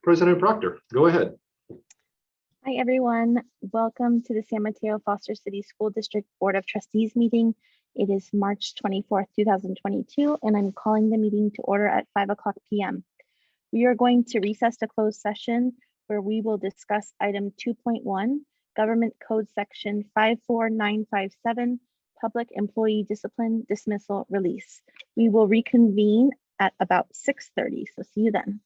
President Proctor, go ahead. Hi, everyone. Welcome to the San Mateo-Foster City School District Board of Trustees meeting. It is March 24th, 2022, and I'm calling the meeting to order at 5 o'clock p.m. We are going to recess to closed session where we will discuss item 2.1, Government Code Section 54957, Public Employee Discipline Dismissal Release. We will reconvene at about 6:30, so see you then.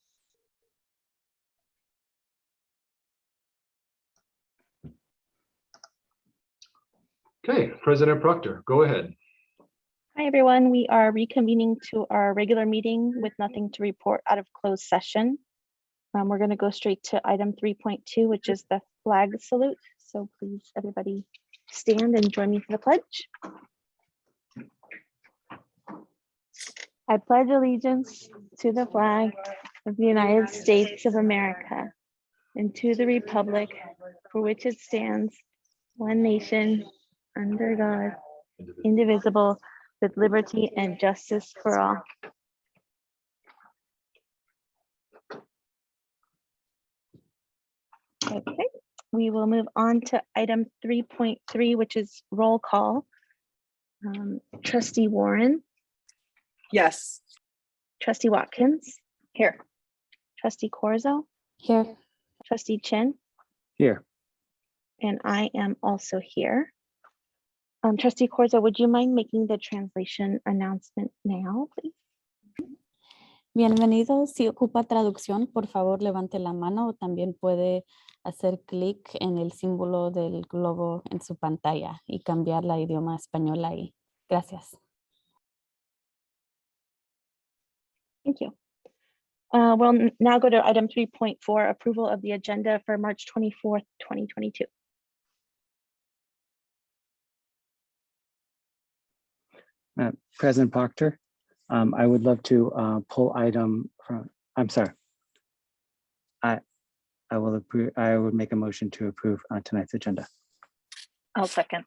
Okay, President Proctor, go ahead. Hi, everyone. We are reconvening to our regular meeting with nothing to report out of closed session. We're going to go straight to item 3.2, which is the flag salute. So please, everybody stand and join me for the pledge. I pledge allegiance to the flag of the United States of America and to the republic for which it stands, one nation, under God, indivisible, with liberty and justice for all. Okay, we will move on to item 3.3, which is roll call. Trustee Warren. Yes. Trustee Watkins. Here. Trustee Corzo. Here. Trustee Chin. Here. And I am also here. Trustee Corzo, would you mind making the translation announcement now, please? Bienvenido. Si ocupa traducción, por favor levante la mano o también puede hacer clic en el símbolo del globo en su pantalla y cambiar la idioma español ahí. Gracias. Thank you. We'll now go to item 3.4, approval of the agenda for March 24th, 2022. President Proctor, I would love to pull item from, I'm sorry. I will approve, I would make a motion to approve tonight's agenda. I'll second.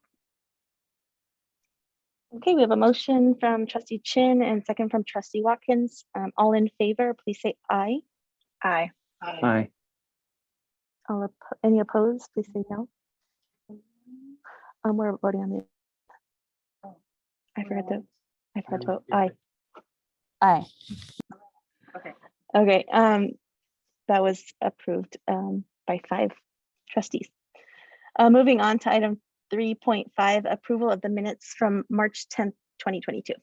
Okay, we have a motion from Trustee Chin and second from Trustee Watkins. All in favor, please say aye. Aye. Aye. Any opposed, please say no. We're voting on it. I forgot to vote aye. Aye. Okay. Okay, that was approved by 5 trustees. Moving on to item 3.5, approval of the minutes from March 10th, 2022.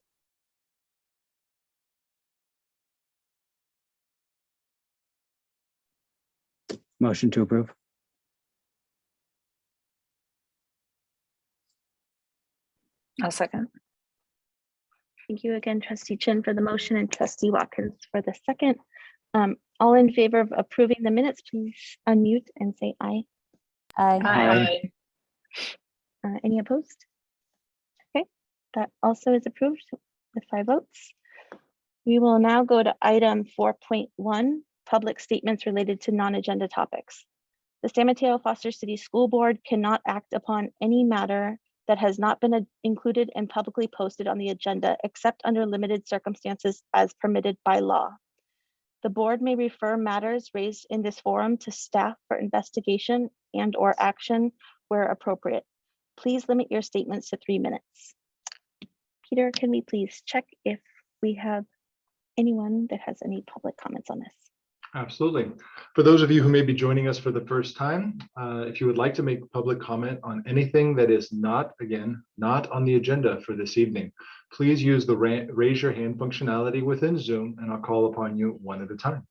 Motion to approve. I'll second. Thank you again, Trustee Chin for the motion and Trustee Watkins for the second. All in favor of approving the minutes, please unmute and say aye. Aye. Aye. Any opposed? Okay, that also is approved with 5 votes. We will now go to item 4.1, public statements related to non-agenda topics. The San Mateo-Foster City School Board cannot act upon any matter that has not been included and publicly posted on the agenda except under limited circumstances as permitted by law. The board may refer matters raised in this forum to staff for investigation and/or action where appropriate. Please limit your statements to 3 minutes. Peter, can we please check if we have anyone that has any public comments on this? Absolutely. For those of you who may be joining us for the first time, if you would like to make public comment on anything that is not, again, not on the agenda for this evening, please use the raise your hand functionality within Zoom and I'll call upon you one at a time.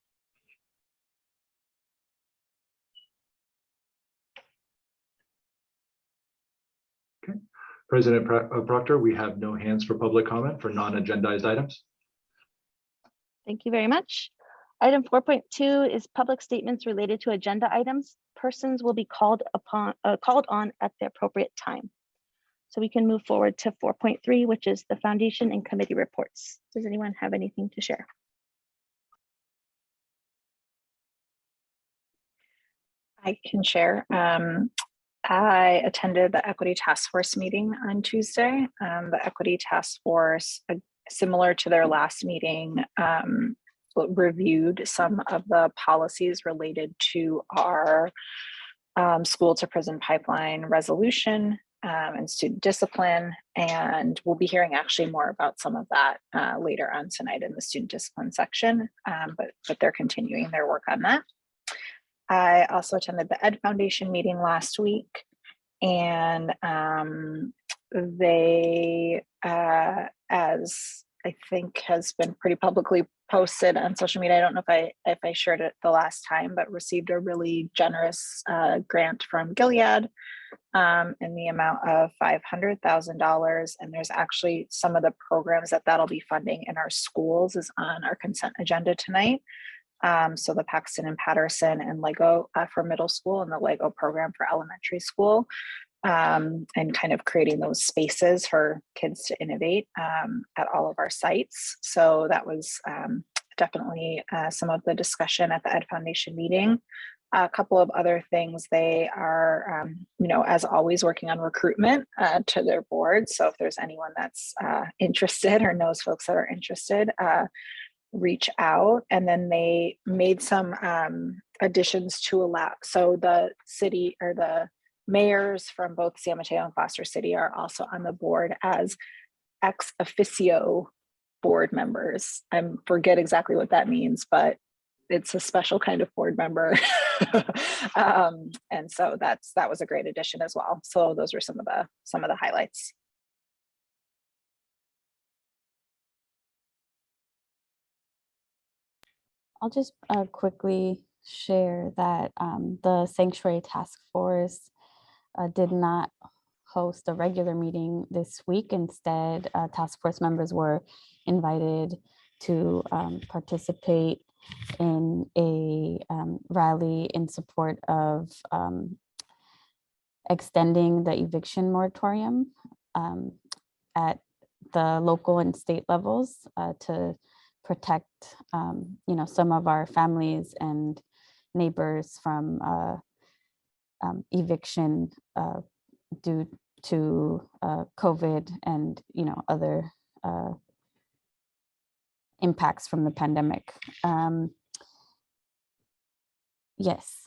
Okay. President Proctor, we have no hands for public comment for non-agendized items. Thank you very much. Item 4.2 is public statements related to agenda items. Persons will be called on at the appropriate time. So we can move forward to 4.3, which is the foundation and committee reports. Does anyone have anything to share? I can share. I attended the Equity Task Force meeting on Tuesday. The Equity Task Force, similar to their last meeting, reviewed some of the policies related to our school to prison pipeline resolution and student discipline. And we'll be hearing actually more about some of that later on tonight in the student discipline section, but they're continuing their work on that. I also attended the Ed Foundation meeting last week, and they, as I think has been pretty publicly posted on social media, I don't know if I shared it the last time, but received a really generous grant from Gilead in the amount of $500,000. And there's actually some of the programs that'll be funding in our schools is on our consent agenda tonight. So the Paxton and Patterson and Lego for middle school, and the Lego program for elementary school, and kind of creating those spaces for kids to innovate at all of our sites. So that was definitely some of the discussion at the Ed Foundation meeting. A couple of other things, they are, as always, working on recruitment to their board. So if there's anyone that's interested or knows folks that are interested, reach out. And then they made some additions to allow, so the city or the mayors from both San Mateo and Foster City are also on the board as ex officio board members. I forget exactly what that means, but it's a special kind of board member. And so that was a great addition as well. So those were some of the highlights. I'll just quickly share that the Sanctuary Task Force did not host a regular meeting this week. Instead, task force members were invited to participate in a rally in support of extending the eviction moratorium at the local and state levels to protect, some of our families and neighbors from eviction due to COVID and, other impacts from the pandemic. Yes.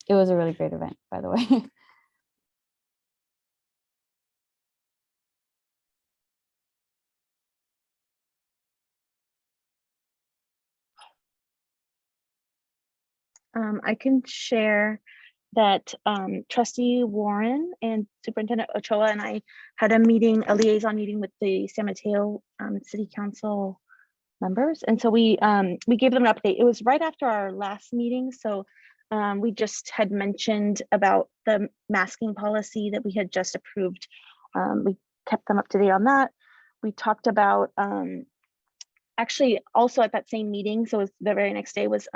It was a really great event, by the way. I can share that Trustee Warren and Superintendent Ochoa and I had a liaison meeting with the San Mateo City Council members. And so we gave them an update. It was right after our last meeting. So we just had mentioned about the masking policy that we had just approved. We kept them up to date on that. We talked about actually also at that same meeting, so it was the very next day, was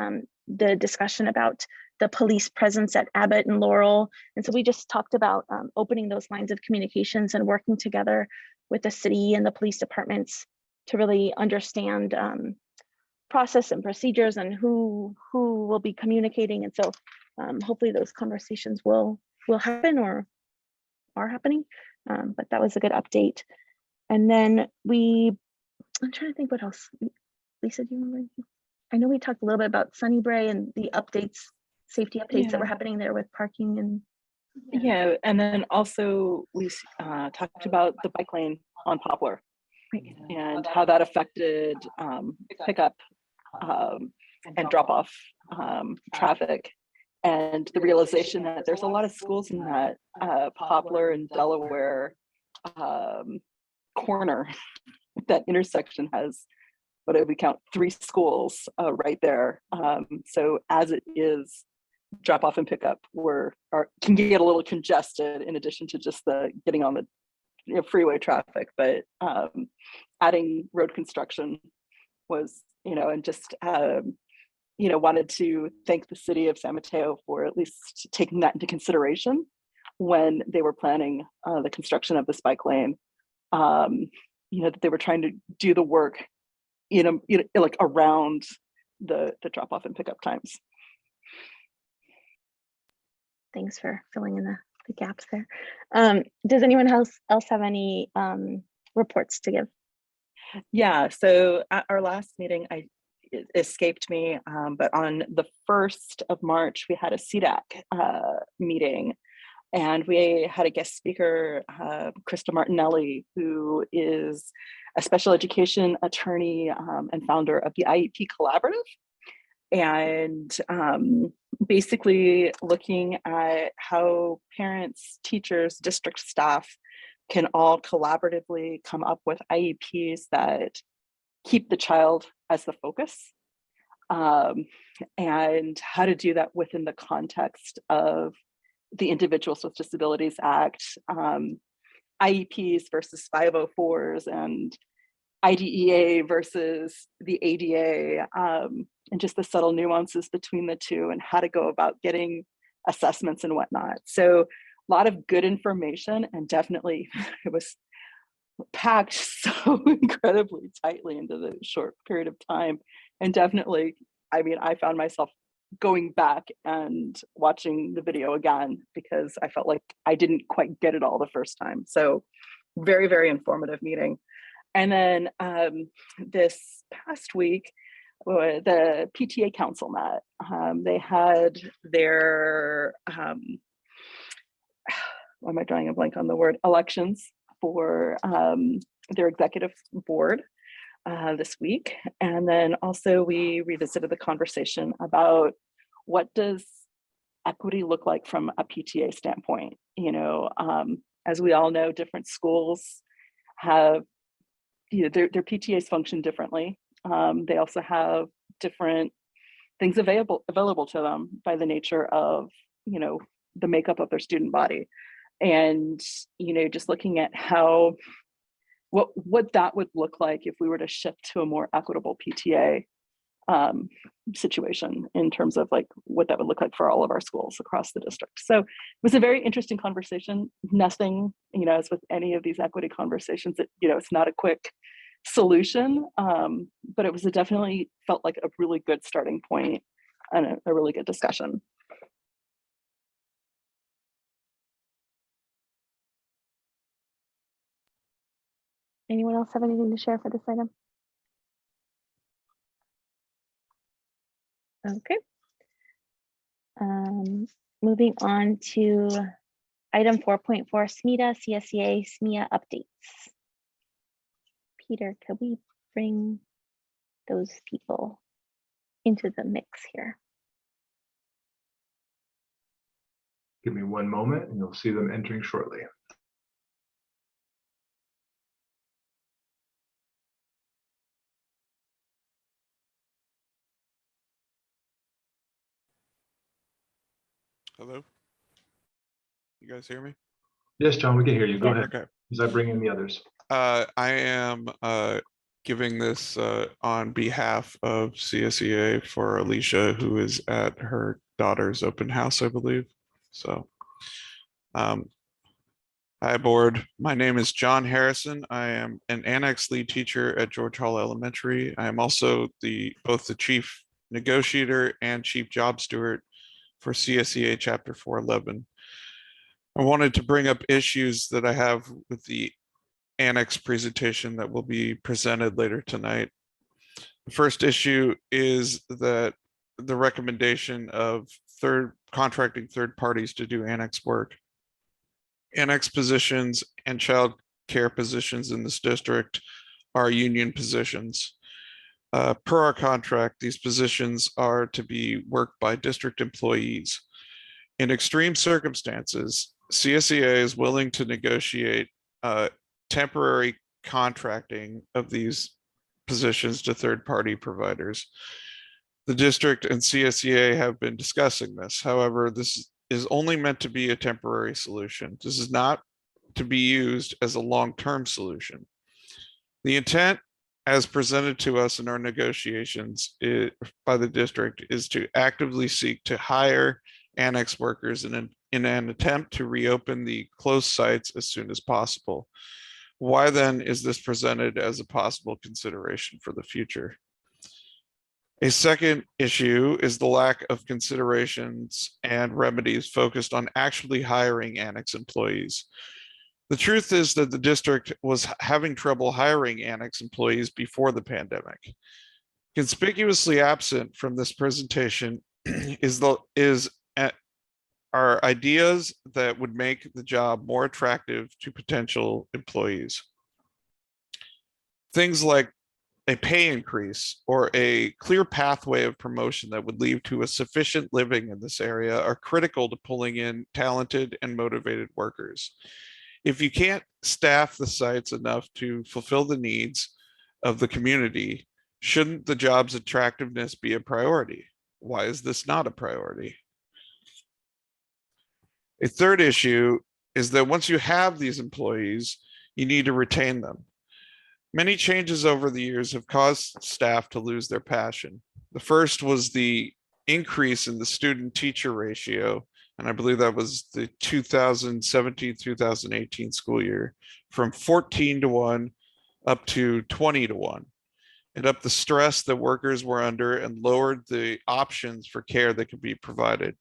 the discussion about the police presence at Abbott and Laurel. And so we just talked about opening those lines of communications and working together with the city and the police departments to really understand process and procedures and who will be communicating. And so hopefully those conversations will happen or are happening. But that was a good update. And then I'm trying to think what else. Lisa, do you remember? I know we talked a little bit about Sunnybray and the updates, safety updates that were happening there with parking and. Yeah, and then also we talked about the bike lane on Poplar and how that affected pickup and drop off traffic, and the realization that there's a lot of schools in that Poplar and Delaware corner. That intersection has, what do we count, 3 schools right there. So as it is, drop off and pickup can get a little congested in addition to just the getting on the freeway traffic. But adding road construction was, and just wanted to thank the city of San Mateo for at least taking that into consideration when they were planning the construction of this bike lane. That they were trying to do the work, like around the drop off and pickup times. Thanks for filling in the gaps there. Does anyone else have any reports to give? Yeah, so at our last meeting, it escaped me, but on the 1st of March, we had a CDAC meeting, and we had a guest speaker, Krista Martinelli, who is a special education attorney and founder of the IEP Collaborative. And basically looking at how parents, teachers, district staff can all collaboratively come up with IEPs that keep the child as the focus, and how to do that within the context of the Individuals with Disabilities Act, IEPs versus 504s, and IDEA versus the ADA, and just the subtle nuances between the two and how to go about getting assessments and whatnot. So a lot of good information, and definitely it was packed so incredibly tightly into the short period of time. And definitely, I mean, I found myself going back and watching the video again because I felt like I didn't quite get it all the first time. So very, very informative meeting. And then this past week, the PTA council met. They had their, why am I drawing a blank on the word, elections for their executive board this week. And then also we revisited the conversation about what does equity look like from a PTA standpoint. You know, as we all know, different schools have, you know, their PTAs function differently. They also have different things available to them by the nature of, you know, the makeup of their student body. And, you know, just looking at how, what that would look like if we were to shift to a more equitable PTA situation in terms of like what that would look like for all of our schools across the district. So it was a very interesting conversation. Nothing, you know, as with any of these equity conversations, that, you know, it's not a quick solution, but it was definitely felt like a really good starting point and a really good discussion. Anyone else have anything to share for this item? Okay. Moving on to item 4.4, SMETA, CSEA, SMEA updates. Peter, could we bring those people into the mix here? Give me one moment and you'll see them entering shortly. Hello? You guys hear me? Yes, John, we can hear you. Go ahead. Okay. As I bring in the others. I am giving this on behalf of CSEA for Alicia, who is at her daughter's open house, I believe. So, hi board. My name is John Harrison. I am an annex lead teacher at George Hall Elementary. I am also both the chief negotiator and chief job steward for CSEA Chapter 411. I wanted to bring up issues that I have with the annex presentation that will be presented later tonight. The first issue is that the recommendation of contracting third parties to do annex work. Annex positions and child care positions in this district are union positions. Per our contract, these positions are to be worked by district employees. In extreme circumstances, CSEA is willing to negotiate temporary contracting of these positions to third-party providers. The district and CSEA have been discussing this. However, this is only meant to be a temporary solution. This is not to be used as a long-term solution. The intent, as presented to us in our negotiations by the district, is to actively seek to hire annex workers in an attempt to reopen the closed sites as soon as possible. Why then is this presented as a possible consideration for the future? A second issue is the lack of considerations and remedies focused on actually hiring annex employees. The truth is that the district was having trouble hiring annex employees before the pandemic. Conspicuously absent from this presentation are ideas that would make the job more attractive to potential employees. Things like a pay increase or a clear pathway of promotion that would lead to a sufficient living in this area are critical to pulling in talented and motivated workers. If you can't staff the sites enough to fulfill the needs of the community, shouldn't the job's attractiveness be a priority? Why is this not a priority? A third issue is that once you have these employees, you need to retain them. Many changes over the years have caused staff to lose their passion. The first was the increase in the student-teacher ratio, and I believe that was the 2017-2018 school year, from 14-1 up to 20-1. It upped the stress that workers were under and lowered the options for care that could be provided.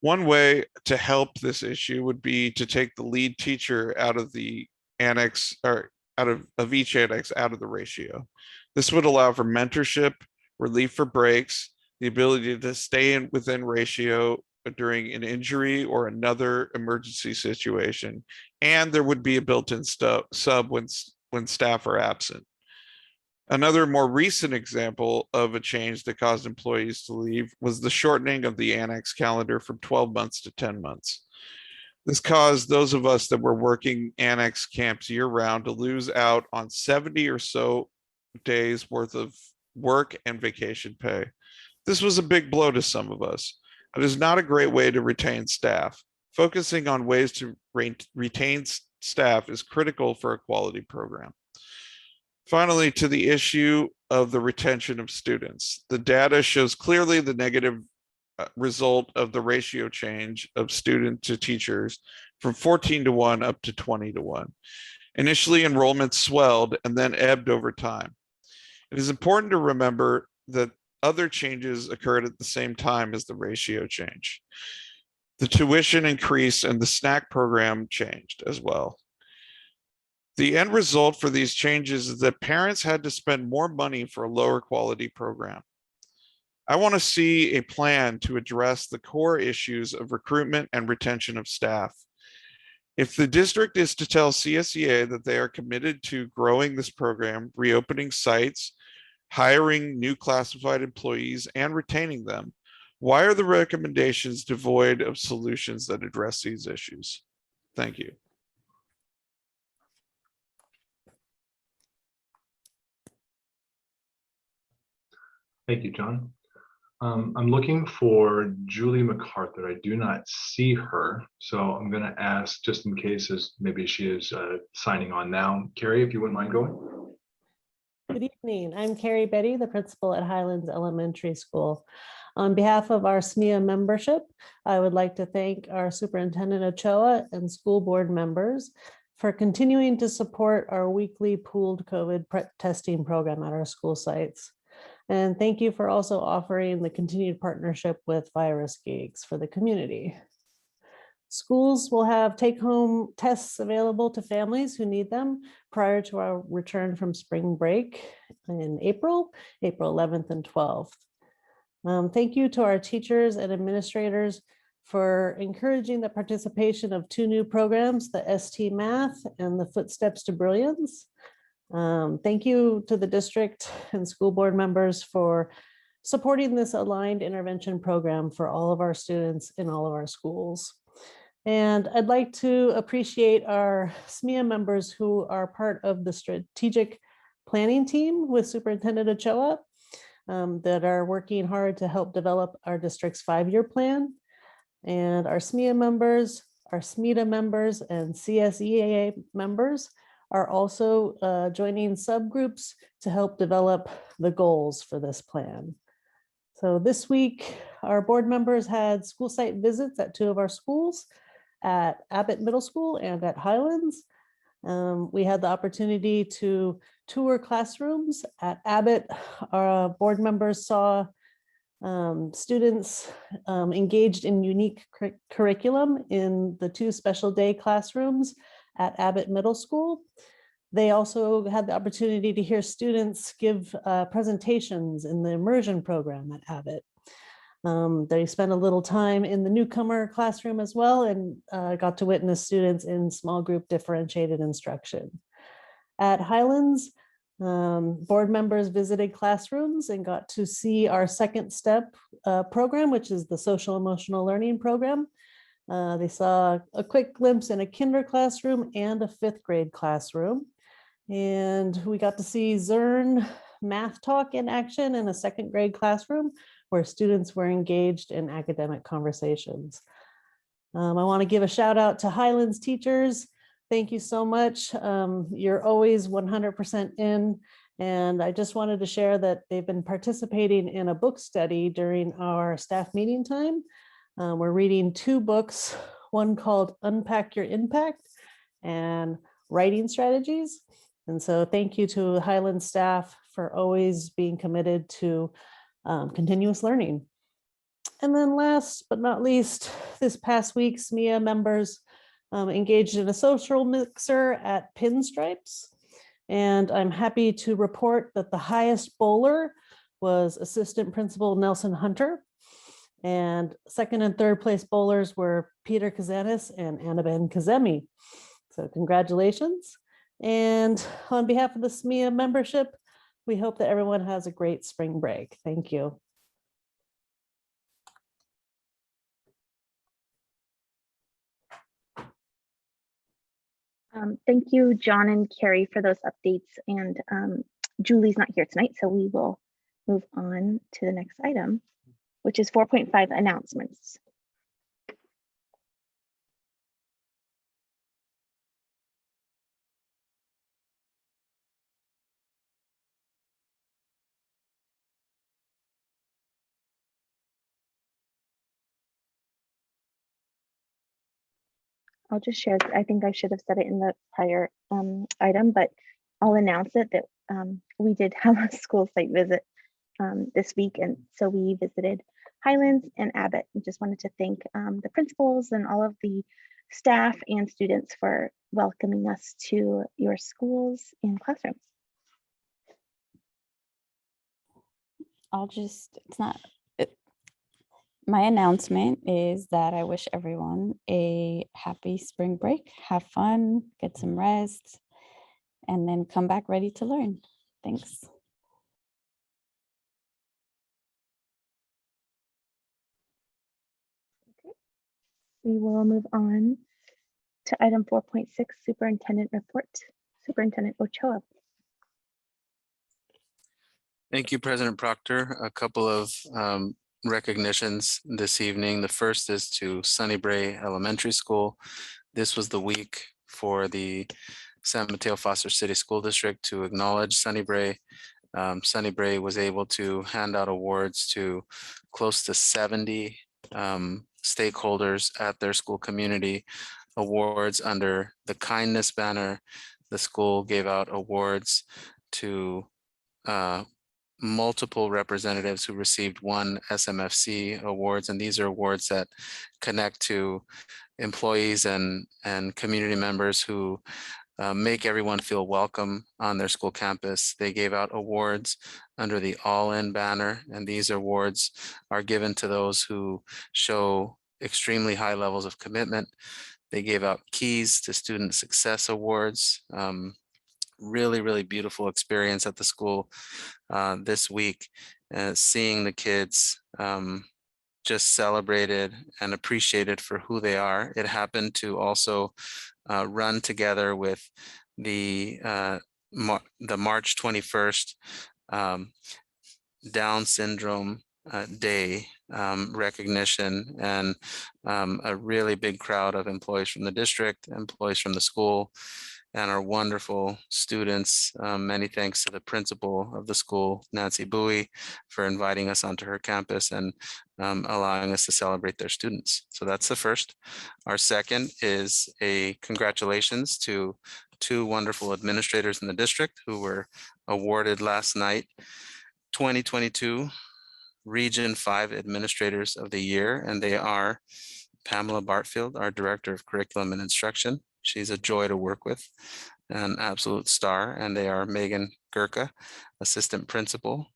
One way to help this issue would be to take the lead teacher out of the annex, or out of each annex out of the ratio. This would allow for mentorship, relief for breaks, the ability to stay within ratio during an injury or another emergency situation, and there would be a built-in sub when staff are absent. Another more recent example of a change that caused employees to leave was the shortening of the annex calendar from 12 months to 10 months. This caused those of us that were working annex camps year-round to lose out on 70 or so days worth of work and vacation pay. This was a big blow to some of us. It is not a great way to retain staff. Focusing on ways to retain staff is critical for a quality program. Finally, to the issue of the retention of students. The data shows clearly the negative result of the ratio change of student to teachers from 14-1 up to 20-1. Initially, enrollment swelled and then ebbed over time. It is important to remember that other changes occurred at the same time as the ratio change. The tuition increase and the snack program changed as well. The end result for these changes is that parents had to spend more money for a lower quality program. I want to see a plan to address the core issues of recruitment and retention of staff. If the district is to tell CSEA that they are committed to growing this program, reopening sites, hiring new classified employees, and retaining them, why are the recommendations devoid of solutions that address these issues? Thank you. Thank you, John. I'm looking for Julie MacArthur. I do not see her, so I'm going to ask, just in case, as maybe she is signing on now. Carrie, if you wouldn't mind going. Good evening. I'm Carrie Betty, the principal at Highlands Elementary School. On behalf of our SMEA membership, I would like to thank our Superintendent Ochoa and school board members for continuing to support our weekly pooled COVID testing program at our school sites. And thank you for also offering the continued partnership with Virus Gigs for the community. Schools will have take-home tests available to families who need them prior to our return from spring break in April 11th and 12th. Thank you to our teachers and administrators for encouraging the participation of two new programs, the ST Math and the Footsteps to Brilliance. Thank you to the district and school board members for supporting this aligned intervention program for all of our students in all of our schools. And I'd like to appreciate our SMEA members who are part of the strategic planning team with Superintendent Ochoa that are working hard to help develop our district's 5-year plan. And our SMEA members, our SMETA members, and CSEA members are also joining subgroups to help develop the goals for this plan. So this week, our board members had school site visits at 2 of our schools, at Abbott Middle School and at Highlands. We had the opportunity to tour classrooms. At Abbott, our board members saw students engaged in unique curriculum in the 2 special day classrooms at Abbott Middle School. They also had the opportunity to hear students give presentations in the immersion program at Abbott. They spent a little time in the newcomer classroom as well and got to witness students in small group differentiated instruction. At Highlands, board members visited classrooms and got to see our second step program, which is the social emotional learning program. They saw a quick glimpse in a kinder classroom and a 5th grade classroom. And we got to see Zern Math Talk in action in a 2nd grade classroom where students were engaged in academic conversations. I want to give a shout out to Highlands teachers. Thank you so much. You're always 100% in. And I just wanted to share that they've been participating in a book study during our staff meeting time. We're reading 2 books, one called Unpack Your Impact and Writing Strategies. And so thank you to Highland staff for always being committed to continuous learning. And then last but not least, this past week, SMEA members engaged in a social mixer at Pinstripes. And I'm happy to report that the highest bowler was Assistant Principal Nelson Hunter. And 2nd and 3rd place bowlers were Peter Kazanis and Annabelle Kazemi. So congratulations. And on behalf of the SMEA membership, we hope that everyone has a great spring break. Thank you. Thank you, John and Carrie, for those updates. And Julie's not here tonight, so we will move on to the next item, which is 4.5 announcements. I'll just share, I think I should have said it in the prior item, but I'll announce it that we did have a school site visit this week. And so we visited Highlands and Abbott. We just wanted to thank the principals and all of the staff and students for welcoming us to your schools and classrooms. My announcement is that I wish everyone a happy spring break, have fun, get some rest, and then come back ready to learn. Thanks. Okay. We will move on to item 4.6, Superintendent Report. Superintendent Ochoa. Thank you, President Proctor. A couple of recognitions this evening. The first is to Sunnybray Elementary School. This was the week for the San Mateo-Foster City School District to acknowledge Sunnybray. Sunnybray was able to hand out awards to close to 70 stakeholders at their school community. Awards under the kindness banner. The school gave out awards to multiple representatives who received 1 SMFC awards, and these are awards that connect to employees and community members who make everyone feel welcome on their school campus. They gave out awards under the All-In banner, and these awards are given to those who show extremely high levels of commitment. They gave out keys to student success awards. Really beautiful experience at the school this week, seeing the kids just celebrated and appreciated for who they are. It happened to also run together with the March 21st Down Syndrome Day recognition, and a really big crowd of employees from the district, employees from the school, and our wonderful students. Many thanks to the principal of the school, Nancy Bowie, for inviting us onto her campus and allowing us to celebrate their students. So that's the first. Our second is a congratulations to 2 wonderful administrators in the district who were awarded last night 2022 Region 5 Administrators of the Year, and they are Pamela Bartfield, our Director of Curriculum and Instruction, She's a joy to work with, an absolute star. And they are Megan Gurka, assistant principal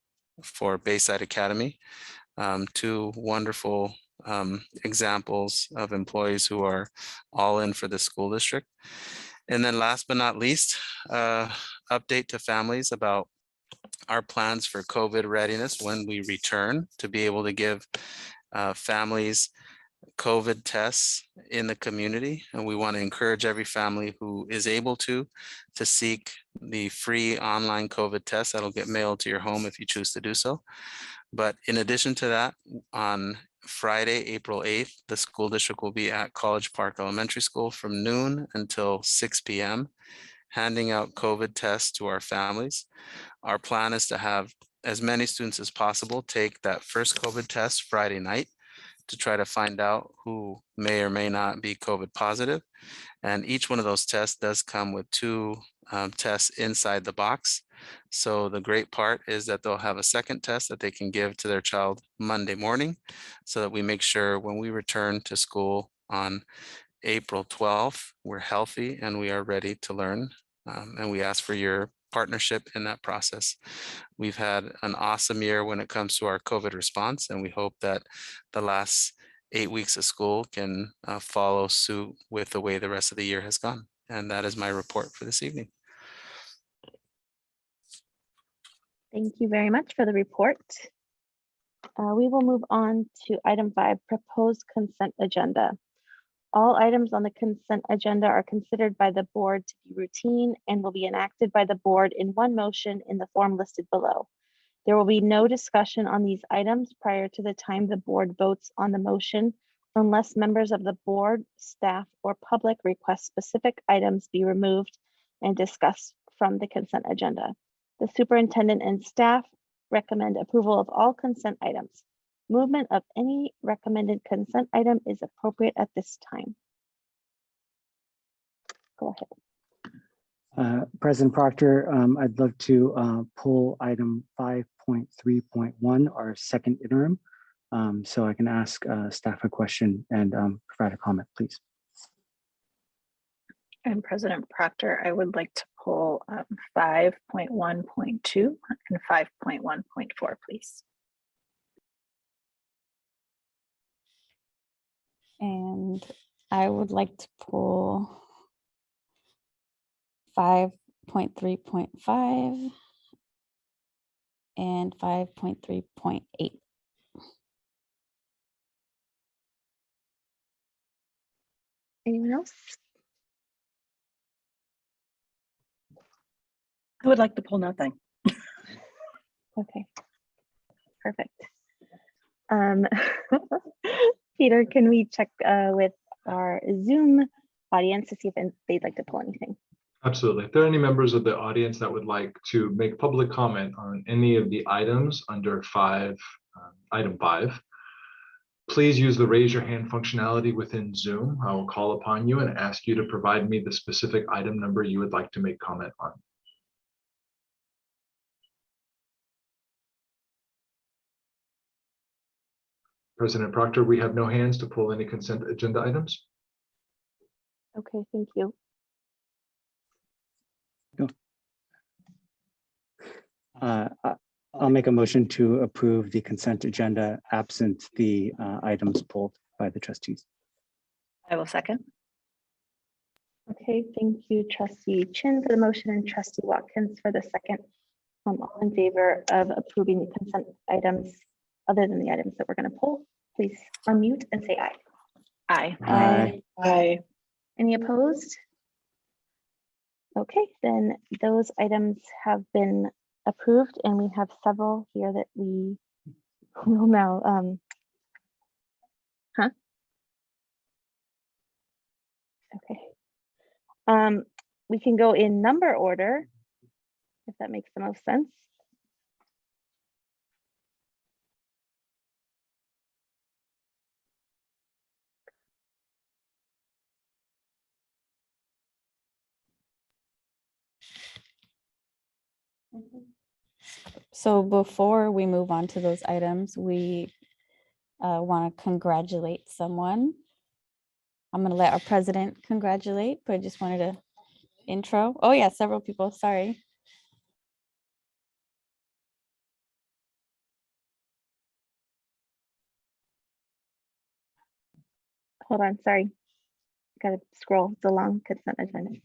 for Bayside Academy. Two wonderful examples of employees who are all in for the school district. And then last but not least, update to families about our plans for COVID readiness when we return, to be able to give families COVID tests in the community. And we want to encourage every family who is able to seek the free online COVID test that'll get mailed to your home if you choose to do so. But in addition to that, on Friday, April 8th, the school district will be at College Park Elementary School from noon until 6 p.m. handing out COVID tests to our families. Our plan is to have as many students as possible take that first COVID test Friday night to try to find out who may or may not be COVID positive. And each one of those tests does come with 2 tests inside the box. So the great part is that they'll have a second test that they can give to their child Monday morning, so that we make sure when we return to school on April 12th, we're healthy and we are ready to learn. And we ask for your partnership in that process. We've had an awesome year when it comes to our COVID response, and we hope that the last 8 weeks of school can follow suit with the way the rest of the year has gone. And that is my report for this evening. Thank you very much for the report. We will move on to item 5, proposed consent agenda. All items on the consent agenda are considered by the board to be routine and will be enacted by the board in one motion in the form listed below. There will be no discussion on these items prior to the time the board votes on the motion, unless members of the board, staff, or public request specific items be removed and discussed from the consent agenda. The superintendent and staff recommend approval of all consent items. Movement of any recommended consent item is appropriate at this time. Go ahead. President Proctor, I'd love to pull item 5.3.1, our second interim, so I can ask staff a question and provide a comment, please. And President Proctor, I would like to pull 5.1.2 and 5.1.4, please. And I would like to pull 5.3.5 and 5.3.8. Anyone else? I would like to pull nothing. Okay, perfect. Peter, can we check with our Zoom audience to see if they'd like to pull anything? Absolutely. If there are any members of the audience that would like to make public comment on any of the items under item 5, please use the raise your hand functionality within Zoom. I will call upon you and ask you to provide me the specific item number you would like to make comment on. President Proctor, we have no hands to pull any consent agenda items. Okay, thank you. I'll make a motion to approve the consent agenda absent the items pulled by the trustees. I will second. Okay, thank you, Trustee Chin for the motion and Trustee Watkins for the second. All in favor of approving the consent items other than the items that we're going to pull, please unmute and say aye. Aye. Aye. Aye. Any opposed? Okay, then those items have been approved, and we have several here that we will now okay. We can go in number order if that makes the most sense. So before we move on to those items, we want to congratulate someone. I'm going to let our president congratulate, but I just wanted to intro. Oh yeah, several people, sorry. Hold on, sorry. Gotta scroll. It's a long consent agenda.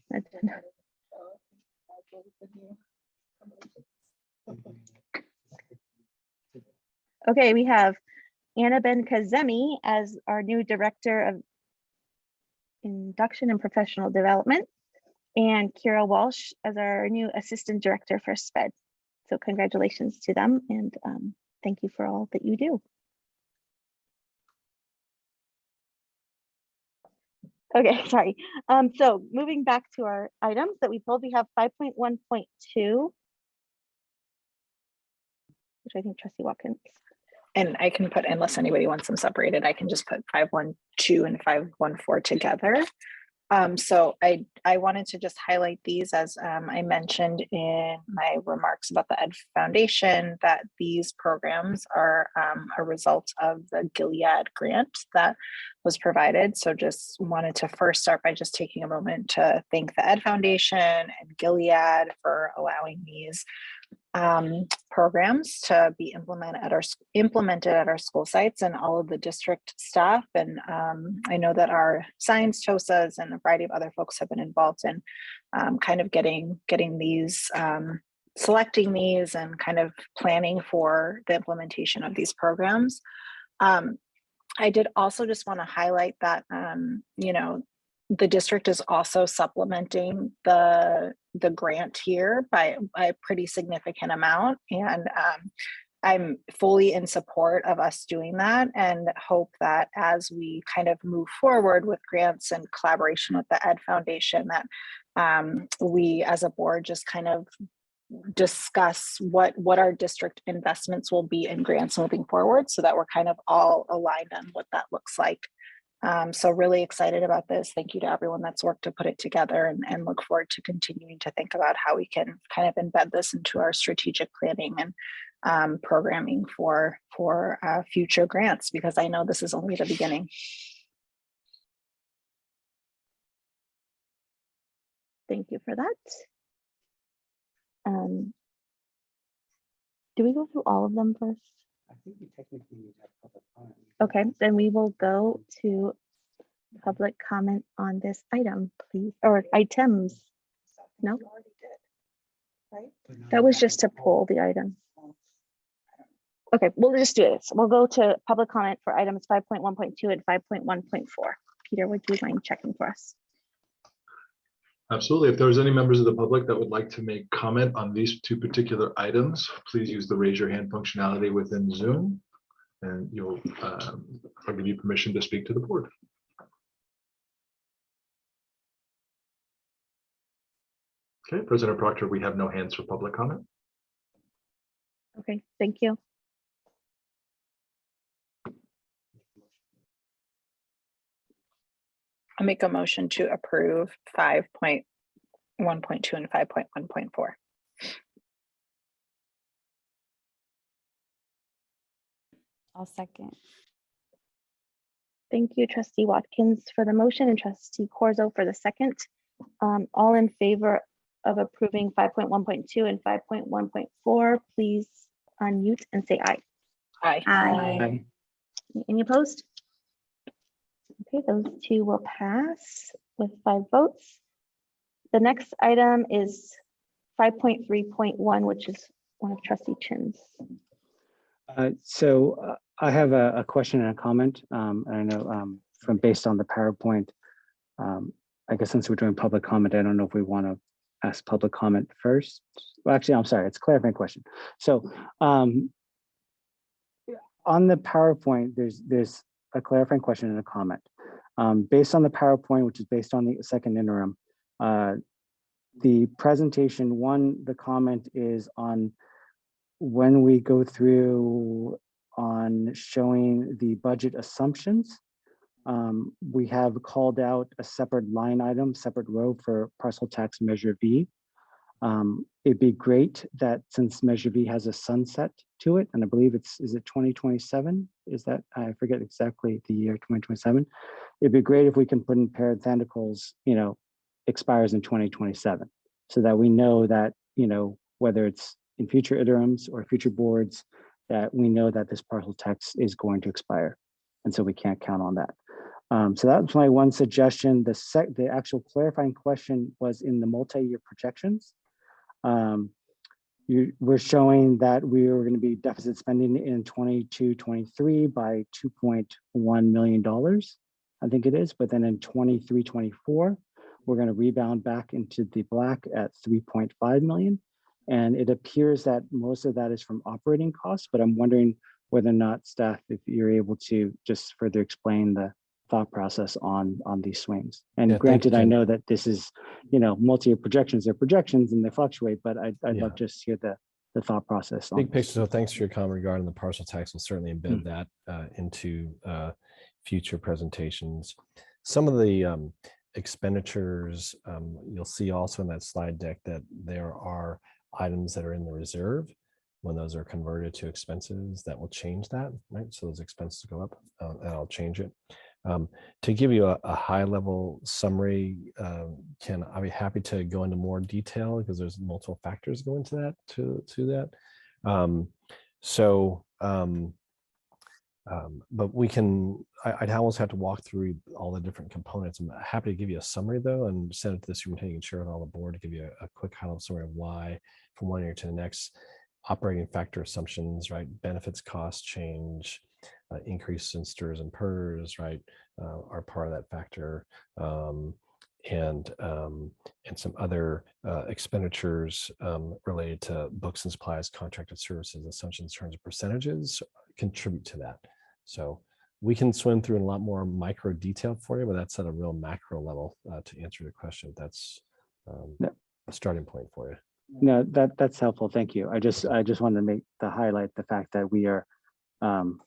Okay, we have Anna Ben Kazemi as our new Director of Induction and Professional Development, and Kira Walsh as our new Assistant Director for SPED. So congratulations to them, and thank you for all that you do. Okay, sorry. So moving back to our items that we pulled, we have 5.1.2, which I think Trustee Watkins. And I can put, unless anybody wants them separated, I can just put 5.1.2 and 5.1.4 together. So I wanted to just highlight these as I mentioned in my remarks about the Ed Foundation, that these programs are a result of the Gilead grant that was provided. So just wanted to first start by just taking a moment to thank the Ed Foundation and Gilead for allowing these programs to be implemented at our school sites and all of the district staff. And I know that our science TOSAs and a variety of other folks have been involved in kind of getting these, selecting these and kind of planning for the implementation of these programs. I did also just want to highlight that, you know, the district is also supplementing the grant here by a pretty significant amount. And I'm fully in support of us doing that, and hope that as we kind of move forward with grants and collaboration with the Ed Foundation, that we as a board just kind of discuss what our district investments will be in grants moving forward, so that we're kind of all aligned on what that looks like. So really excited about this. Thank you to everyone that's worked to put it together, and look forward to continuing to think about how we can kind of embed this into our strategic planning and programming for future grants, because I know this is only the beginning. Thank you for that. Do we go through all of them first? I think we technically need to have public comment. Okay, then we will go to public comment on this item, please, or items. No, that was just to pull the item. Okay, we'll just do this. We'll go to public comment for items 5.1.2 and 5.1.4. Peter, would you mind checking for us? Absolutely. If there's any members of the public that would like to make comment on these two particular items, please use the raise your hand functionality within Zoom, and I'll give you permission to speak to the board. Okay, President Proctor, we have no hands for public comment. Okay, thank you. I'll make a motion to approve 5.1.2 and 5.1.4. I'll second. Thank you, Trustee Watkins for the motion and Trustee Corzo for the second. All in favor of approving 5.1.2 and 5.1.4, please unmute and say aye. Aye. Aye. Any opposed? Okay, those two will pass with 5 votes. The next item is 5.3.1, which is one of Trustee Chin's. So I have a question and a comment. And I know from based on the PowerPoint, I guess since we're doing public comment, I don't know if we want to ask public comment first. Well, actually, I'm sorry, it's a clarifying question. So on the PowerPoint, there's a clarifying question and a comment. Based on the PowerPoint, which is based on the second interim, the presentation one, the comment is on when we go through on showing the budget assumptions, we have called out a separate line item, separate row for parcel tax measure B. It'd be great that since Measure B has a sunset to it, and I believe is it 2027? Is that, I forget exactly the year 2027. It'd be great if we can put in parentheticals, expires in 2027, so that we know that, whether it's in future interims or future boards, that we know that this parcel text is going to expire. And so we can't count on that. So that's my one suggestion. The actual clarifying question was in the multi-year projections. We're showing that we are going to be deficit spending in 22-23 by $2.1 million, I think it is. But then in 23-24, we're going to rebound back into the black at 3.5 million. And it appears that most of that is from operating costs, but I'm wondering whether or not staff, if you're able to just further explain the thought process on these swings. And Yeah, granted, I Jen. know that this is, multi-year projections, they're projections and they fluctuate, but I'd love to hear the thought process on Big this. picture. So thanks for your comment regarding the parcel tax. We'll certainly embed that into future presentations. Some of the expenditures, you'll see also in that slide deck that there are items that are in the reserve. When those are converted to expenses, that will change that, right? So those expenses go up, and I'll change it. To give you a high level summary, Ken, I'll be happy to go into more detail because there's multiple factors go into that to that. But we can, I'd almost have to walk through all the different components. I'm happy to give you a summary though, and send it to the superintendent and share with all the board to give you a quick high level summary of why from one year to the next. Operating factor assumptions, right? Benefits cost change, increase in STRS and PERS, right? Are part of that factor. And some other expenditures related to books and supplies, contracted services, assumptions, in terms of percentages contribute to that. So we can swim through in a lot more micro detail for you, but that's at a real macro level to answer your question. That's a starting point for you. No, that's helpful. Thank you. I just wanted to highlight the fact that we are going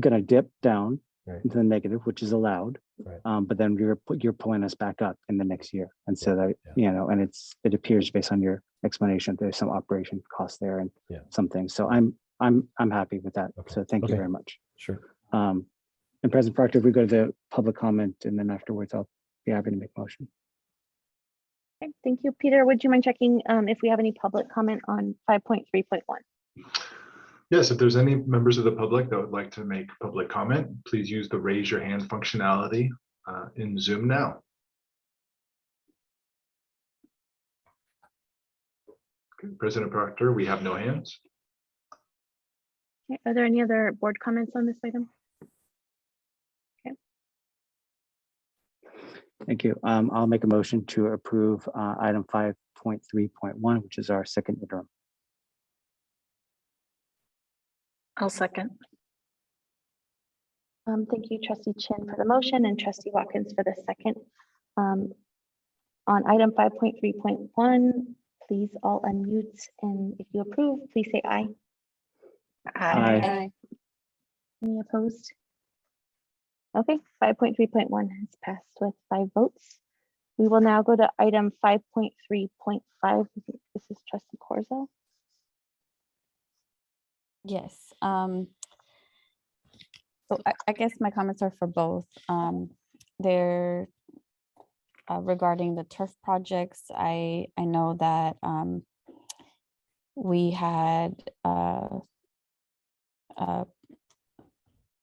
to dip down into the negative, which is allowed. But then you're pulling us back up in the next year, and so that and it appears based on your explanation there's some operation costs there and some things. So I'm happy with that. So thank you very much. Sure. And President Proctor, if we go to the public comment, and then afterwards I'll be happy to make a motion. Okay, thank you. Peter, would you mind checking if we have any public comment on 5.3.1? Yes, if there's any members of the public that would like to make public comment, please use the raise your hand functionality in Zoom now. Okay, President Proctor, we have no hands. Okay, are there any other board comments on this item? Okay. Thank you. I'll make a motion to approve item 5.3.1, which is our second interim. I'll second. Thank you, Trustee Chin for the motion and Trustee Watkins for the second. On item 5.3.1, please all unmute, and if you approve, please say aye. Aye. Any opposed? Okay, 5.3.1 has passed with 5 votes. We will now go to item 5.3.5. I think this is Trustee Corzo. Yes. So I guess my comments are for both. They're regarding the turf projects. I know that we had a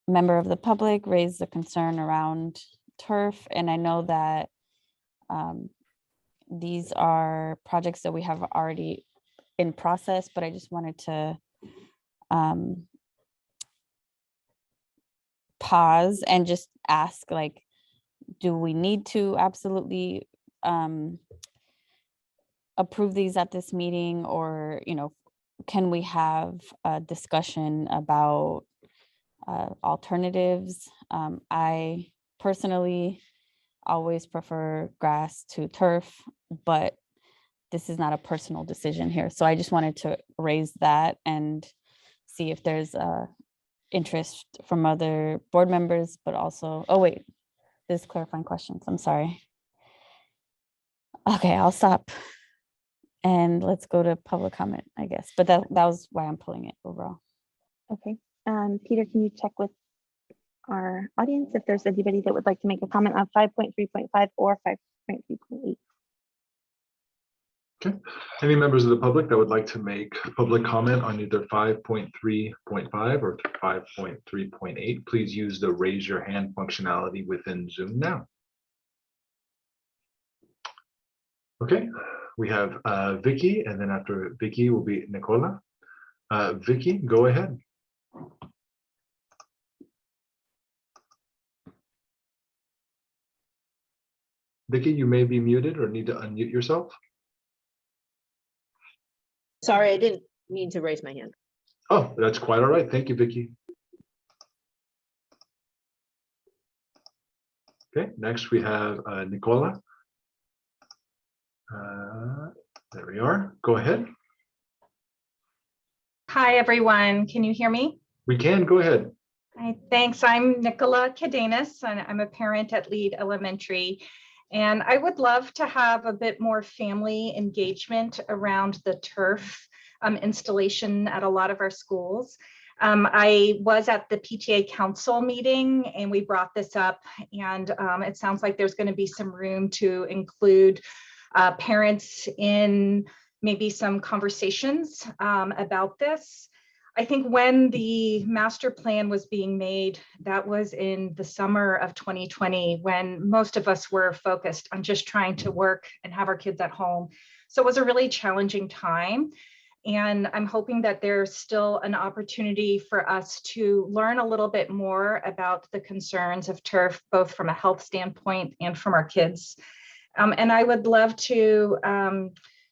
member of the public raise a concern around turf, and I know that these are projects that we have already in process, but I just wanted to pause and just ask, like, do we need to absolutely approve these at this meeting, or can we have a discussion about alternatives? I personally always prefer grass to turf, but this is not a personal decision here. So I just wanted to raise that and see if there's interest from other board members, but also, oh wait, there's clarifying questions. I'm sorry. Okay, I'll stop And let's go to public comment, I guess. But that was why I'm pulling it overall. Okay. Peter, can you check with our audience if there's anybody that would like to make a comment on 5.3.5 or 5.3.8? Okay. Any members of the public that would like to make public comment on either 5.3.5 or 5.3.8, please use the raise your hand functionality within Zoom now. Okay, we have Vicky, and then after Vicky will be Nicola. Vicky, go ahead. Vicky, you may be muted or need to unmute yourself. Sorry, I didn't mean to raise my hand. Oh, that's quite all right. Thank you, Vicky. Okay, next we have Nicola. There we are. Go ahead. Hi, everyone. Can you hear me? We can. Go ahead. Hi, thanks. I'm Nicola Cadenas, and I'm a parent at Lead Elementary. And I would love to have a bit more family engagement around the turf installation at a lot of our schools. I was at the PTA council meeting and we brought this up, and it sounds like there's going to be some room to include parents in maybe some conversations about this. I think when the master plan was being made, that was in the summer of 2020, when most of us were focused on just trying to work and have our kids at home. So it was a really challenging time. And I'm hoping that there's still an opportunity for us to learn a little bit more about the concerns of turf, both from a health standpoint and from our kids. And I would love to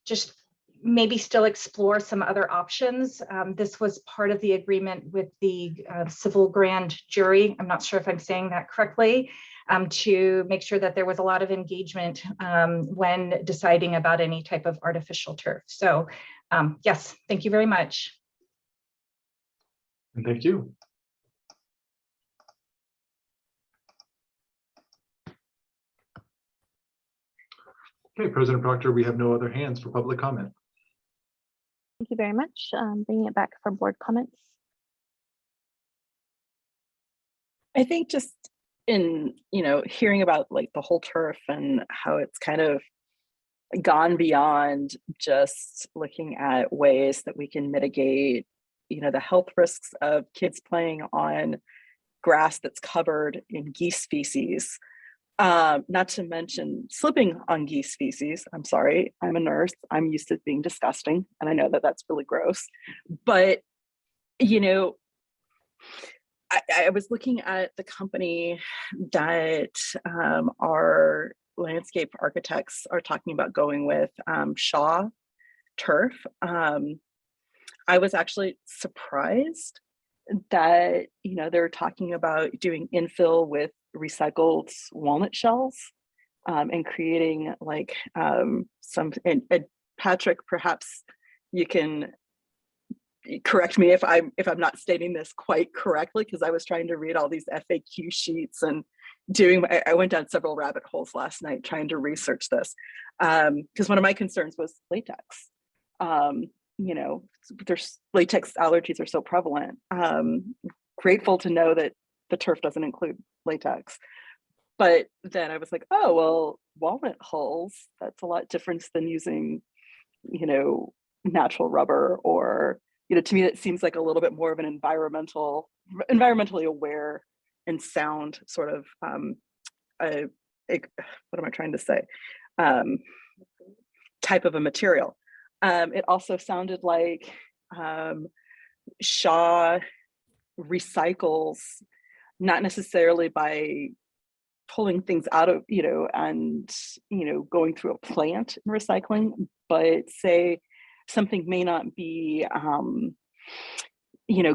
just maybe still explore some other options. This was part of the agreement with the civil grand jury. I'm not sure if I'm saying that correctly, to make sure that there was a lot of engagement when deciding about any type of artificial turf. So yes, thank you very much. And thank you. Okay, President Proctor, we have no other hands for public comment. Thank you very much. Bringing it back for board comments. I think just in, hearing about like the whole turf and how it's kind of gone beyond just looking at ways that we can mitigate, the health risks of kids playing on grass that's covered in geese feces. Not to mention slipping on geese feces. I'm sorry, I'm a nurse. I'm used to being disgusting. And I know that that's really gross. But, I was looking at the company that our landscape architects are talking about going with, Shaw Turf. I was actually surprised that, they're talking about doing infill with recycled walnut shells and creating like some, and Patrick, perhaps you can correct me if I'm not stating this quite correctly, because I was trying to read all these FAQ sheets and I went down several rabbit holes last night trying to research this, because one of my concerns was latex. There's latex allergies are so prevalent. Grateful to know that the turf doesn't include latex. But then I was like, oh, well, walnut hulls, that's a lot different than using, natural rubber, or, to me, it seems like a little bit more of an environmentally aware and sound sort of, what am I trying to say? Type of a material. It also sounded like Shaw recycles, not necessarily by pulling things out of, and, going through a plant and recycling, but say something may not be,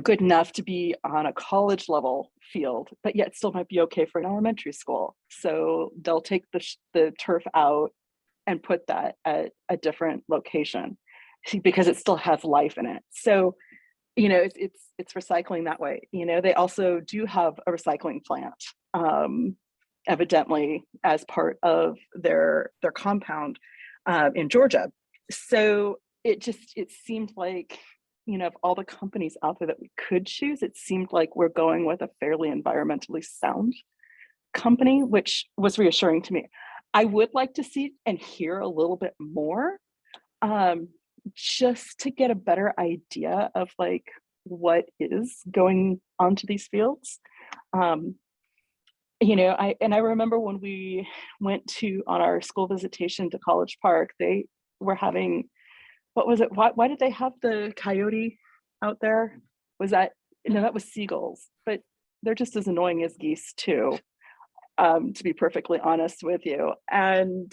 good enough to be on a college level field, but yet still might be okay for an elementary school. So they'll take the turf out and put that at a different location because it still has life in it. So, it's recycling that way. They also do have a recycling plant, evidently as part of their compound in Georgia. So it seemed like, you know, of all the companies out there that we could choose, it seemed like we're going with a fairly environmentally sound company, which was reassuring to me. I would like to see and hear a little bit more, just to get a better idea of like what is going onto these fields. You know, I remember when we went on our school visitation to College Park, they were having, what was it? Why did they have the coyote out there? Was that, no, that was seagulls, but they're just as annoying as geese too, to be perfectly honest with you. And,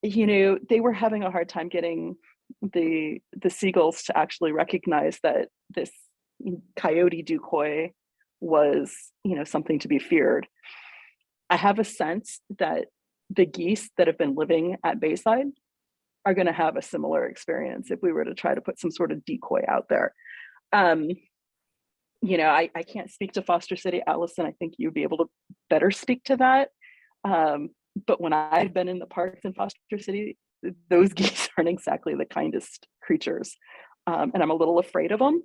you know, they were having a hard time getting the seagulls to actually recognize that this coyote decoy was, you know, something to be feared. I have a sense that the geese that have been living at Bayside are going to have a similar experience if we were to try to put some sort of decoy out there. You know, I can't speak to Foster City. Allison, I think you'd be able to better speak to that. But when I've been in the parks in Foster City, those geese aren't exactly the kindest creatures. And I'm a little afraid of them.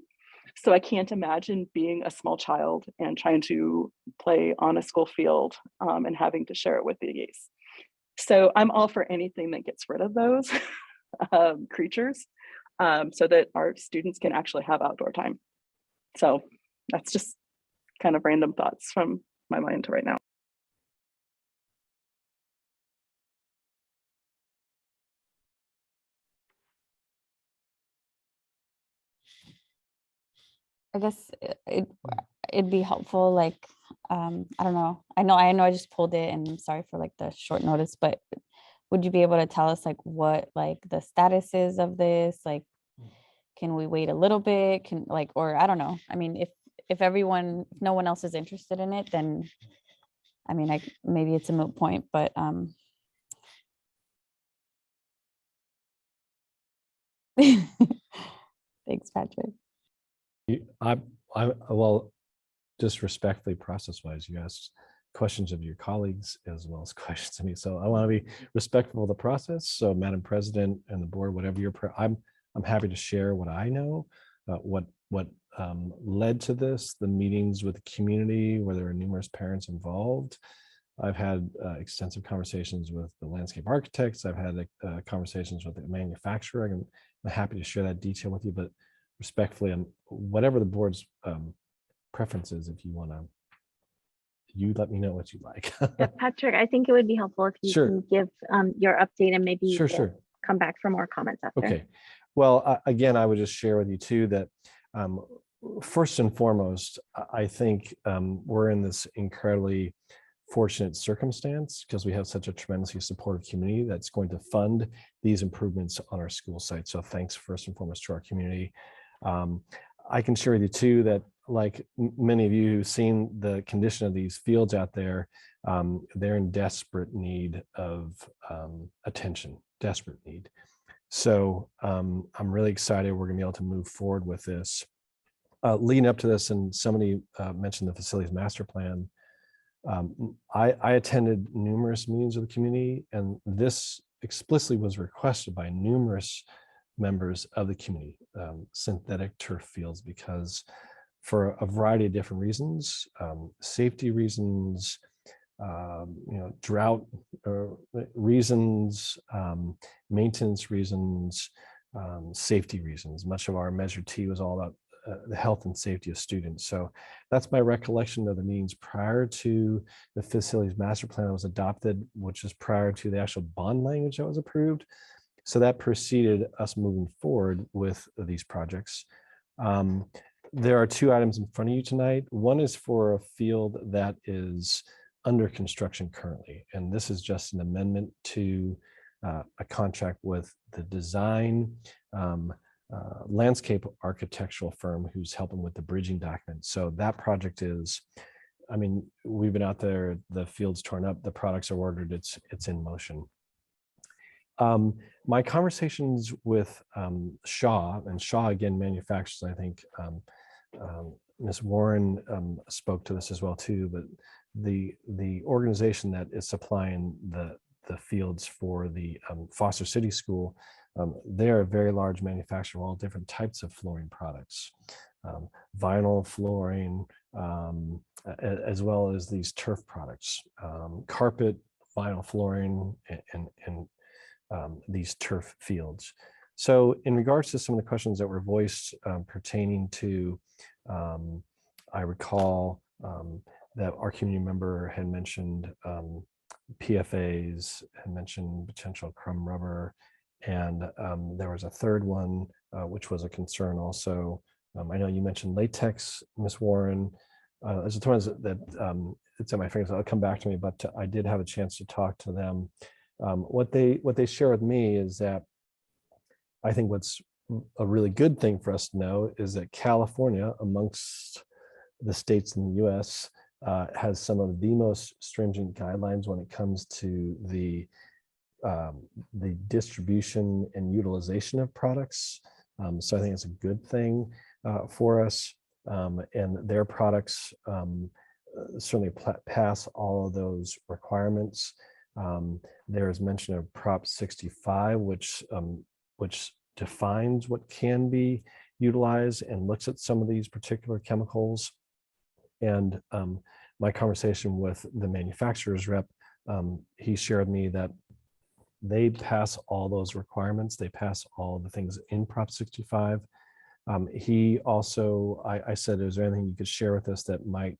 So I can't imagine being a small child and trying to play on a school field and having to share it with the geese. So I'm all for anything that gets rid of those creatures so that our students can actually have outdoor time. So that's just kind of random thoughts from my mind right now. I guess it'd be helpful, like, I don't know. I know I just pulled it, and I'm sorry for like the short notice, but would you be able to tell us like what like the status is of this? Like, can we wait a little bit? Can like, or I don't know. I mean, if no one else is interested in it, then I mean, maybe it's a moot point, but thanks, Patrick. Well, just respectfully, process-wise, you asked questions of your colleagues as well as questions of me. So I want to be respectful of the process. So, Madam President and the board, whatever I'm happy to share what I know, what led to this, the meetings with the community where there are numerous parents involved. I've had extensive conversations with the landscape architects. I've had conversations with the manufacturer. I'm happy to share that detail with you, but respectfully, whatever the board's preferences, if you want to, you let me know what you like. Yeah, Patrick, I think it would be helpful if you can give your update, and maybe we'll come back for more comments after. Okay. Well, again, I would just share with you too that first and foremost, I think we're in this incredibly fortunate circumstance because we have such a tremendously supportive community that's going to fund these improvements on our school site. So thanks first and foremost to our community. I can share with you too that, like many of you who've seen the condition of these fields out there, they're in desperate need of attention, desperate need. So I'm really excited we're gonna be able to move forward with this. Leading up to this, and somebody mentioned the facilities master plan, I attended numerous meetings with the community, and this explicitly was requested by numerous members of the community, synthetic turf fields, because for a variety of different reasons, safety reasons, drought reasons, maintenance reasons, safety reasons. Much of our Measure T was all about the health and safety of students. So that's my recollection of the meetings prior to the facilities master plan was adopted, which is prior to the actual bond language that was approved. So that preceded us moving forward with these projects. There are two items in front of you tonight. One is for a field that is under construction currently, and this is just an amendment to a contract with the design landscape architectural firm who's helping with the bridging document. So that project is, I mean, we've been out there, the field's torn up, the products are ordered, it's in motion. My conversations with Shaw, and Shaw again manufactures, I think Ms. Warren spoke to this as well too, but the organization that is supplying the fields for the Foster City School they're a very large manufacturer of all different types of flooring products, vinyl flooring, as well as these turf products, carpet, vinyl flooring, and these turf fields. So in regards to some of the questions that were voiced pertaining to, I recall that our community member had mentioned PFAs, had mentioned potential crumb rubber, and there was a third one, which was a concern also. I know you mentioned latex, Ms. Warren. There's a ton that it's at my fingers. I'll come back to me, but I did have a chance to talk to them. What they share with me is that I think what's a really good thing for us to know is that California, amongst the states in the US, has some of the most stringent guidelines when it comes to the distribution and utilization of products. So I think it's a good thing for us. And their products certainly pass all of those requirements. There's mention of Prop 65, which defines what can be utilized and looks at some of these particular chemicals. And my conversation with the manufacturer's rep, he shared me that they pass all those requirements. They pass all the things in Prop 65. He also, I said, is there anything you could share with us that might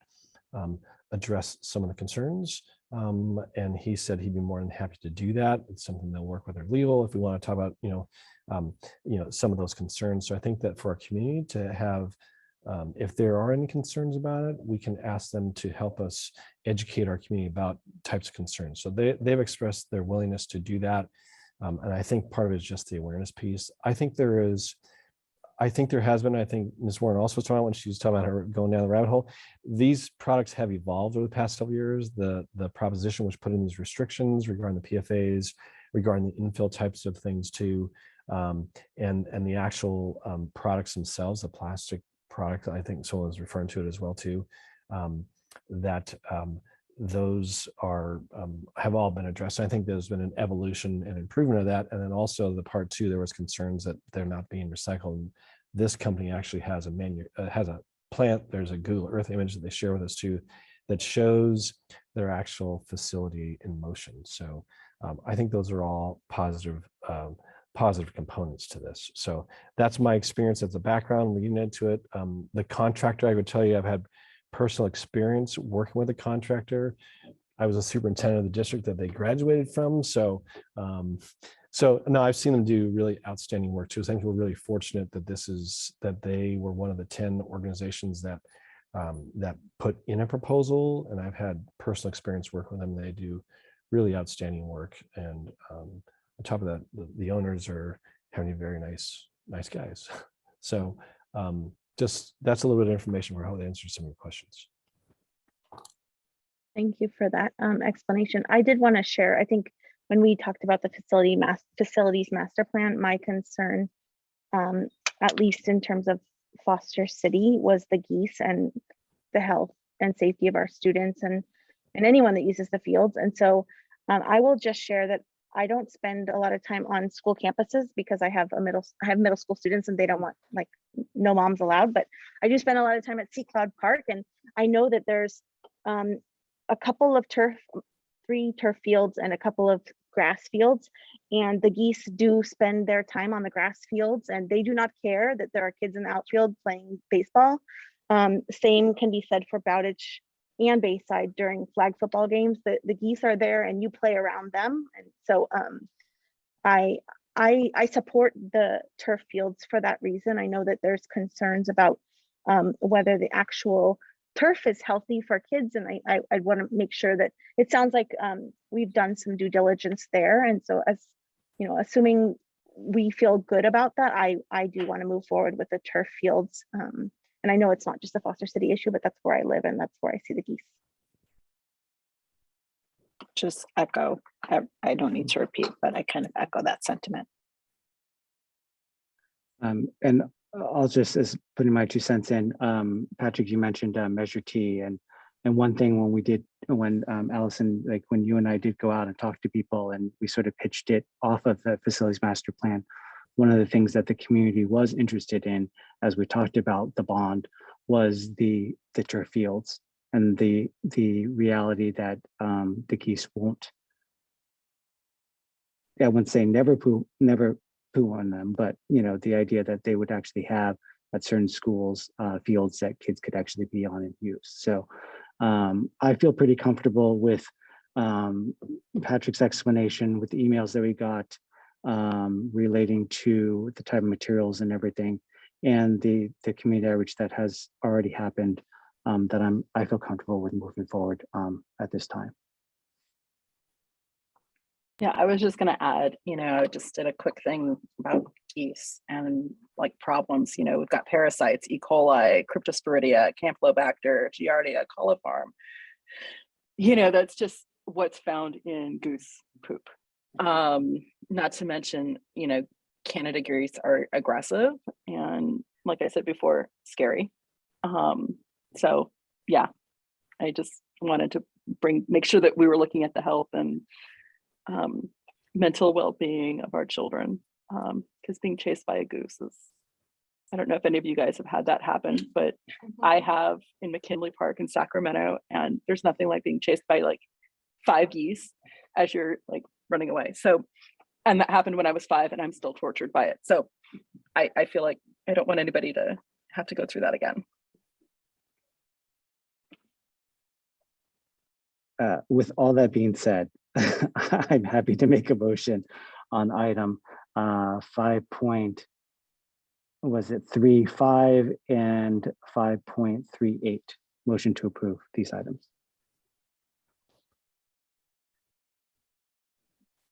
address some of the concerns? And he said he'd be more than happy to do that. It's something they'll work with their legal if we want to talk about, some of those concerns. So I think that for our community to have, if there are any concerns about it, we can ask them to help us educate our community about types of concerns. So they've expressed their willingness to do that. And I think part of it is just the awareness piece. I think there has been, I think Ms. Warren also was talking about when she was talking about her going down the rabbit hole. These products have evolved over the past several years. The proposition was put in these restrictions regarding the PFAs, regarding the infill types of things too, and the actual products themselves, the plastic product, I think someone was referring to it as well too, those are have all been addressed. I think there's been an evolution and improvement of that. And then also the part two, there was concerns that they're not being recycled. This company actually has a plant. There's a Google Earth image that they share with us too, that shows their actual facility in motion. So I think those are all positive components to this. So that's my experience as a background leading into it. The contractor, I would tell you, I've had personal experience working with a contractor. I was a superintendent of the district that they graduated from. So no, I've seen them do really outstanding work too. So I think we're really fortunate that they were one of the 10 organizations that put in a proposal, and I've had personal experience working with them. They do really outstanding work. And on top of that, the owners are having very nice guys. So just that's a little bit of information for how to answer some of your questions. Thank you for that explanation. I did want to share, I think when we talked about the facilities master plan, my concern, at least in terms of Foster City, was the geese and the health and safety of our students and anyone that uses the fields. And so I will just share that I don't spend a lot of time on school campuses because I have middle school students and they don't want, like, no moms allowed, but I do spend a lot of time at Sea Cloud Park. And I know that there's a couple of 3 turf fields and a couple of grass fields, and the geese do spend their time on the grass fields and they do not care that there are kids in the outfield playing baseball. Same can be said for Bowditch and Bayside during flag football games. The geese are there and you play around them. And so I support the turf fields for that reason. I know that there's concerns about whether the actual turf is healthy for kids, and I want to make sure that it sounds like we've done some due diligence there. And so, as you know, assuming we feel good about that, I do want to move forward with the turf fields. And I know it's not just a Foster City issue, but that's where I live and that's where I see the geese. Just echo, I don't need to repeat, but I kind of echo that sentiment. And I'll just, as putting my 2 cents in, Patrick, you mentioned Measure T, and one thing when Allison, like when you and I did go out and talk to people and we sort of pitched it off of the facilities master plan, one of the things that the community was interested in, as we talked about the bond, was the turf fields and the reality that the geese won't. I wouldn't say never poo on them, but the idea that they would actually have at certain schools fields that kids could actually be on and use. So I feel pretty comfortable with Patrick's explanation, with the emails that we got relating to the type of materials and everything, and the community outreach that has already happened, that I feel comfortable with moving forward at this time. Yeah, I was just going to add, just did a quick thing about geese and like problems. We've got parasites, E. coli, Cryptosporidia, Campylobacter, Giardia, coliform. That's just what's found in goose poop. Not to mention, Canada geese are aggressive and, like I said before, scary. So yeah, I just wanted to make sure that we were looking at the health and mental well-being of our children, because being chased by a goose is, I don't know if any of you guys have had that happen, but I have in McKinley Park in Sacramento, and there's nothing like being chased by like 5 geese as you're like running away. So, and that happened when I was 5 and I'm still tortured by it. So I feel like I don't want anybody to have to go through that again. With all that being said, I'm happy to make a motion on item 5.35 and 5.38. Motion to approve these items.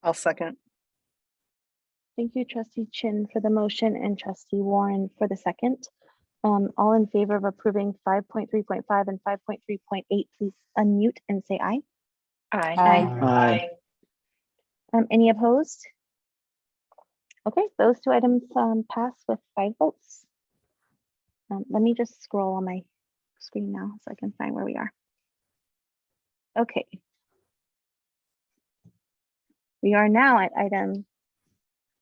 I'll second. Thank you, Trustee Chin for the motion and Trustee Warren for the second. All in favor of approving 5.3.5 and 5.3.8, please unmute and say aye. Aye. Any opposed? Okay, those 2 items pass with 5 votes. Let me just scroll on my screen now so I can find where we are. Okay. We are now at item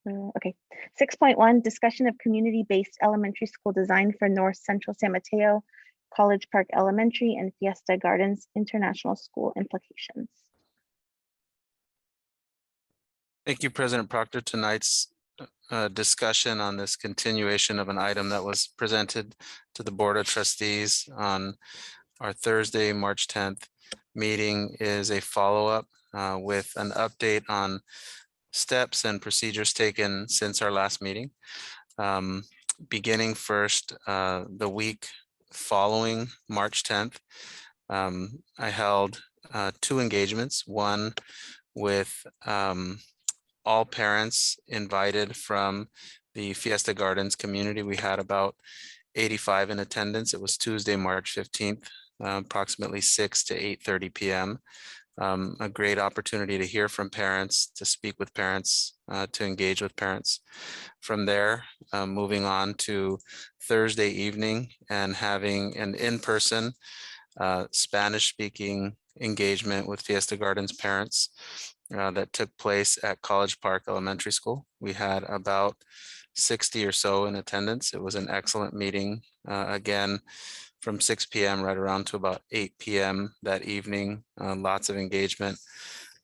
6.1, discussion of community-based elementary school design for North Central San Mateo, College Park Elementary, and Fiesta Gardens International School implications. Thank you, President Proctor. Tonight's discussion on this continuation of an item that was presented to the Board of Trustees on our Thursday, March 10th meeting is a follow-up with an update on steps and procedures taken since our last meeting. Beginning first, the week following March 10th, I held 2 engagements, one with all parents invited from the Fiesta Gardens community. We had about 85 in attendance. It was Tuesday, March 15th, approximately 6 to 8:30 p.m. A great opportunity to hear from parents, to speak with parents, to engage with parents. From there, moving on to Thursday evening and having an in-person Spanish-speaking engagement with Fiesta Gardens parents that took place at College Park Elementary School. We had about 60 or so in attendance. It was an excellent meeting. Again, from 6 p.m. right around to about 8 p.m. that evening. Lots of engagement,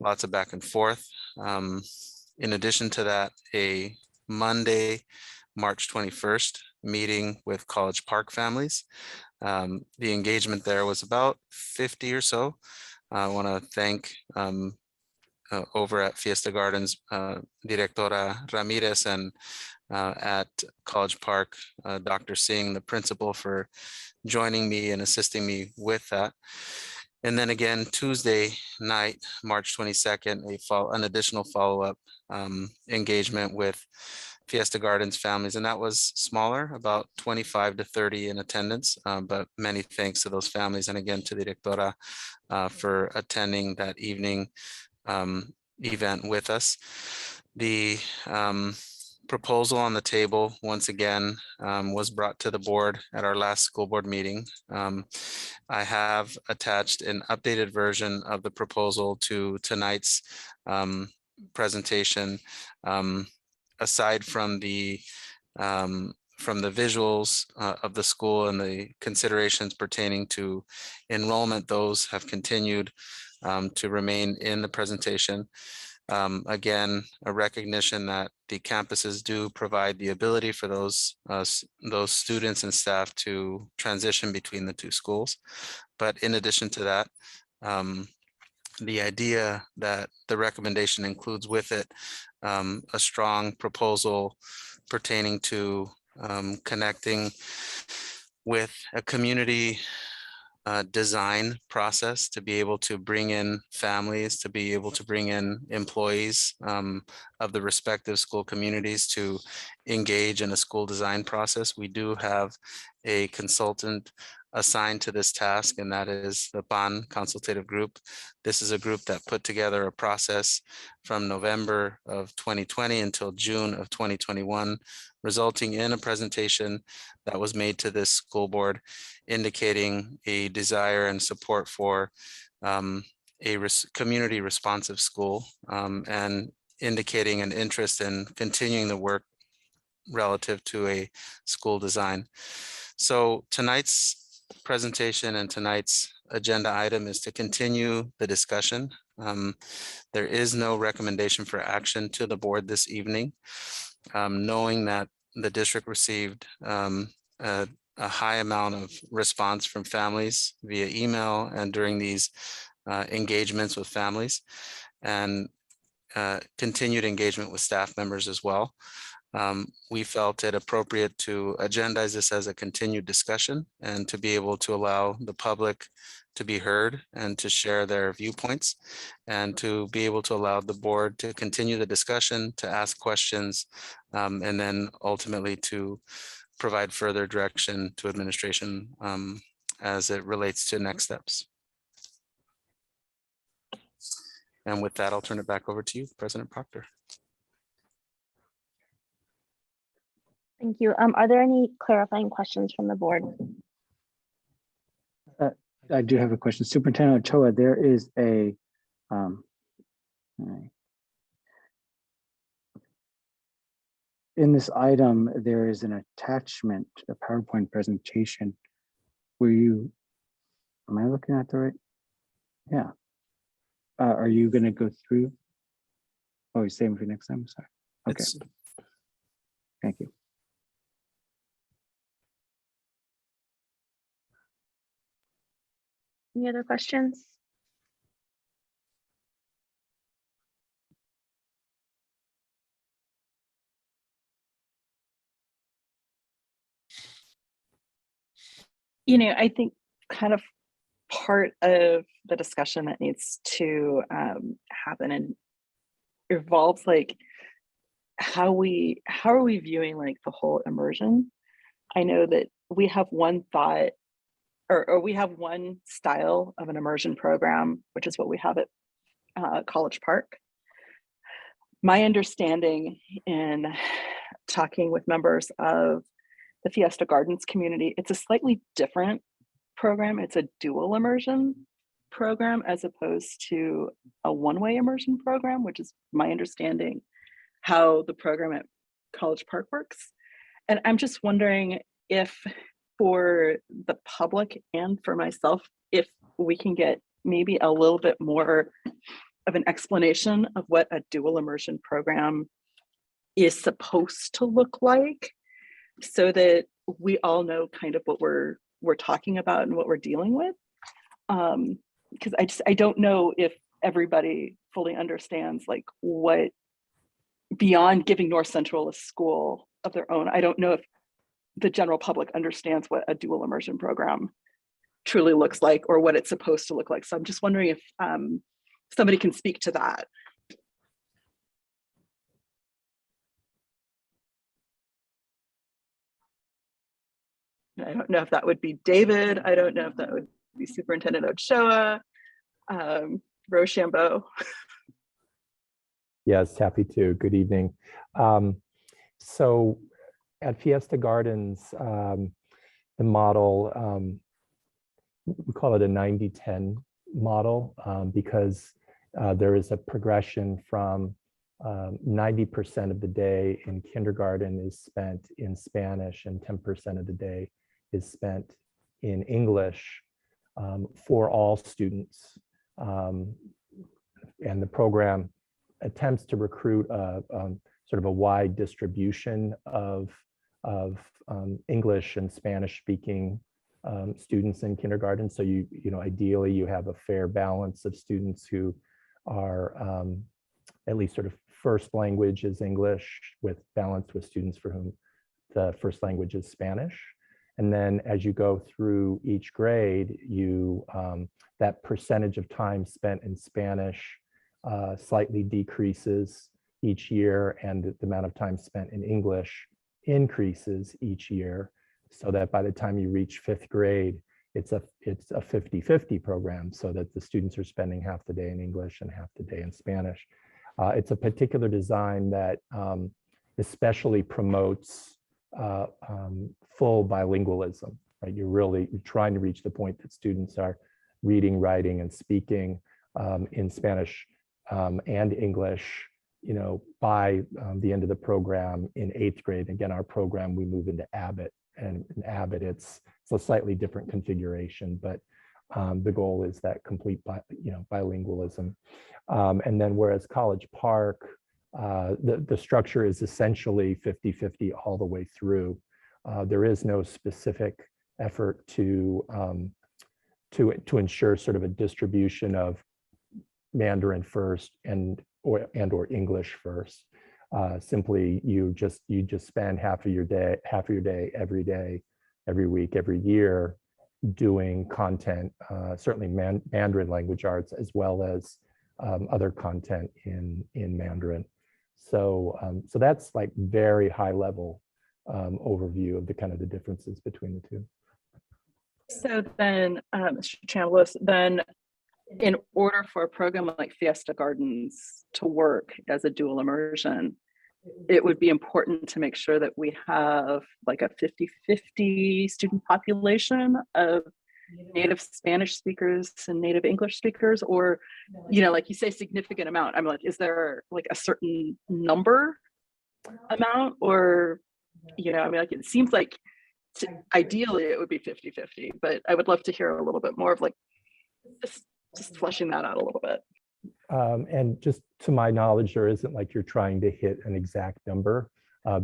lots of back and forth. In addition to that, a Monday, March 21st meeting with College Park families. The engagement there was about 50 or so. I want to thank over at Fiesta Gardens, Directora Ramirez, and at College Park, Dr. Singh, the principal, for joining me and assisting me with that. And then again, Tuesday night, March 22nd, an additional follow-up engagement with Fiesta Gardens families, and that was smaller, about 25 to 30 in attendance, but many thanks to those families, and again to the Directora for attending that evening event with us. The proposal on the table, once again, was brought to the board at our last school board meeting. I have attached an updated version of the proposal to tonight's presentation. aside from the visuals of the school and the considerations pertaining to enrollment, those have continued to remain in the presentation. Again, a recognition that the campuses do provide the ability for those students and staff to transition between the two schools. But in addition to that, the idea that the recommendation includes with it a strong proposal pertaining to connecting with a community design process to be able to bring in families, to be able to bring in employees of the respective school communities to engage in a school design process. We do have a consultant assigned to this task, and that is the PAN consultative group. This is a group that put together a process from November of 2020 until June of 2021, resulting in a presentation that was made to this school board, indicating a desire and support for a community responsive school, and indicating an interest in continuing the work relative to a school design. So tonight's presentation and tonight's agenda item is to continue the discussion. There is no recommendation for action to the board this evening, knowing that the district received a high amount of response from families via email and during these engagements with families, and continued engagement with staff members as well. We felt it appropriate to agendize this as a continued discussion and to be able to allow the public to be heard and to share their viewpoints, and to be able to allow the board to continue the discussion, to ask questions, and then ultimately to provide further direction to administration as it relates to next steps. And with that, I'll turn it back over to you, President Proctor. Thank you. Are there any clarifying questions from the board? I do have a question. Superintendent Ochoa, there is a, in this item, there is an attachment, a PowerPoint presentation. Am I looking at the right? Yeah. Are you going to go through? Oh, you're saving for next time? Sorry. Okay. Thank you. Any other questions? You know, I think kind of part of the discussion that needs to happen and involves like how are we viewing like the whole immersion. I know that we have one thought, or we have one style of an immersion program, which is what we have at College Park. My understanding in talking with members of the Fiesta Gardens community, it's a slightly different program. It's a dual immersion program as opposed to a one-way immersion program, which is my understanding how the program at College Park works. And I'm just wondering if for the public and for myself, if we can get maybe a little bit more of an explanation of what a dual immersion program is supposed to look like, so that we all know kind of what we're talking about and what we're dealing with. Because I don't know if everybody fully understands like what, beyond giving North Central a school of their own, I don't know if the general public understands what a dual immersion program truly looks like or what it's supposed to look like. So I'm just wondering if somebody can speak to that. I don't know if that would be David. I don't know if that would be Superintendent Ochoa, Rochambeau. Yes, happy to. Good evening. So at Fiesta Gardens, the model, we call it a 90-10 model because there is a progression from 90% of the day in kindergarten is spent in Spanish and 10% of the day is spent in English for all students. And the program attempts to recruit sort of a wide distribution of English and Spanish speaking students in kindergarten. So you know, ideally you have a fair balance of students who are at least sort of first language is English, with balanced with students for whom the first language is Spanish. And then as you go through each grade, you that percentage of time spent in Spanish slightly decreases each year, and the amount of time spent in English increases each year, so that by the time you reach 5th grade, it's a 50-50 program, so that the students are spending half the day in English and half the day in Spanish. It's a particular design that especially promotes full bilingualism, right? You're trying to reach the point that students are reading, writing, and speaking in Spanish and English, you know, by the end of the program in 8th grade. Again, our program, we move into Abbott, and in Abbott, it's a slightly different configuration, but the goal is that complete, bilingualism. And then whereas College Park, the structure is essentially 50-50 all the way through. There is no specific effort to ensure sort of a distribution of Mandarin first and or English first. Simply, you just spend half of your day every day, every week, every year doing content, certainly Mandarin language arts, as well as other content in Mandarin. So that's like very high level overview of the kind of the differences between the two. So then, Mr. Chambliss, then in order for a program like Fiesta Gardens to work as a dual immersion, it would be important to make sure that we have like a 50-50 student population of native Spanish speakers and native English speakers, or, you know, like you say, significant amount. I'm like, is there like a certain number amount, or, you know, I mean, like, it seems like ideally it would be 50-50, but I would love to hear a little bit more of like, just fleshing that out a little bit. And just to my knowledge, there isn't like you're trying to hit an exact number.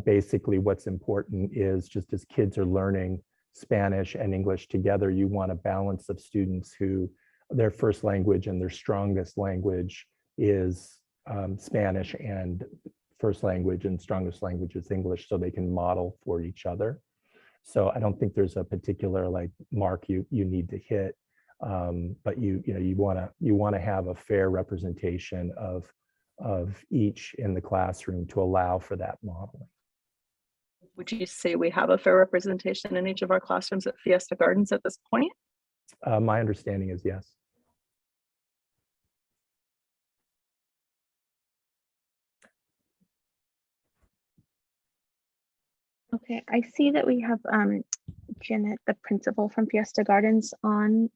Basically, what's important is just as kids are learning Spanish and English together, you want a balance of students who their first language and their strongest language is Spanish, and first language and strongest language is English, so they can model for each other. So I don't think there's a particular like mark you need to hit. But you want to have a fair representation of each in the classroom to allow for that modeling. Would you say we have a fair representation in each of our classrooms at Fiesta Gardens at this point? My understanding is yes. Okay, I see that we have Janet, the principal from Fiesta Gardens, on.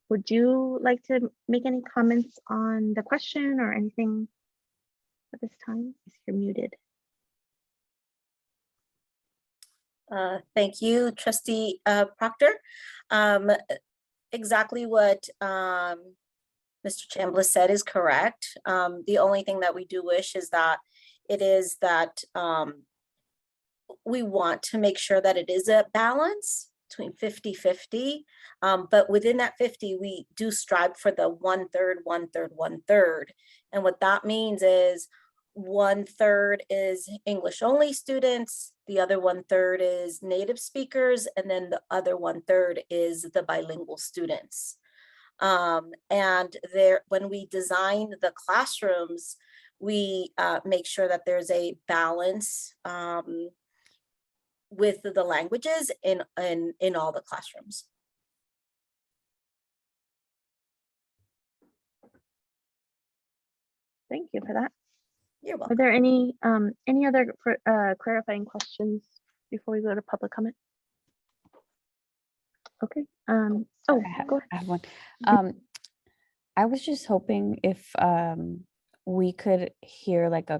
Would you like to make any comments on the question or anything at this time? You're muted. Thank you, Trustee Proctor. Exactly what Mr. Chambliss said is correct. The only thing that we do wish is that we want to make sure that it is a balance between 50-50, but within that 50, we do strive for the 1/3, 1/3, 1/3. And what that means is 1/3 is English only students, the other 1/3 is native speakers, and then the other 1/3 is the bilingual students. And when we design the classrooms, we make sure that there's a balance with the languages in all the classrooms. Thank you for that. You're welcome. Are there any other clarifying questions before we go to public comment? Okay. Oh, go ahead. I have one. I was just hoping if we could hear like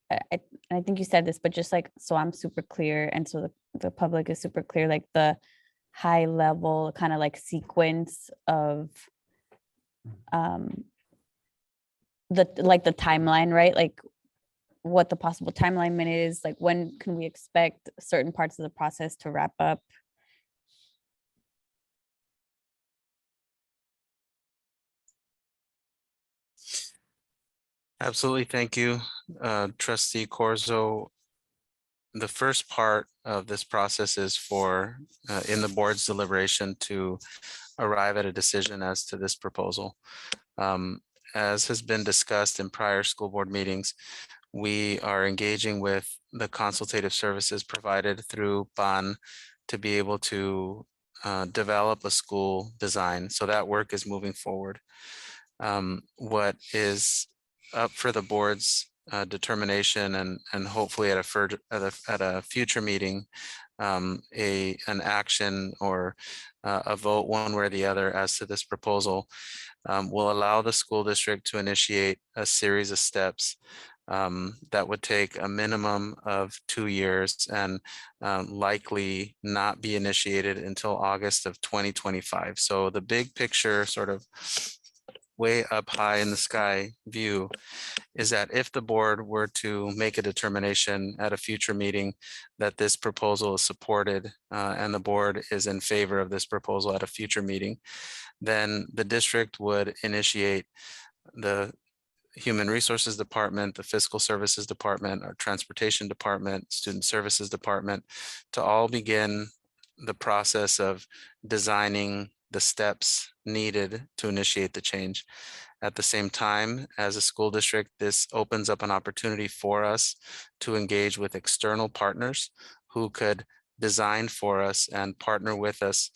I think you said this, but just like, so I'm super clear. And so the public is super clear, like the high level kind of like sequence of the timeline, right? Like what the possible timeline is, like when can we expect certain parts of the process to wrap up? Absolutely. Thank you, Trustee Corzo. The first part of this process is for in the board's deliberation to arrive at a decision as to this proposal. As has been discussed in prior school board meetings, we are engaging with the consultative services provided through BAN to be able to develop a school design. So that work is moving forward. What is up for the board's determination and hopefully at a future meeting, an action or a vote one way or the other as to this proposal will allow the school district to initiate a series of steps that would take a minimum of 2 years and likely not be initiated until August of 2025. So the big picture, sort of way up high in the sky view, is that if the board were to make a determination at a future meeting that this proposal is supported and the board is in favor of this proposal at a future meeting, then the district would initiate the Human Resources Department, the Fiscal Services Department, our Transportation Department, Student Services Department, to all begin the process of designing the steps needed to initiate the change. At the same time, as a school district, this opens up an opportunity for us to engage with external partners who could design for us and partner with us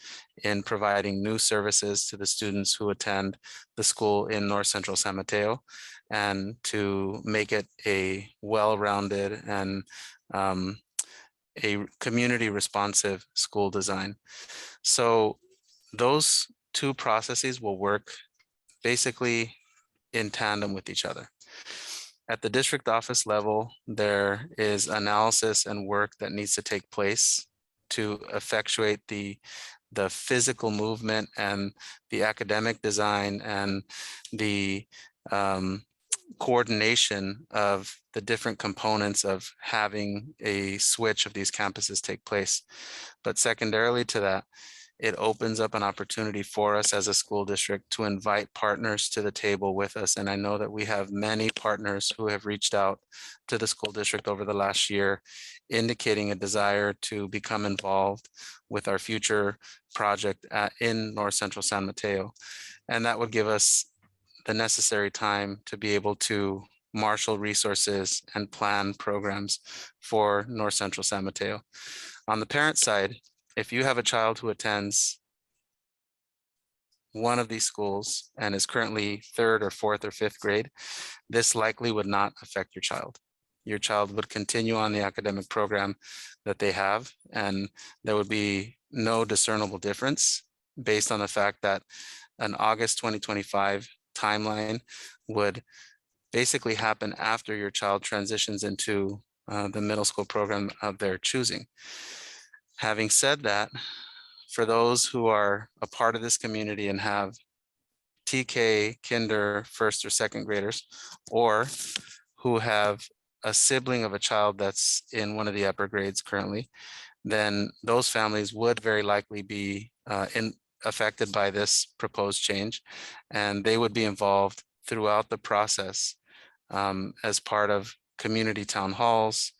in providing new services to the students who attend the school in North Central San Mateo, and to make it a well-rounded and a community responsive school design. So those two processes will work basically in tandem with each other. At the district office level, there is analysis and work that needs to take place to effectuate the physical movement and the academic design and the coordination of the different components of having a switch of these campuses take place. But secondarily to that, it opens up an opportunity for us as a school district to invite partners to the table with us. And I know that we have many partners who have reached out to the school district over the last year, indicating a desire to become involved with our future project in North Central San Mateo. And that would give us the necessary time to be able to marshal resources and plan programs for North Central San Mateo. On the parent side, if you have a child who attends one of these schools and is currently 3rd or 4th or 5th grade, this likely would not affect your child. Your child would continue on the academic program that they have, and there would be no discernible difference based on the fact that an August 2025 timeline would basically happen after your child transitions into the middle school program of their choosing. Having said that, for those who are a part of this community and have TK, kinder, 1st or 2nd graders, or who have a sibling of a child that's in one of the upper grades currently, then those families would very likely be affected by this proposed change, and they would be involved throughout the process as part of community town halls.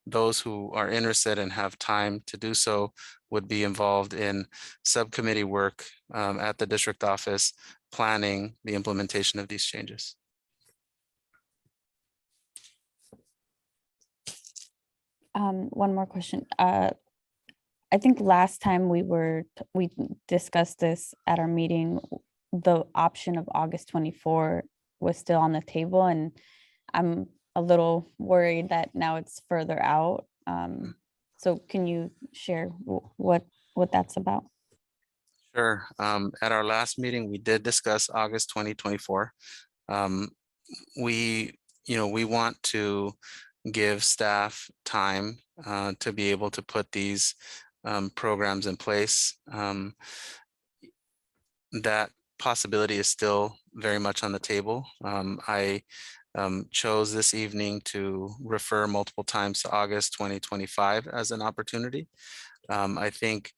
Those who are interested and have time to do so would be involved in subcommittee work at the district office, planning the implementation of these changes. One more question. I think last time we discussed this at our meeting, the option of August 24 was still on the table, and I'm a little worried that now it's further out. So can you share what that's about? Sure. At our last meeting, we did discuss August 2024. We we want to give staff time to be able to put these programs in place. That possibility is still very much on the table. I chose this evening to refer multiple times to August 2025 as an opportunity. I think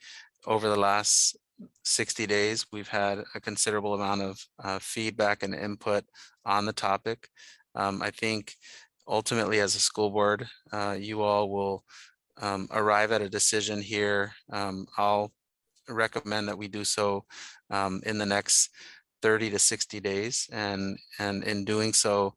over the last 60 days, we've had a considerable amount of feedback and input on the topic. I think ultimately as a school board, you all will arrive at a decision here. I'll recommend that we do so in the next 30 to 60 days. And in doing so,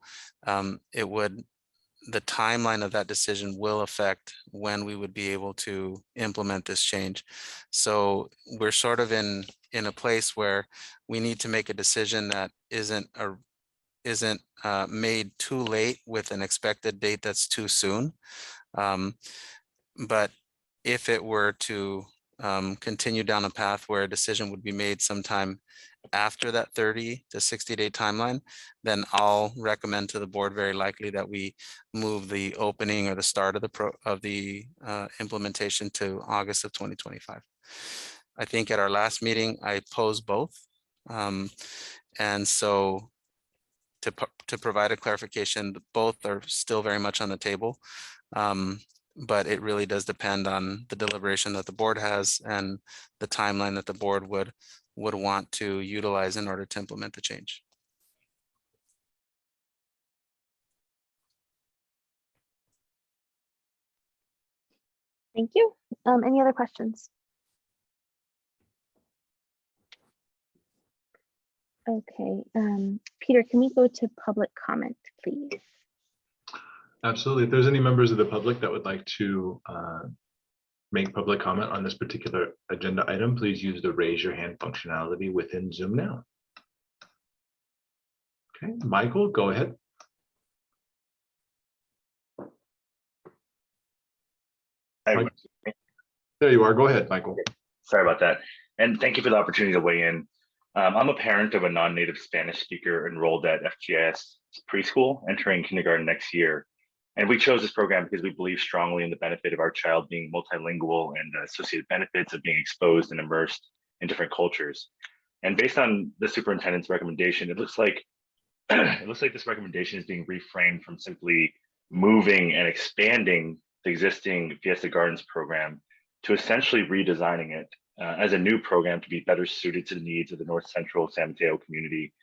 the timeline of that decision will affect when we would be able to implement this change. So we're sort of in a place where we need to make a decision that isn't made too late with an expected date that's too soon. But if it were to continue down a path where a decision would be made sometime after that 30 to 60-day timeline, then I'll recommend to the board very likely that we move the opening or the start of the implementation to August of 2025. I think at our last meeting, I posed both. And so to provide a clarification, both are still very much on the table. But it really does depend on the deliberation that the board has and the timeline that the board would want to utilize in order to implement the change. Thank you. Any other questions? Okay, Peter, can we go to public comment, please? Absolutely. If there's any members of the public that would like to make public comment on this particular agenda item, please use the raise your hand functionality within Zoom now. Okay, Michael, go ahead. Mike, there you are. Go ahead, Michael. Sorry about that. And thank you for the opportunity to weigh in. I'm a parent of a non-native Spanish speaker enrolled at FGIS preschool, entering kindergarten next year. And we chose this program because we believe strongly in the benefit of our child being multilingual and the associated benefits of being exposed and immersed in different cultures. And based on the superintendent's recommendation, it looks like this recommendation is being reframed from simply moving and expanding the existing Fiesta Gardens program to essentially redesigning it as a new program to be better suited to the needs of the North Central San Mateo community,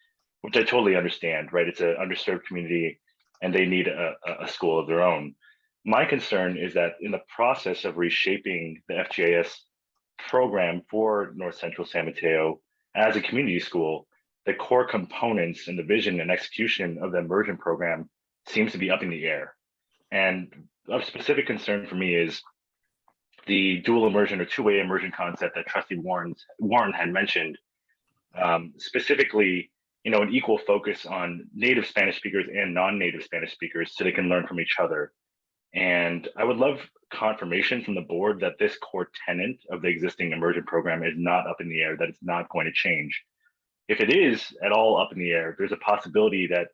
which I totally understand, right? It's an underserved community and they need a school of their own. My concern is that in the process of reshaping the FGIS program for North Central San Mateo as a community school, the core components and the vision and execution of the immersion program seems to be up in the air. And a specific concern for me is the dual immersion or two-way immersion concept that Trustee Warren had mentioned, specifically, an equal focus on native Spanish speakers and non-native Spanish speakers so they can learn from each other. And I would love confirmation from the board that this core tenet of the existing immersion program is not up in the air, that it's not going to change. If it is at all up in the air, there's a possibility that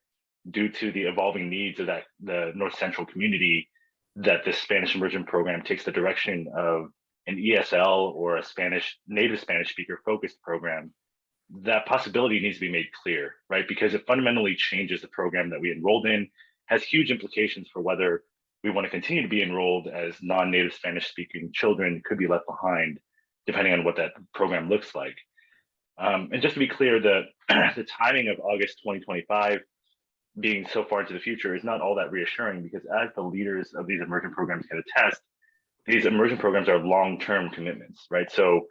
due to the evolving needs of the North Central community, that the Spanish immersion program takes the direction of an ESL or a native Spanish speaker focused program. That possibility needs to be made clear, right? Because it fundamentally changes the program that we enrolled in, has huge implications for whether we want to continue to be enrolled as non-native Spanish speaking children could be left behind, depending on what that program looks like. And just to be clear, the timing of August 2025 being so far into the future is not all that reassuring, because as the leaders of these immersion programs can attest, these immersion programs are long-term commitments, right? So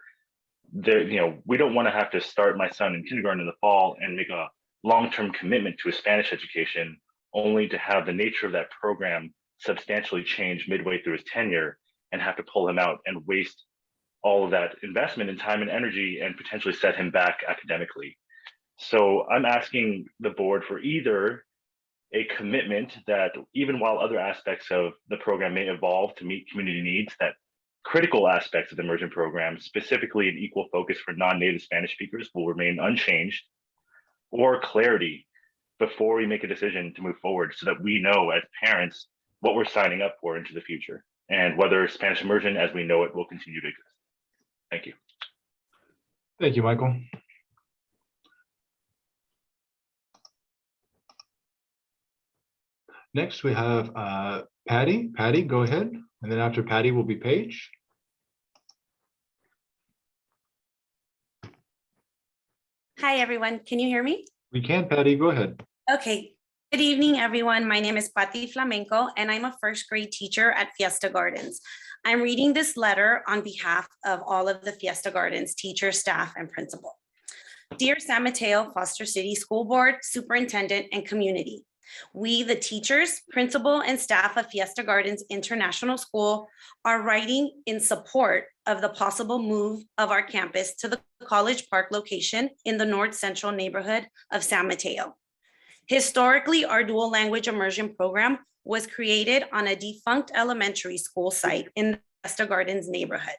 we don't want to have to start my son in kindergarten in the fall and make a long-term commitment to a Spanish education, only to have the nature of that program substantially change midway through his tenure and have to pull him out and waste all of that investment in time and energy and potentially set him back academically. So I'm asking the board for either a commitment that even while other aspects of the program may evolve to meet community needs, that critical aspects of the immersion program, specifically an equal focus for non-native Spanish speakers, will remain unchanged, or clarity before we make a decision to move forward, so that we know as parents what we're signing up for into the future and whether Spanish immersion as we know it will continue to exist. Thank you. Thank you, Michael. Next, we have Patty. Patty, go ahead. And then after Patty will be Paige. Hi, everyone. Can you hear me? We can, Patty, go ahead. Okay. Good evening, everyone. My name is Patti Flamenco, and I'm a first grade teacher at Fiesta Gardens. I'm reading this letter on behalf of all of the Fiesta Gardens teachers, staff, and principal. Dear San Mateo-Foster City School Board, Superintendent, and community, we, the teachers, principal, and staff of Fiesta Gardens International School, are writing in support of the possible move of our campus to the College Park location in the North Central neighborhood of San Mateo. Historically, our dual language immersion program was created on a defunct elementary school site in the Fiesta Gardens neighborhood.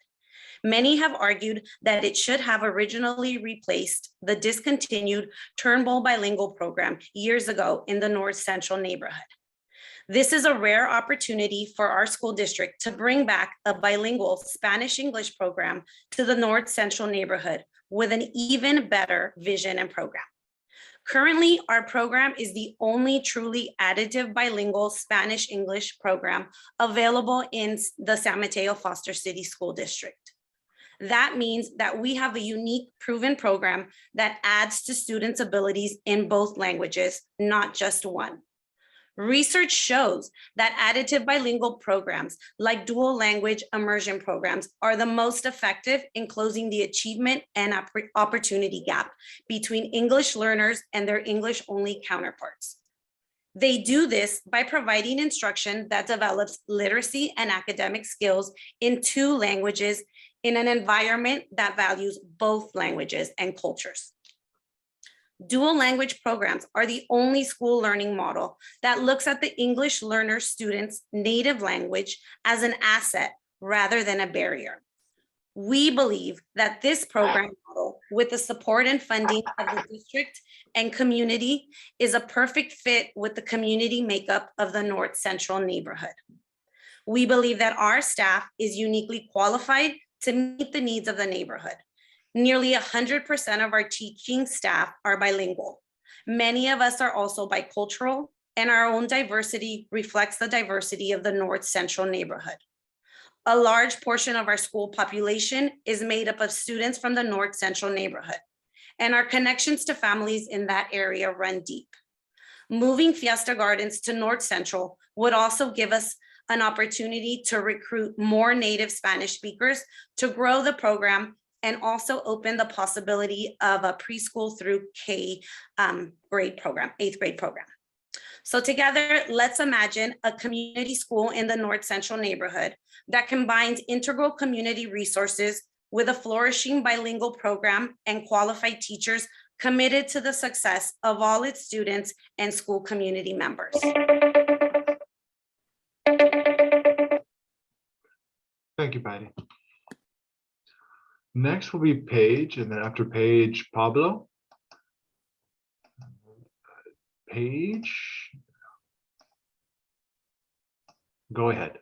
Many have argued that it should have originally replaced the discontinued Turnbull bilingual program years ago in the North Central neighborhood. This is a rare opportunity for our school district to bring back a bilingual Spanish-English program to the North Central neighborhood with an even better vision and program. Currently, our program is the only truly additive bilingual Spanish-English program available in the San Mateo-Foster City School District. That means that we have a unique proven program that adds to students' abilities in both languages, not just one. Research shows that additive bilingual programs like dual language immersion programs are the most effective in closing the achievement and opportunity gap between English learners and their English-only counterparts. They do this by providing instruction that develops literacy and academic skills in two languages in an environment that values both languages and cultures. Dual language programs are the only school learning model that looks at the English learner students' native language as an asset rather than a barrier. We believe that this program model, with the support and funding of the district and community, is a perfect fit with the community makeup of the North Central neighborhood. We believe that our staff is uniquely qualified to meet the needs of the neighborhood. Nearly 100% of our teaching staff are bilingual. Many of us are also bicultural, and our own diversity reflects the diversity of the North Central neighborhood. A large portion of our school population is made up of students from the North Central neighborhood, and our connections to families in that area run deep. Moving Fiesta Gardens to North Central would also give us an opportunity to recruit more native Spanish speakers to grow the program and also open the possibility of a preschool through K grade program, 8th grade program. So together, let's imagine a community school in the North Central neighborhood that combines integral community resources with a flourishing bilingual program and qualified teachers committed to the success of all its students and school community members. Thank you, Patty. Next will be Paige, and then after Paige, Pablo. Paige, go ahead.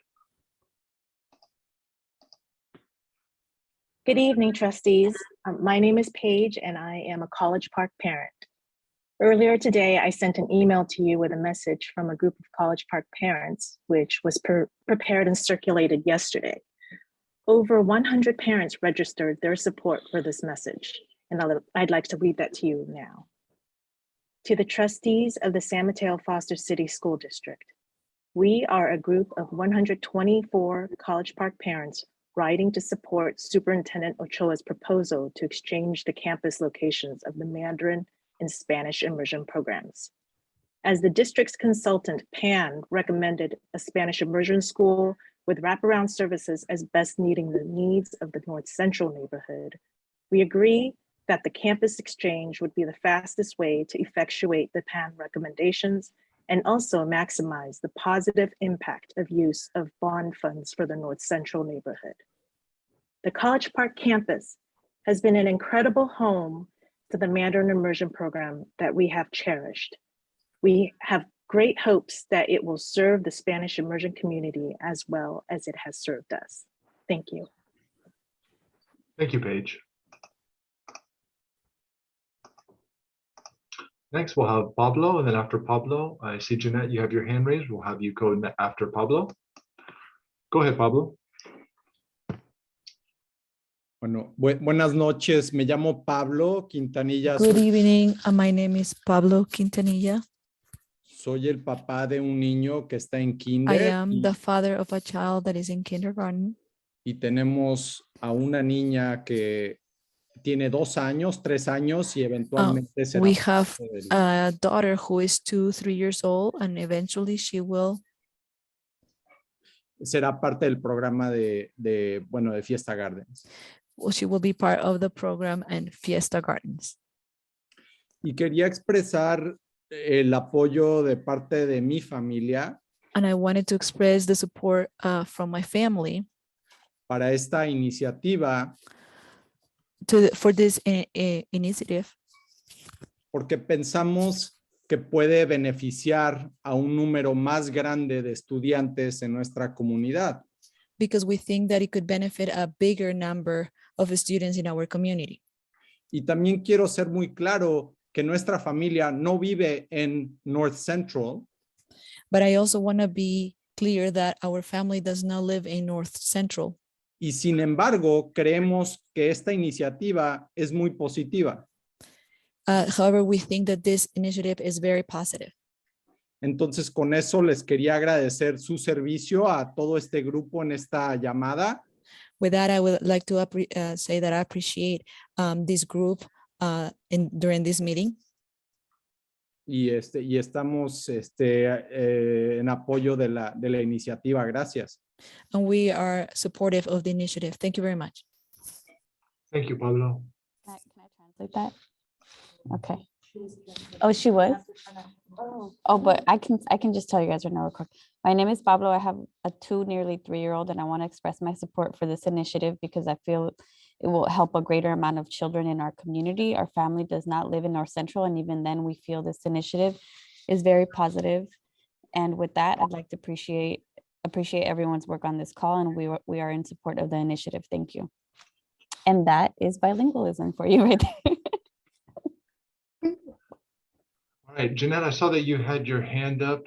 Good evening, trustees. My name is Paige, and I am a College Park parent. Earlier today, I sent an email to you with a message from a group of College Park parents, which was prepared and circulated yesterday. Over 100 parents registered their support for this message, and I'd like to read that to you now. To the trustees of the San Mateo-Foster City School District, we are a group of 124 College Park parents writing to support Superintendent Ochoa's proposal to exchange the campus locations of the Mandarin and Spanish immersion programs. As the district's consultant, Pan, recommended a Spanish immersion school with wraparound services as best meeting the needs of the North Central neighborhood, we agree that the campus exchange would be the fastest way to effectuate the PAN recommendations and also maximize the positive impact of use of bond funds for the North Central neighborhood. The College Park campus has been an incredible home to the Mandarin immersion program that we have cherished. We have great hopes that it will serve the Spanish immersion community as well as it has served us. Thank you. Thank you, Paige. Next, we'll have Pablo, and then after Pablo, I see Jeanette, you have your hand raised. We'll have you go after Pablo. Go ahead, Pablo. Bueno, buenas noches. Me llamo Pablo Quintanilla. Good evening. My name is Pablo Quintanilla. Soy el papá de un niño que está en I kinder am the father of a child that is in kindergarten. y tenemos a una niña que tiene 2 años, 3 años y eventualmente será We have parte del- a daughter who is 2-3 years old, and eventually she will será parte del programa de Fiesta Gardens. she will be part of the program and Fiesta Gardens. Y quería expresar el apoyo de parte de mi familia And I wanted to express the support from my family para esta iniciativa for this initiative, porque pensamos que puede beneficiar a un número más grande de estudiantes en nuestra comunidad. because we think that it could benefit a bigger number of students in our community. Y también quiero ser muy claro que nuestra familia no vive en North Central, But I also want to be clear that our family does not live in North Central. y sin embargo creemos que esta iniciativa es muy positiva. However, we think that this initiative is very positive. Entonces, con eso les quería agradecer su servicio a todo este grupo en esta llamada. With that, I would like to say that I appreciate this group during this meeting. Y estamos en apoyo de la iniciativa. Gracias. And we are supportive of the initiative. Thank you very much. Thank you, Pablo. Can I translate that? Okay. Oh, she was? Oh, but I can just tell you guys right now real quick. My name is Pablo. I have a 2, nearly 3-year-old, and I want to express my support for this initiative because I feel it will help a greater amount of children in our community. Our family does not live in North Central, and even then we feel this initiative is very positive. And with that, I'd like to appreciate everyone's work on this call, and we are in support of the initiative. Thank you. And that is bilingualism for you right there. All right, Jeanette, I saw that you had your hand up.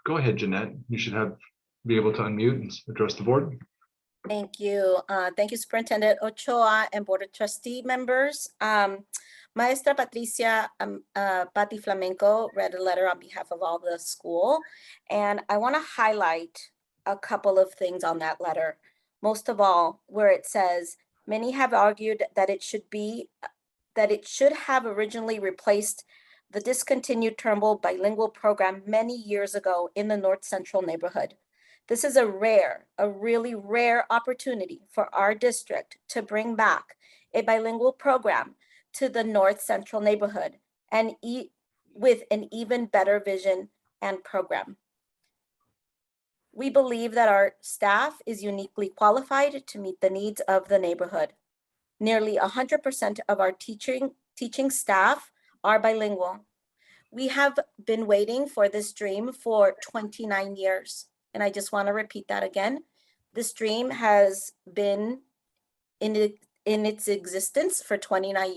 Go ahead, Jeanette. You should be able to unmute and address the board. Thank you. Thank you, Superintendent Ochoa and Board of Trustee members. Maestra Patricia Patti Flamenco read a letter on behalf of all the school, and I want to highlight a couple of things on that letter. Most of all, where it says, many have argued that it should have originally replaced the discontinued Turnbull bilingual program many years ago in the North Central neighborhood. This is a really rare opportunity for our district to bring back a bilingual program to the North Central neighborhood and with an even better vision and program. We believe that our staff is uniquely qualified to meet the needs of the neighborhood. Nearly 100% of our teaching staff are bilingual. We have been waiting for this dream for 29 years. And I just want to repeat that again. This dream has been in its existence for 29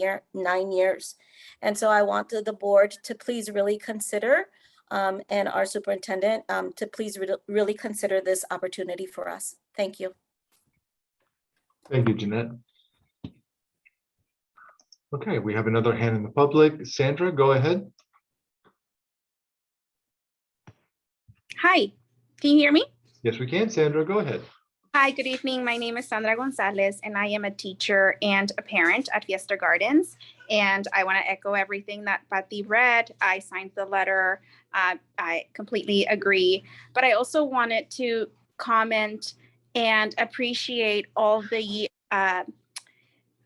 years. And so I want the board to please really consider, and our superintendent to please really consider this opportunity for us. Thank you. Thank you, Jeanette. Okay, we have another hand in the public. Sandra, go ahead. Hi, can you hear me? Yes, we can. Sandra, go ahead. Hi, good evening. My name is Sandra Gonzalez, and I am a teacher and a parent at Fiesta Gardens. And I want to echo everything that Patti read. I signed the letter. I completely agree. But I also wanted to comment and appreciate all the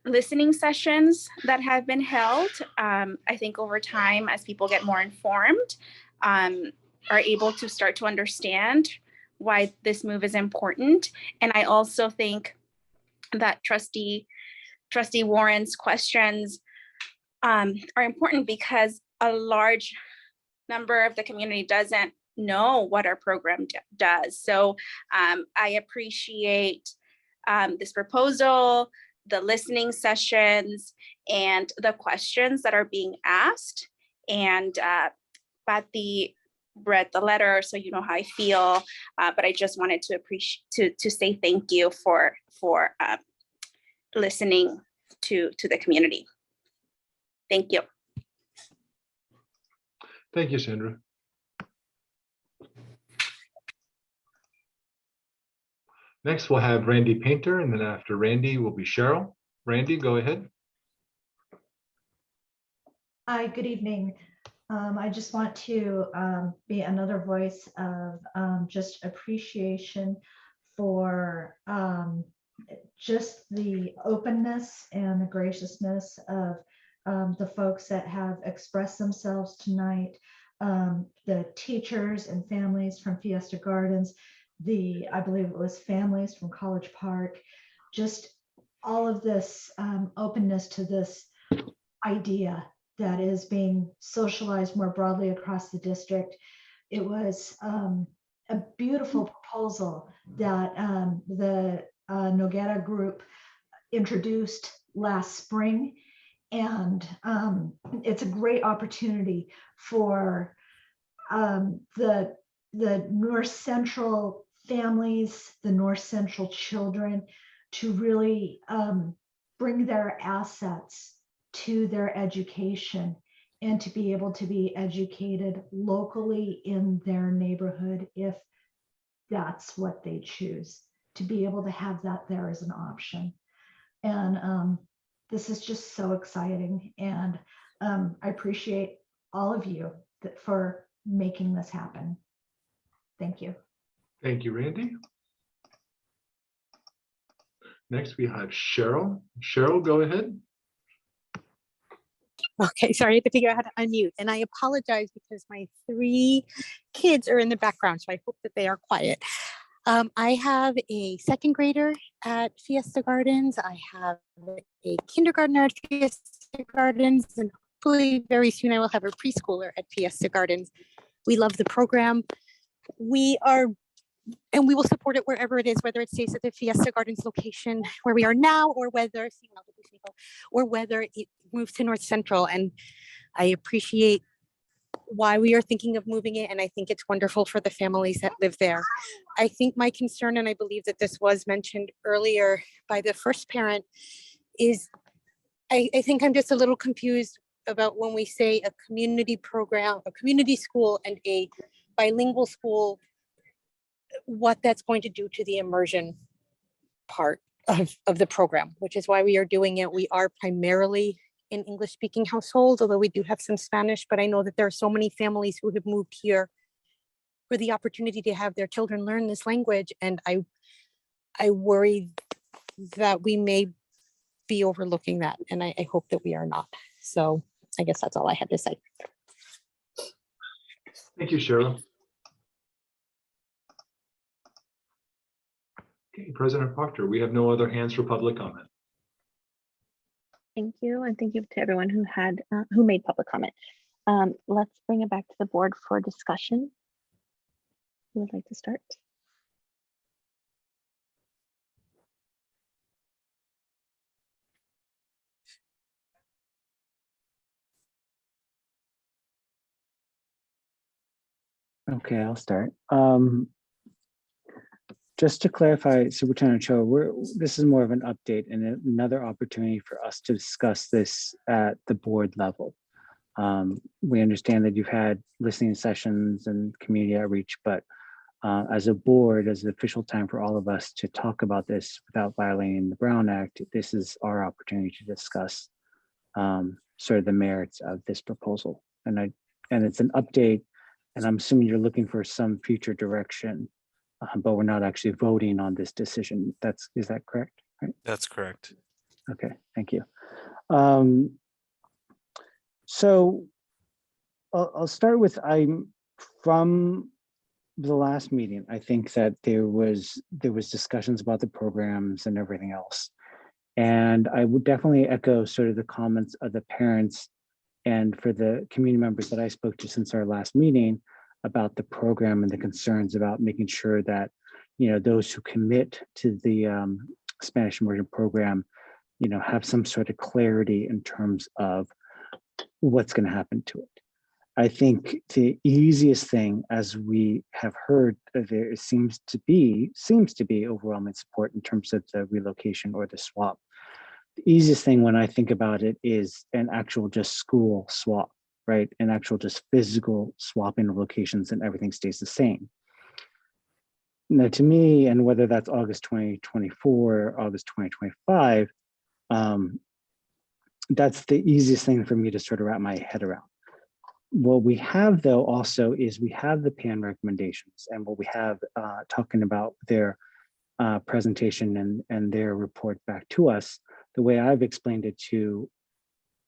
listening sessions that have been held. I think over time, as people get more informed, are able to start to understand why this move is important. And I also think that Trustee Warren's questions are important because a large number of the community doesn't know what our program does. So I appreciate this proposal, the listening sessions, and the questions that are being asked. And Patty read the letter, so you know how I feel. But I just wanted to appreciate to say thank you for listening to the community. Thank you. Thank you, Sandra. Next, we'll have Randy Painter, and then after Randy will be Cheryl. Randy, go ahead. Hi, good evening. I just want to be another voice of just appreciation for just the openness and the graciousness of the folks that have expressed themselves tonight, the teachers and families from Fiesta Gardens, I believe it was families from College Park, just all of this openness to this idea that is being socialized more broadly across the district. It was a beautiful proposal that the Noguera group introduced last spring. And it's a great opportunity for the North Central families, the North Central children to really bring their assets to their education and to be able to be educated locally in their neighborhood if that's what they choose, to be able to have that there as an option. And this is just so exciting. And I appreciate all of you for making this happen. Thank you. Thank you, Randy. Next, we have Cheryl. Cheryl, go ahead. Okay, sorry, I had to figure out how to unmute. And I apologize because my 3 kids are in the background, so I hope that they are quiet. I have a 2nd grader at Fiesta Gardens. I have a kindergartner at Fiesta Gardens, and hopefully very soon I will have a preschooler at Fiesta Gardens. We love the program. And we will support it wherever it is, whether it stays at the Fiesta Gardens location where we are now, or whether it moves to North Central. And I appreciate why we are thinking of moving it. And I think it's wonderful for the families that live there. I think my concern, and I believe that this was mentioned earlier by the first parent, is I think I'm just a little confused about when we say a community program, a community school and a bilingual school, what that's going to do to the immersion part of the program, which is why we are doing it. We are primarily an English speaking household, although we do have some Spanish, but I know that there are so many families who have moved here for the opportunity to have their children learn this language. And I worry that we may be overlooking that. And I hope that we are not. So I guess that's all I had to say. Thank you, Cheryl. Okay, President Proctor, we have no other hands for public comment. Thank you, and thank you to everyone who made public comment. Let's bring it back to the board for discussion. Who would like to start? Okay, I'll start. Just to clarify, Superintendent Cho, this is more of an update and another opportunity for us to discuss this at the board level. We understand that you've had listening sessions and community outreach, but as a board, as an official time for all of us to talk about this without violating the Brown Act, this is our opportunity to discuss sort of the merits of this proposal. And it's an update, and I'm assuming you're looking for some future direction. But we're not actually voting on this decision. Is that correct? Right? That's correct. Okay, thank you. So I'll start with from the last meeting. I think that there was discussions about the programs and everything else, and I would definitely echo sort of the comments of the parents And for the community members that I spoke to since our last meeting about the program and the concerns about making sure that, those who commit to the Spanish immersion program, have some sort of clarity in terms of what's going to happen to it. I think the easiest thing, as we have heard, there seems to be overwhelming support in terms of the relocation or the swap. The easiest thing when I think about it is an actual just school swap, right? An actual just physical swapping of locations and everything stays the same. Now, to me, and whether that's August 2024 or August 2025, that's the easiest thing for me to sort of wrap my head around. What we have, though, also is we have the PAN recommendations, and what we have talking about their presentation and their report back to us. The way I've explained it to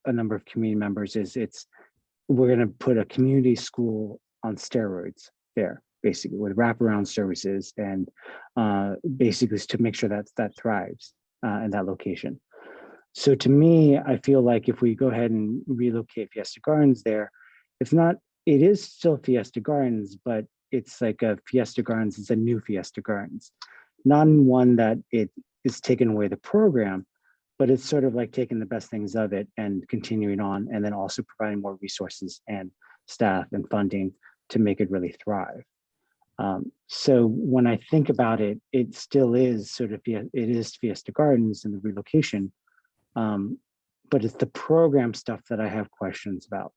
a number of community members is we're going to put a community school on steroids there, basically, with wraparound services and basically to make sure that thrives in that location. So to me, I feel like if we go ahead and relocate Fiesta Gardens there, it is still Fiesta Gardens, but it's like a Fiesta Gardens, it's a new Fiesta Gardens. Not one that it is taking away the program, but it's sort of like taking the best things of it and continuing on, and then also providing more resources and staff and funding to make it really thrive. So when I think about it, it still is sort of, it is Fiesta Gardens and the relocation, but it's the program stuff that I have questions about.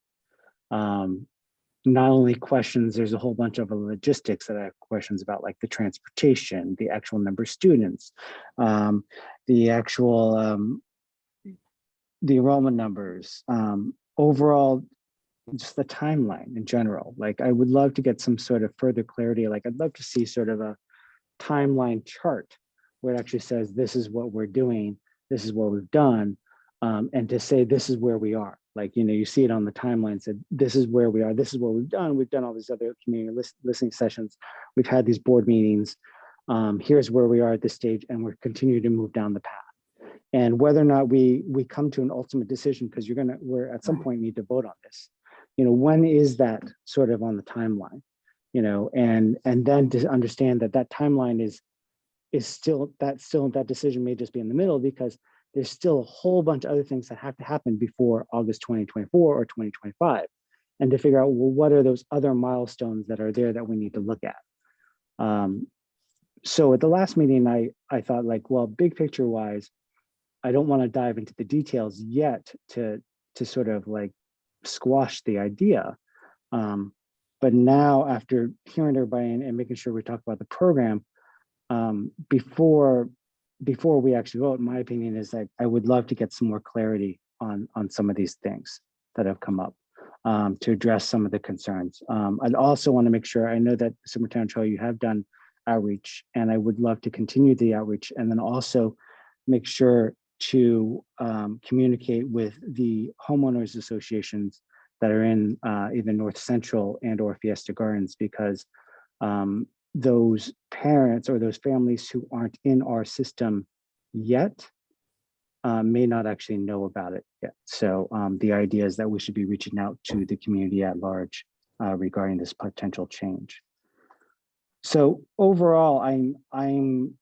Not only questions, there's a whole bunch of logistics that I have questions about, like the transportation, the actual number of students, the actual, the enrollment numbers, overall, just the timeline in general. Like, I would love to get some sort of further clarity. Like, I'd love to see sort of a timeline chart where it actually says, this is what we're doing, this is what we've done, and to say, this is where we are. Like, you see it on the timeline, said, this is where we are, this is what we've done. We've done all these other community listening sessions. We've had these board meetings. Here's where we are at this stage, and we're continuing to move down the path. And whether or not we come to an ultimate decision, because we're at some point need to vote on this. When is that sort of on the timeline? And then to understand that timeline is still that decision may just be in the middle, because there's still a whole bunch of other things that have to happen before August 2024 or 2025, and to figure out, well, what are those other milestones that are there that we need to look at. So at the last meeting, I thought, like, well, big picture wise, I don't want to dive into the details yet to sort of like squash the idea. But now, after hearing everybody and making sure we talk about the program, before we actually vote, my opinion is that I would love to get some more clarity on some of these things that have come up, to address some of the concerns. I'd also want to make sure, I know that Superintendent Cho, you have done outreach, and I would love to continue the outreach, and then also make sure to communicate with the homeowners associations that are in either North Central and or Fiesta Gardens, because those parents or those families who aren't in our system yet may not actually know about it yet. So the idea is that we should be reaching out to the community at large regarding this potential change. So overall, I'm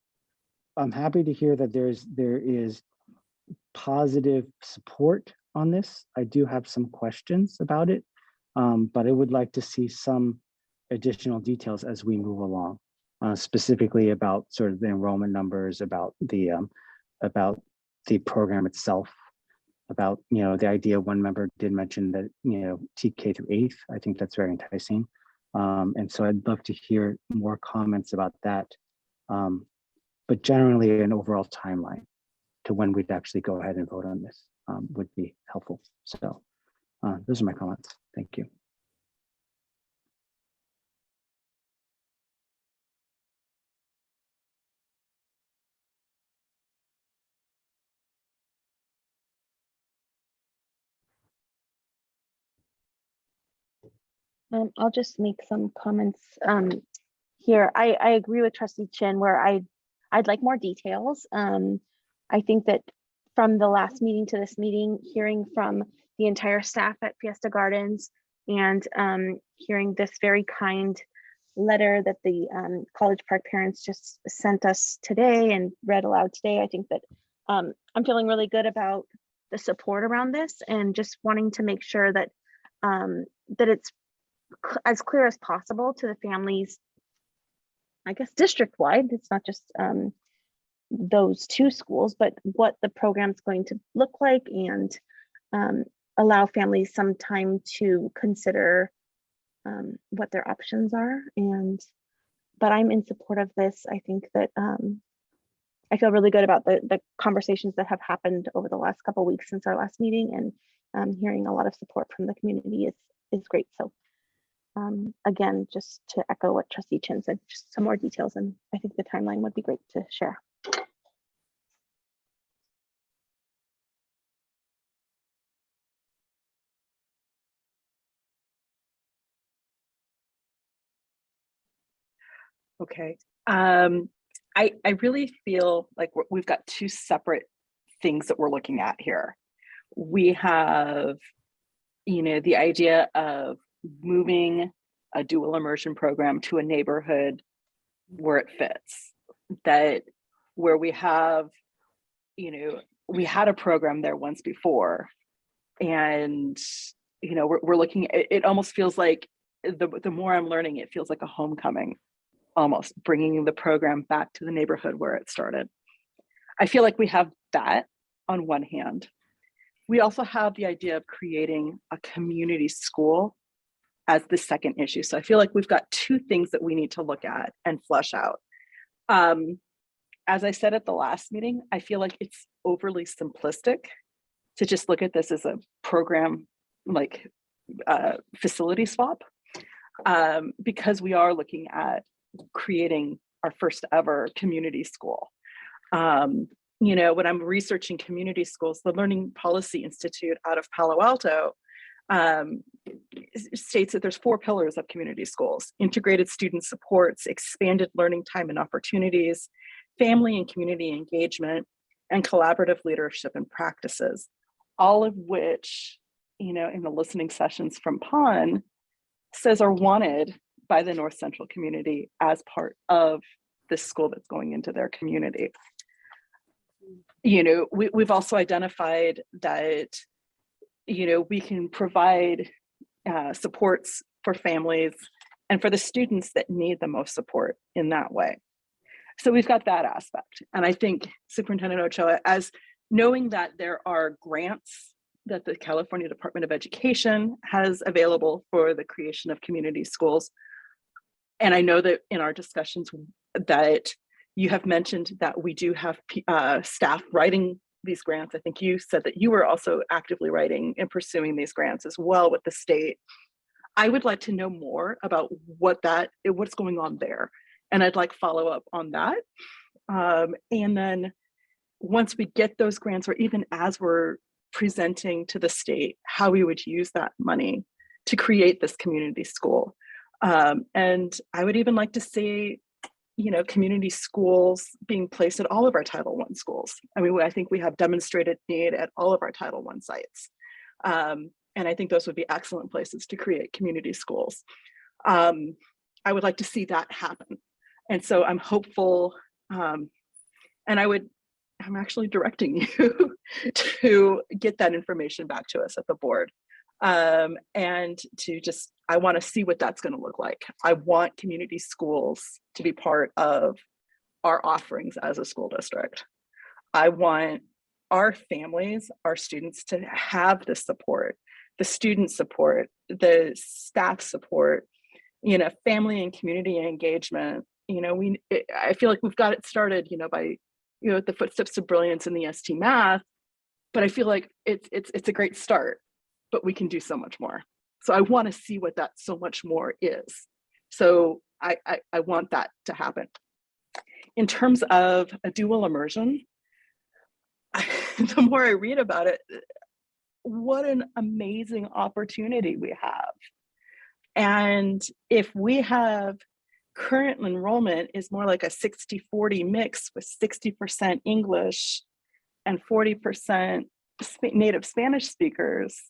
happy to hear that there is positive support on this. I do have some questions about it, but I would like to see some additional details as we move along, specifically about sort of the enrollment numbers, about the program itself, about the idea. One member did mention that TK through 8th. I think that's very enticing, and so I'd love to hear more comments about that. But generally, an overall timeline to when we'd actually go ahead and vote on this would be helpful. So those are my comments. Thank you. I'll just make some comments here. I agree with Trustee Chin, where I'd like more details. I think that from the last meeting to this meeting, hearing from the entire staff at Fiesta Gardens and hearing this very kind letter that the College Park parents just sent us today and read aloud today. I think that I'm feeling really good about the support around this and just wanting to make sure that that it's as clear as possible to the families, I guess district-wide. It's not just those two schools, but what the program's going to look like, and allow families some time to consider what their options are. But I'm in support of this. I think that I feel really good about the conversations that have happened over the last couple of weeks since our last meeting, and hearing a lot of support from the community is great. So again, just to echo what Trustee Chin said, just some more details, and I think the timeline would be great to share. Okay. I really feel like we've got two separate things that we're looking at here. We have, the idea of moving a dual immersion program to a neighborhood where it fits, that where we have, we had a program there once before, and, we're looking, it almost feels like the more I'm learning, it feels like a homecoming, almost bringing the program back to the neighborhood where it started. I feel like we have that on one hand. We also have the idea of creating a community school as the second issue. So I feel like we've got two things that we need to look at and flesh out. As I said at the last meeting, I feel like it's overly simplistic to just look at this as a program like facility swap, because we are looking at creating our first ever community school. When I'm researching community schools, the Learning Policy Institute out of Palo Alto states that there's 4 pillars of community schools: integrated student supports, expanded learning time and opportunities, family and community engagement, and collaborative leadership and practices, all of which, in the listening sessions from PON says are wanted by the North Central community as part of this school that's going into their community. We've also identified that, we can provide supports for families and for the students that need the most support in that way. So we've got that aspect. And I think Superintendent Ochoa, as knowing that there are grants that the California Department of Education has available for the creation of community schools, and I know that in our discussions that you have mentioned that we do have staff writing these grants. I think you said that you were also actively writing and pursuing these grants as well with the state. I would like to know more about what's going on there. And I'd like follow up on that. And then once we get those grants, or even as we're presenting to the state, how we would use that money to create this community school. And I would even like to see, community schools being placed at all of our Title I schools. I mean, I think we have demonstrated need at all of our Title I sites. And I think those would be excellent places to create community schools. I would like to see that happen. And so I'm hopeful, and I'm actually directing you to get that information back to us at the board. And to just, I want to see what that's going to look like. I want community schools to be part of our offerings as a school district. I want our families, our students to have the support, the student support, the staff support, family and community engagement. I feel like we've got it started, by, the footsteps of brilliance in the ST math, but I feel like it's a great start, but we can do so much more. So I want to see what that so much more is. So I want that to happen. In terms of a dual immersion, the more I read about it, what an amazing opportunity we have. And if we have current enrollment is more like a 60-40 mix with 60% English and 40% native Spanish speakers,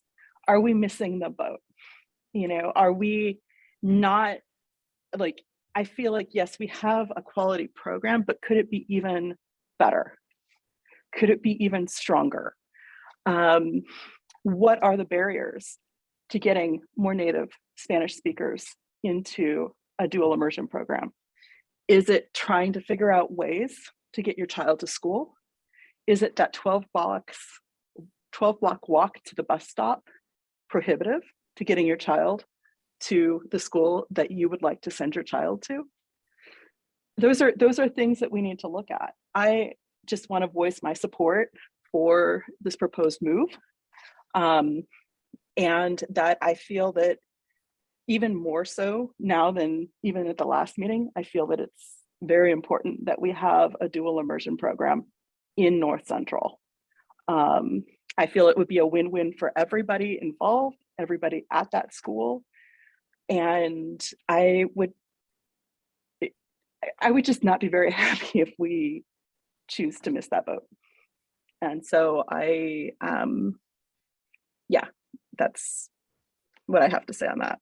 are we missing the boat? You know, are we not, like, I feel like, yes, we have a quality program, but could it be even better? Could it be even stronger? What are the barriers to getting more native Spanish speakers into a dual immersion program? Is it trying to figure out ways to get your child to school? Is it that 12 block walk to the bus stop prohibitive to getting your child to the school that you would like to send your child to? Those are things that we need to look at. I just want to voice my support for this proposed move. And that I feel that even more so now than even at the last meeting, I feel that it's very important that we have a dual immersion program in North Central. I feel it would be a win-win for everybody involved, everybody at that school. And I would just not be very happy if we choose to miss that boat. And so yeah, that's what I have to say on that.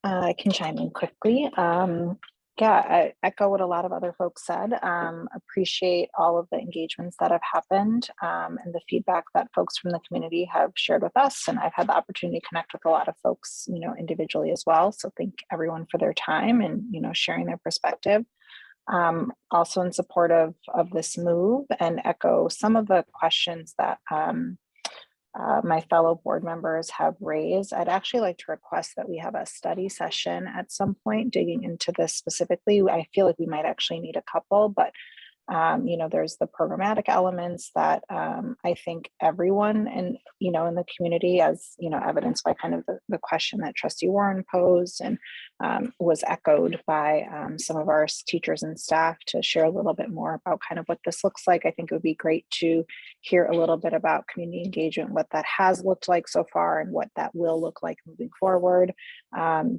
I can chime in quickly. Yeah, I echo what a lot of other folks said. Appreciate all of the engagements that have happened and the feedback that folks from the community have shared with us. And I've had the opportunity to connect with a lot of folks, you know, individually as well. So thank everyone for their time and, you know, sharing their perspective. Also in support of this move and echo some of the questions that my fellow board members have raised. I'd actually like to request that we have a study session at some point digging into this specifically. I feel like we might actually need a couple, but you know, there's the programmatic elements that I think everyone in the community, as you know, evidenced by kind of the question that Trustee Warren posed and was echoed by some of our teachers and staff to share a little bit more about kind of what this looks like. I think it would be great to hear a little bit about community engagement, what that has looked like so far and what that will look like moving forward.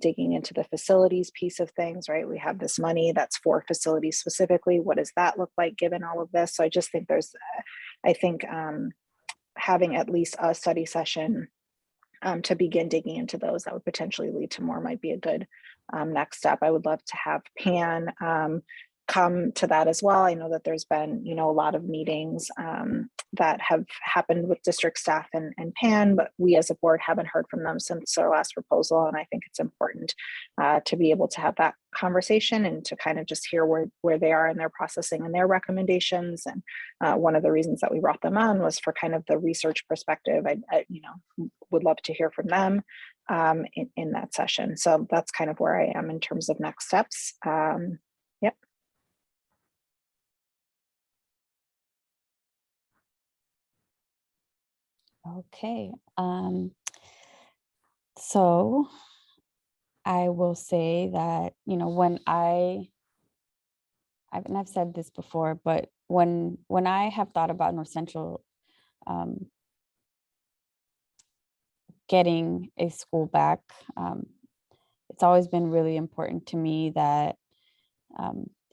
Digging into the facilities piece of things, right? We have this money that's for facilities specifically. What does that look like given all of this? So I just think there's, I think having at least a study session to begin digging into those that would potentially lead to more might be a good next step. I would love to have Pan come to that as well. I know that there's been, you know, a lot of meetings that have happened with district staff and Pan, but we as a board haven't heard from them since our last proposal. And I think it's important to be able to have that conversation and to kind of just hear where they are in their processing and their recommendations. And one of the reasons that we brought them on was for kind of the research perspective. I you know, would love to hear from them in that session. So that's kind of where I am in terms of next steps. Yep. Okay, so I will say that, you know, when and I've said this before, but when I have thought about North Central getting a school back, it's always been really important to me that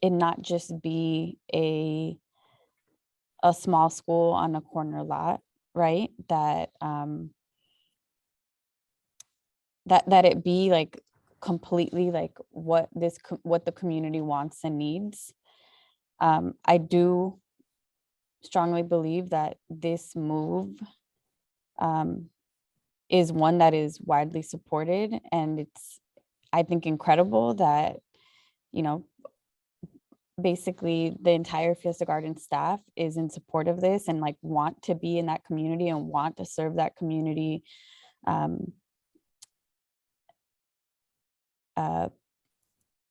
it not just be a small school on a corner lot, right? That that it be like completely like what the community wants and needs. I do strongly believe that this move is one that is widely supported, and it's, I think, incredible that, you know, basically the entire Fiesta Garden staff is in support of this and like want to be in that community and want to serve that community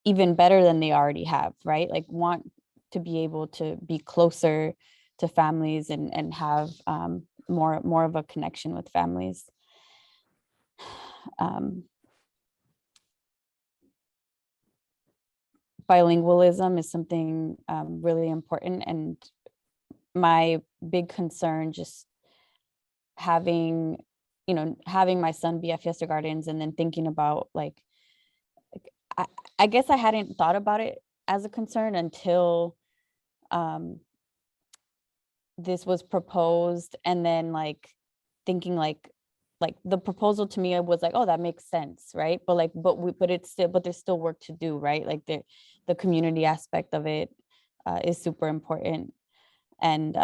even better than they already have, right? Like want to be able to be closer to families and have more of a connection with families. Bilingualism is something really important, and my big concern just having, having my son be at Fiesta Gardens and then thinking about like I guess I hadn't thought about it as a concern until this was proposed, and then like thinking like the proposal to me was like, oh, that makes sense, right? But there's still work to do, right? Like the community aspect of it is super important, and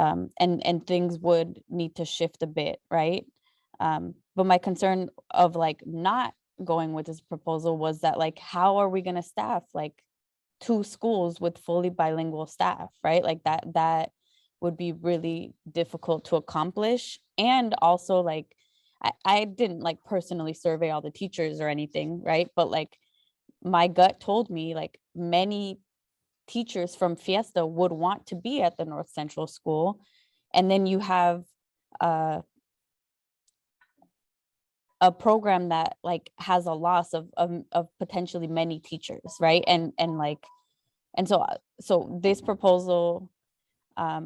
things would need to shift a bit, right? But my concern of like not going with this proposal was that like, how are we going to staff like 2 schools with fully bilingual staff, right? Like that would be really difficult to accomplish. And also like, I didn't like personally survey all the teachers or anything, right? But like my gut told me like many teachers from Fiesta would want to be at the North Central School. And then you have a program that like has a loss of potentially many teachers, right? And so this proposal, I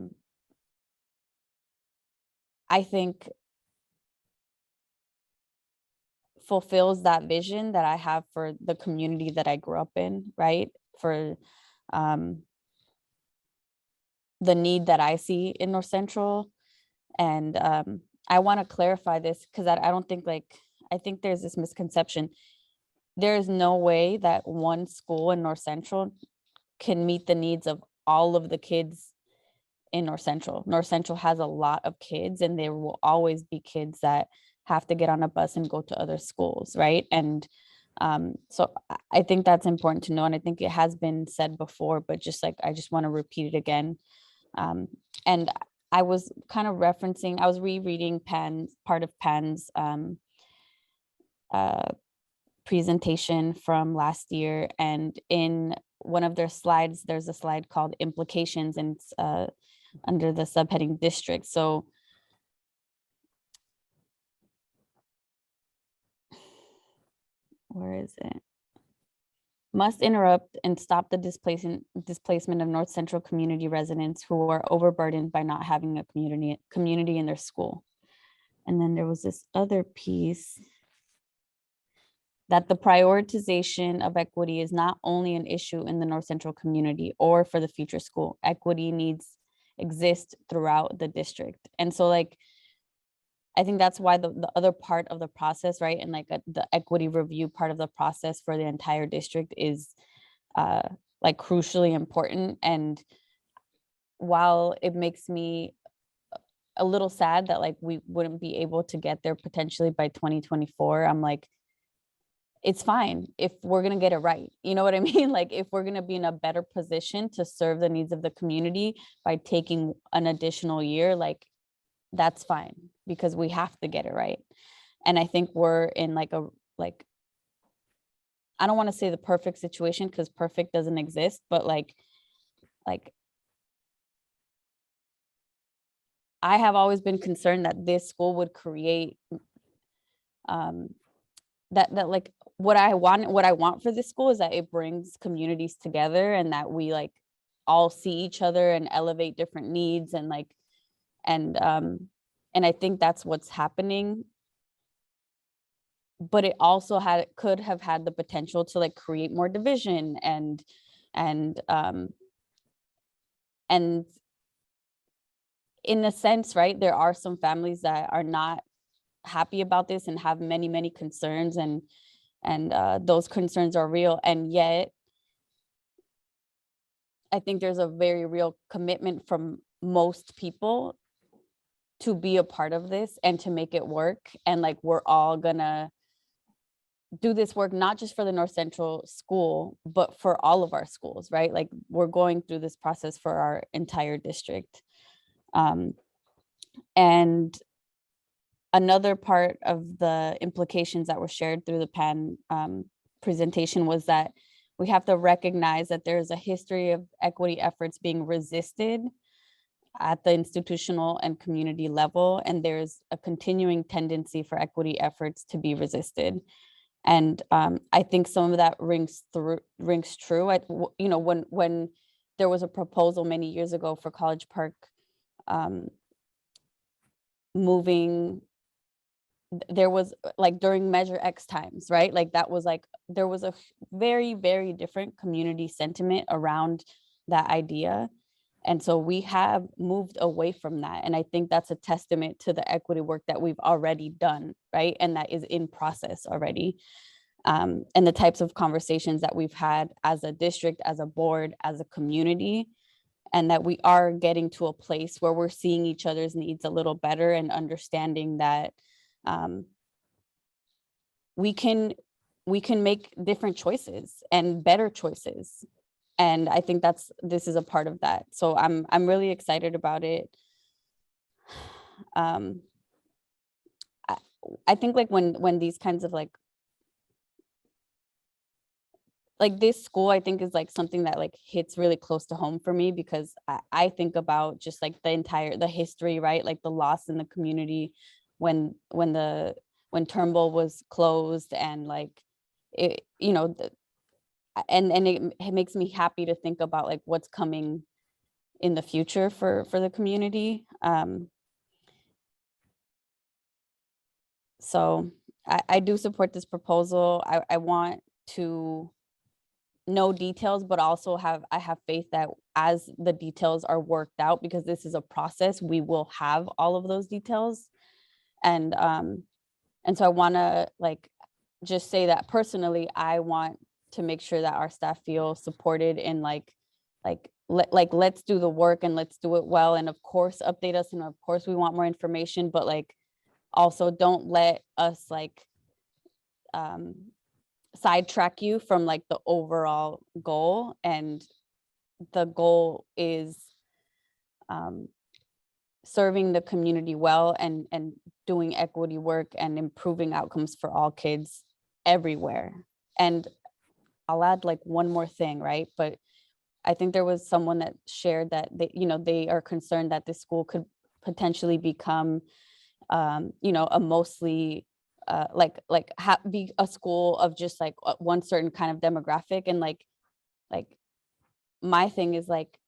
think fulfills that vision that I have for the community that I grew up in, right? For the need that I see in North Central. And I want to clarify this because I don't think I think there's this misconception. There is no way that one school in North Central can meet the needs of all of the kids in North Central. North Central has a lot of kids, and there will always be kids that have to get on a bus and go to other schools, right? And so I think that's important to know, and I think it has been said before, but just like I just want to repeat it again. And I was kind of referencing, I was rereading part of Pan's presentation from last year, and in one of their slides, there's a slide called implications, and it's under the subheading district. So where is it? Must interrupt and stop the displacement of North Central community residents who are overburdened by not having a community in their school. And then there was this other piece that the prioritization of equity is not only an issue in the North Central community or for the future school. Equity needs exist throughout the district. And so like, I think that's why the other part of the process, right? And like the equity review part of the process for the entire district is like crucially important. And while it makes me a little sad that like we wouldn't be able to get there potentially by 2024, I'm like, it's fine if we're going to get it right. You know what I mean? Like if we're going to be in a better position to serve the needs of the community by taking an additional year, like that's fine, because we have to get it right. And I think we're in like I don't want to say the perfect situation, because perfect doesn't exist, but like I have always been concerned that this school would create that like what I want for this school is that it brings communities together, and that we like all see each other and elevate different needs, and like and I think that's what's happening. But it also could have had the potential to like create more division and in a sense, right, there are some families that are not happy about this and have many concerns, and those concerns are real. And yet I think there's a very real commitment from most people to be a part of this and to make it work. And like we're all gonna do this work, not just for the North Central school, but for all of our schools, right? Like we're going through this process for our entire district. And another part of the implications that were shared through the PAN presentation was that we have to recognize that there's a history of equity efforts being resisted at the institutional and community level, and there's a continuing tendency for equity efforts to be resisted. And I think some of that rings true. You know, when there was a proposal many years ago for College Park moving there was like during Measure X times, right? Like that was like, there was a very, very different community sentiment around that idea. And so we have moved away from that. And I think that's a testament to the equity work that we've already done, right? And that is in process already. And the types of conversations that we've had as a district, as a board, as a community, and that we are getting to a place where we're seeing each other's needs a little better and understanding that we can make different choices and better choices. And I think this is a part of that. So I'm really excited about it. I think like when these kinds of like this school, I think is like something that like hits really close to home for me, because I think about just like the history, right? Like the loss in the community when Turnbull was closed, and like it, you know, and it makes me happy to think about like what's coming in the future for the community. So I do support this proposal. I want to know details, but also I have faith that as the details are worked out, because this is a process, we will have all of those details. And so I want to like just say that personally, I want to make sure that our staff feel supported in let's do the work and let's do it well. And of course, update us. And of course, we want more information, but like also don't let us like sidetrack you from like the overall goal. And the goal is serving the community well and doing equity work and improving outcomes for all kids everywhere. And I'll add like one more thing, right? But I think there was someone that shared that they are concerned that this school could potentially become a mostly be a school of just like one certain kind of demographic. And like my thing is like,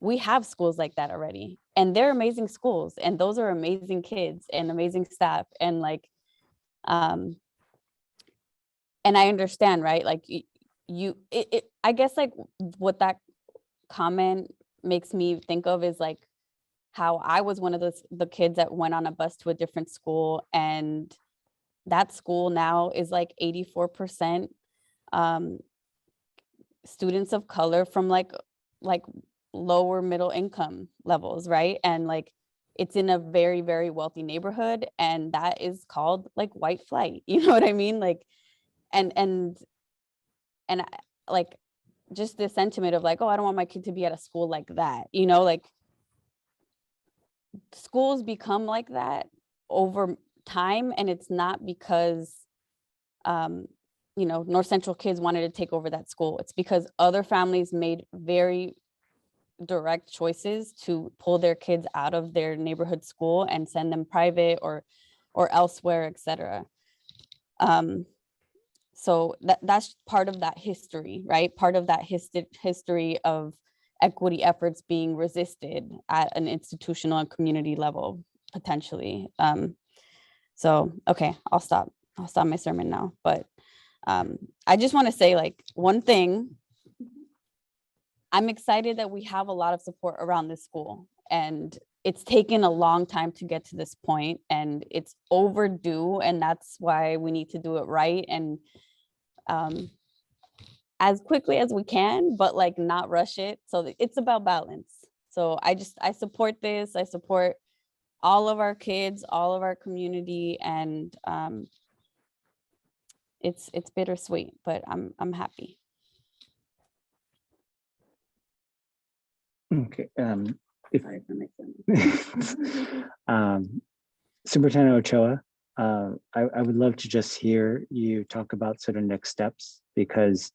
we have schools like that already, and they're amazing schools, and those are amazing kids and amazing staff. And like and I understand, right? Like I guess like what that comment makes me think of is like how I was one of the kids that went on a bus to a different school, and that school now is like 84% students of color from like lower middle income levels, right? And like it's in a very, very wealthy neighborhood, and that is called like white flight. You know what I mean? Like and like just the sentiment of like, oh, I don't want my kid to be at a school like that, like schools become like that over time. And it's not because North Central kids wanted to take over that school. It's because other families made very direct choices to pull their kids out of their neighborhood school and send them private or elsewhere, etc. So that's part of that history, right? Part of that history of equity efforts being resisted at an institutional and community level, potentially. So, okay, I'll stop my sermon now. But I just want to say like one thing. I'm excited that we have a lot of support around this school, and it's taken a long time to get to this point, and it's overdue, and that's why we need to do it right and as quickly as we can, but like not rush it. So it's about balance. So I support this. I support all of our kids, all of our community, and it's bittersweet, but I'm happy. Okay. Superintendent Ochoa, I would love to just hear you talk about sort of next steps, because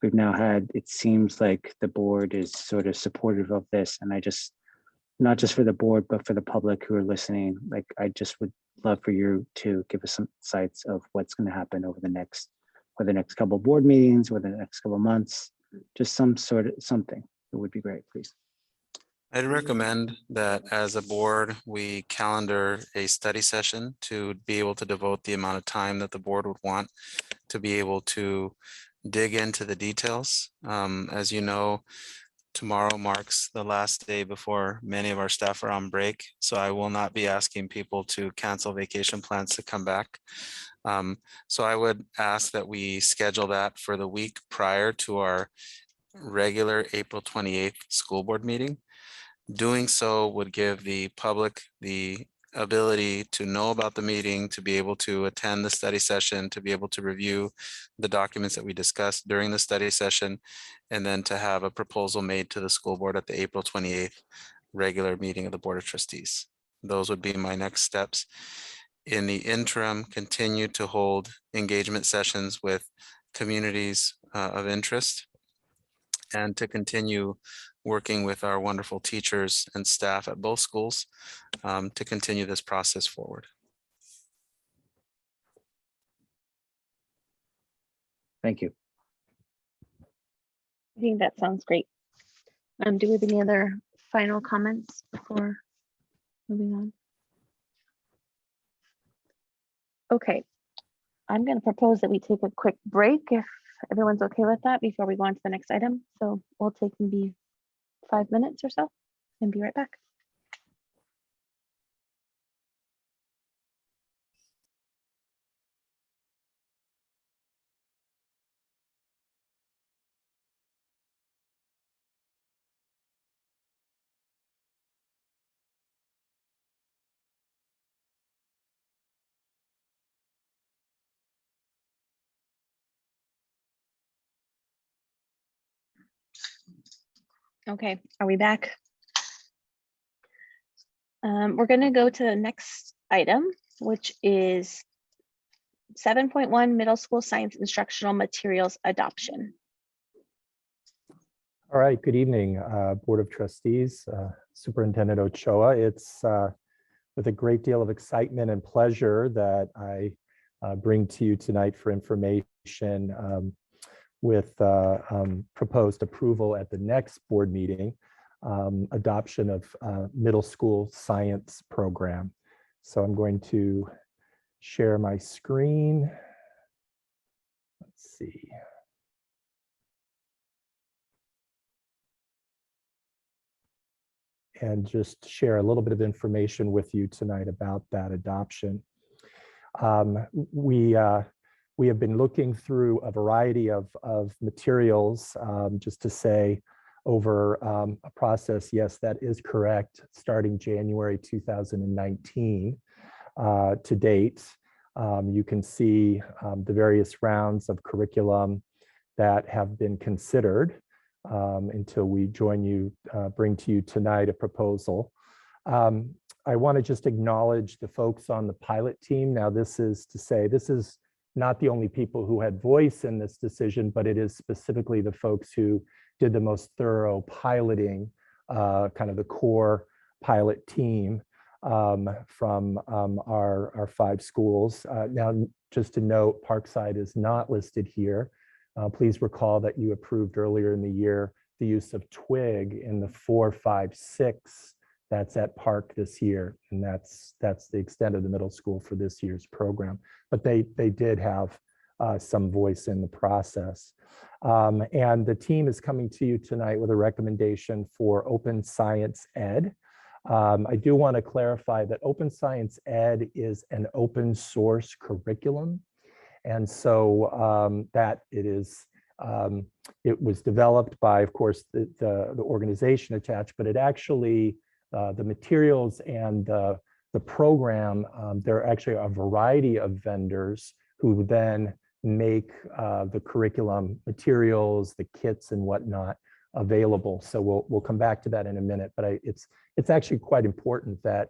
we've now had, it seems like the board is sort of supportive of this, and I just, not just for the board, but for the public who are listening, like I just would love for you to give us some insights of what's going to happen over the next couple of board meetings, or the next couple of months, just some sort of something. It would be great, please. I'd recommend that as a board, we calendar a study session to be able to devote the amount of time that the board would want to be able to dig into the details. As you know, tomorrow marks the last day before many of our staff are on break. So I will not be asking people to cancel vacation plans to come back. So I would ask that we schedule that for the week prior to our regular April 28th school board meeting. Doing so would give the public the ability to know about the meeting, to be able to attend the study session, to be able to review the documents that we discussed during the study session, and then to have a proposal made to the school board at the April 28th regular meeting of the Board of Trustees. Those would be my next steps. In the interim, continue to hold engagement sessions with communities of interest, and to continue working with our wonderful teachers and staff at both schools to continue this process forward. Thank you. I think that sounds great. Do we have any other final comments before moving on? Okay, I'm going to propose that we take a quick break if everyone's okay with that before we go on to the next item. So we'll take maybe 5 minutes or so and be right back. Okay, are we back? We're going to go to the next item, which is 7.1 middle school science instructional materials adoption. All right, good evening, Board of Trustees, Superintendent Ochoa. It's with a great deal of excitement and pleasure that I bring to you tonight for information with proposed approval at the next board meeting, adoption of middle school science program. So I'm going to share my screen. Let's see. And just share a little bit of information with you tonight about that adoption. We have been looking through a variety of materials, just to say over a process, yes, that is correct, starting January 2019 to date. You can see the various rounds of curriculum that have been considered until we bring to you tonight a proposal. I want to just acknowledge the folks on the pilot team. Now, this is to say, this is not the only people who had voice in this decision, but it is specifically the folks who did the most thorough piloting, kind of the core pilot team from our 5 schools. Now, just to note, Parkside is not listed here. Please recall that you approved earlier in the year the use of TWIG in the 4, 5, 6 that's at Park this year, and that's the extent of the middle school for this year's program. But they did have some voice in the process. And the team is coming to you tonight with a recommendation for Open Science Ed. I do want to clarify that Open Science Ed is an open source curriculum. And so that it was developed by, of course, the organization attached, but it actually, the materials and the program, there are actually a variety of vendors who then make the curriculum materials, the kits and whatnot available. So we'll come back to that in a minute, but it's actually quite important that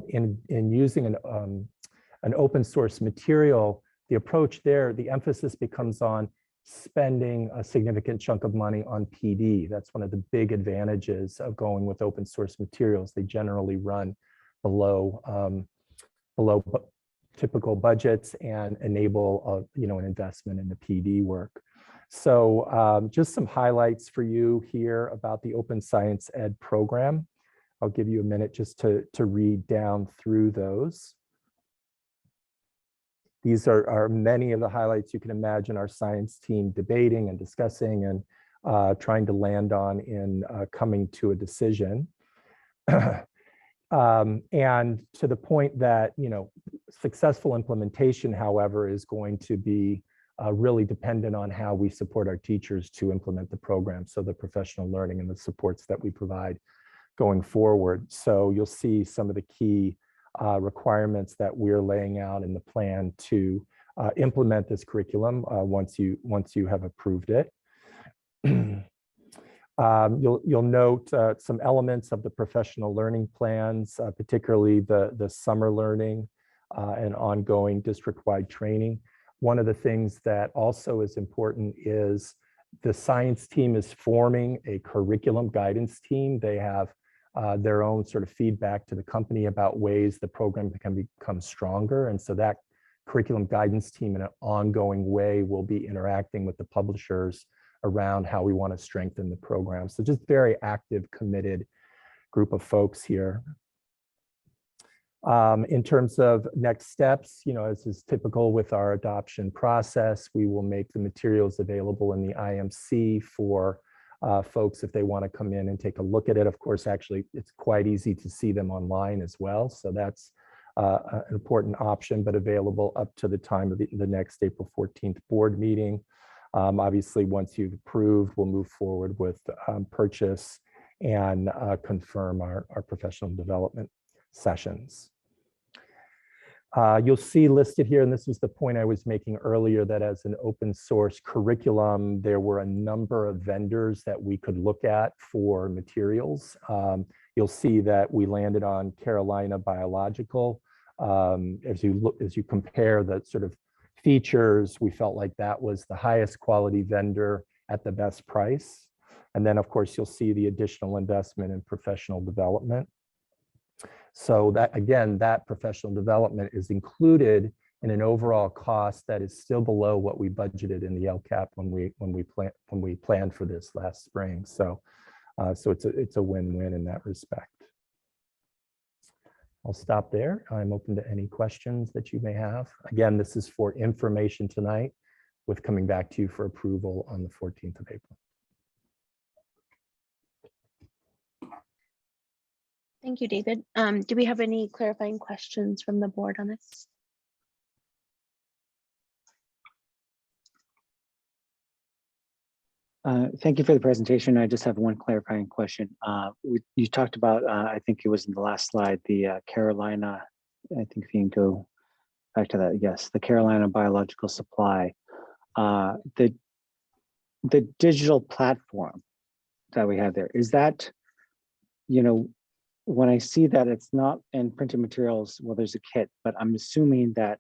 in using an open source material, the approach there, the emphasis becomes on spending a significant chunk of money on PD. That's one of the big advantages of going with open source materials. They generally run below typical budgets and enable an investment in the PD work. So just some highlights for you here about the Open Science Ed program. I'll give you a minute just to read down through those. These are many of the highlights you can imagine our science team debating and discussing and trying to land on in coming to a decision. And to the point that, you know, successful implementation, however, is going to be really dependent on how we support our teachers to implement the program. So the professional learning and the supports that we provide going forward. So you'll see some of the key requirements that we're laying out in the plan to implement this curriculum once you have approved it. You'll note some elements of the professional learning plans, particularly the summer learning and ongoing district-wide training. One of the things that also is important is the science team is forming a curriculum guidance team. They have their own sort of feedback to the company about ways the program can become stronger. And so that curriculum guidance team in an ongoing way will be interacting with the publishers around how we want to strengthen the program. So just very active, committed group of folks here. In terms of next steps, you know, as is typical with our adoption process, we will make the materials available in the IMC for folks if they want to come in and take a look at it. Of course, actually, it's quite easy to see them online as well. So that's an important option, but available up to the time of the next April 14th board meeting. Obviously, once you've approved, we'll move forward with purchase and confirm our professional development sessions. You'll see listed here, and this was the point I was making earlier, that as an open source curriculum, there were a number of vendors that we could look at for materials. You'll see that we landed on Carolina Biological. As you compare the sort of features, we felt like that was the highest quality vendor at the best price. And then, of course, you'll see the additional investment in professional development. So that, again, that professional development is included in an overall cost that is still below what we budgeted in the LCAP when we planned for this last spring. So it's a win-win in that respect. I'll stop there. I'm open to any questions that you may have. Again, this is for information tonight, with coming back to you for approval on the 14th of April. Thank you, David. Do we have any clarifying questions from the board on this? Thank you for the presentation. I just have one clarifying question. You talked about, I think it was in the last slide, the Carolina, I think if you can go back to that, yes, the Carolina Biological Supply. The digital platform that we have there, is that, you know, when I see that it's not in printed materials, well, there's a kit, but I'm assuming that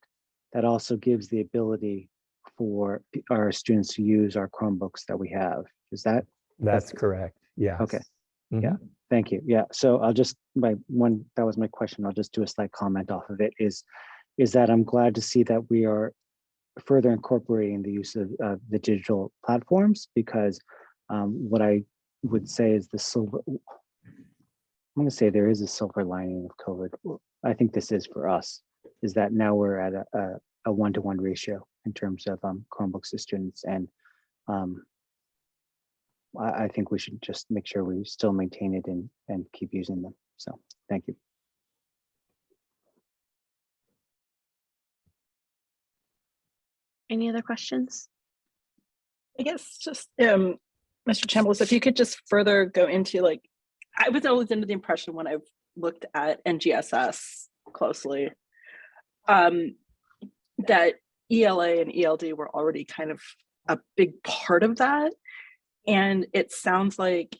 that also gives the ability for our students to use our Chromebooks that we have. Is that? That's correct. Yeah. Okay. Yeah. Thank you. Yeah. So I'll just, that was my question. I'll just do a slight comment off of it is that I'm glad to see that we are further incorporating the use of the digital platforms, because what I would say is I'm going to say there is a silver lining of COVID. I think this is for us, is that now we're at a one-to-one ratio in terms of Chromebooks to students. And I think we should just make sure we still maintain it and keep using them. So thank you. Any other questions? I guess just, Mr. Chambliss, if you could just further go into, like, I was always under the impression when I've looked at NGSS closely, that ELA and ELD were already kind of a big part of that. And it sounds like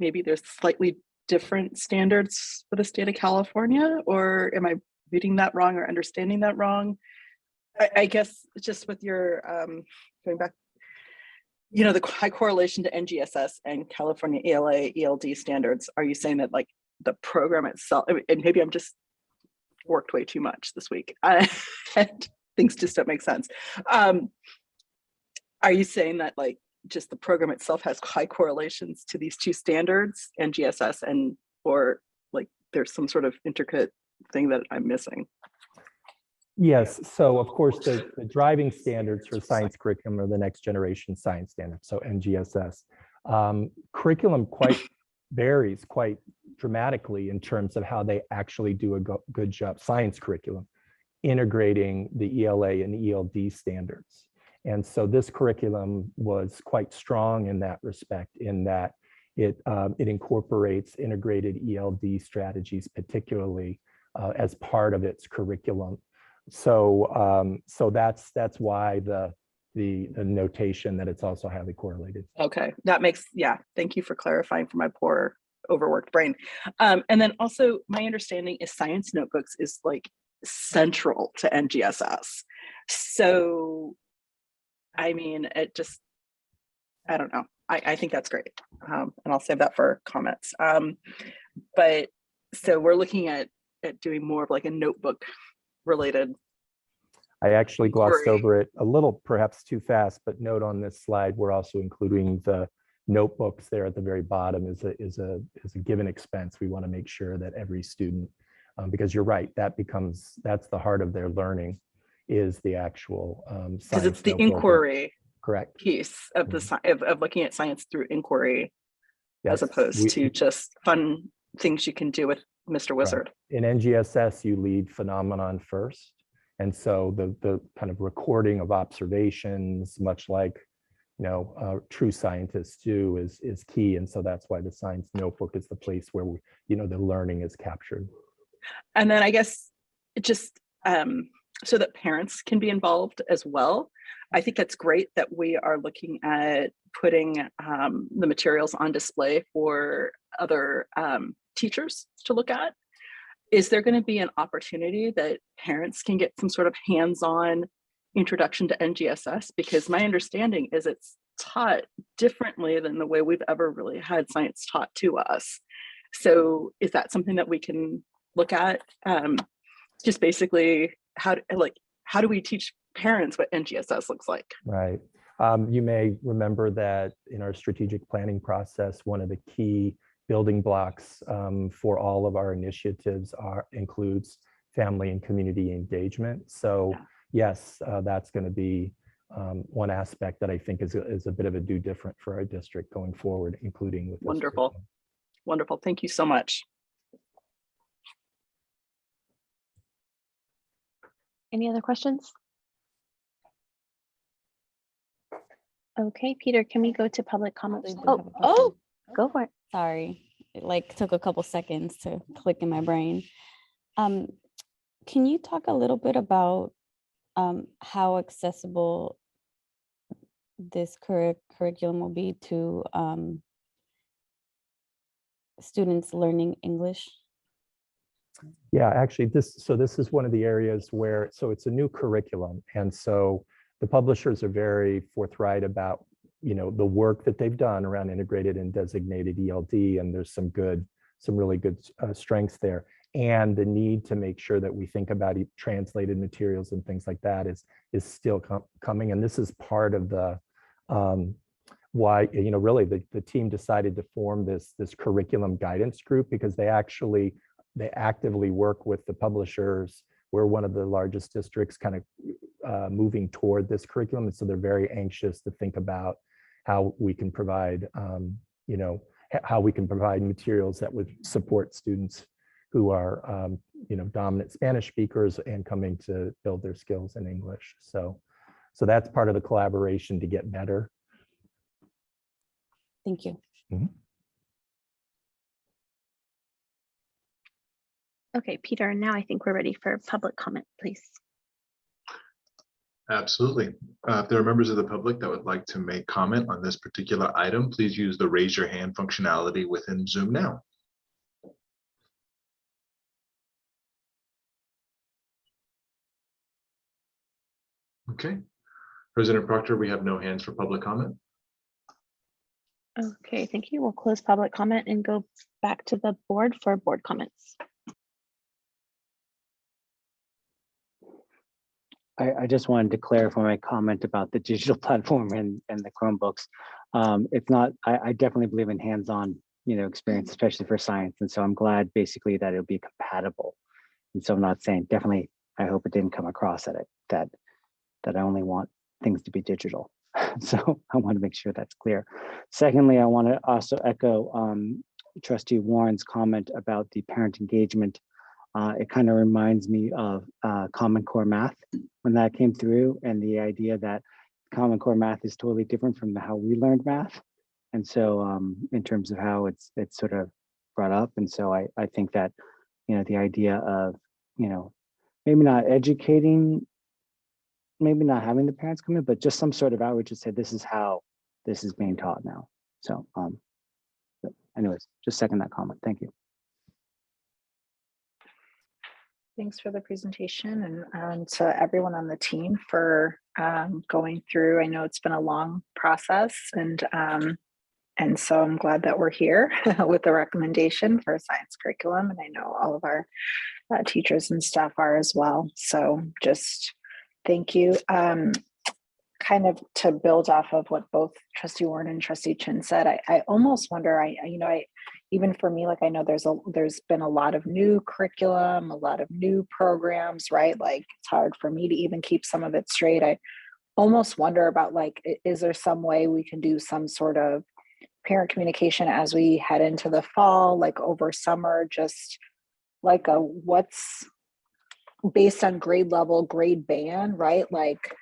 maybe there's slightly different standards for the state of California, or am I reading that wrong or understanding that wrong? I guess just with your going back, you know, the high correlation to NGSS and California ELA, ELD standards, are you saying that like the program itself, and maybe I'm just worked way too much this week, and things just don't make sense. Are you saying that like just the program itself has high correlations to these two standards, NGSS and, or like there's some sort of intricate thing that I'm missing? Yes, so of course, the driving standards for science curriculum are the next generation science standards, so NGSS. Curriculum varies quite dramatically in terms of how they actually do a good job, science curriculum, integrating the ELA and ELD standards. And so this curriculum was quite strong in that respect, in that it incorporates integrated ELD strategies, particularly as part of its curriculum. So that's why the notation that it's also highly correlated. Okay, that makes, yeah, thank you for clarifying for my poor overworked brain. And then also my understanding is science notebooks is like central to NGSS. So, I mean, it just, I don't know. I think that's great. And I'll save that for comments. But so we're looking at doing more of like a notebook related. I actually glossed over it a little, perhaps too fast, but note on this slide, we're also including the notebooks there at the very bottom is a given expense. We want to make sure that every student, because you're right, that's the heart of their learning, is the actual because it's the notebook. inquiry Correct piece of the of looking at science through inquiry, yes, as opposed to just fun things you can do with Mr. Wizard. Right. In NGSS, you lead phenomenon first. And so the kind of recording of observations, much like true scientists do, is key. And so that's why the science notebook is the place where the learning is captured. And then I guess just so that parents can be involved as well. I think that's great that we are looking at putting the materials on display for other teachers to look at. Is there going to be an opportunity that parents can get some sort of hands-on introduction to NGSS? Because my understanding is it's taught differently than the way we've ever really had science taught to us. So is that something that we can look at? Just basically, how do we teach parents what NGSS looks like? Right. You may remember that in our strategic planning process, one of the key building blocks for all of our initiatives includes family and community engagement. So yes, that's going to be one aspect that I think is a bit of a do different for our district going forward, including with wonderful. Wonderful. Thank you so much. Any other questions? Okay, Peter, can we go to public comments? Oh, go for it. Sorry, it took a couple seconds to click in my brain. Can you talk a little bit about how accessible this curriculum will be to students learning English? Yeah, actually, this is one of the areas where, so it's a new curriculum. And so the publishers are very forthright about, the work that they've done around integrated and designated ELD, and there's some really good strengths there. And the need to make sure that we think about translated materials and things like that is still coming. And this is part of the why, really the team decided to form this curriculum guidance group, because they actively work with the publishers. We're one of the largest districts kind of moving toward this curriculum. And so they're very anxious to think about how we can provide, how we can provide materials that would support students who are, dominant Spanish speakers and coming to build their skills in English. So that's part of the collaboration to get better. Thank you. Mm-hmm. Okay, Peter, now I think we're ready for public comment, please. Absolutely. If there are members of the public that would like to make comment on this particular item, please use the raise your hand functionality within Zoom now. Okay. President Proctor, we have no hands for public comment. Okay, thank you. We'll close public comment and go back to the board for board comments. I just wanted to clarify my comment about the digital platform and the Chromebooks. It's not, I definitely believe in hands-on, experience, especially for science. And so I'm glad basically that it'll be compatible. And so I'm not saying, definitely, I hope it didn't come across that I only want things to be digital. So I want to make sure that's clear. Secondly, I want to also echo Trustee Warren's comment about the parent engagement. It kind of reminds me of Common Core math when that came through, and the idea that Common Core math is totally different from how we learned math. And so in terms of how it's sort of brought up. And so I think that, the idea of, maybe not educating, maybe not having the parents come in, but just some sort of outreach to say, this is how this is being taught now. So but anyways, just second that comment. Thank you. Thanks for the presentation, and to everyone on the team for going through. I know it's been a long process, and so I'm glad that we're here with the recommendation for a science curriculum, and I know all of our teachers and staff are as well. So just thank you. Kind of to build off of what both Trustee Warren and Trustee Chin said, I almost wonder, even for me, like I know there's been a lot of new curriculum, a lot of new programs, right? Like it's hard for me to even keep some of it straight. I almost wonder about like, is there some way we can do some sort of parent communication as we head into the fall, like over summer, just like what's based on grade level, grade band, right? Like,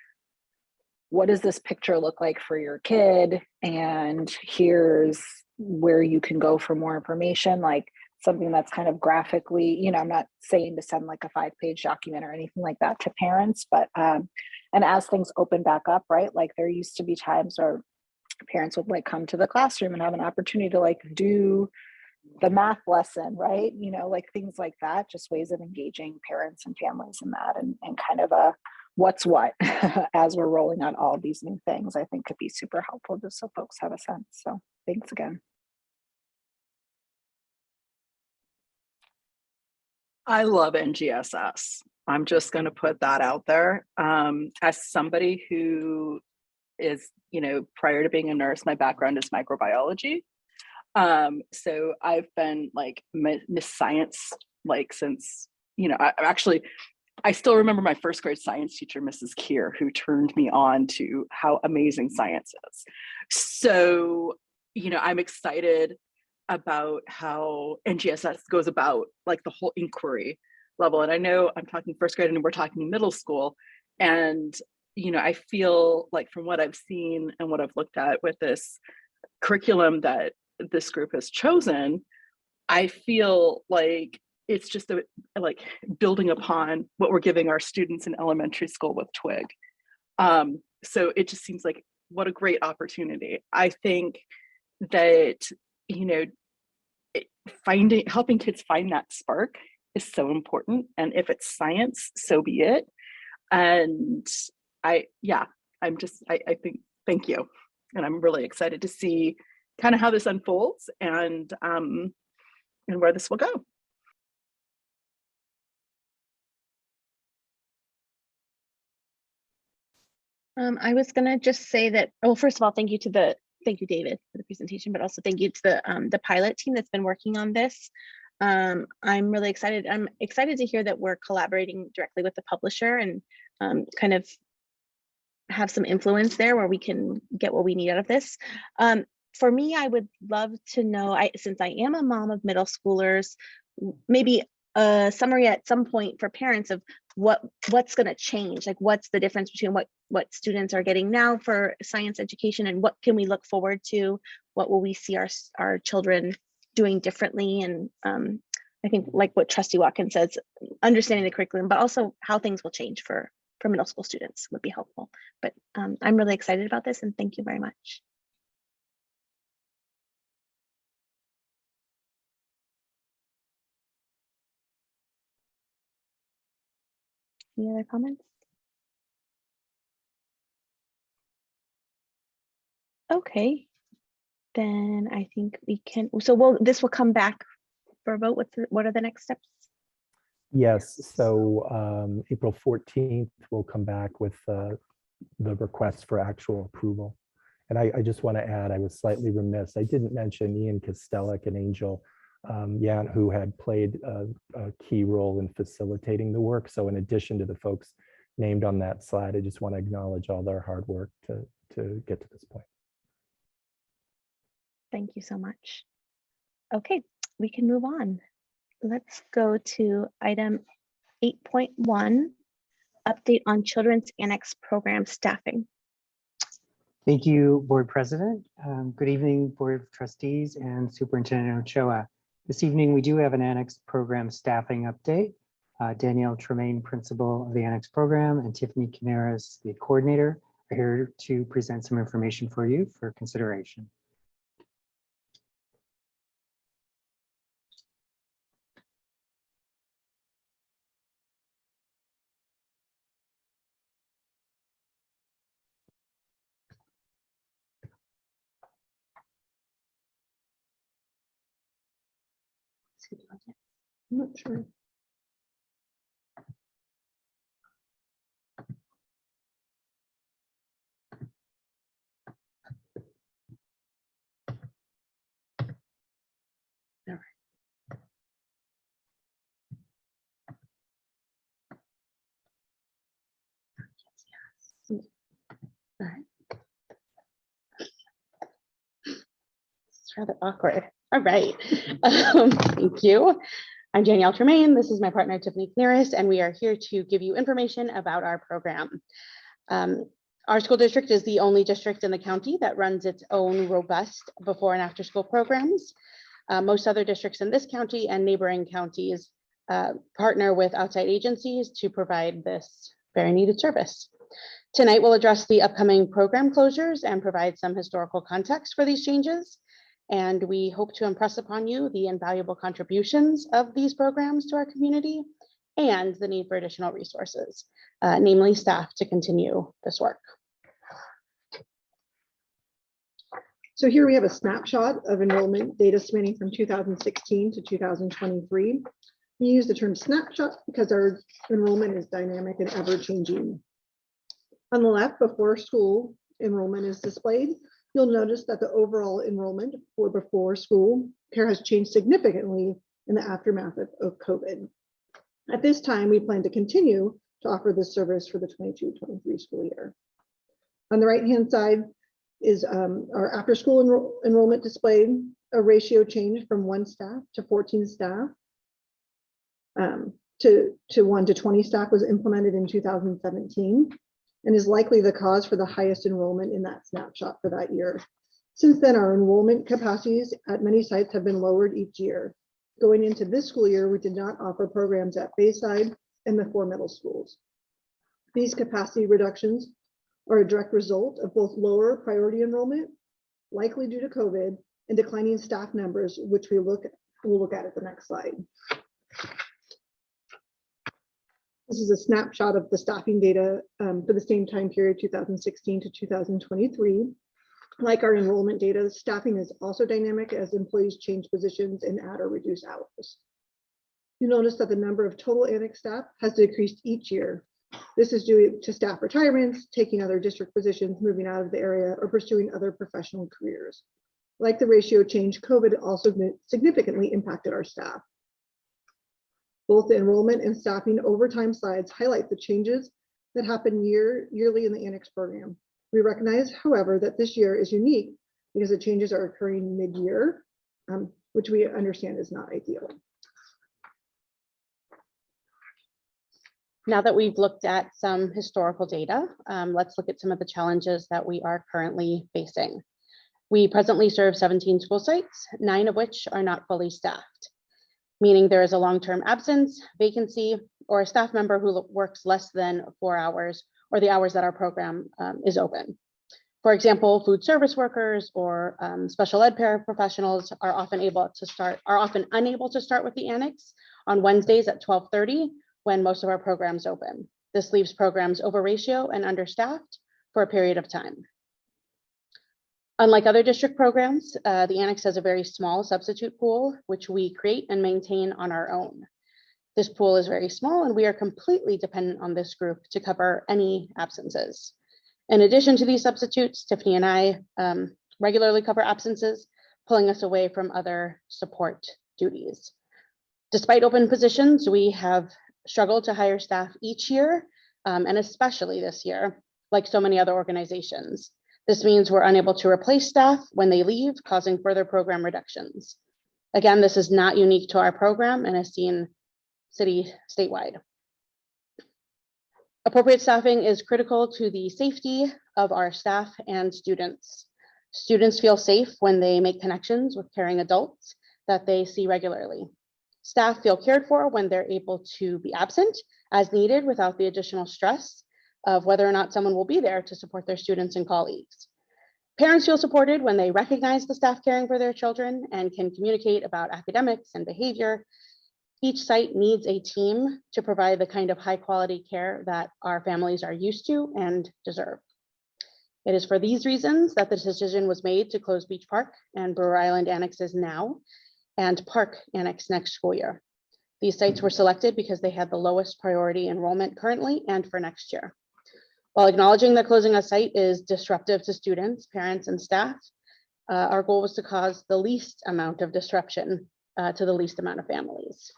what does this picture look like for your kid? And here's where you can go for more information, like something that's kind of graphically, I'm not saying to send like a 5-page document or anything like that to parents, but, and as things open back up, right? Like there used to be times where parents would like come to the classroom and have an opportunity to like do the math lesson, right? Like things like that, just ways of engaging parents and families in that, and kind of a what's what as we're rolling out all these new things, I think could be super helpful just so folks have a sense. So thanks again. I love NGSS. I'm just going to put that out there. As somebody who is, prior to being a nurse, my background is microbiology. So I've been like Miss Science, like since, I still remember my first grade science teacher, Mrs. Keir, who turned me on to how amazing science is. So, I'm excited about how NGSS goes about like the whole inquiry level. And I know I'm talking first grade and we're talking middle school. And, I feel like from what I've seen and what I've looked at with this curriculum that this group has chosen, I feel like it's just like building upon what we're giving our students in elementary school with Twig. So it just seems like what a great opportunity. I think that, helping kids find that spark is so important. And if it's science, so be it. And I think, thank you. And I'm really excited to see kind of how this unfolds and where this will go. I was gonna just say that, well, first of all, thank you, David, for the presentation, but also thank you to the pilot team that's been working on this. I'm really excited. I'm excited to hear that we're collaborating directly with the publisher and kind of have some influence there where we can get what we need out of this. For me, I would love to know, since I am a mom of middle schoolers, maybe a summary at some point for parents of what's going to change, like what's the difference between what students are getting now for science education and what can we look forward to, what will we see our children doing differently. And I think like what Trustee Watkins says, understanding the curriculum, but also how things will change for middle school students would be helpful. But I'm really excited about this, and thank you very much. Any other comments? Okay, then I think we can, so this will come back for a vote. What are the next steps? Yes, so April 14th, we'll come back with the request for actual approval. And I just want to add, I was slightly remiss. I didn't mention Ian Kostelik and Angel Yan, who had played a key role in facilitating the work. So in addition to the folks named on that slide, I just want to acknowledge all their hard work to get to this point. Thank you so much. Okay, we can move on. Let's go to item 8.1, update on Children's Annex Program staffing. Thank you, Board President. Good evening, Board of Trustees and Superintendent Ochoa. This evening, we do have an Annex Program staffing update. Danielle Tremaine, Principal of the Annex Program, and Tiffany Canaris, the Coordinator, are here to present some information for you for consideration. I'm not sure. All right. All right. It's rather awkward. All right. Thank you. I'm Danielle Tremaine. This is my partner, Tiffany Canaris, and we are here to give you information about our program. Our school district is the only district in the county that runs its own robust before and after school programs. Most other districts in this county and neighboring counties partner with outside agencies to provide this very needed service. Tonight, we'll address the upcoming program closures and provide some historical context for these changes. And we hope to impress upon you the invaluable contributions of these programs to our community and the need for additional resources, namely staff, to continue this work. So here we have a snapshot of enrollment data spanning from 2016 to 2023. We use the term snapshot because our enrollment is dynamic and ever changing. On the left, before school enrollment is displayed, you'll notice that the overall enrollment for before school care has changed significantly in the aftermath of COVID. At this time, we plan to continue to offer this service for the 22-23 school year. On the right-hand side is our after-school enrollment displayed, a ratio change from 1 staff to 14 staff. To 1 to 20 staff was implemented in 2017. And is likely the cause for the highest enrollment in that snapshot for that year. Since then, our enrollment capacities at many sites have been lowered each year. Going into this school year, we did not offer programs at Bayside and the 4 middle schools. These capacity reductions are a direct result of both lower priority enrollment, likely due to COVID, and declining staff numbers, which we'll look at the next slide. This is a snapshot of the staffing data for the same time period, 2016 to 2023. Like our enrollment data, staffing is also dynamic as employees change positions and add or reduce hours. You notice that the number of total annex staff has decreased each year. This is due to staff retirements, taking other district positions, moving out of the area, or pursuing other professional careers. Like the ratio change, COVID also significantly impacted our staff. Both the enrollment and staffing overtime slides highlight the changes that happen yearly in the annex program. We recognize, however, that this year is unique because the changes are occurring mid-year, which we understand is not ideal. Now that we've looked at some historical data, let's look at some of the challenges that we are currently facing. We presently serve 17 school sites, 9 of which are not fully staffed, meaning there is a long-term absence, vacancy, or a staff member who works less than 4 hours or the hours that our program is open. For example, food service workers or special ed paraprofessionals are often unable to start with the annex on Wednesdays at 12:30 when most of our programs open. This leaves programs over ratio and understaffed for a period of time. Unlike other district programs, the annex has a very small substitute pool, which we create and maintain on our own. This pool is very small and we are completely dependent on this group to cover any absences. In addition to these substitutes, Tiffany and I regularly cover absences, pulling us away from other support duties. Despite open positions, we have struggled to hire staff each year, and especially this year, like so many other organizations. This means we're unable to replace staff when they leave, causing further program reductions. Again, this is not unique to our program and is seen statewide. Appropriate staffing is critical to the safety of our staff and students. Students feel safe when they make connections with caring adults that they see regularly. Staff feel cared for when they're able to be absent as needed without the additional stress of whether or not someone will be there to support their students and colleagues. Parents feel supported when they recognize the staff caring for their children and can communicate about academics and behavior. Each site needs a team to provide the kind of high quality care that our families are used to and deserve. It is for these reasons that the decision was made to close Beach Park and Brewer Island annexes now and Park Annex next school year. These sites were selected because they had the lowest priority enrollment currently and for next year. While acknowledging that closing a site is disruptive to students, parents, and staff, our goal was to cause the least amount of disruption to the least amount of families.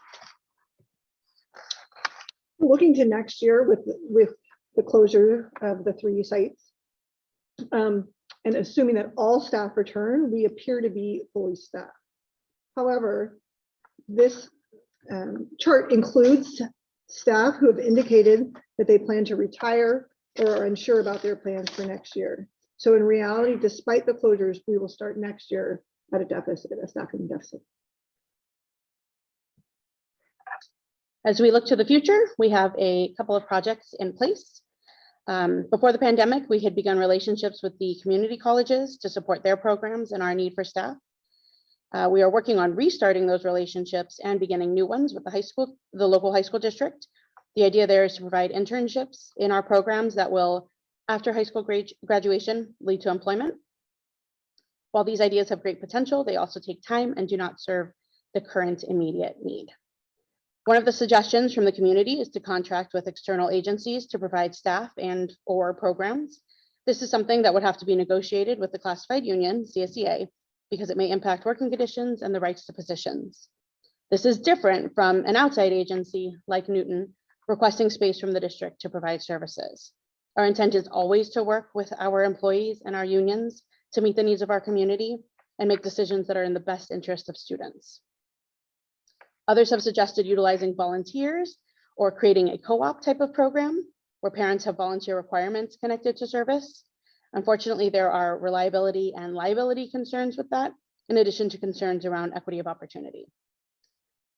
Looking to next year with the closure of the 3 sites, and assuming that all staff return, we appear to be fully staffed. However, this chart includes staff who have indicated that they plan to retire or are unsure about their plans for next year. So in reality, despite the closures, we will start next year at a staffing deficit. As we look to the future, we have a couple of projects in place. Before the pandemic, we had begun relationships with the community colleges to support their programs and our need for staff. We are working on restarting those relationships and beginning new ones with the local high school district. The idea there is to provide internships in our programs that will, after high school graduation, lead to employment. While these ideas have great potential, they also take time and do not serve the current immediate need. One of the suggestions from the community is to contract with external agencies to provide staff and or programs. This is something that would have to be negotiated with the classified union, CSEA, because it may impact working conditions and the rights to positions. This is different from an outside agency like Newton requesting space from the district to provide services. Our intent is always to work with our employees and our unions to meet the needs of our community and make decisions that are in the best interest of students. Others have suggested utilizing volunteers or creating a co-op type of program where parents have volunteer requirements connected to service. Unfortunately, there are reliability and liability concerns with that, in addition to concerns around equity of opportunity.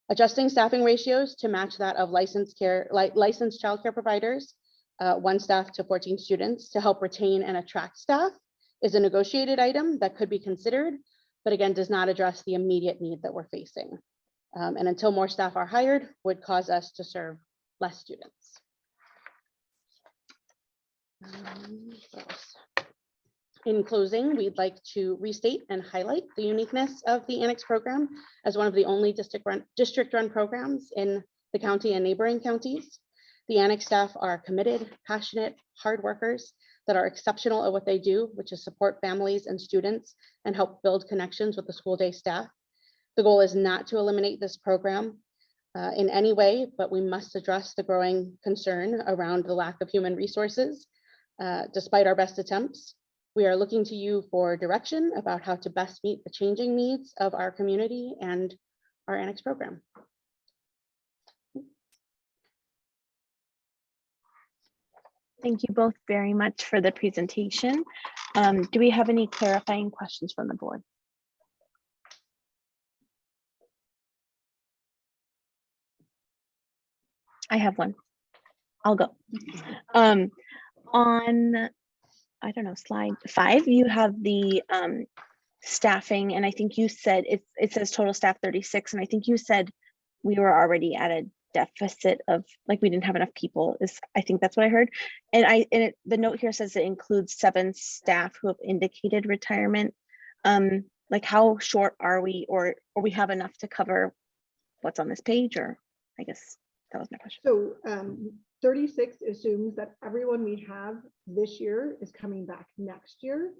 Adjusting staffing ratios to match that of licensed childcare providers, 1 staff to 14 students, to help retain and attract staff is a negotiated item that could be considered, but again, does not address the immediate need that we're facing. And until more staff are hired, would cause us to serve less students. In closing, we'd like to restate and highlight the uniqueness of the Annex program as one of the only district-run programs in the county and neighboring counties. The Annex staff are committed, passionate, hard workers that are exceptional at what they do, which is support families and students and help build connections with the school day staff. The goal is not to eliminate this program in any way, but we must address the growing concern around the lack of human resources. Despite our best attempts, we are looking to you for direction about how to best meet the changing needs of our community and our Annex program. Thank you both very much for the presentation. Do we have any clarifying questions from the board? I have one. I'll go. On, I don't know, slide 5, you have the staffing, and I think you said it says total staff 36, and I think you said we were already at a deficit of, like, we didn't have enough people. I think that's what I heard. And the note here says it includes 7 staff who have indicated retirement. Like, how short are we, or we have enough to cover what's on this page, or I guess That was my question. So 36 assumes that everyone we have this year is coming back next year.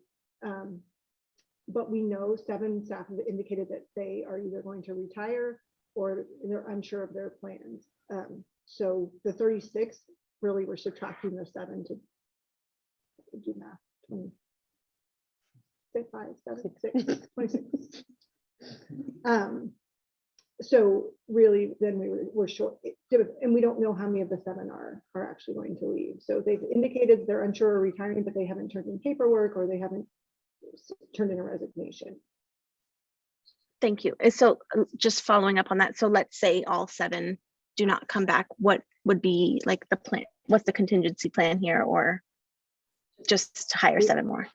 But we know 7 staff have indicated that they are either going to retire or they're unsure of their plans. So the 36, really, we're subtracting the 7 to do math. 26. So really, then we're short, and we don't know how many of the 7 are actually going to leave. So they've indicated they're unsure of retiring, but they haven't turned in paperwork or they haven't turned in a resignation. Thank you. So just following up on that. So let's say all 7 do not come back. What would be like the plan? What's the contingency plan here, or just to hire 7 more?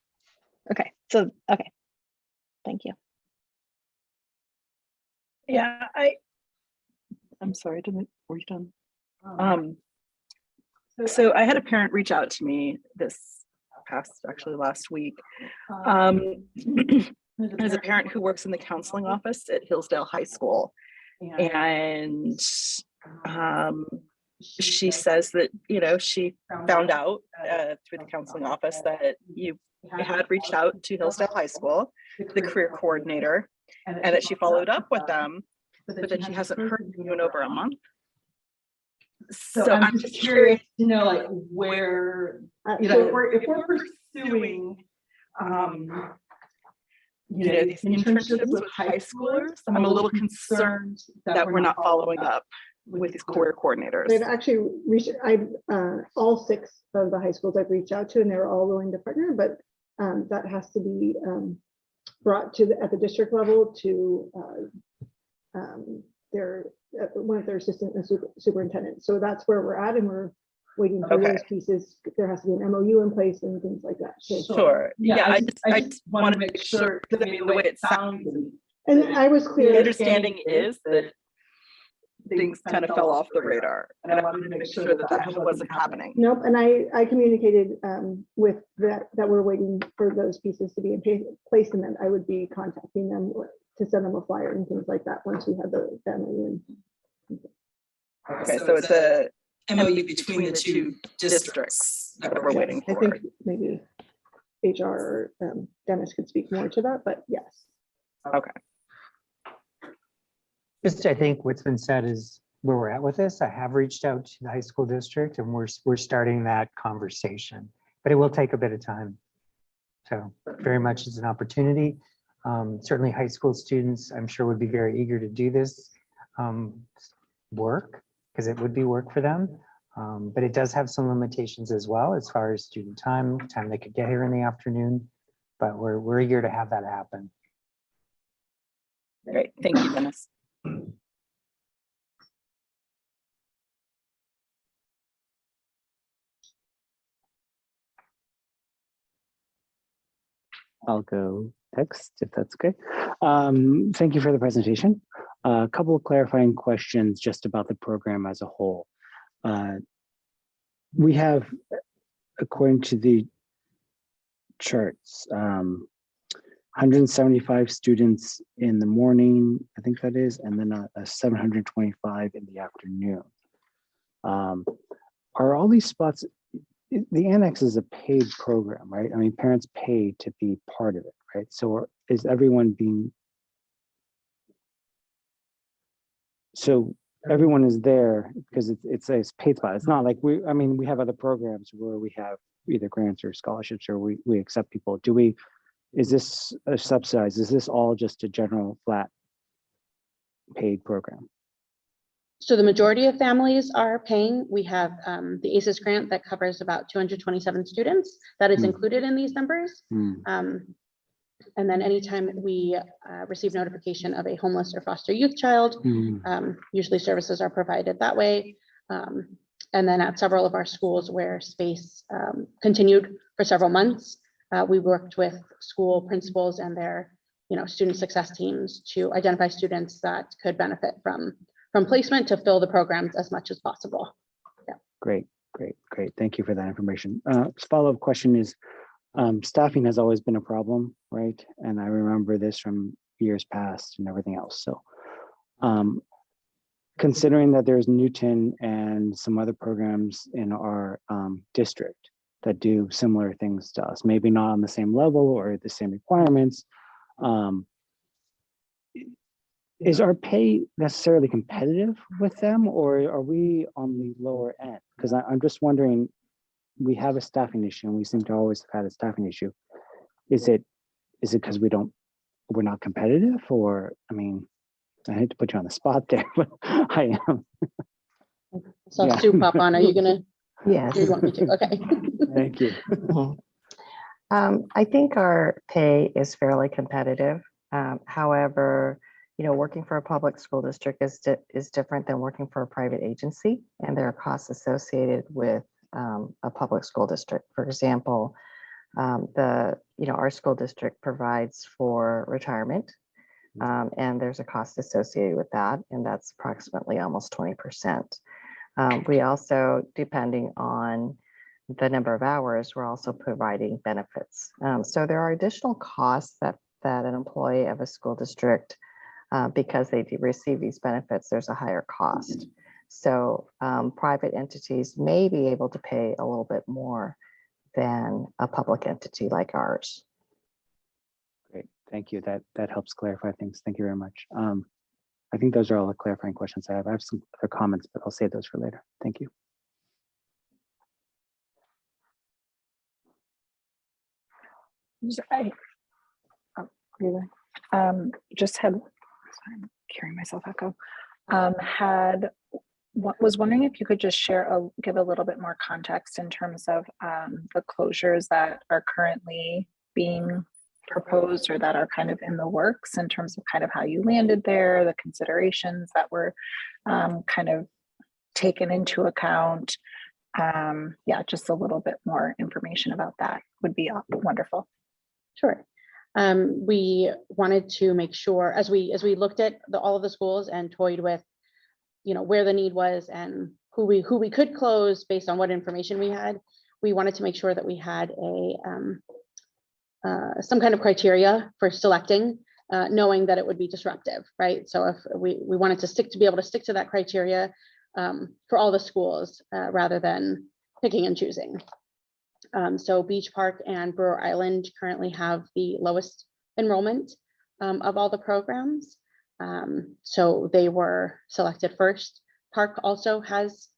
Okay. So, okay. Thank you. Yeah, I'm sorry, were you done? So I had a parent reach out to me last week. As a parent who works in the counseling office at Hillsdale High School. And she says that, she found out through the counseling office that you had reached out to Hillsdale High School, the career coordinator, and that she followed up with them, but that she hasn't heard from you in over a month. So I'm just curious to know, like, where, if we're pursuing, these internships with high schoolers, I'm a little concerned that we're not following up with these career coordinators. They've actually reached, all 6 of the high schools I've reached out to, and they're all willing to partner, but that has to be brought to at the district level to one of their assistant superintendents. So that's where we're at, and we're waiting for those pieces. There has to be an MOU in place and things like that. Sure. Yeah, I just want to make sure, because I mean, the way it sounds, and I was clear. The understanding is that things kind of fell off the radar, and I wanted to make sure that wasn't happening. Nope, and I communicated with that we're waiting for those pieces to be in place, and then I would be contacting them to send them a flyer and things like that once we had the MOU. Okay, so it's a MOU between the 2 districts that we're waiting for. I think maybe HR or Dennis could speak more to that, but yes. Okay. Just, I think what's been said is where we're at with this. I have reached out to the high school district, and we're starting that conversation, but it will take a bit of time. So very much is an opportunity. Certainly high school students, I'm sure, would be very eager to do this work, because it would be work for them. But it does have some limitations as well, as far as student time they could get here in the afternoon. But we're eager to have that happen. Great, thank you, Dennis. I'll go next, if that's okay. Thank you for the presentation. A couple of clarifying questions just about the program as a whole. We have, according to the charts, 175 students in the morning, I think that is, and then a 725 in the afternoon. Are all these spots, the annex is a paid program, right? I mean, parents pay to be part of it, right? So is everyone being, so everyone is there because it's a paid spot. It's not like we have other programs where we have either grants or scholarships, or we accept people. Is this subsidized? Is this all just a general flat paid program? So the majority of families are paying. We have the ACES grant that covers about 227 students that is included in these numbers. And then anytime we receive notification of a homeless or foster youth child, usually services are provided that way. And then at several of our schools where space continued for several months, we worked with school principals and their student success teams to identify students that could benefit from placement to fill the programs as much as possible. Yeah. Great. Thank you for that information. Follow-up question is, staffing has always been a problem, right? And I remember this from years past and everything else. So considering that there's Newton and some other programs in our district that do similar things to us, maybe not on the same level or the same requirements, is our pay necessarily competitive with them, or are we on the lower end? Because I'm just wondering, we have a staffing issue and we seem to always have had a staffing issue. Is it because we're not competitive, or, I mean, I hate to put you on the spot there, but I am. So Yeah. Sue pop on, are you gonna? Yes. You want me to? Okay. Thank you. I think our pay is fairly competitive. However, working for a public school district is different than working for a private agency, and there are costs associated with a public school district. For example, our school district provides for retirement, and there's a cost associated with that, and that's approximately almost 20%. We also, depending on the number of hours, we're also providing benefits. So there are additional costs that an employee of a school district, because they receive these benefits, there's a higher cost. So private entities may be able to pay a little bit more than a public entity like ours. Great, thank you. That helps clarify things. Thank you very much. I think those are all the clarifying questions I have. I have some other comments, but I'll save those for later. Thank you. Just had, sorry, I'm carrying myself echo. Was wondering if you could just give a little bit more context in terms of the closures that are currently being proposed or that are kind of in the works, in terms of kind of how you landed there, the considerations that were kind of taken into account. Yeah, just a little bit more information about that would be wonderful. Sure. We wanted to make sure, as we looked at all of the schools and toyed with, where the need was and who we could close based on what information we had, we wanted to make sure that we had some kind of criteria for selecting, knowing that it would be disruptive, right? So if we wanted to be able to stick to that criteria for all the schools rather than picking and choosing. So Beach Park and Brewer Island currently have the lowest enrollment of all the programs. So they were selected first. Park also has,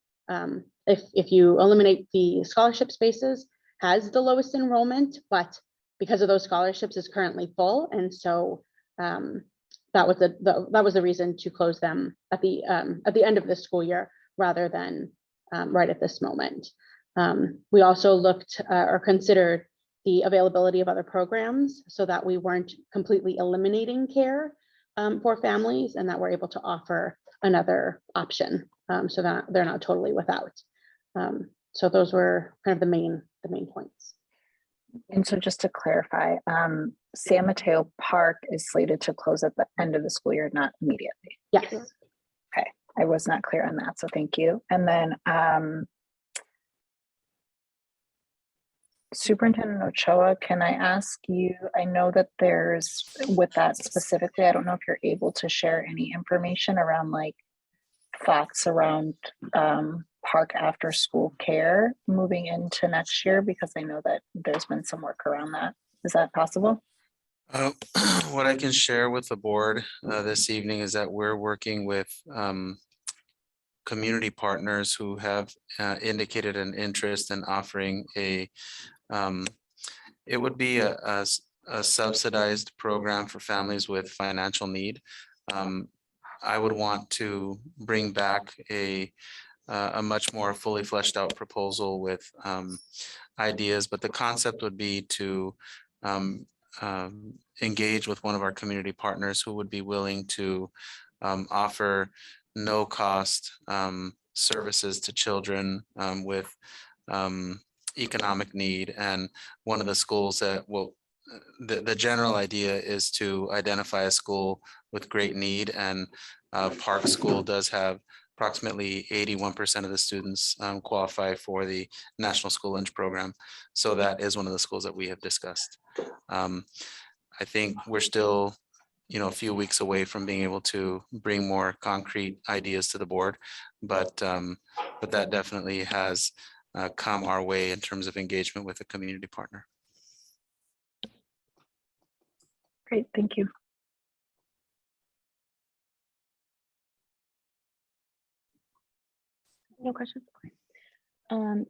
if you eliminate the scholarship spaces, has the lowest enrollment, but because of those scholarships is currently full. And so that was the reason to close them at the end of this school year rather than right at this moment. We also looked or considered the availability of other programs so that we weren't completely eliminating care for families, and that we're able to offer another option so that they're not totally without. So those were kind of the main points. And so just to clarify, San Mateo Park is slated to close at the end of the school year, not immediately. Yes. Okay, I was not clear on that, so thank you. And then Superintendent Ochoa, can I ask you, I know that there's, with that specifically, I don't know if you're able to share any information around like thoughts around park after school care moving into next year, because I know that there's been some work around that. Is that possible? What I can share with the board this evening is that we're working with community partners who have indicated an interest in offering it would be a subsidized program for families with financial need. I would want to bring back a much more fully fleshed out proposal with ideas, but the concept would be to engage with one of our community partners who would be willing to offer no cost services to children with economic need. And one of the schools that will, the general idea is to identify a school with great need, and Park School does have approximately 81% of the students qualify for the National School Lunch Program. So that is one of the schools that we have discussed. I think we're still a few weeks away from being able to bring more concrete ideas to the board, but that definitely has come our way in terms of engagement with a community partner. Great, thank you. No questions? Okay.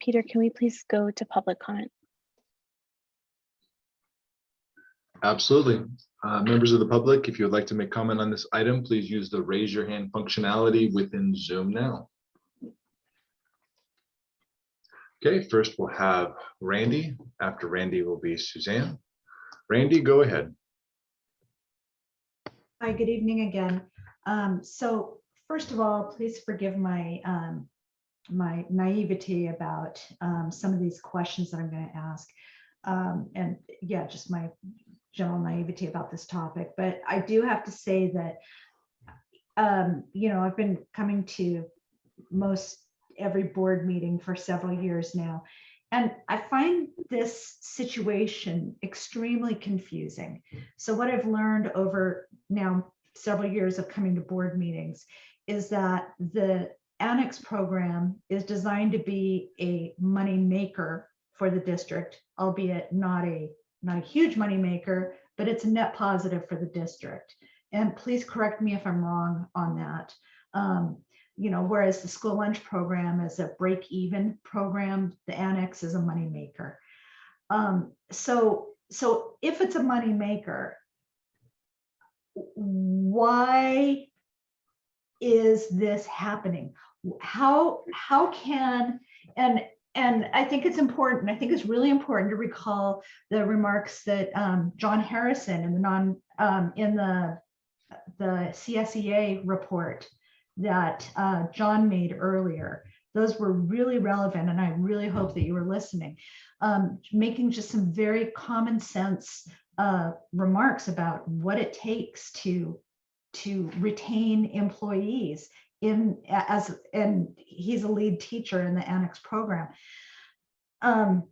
Peter, can we please go to public comment? Absolutely. Members of the public, if you would like to make comment on this item, please use the raise your hand functionality within Zoom now. Okay, first we'll have Randy. After Randy will be Suzanne. Randy, go ahead. Hi, good evening again. So first of all, please forgive my my naivety about some of these questions that I'm going to ask. And yeah, just my general naivety about this topic. But I do have to say that, I've been coming to most every board meeting for several years now. And I find this situation extremely confusing. So what I've learned over now several years of coming to board meetings is that the annex program is designed to be a money maker for the district, albeit not a huge money maker, but it's a net positive for the district. And please correct me if I'm wrong on that. Whereas the school lunch program is a break-even program, the annex is a money maker. So if it's a money maker, why is this happening? How can, and I think it's important, I think it's really important to recall the remarks that John Harrison in the CSEA report that John made earlier. Those were really relevant, and I really hope that you were listening, making just some very common sense remarks about what it takes to retain employees and he's a lead teacher in the annex program. And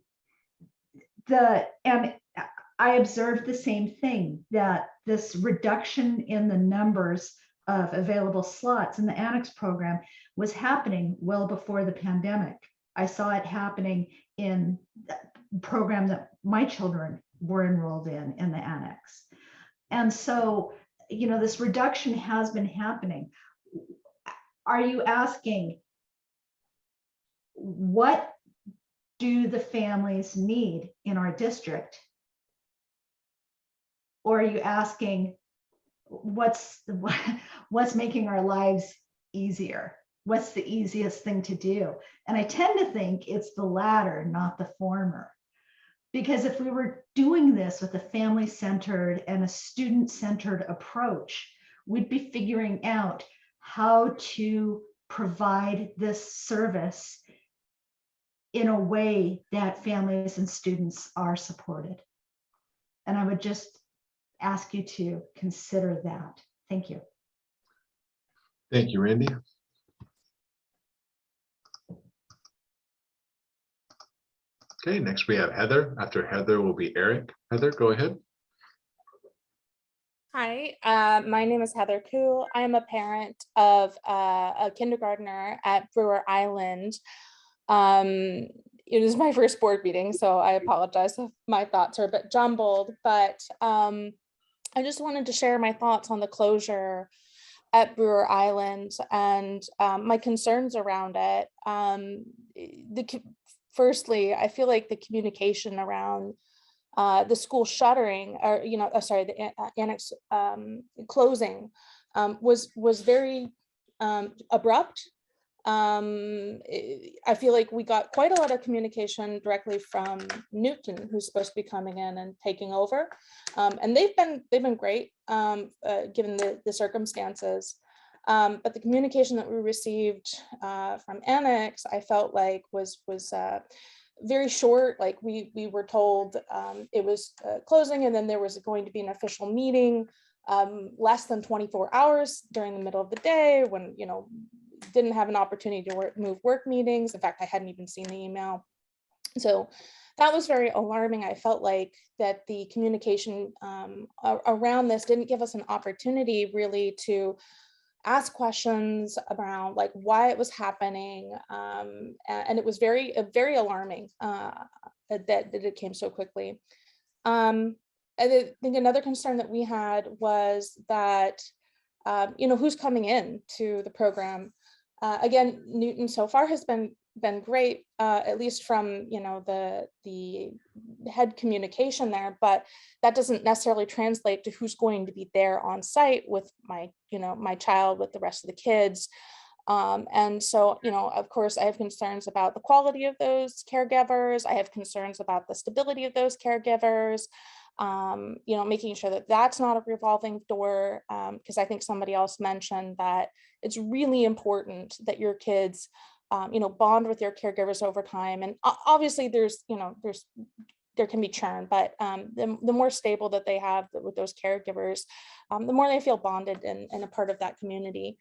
I observed the same thing, that this reduction in the numbers of available slots in the annex program was happening well before the pandemic. I saw it happening in the program that my children were enrolled in the annex. And so, this reduction has been happening. Are you asking, what do the families need in our district? Or are you asking, what's making our lives easier? What's the easiest thing to do? And I tend to think it's the latter, not the former. Because if we were doing this with a family-centered and a student-centered approach, we'd be figuring out how to provide this service in a way that families and students are supported. And I would just ask you to consider that. Thank you. Thank you, Randy. Okay, next we have Heather. After Heather will be Eric. Heather, go ahead. Hi, my name is Heather Koo. I'm a parent of a kindergartner at Brewer Island. It is my first board meeting, so I apologize if my thoughts are a bit jumbled, but I just wanted to share my thoughts on the closure at Brewer Island and my concerns around it. Firstly, I feel like the communication around the school shuttering, or the annex closing was very abrupt. I feel like we got quite a lot of communication directly from Newton, who's supposed to be coming in and taking over, and they've been great given the circumstances. But the communication that we received from Annex, I felt like was very short. Like we were told it was closing, and then there was going to be an official meeting less than 24 hours during the middle of the day, when didn't have an opportunity to move work meetings. In fact, I hadn't even seen the email. So that was very alarming. I felt like that the communication around this didn't give us an opportunity really to ask questions around like why it was happening. And it was very alarming that it came so quickly. And I think another concern that we had was that, who's coming in to the program. Again, Newton so far has been great, at least from the head communication there, but that doesn't necessarily translate to who's going to be there on site with my child, with the rest of the kids. And so, of course, I have concerns about the quality of those caregivers. I have concerns about the stability of those caregivers. Making sure that that's not a revolving door, because I think somebody else mentioned that it's really important that your kids, bond with your caregivers over time. And obviously there can be churn, but the more stable that they have with those caregivers, the more they feel bonded and a part of that community.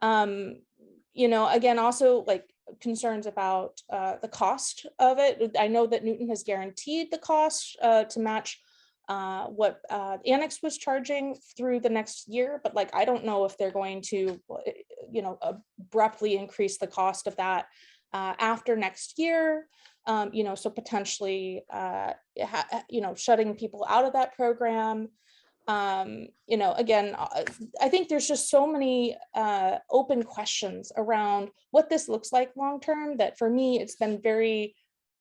Again, also like concerns about the cost of it. I know that Newton has guaranteed the cost to match what Annex was charging through the next year, but like I don't know if they're going to abruptly increase the cost of that after next year. So potentially shutting people out of that program. Again, I think there's just so many open questions around what this looks like long term that for me it's been very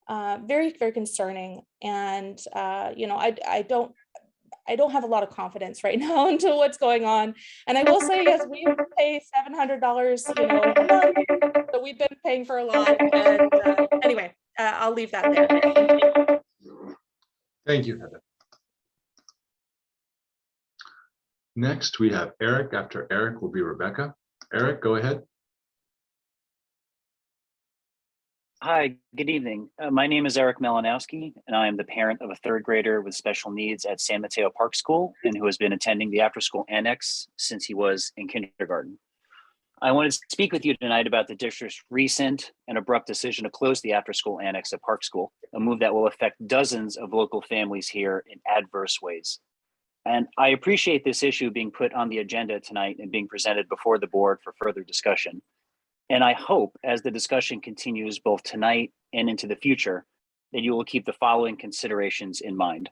very concerning. And I don't have a lot of confidence right now into what's going on. And I will say, yes, we pay $700 a month, so we've been paying for a lot. And anyway, I'll leave that there. Thank you, Heather. Next, we have Eric. After Eric will be Rebecca. Eric, go ahead. Hi, good evening. My name is Eric Malinowski, and I am the parent of a third grader with special needs at San Mateo Park School and who has been attending the after-school annex since he was in kindergarten. I wanted to speak with you tonight about the district's recent and abrupt decision to close the after-school annex at Park School, a move that will affect dozens of local families here in adverse ways. And I appreciate this issue being put on the agenda tonight and being presented before the board for further discussion. And I hope as the discussion continues both tonight and into the future, that you will keep the following considerations in mind.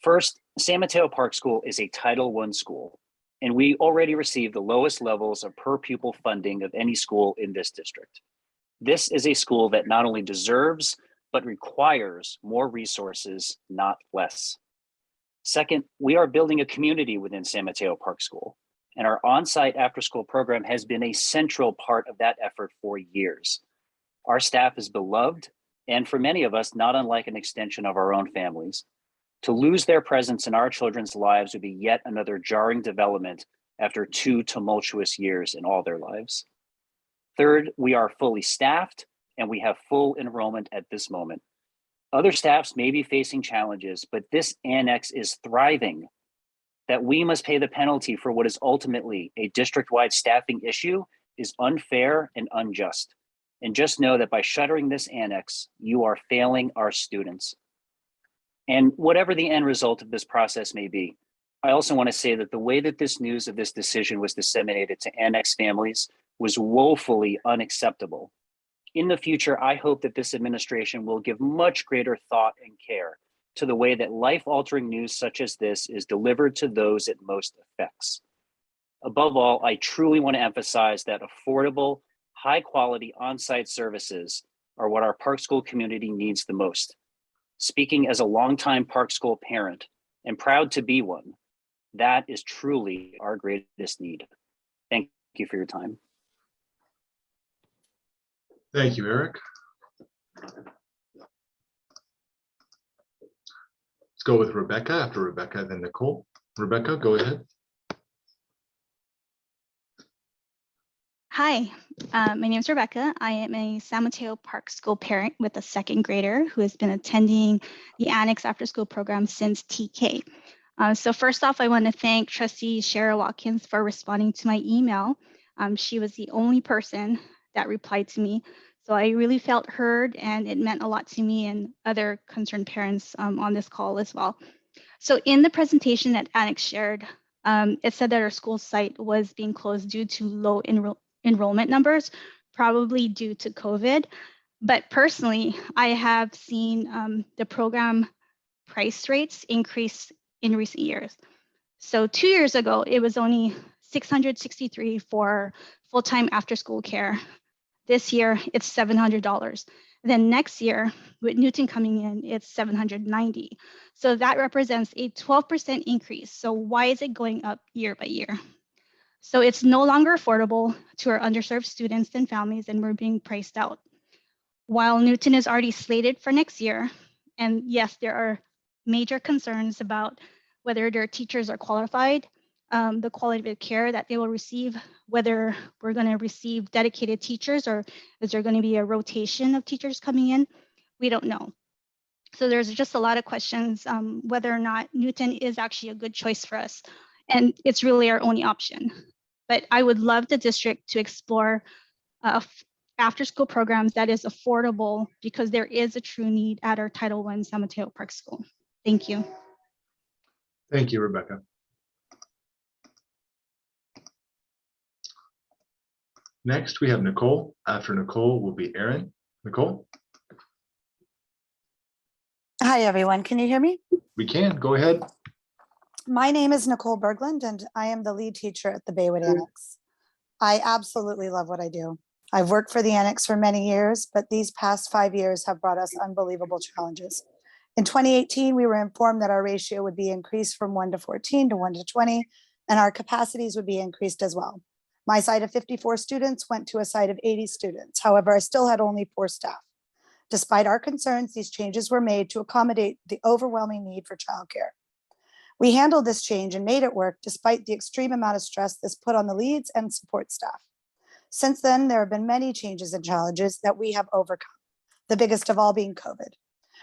First, San Mateo Park School is a Title I school, and we already receive the lowest levels of per pupil funding of any school in this district. This is a school that not only deserves, but requires more resources, not less. Second, we are building a community within San Mateo Park School, and our on-site after-school program has been a central part of that effort for years. Our staff is beloved, and for many of us, not unlike an extension of our own families. To lose their presence in our children's lives would be yet another jarring development after 2 tumultuous years in all their lives. Third, we are fully staffed, and we have full enrollment at this moment. Other staffs may be facing challenges, but this annex is thriving. That we must pay the penalty for what is ultimately a district-wide staffing issue is unfair and unjust. And just know that by shuttering this annex, you are failing our students. And whatever the end result of this process may be, I also want to say that the way that this news of this decision was disseminated to annex families was woefully unacceptable. In the future, I hope that this administration will give much greater thought and care to the way that life-altering news such as this is delivered to those it most affects. Above all, I truly want to emphasize that affordable, high-quality on-site services are what our Park School community needs the most. Speaking as a longtime Park School parent and proud to be one, that is truly our greatest need. Thank you for your time. Thank you, Eric. Let's go with Rebecca. After Rebecca, then Nicole. Rebecca, go ahead. Hi, my name is Rebecca. I am a San Mateo Park School parent with a second grader who has been attending the Annex After School program since TK. So first off, I want to thank Trustee Shara Watkins for responding to my email. She was the only person that replied to me. So I really felt heard, and it meant a lot to me and other concerned parents on this call as well. So in the presentation that Annex shared, it said that our school site was being closed due to low enrollment numbers, probably due to COVID. But personally, I have seen the program price rates increase in recent years. So 2 years ago, it was only $663 for full-time after-school care. This year, it's $700. Then next year, with Newton coming in, it's $790. So that represents a 12% increase. So why is it going up year by year? So it's no longer affordable to our underserved students and families, and we're being priced out. While Newton is already slated for next year, and yes, there are major concerns about whether their teachers are qualified, the quality of care that they will receive, whether we're going to receive dedicated teachers or is there going to be a rotation of teachers coming in, we don't know. So there's just a lot of questions whether or not Newton is actually a good choice for us. And it's really our only option. But I would love the district to explore after-school programs that is affordable, because there is a true need at our Title I San Mateo Park School. Thank you. Thank you, Rebecca. Next, we have Nicole. After Nicole will be Aaron. Nicole? Hi, everyone. Can you hear me? We can. Go ahead. My name is Nicole Berglund, and I am the lead teacher at the Baywood Annex. I absolutely love what I do. I've worked for the Annex for many years, but these past 5 years have brought us unbelievable challenges. In 2018, we were informed that our ratio would be increased from 1 to 14 to 1 to 20, and our capacities would be increased as well. My site of 54 students went to a site of 80 students. However, I still had only 4 staff. Despite our concerns, these changes were made to accommodate the overwhelming need for childcare. We handled this change and made it work despite the extreme amount of stress this put on the leads and support staff. Since then, there have been many changes and challenges that we have overcome, the biggest of all being COVID.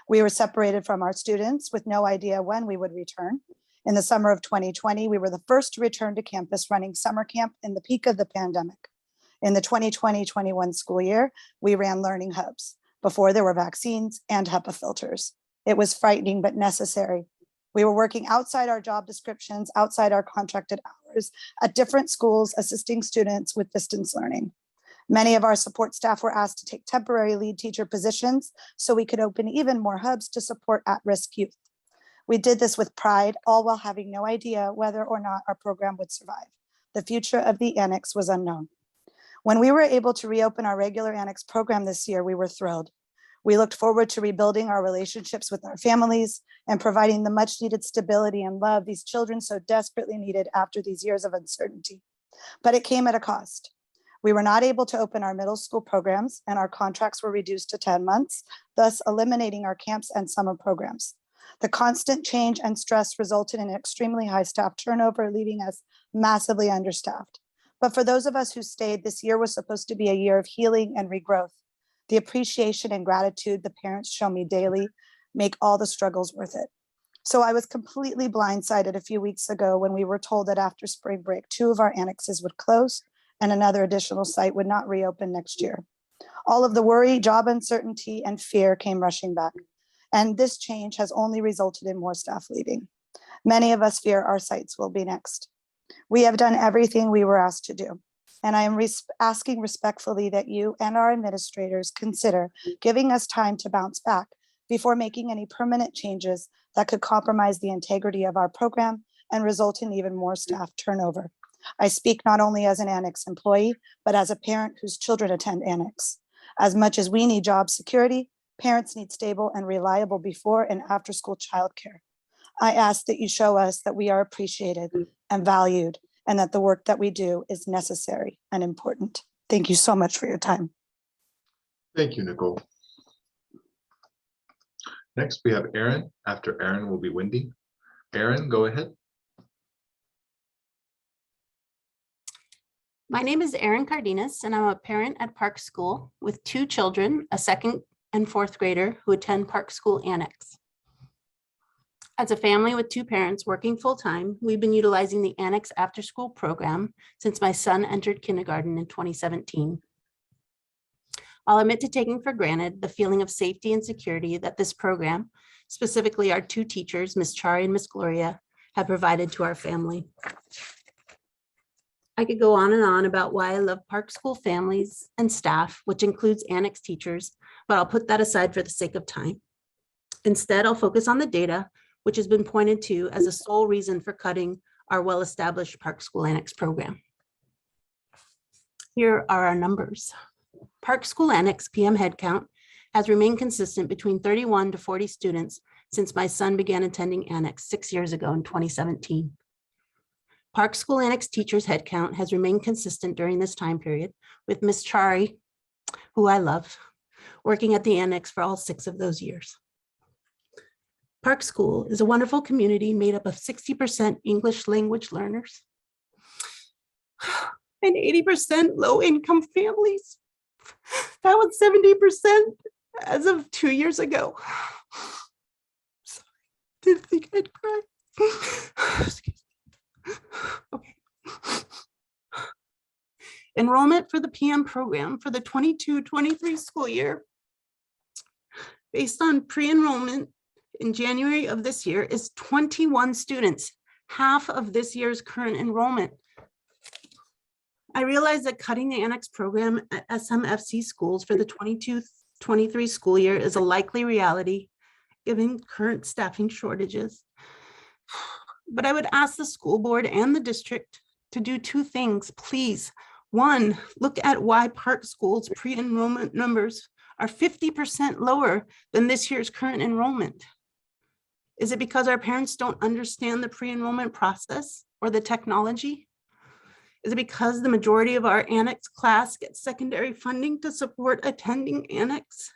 We were separated from our students with no idea when we would return. In the summer of 2020, we were the first to return to campus running summer camp in the peak of the pandemic. In the 2020-21 school year, we ran learning hubs before there were vaccines and HEPA filters. It was frightening but necessary. We were working outside our job descriptions, outside our contracted hours, at different schools, assisting students with distance learning. Many of our support staff were asked to take temporary lead teacher positions so we could open even more hubs to support at-risk youth. We did this with pride, all while having no idea whether or not our program would survive. The future of the Annex was unknown. When we were able to reopen our regular Annex program this year, we were thrilled. We looked forward to rebuilding our relationships with our families and providing the much needed stability and love these children so desperately needed after these years of uncertainty. But it came at a cost. We were not able to open our middle school programs, and our contracts were reduced to 10 months, thus eliminating our camps and summer programs. The constant change and stress resulted in extremely high staff turnover, leaving us massively understaffed. But for those of us who stayed, this year was supposed to be a year of healing and regrowth. The appreciation and gratitude the parents show me daily make all the struggles worth it. So I was completely blindsided a few weeks ago when we were told that after spring break, 2 of our annexes would close and another additional site would not reopen next year. All of the worry, job uncertainty, and fear came rushing back. And this change has only resulted in more staff leaving. Many of us fear our sites will be next. We have done everything we were asked to do. And I am asking respectfully that you and our administrators consider giving us time to bounce back before making any permanent changes that could compromise the integrity of our program and result in even more staff turnover. I speak not only as an Annex employee, but as a parent whose children attend Annex. As much as we need job security, parents need stable and reliable before and after school childcare. I ask that you show us that we are appreciated and valued, and that the work that we do is necessary and important. Thank you so much for your time. Thank you, Nicole. Next, we have Aaron. After Aaron will be Wendy. Aaron, go ahead. My name is Erin Cardenas, and I'm a parent at Park School with 2 children, a 2nd and 4th grader who attend Park School Annex. As a family with 2 parents working full-time, we've been utilizing the Annex after-school program since my son entered kindergarten in 2017. I'll admit to taking for granted the feeling of safety and security that this program, specifically our two teachers, Ms. Chari and Ms. Gloria, have provided to our family. I could go on and on about why I love Park School families and staff, which includes annex teachers, but I'll put that aside for the sake of time. Instead, I'll focus on the data, which has been pointed to as a sole reason for cutting our well-established Park School Annex program. Here are our numbers. Park School Annex PM headcount has remained consistent between 31 to 40 students since my son began attending Annex 6 years ago in 2017. Park School Annex teachers headcount has remained consistent during this time period, with Ms. Chari, who I love, working at the Annex for all 6 of those years. Park School is a wonderful community made up of 60% English language learners and 80% low-income families. That was 70% as of 2 years ago. Sorry, didn't think I'd cry. Excuse me. Okay. Enrollment for the PM program for the 22-23 school year, based on pre-enrollment in January of this year, is 21 students, half of this year's current enrollment. I realize that cutting the annex program at SMFC schools for the 22-23 school year is a likely reality, given current staffing shortages. But I would ask the school board and the district to do 2 things, please. 1, look at why Park School's pre-enrollment numbers are 50% lower than this year's current enrollment. Is it because our parents don't understand the pre-enrollment process or the technology? Is it because the majority of our annex class gets secondary funding to support attending annex?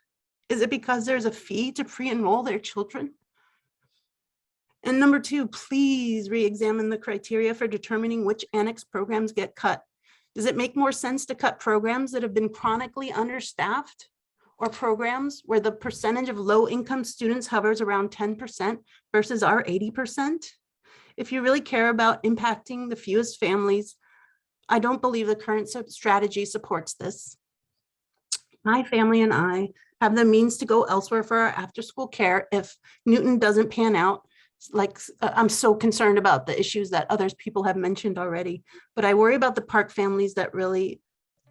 Is it because there's a fee to pre-enroll their children? And number 2, please re-examine the criteria for determining which annex programs get cut. Does it make more sense to cut programs that have been chronically understaffed, or programs where the percentage of low-income students hovers around 10% versus our 80%? If you really care about impacting the fewest families, I don't believe the current strategy supports this. My family and I have the means to go elsewhere for our after-school care if Newton doesn't pan out. Like, I'm so concerned about the issues that others people have mentioned already, but I worry about the Park families that really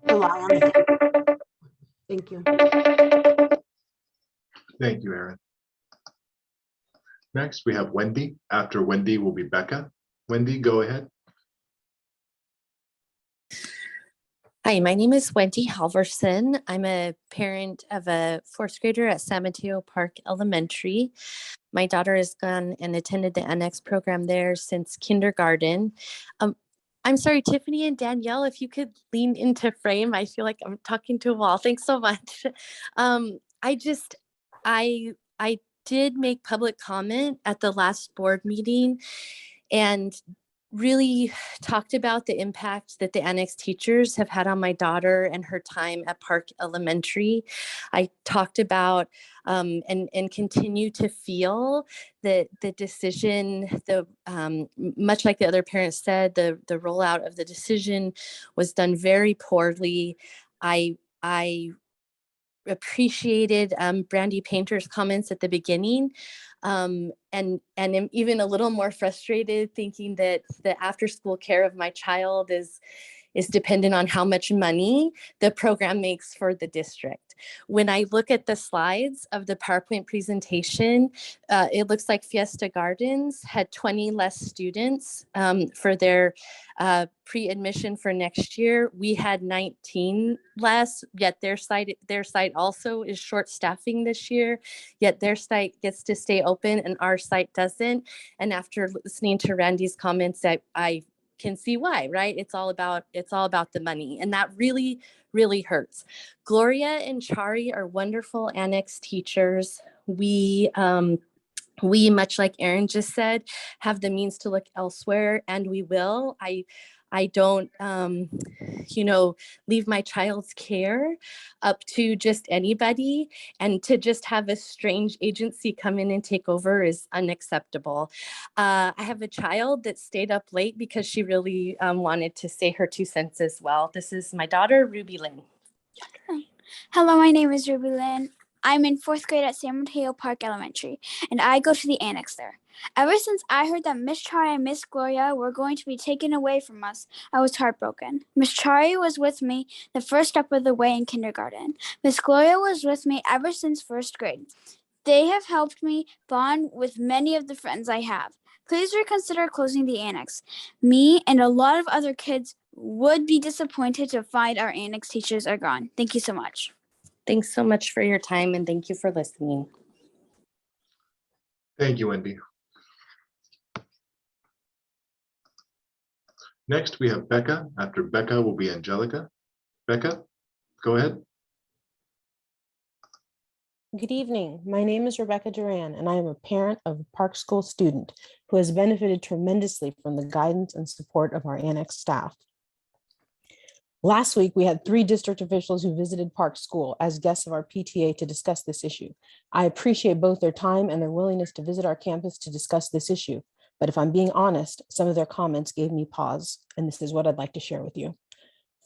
rely on it. Thank you. Thank you, Erin. Next, we have Wendy. After Wendy will be Becca. Wendy, go ahead. Hi, my name is Wendy Halverson. I'm a parent of a 4th grader at San Mateo Park Elementary. My daughter has gone and attended the annex program there since kindergarten. I'm sorry, Tiffany and Danielle, if you could lean into frame. I feel like I'm talking to a wall. Thanks so much. I did make public comment at the last board meeting and really talked about the impact that the annex teachers have had on my daughter and her time at Park Elementary. I talked about and continue to feel that the decision, much like the other parents said, the rollout of the decision was done very poorly. I appreciated Brandy Painter's comments at the beginning, and am even a little more frustrated thinking that the after school care of my child is dependent on how much money the program makes for the district. When I look at the slides of the PowerPoint presentation, it looks like Fiesta Gardens had 20 less students for their pre-admission for next year. We had 19 less, yet their site also is short staffing this year, yet their site gets to stay open and our site doesn't. And after listening to Randy's comments, I can see why, right? It's all about the money, and that really hurts. Gloria and Chari are wonderful annex teachers. We, much like Erin just said, have the means to look elsewhere, and we will. I don't, leave my child's care up to just anybody, and to just have a strange agency come in and take over is unacceptable. I have a child that stayed up late because she really wanted to say her 2 cents as well. This is my daughter, Ruby Lynn. Hello, my name is Ruby Lynn. I'm in 4th grade at San Mateo Park Elementary, and I go to the annex there. Ever since I heard that Miss Chari and Miss Gloria were going to be taken away from us, I was heartbroken. Miss Chari was with me the first step of the way in kindergarten. Miss Gloria was with me ever since 1st grade. They have helped me bond with many of the friends I have. Please reconsider closing the annex. Me and a lot of other kids would be disappointed to find our annex teachers are gone. Thank you so much. Thanks so much for your time and thank you for listening. Thank you, Wendy. Next, we have Becca. After Becca will be Angelica. Becca, go ahead. Good evening. My name is Rebecca Duran, and I am a parent of a Park School student who has benefited tremendously from the guidance and support of our annex staff. Last week, we had 3 district officials who visited Park School as guests of our PTA to discuss this issue. I appreciate both their time and their willingness to visit our campus to discuss this issue. But if I'm being honest, some of their comments gave me pause, and this is what I'd like to share with you.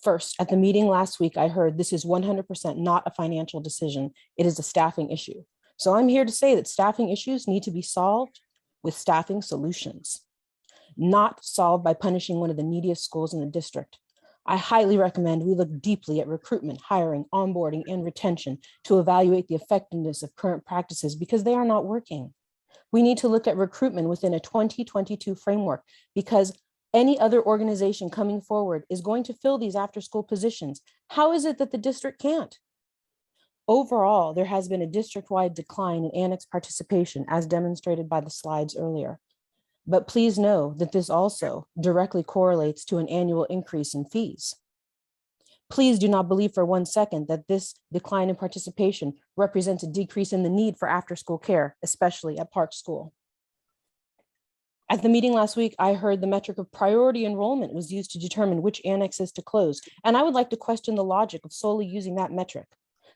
First, at the meeting last week, I heard this is 100% not a financial decision. It is a staffing issue. So I'm here to say that staffing issues need to be solved with staffing solutions, not solved by punishing one of the neediest schools in the district. I highly recommend we look deeply at recruitment, hiring, onboarding, and retention to evaluate the effectiveness of current practices because they are not working. We need to look at recruitment within a 2022 framework because any other organization coming forward is going to fill these after-school positions. How is it that the district can't? Overall, there has been a district-wide decline in annex participation as demonstrated by the slides earlier. But please know that this also directly correlates to an annual increase in fees. Please do not believe for 1 second that this decline in participation represents a decrease in the need for after-school care, especially at Park School. At the meeting last week, I heard the metric of priority enrollment was used to determine which annexes to close, and I would like to question the logic of solely using that metric.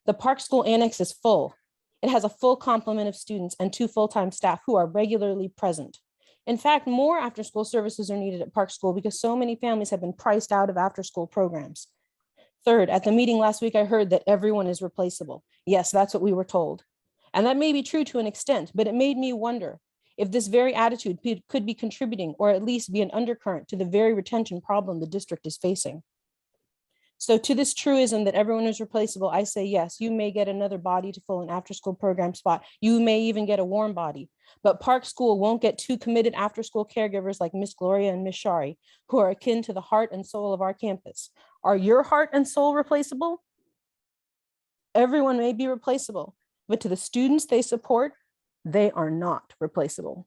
The Park School annex is full. It has a full complement of students and 2 full-time staff who are regularly present. In fact, more after-school services are needed at Park School because so many families have been priced out of after-school programs. Third, at the meeting last week, I heard that everyone is replaceable. Yes, that's what we were told. And that may be true to an extent, but it made me wonder if this very attitude could be contributing or at least be an undercurrent to the very retention problem the district is facing. So to this truism that everyone is replaceable, I say, yes, you may get another body to fill an after-school program spot. You may even get a warm body, but Park School won't get 2 committed after-school caregivers like Miss Gloria and Miss Shari, who are akin to the heart and soul of our campus. Are your heart and soul replaceable? Everyone may be replaceable, but to the students they support, they are not replaceable.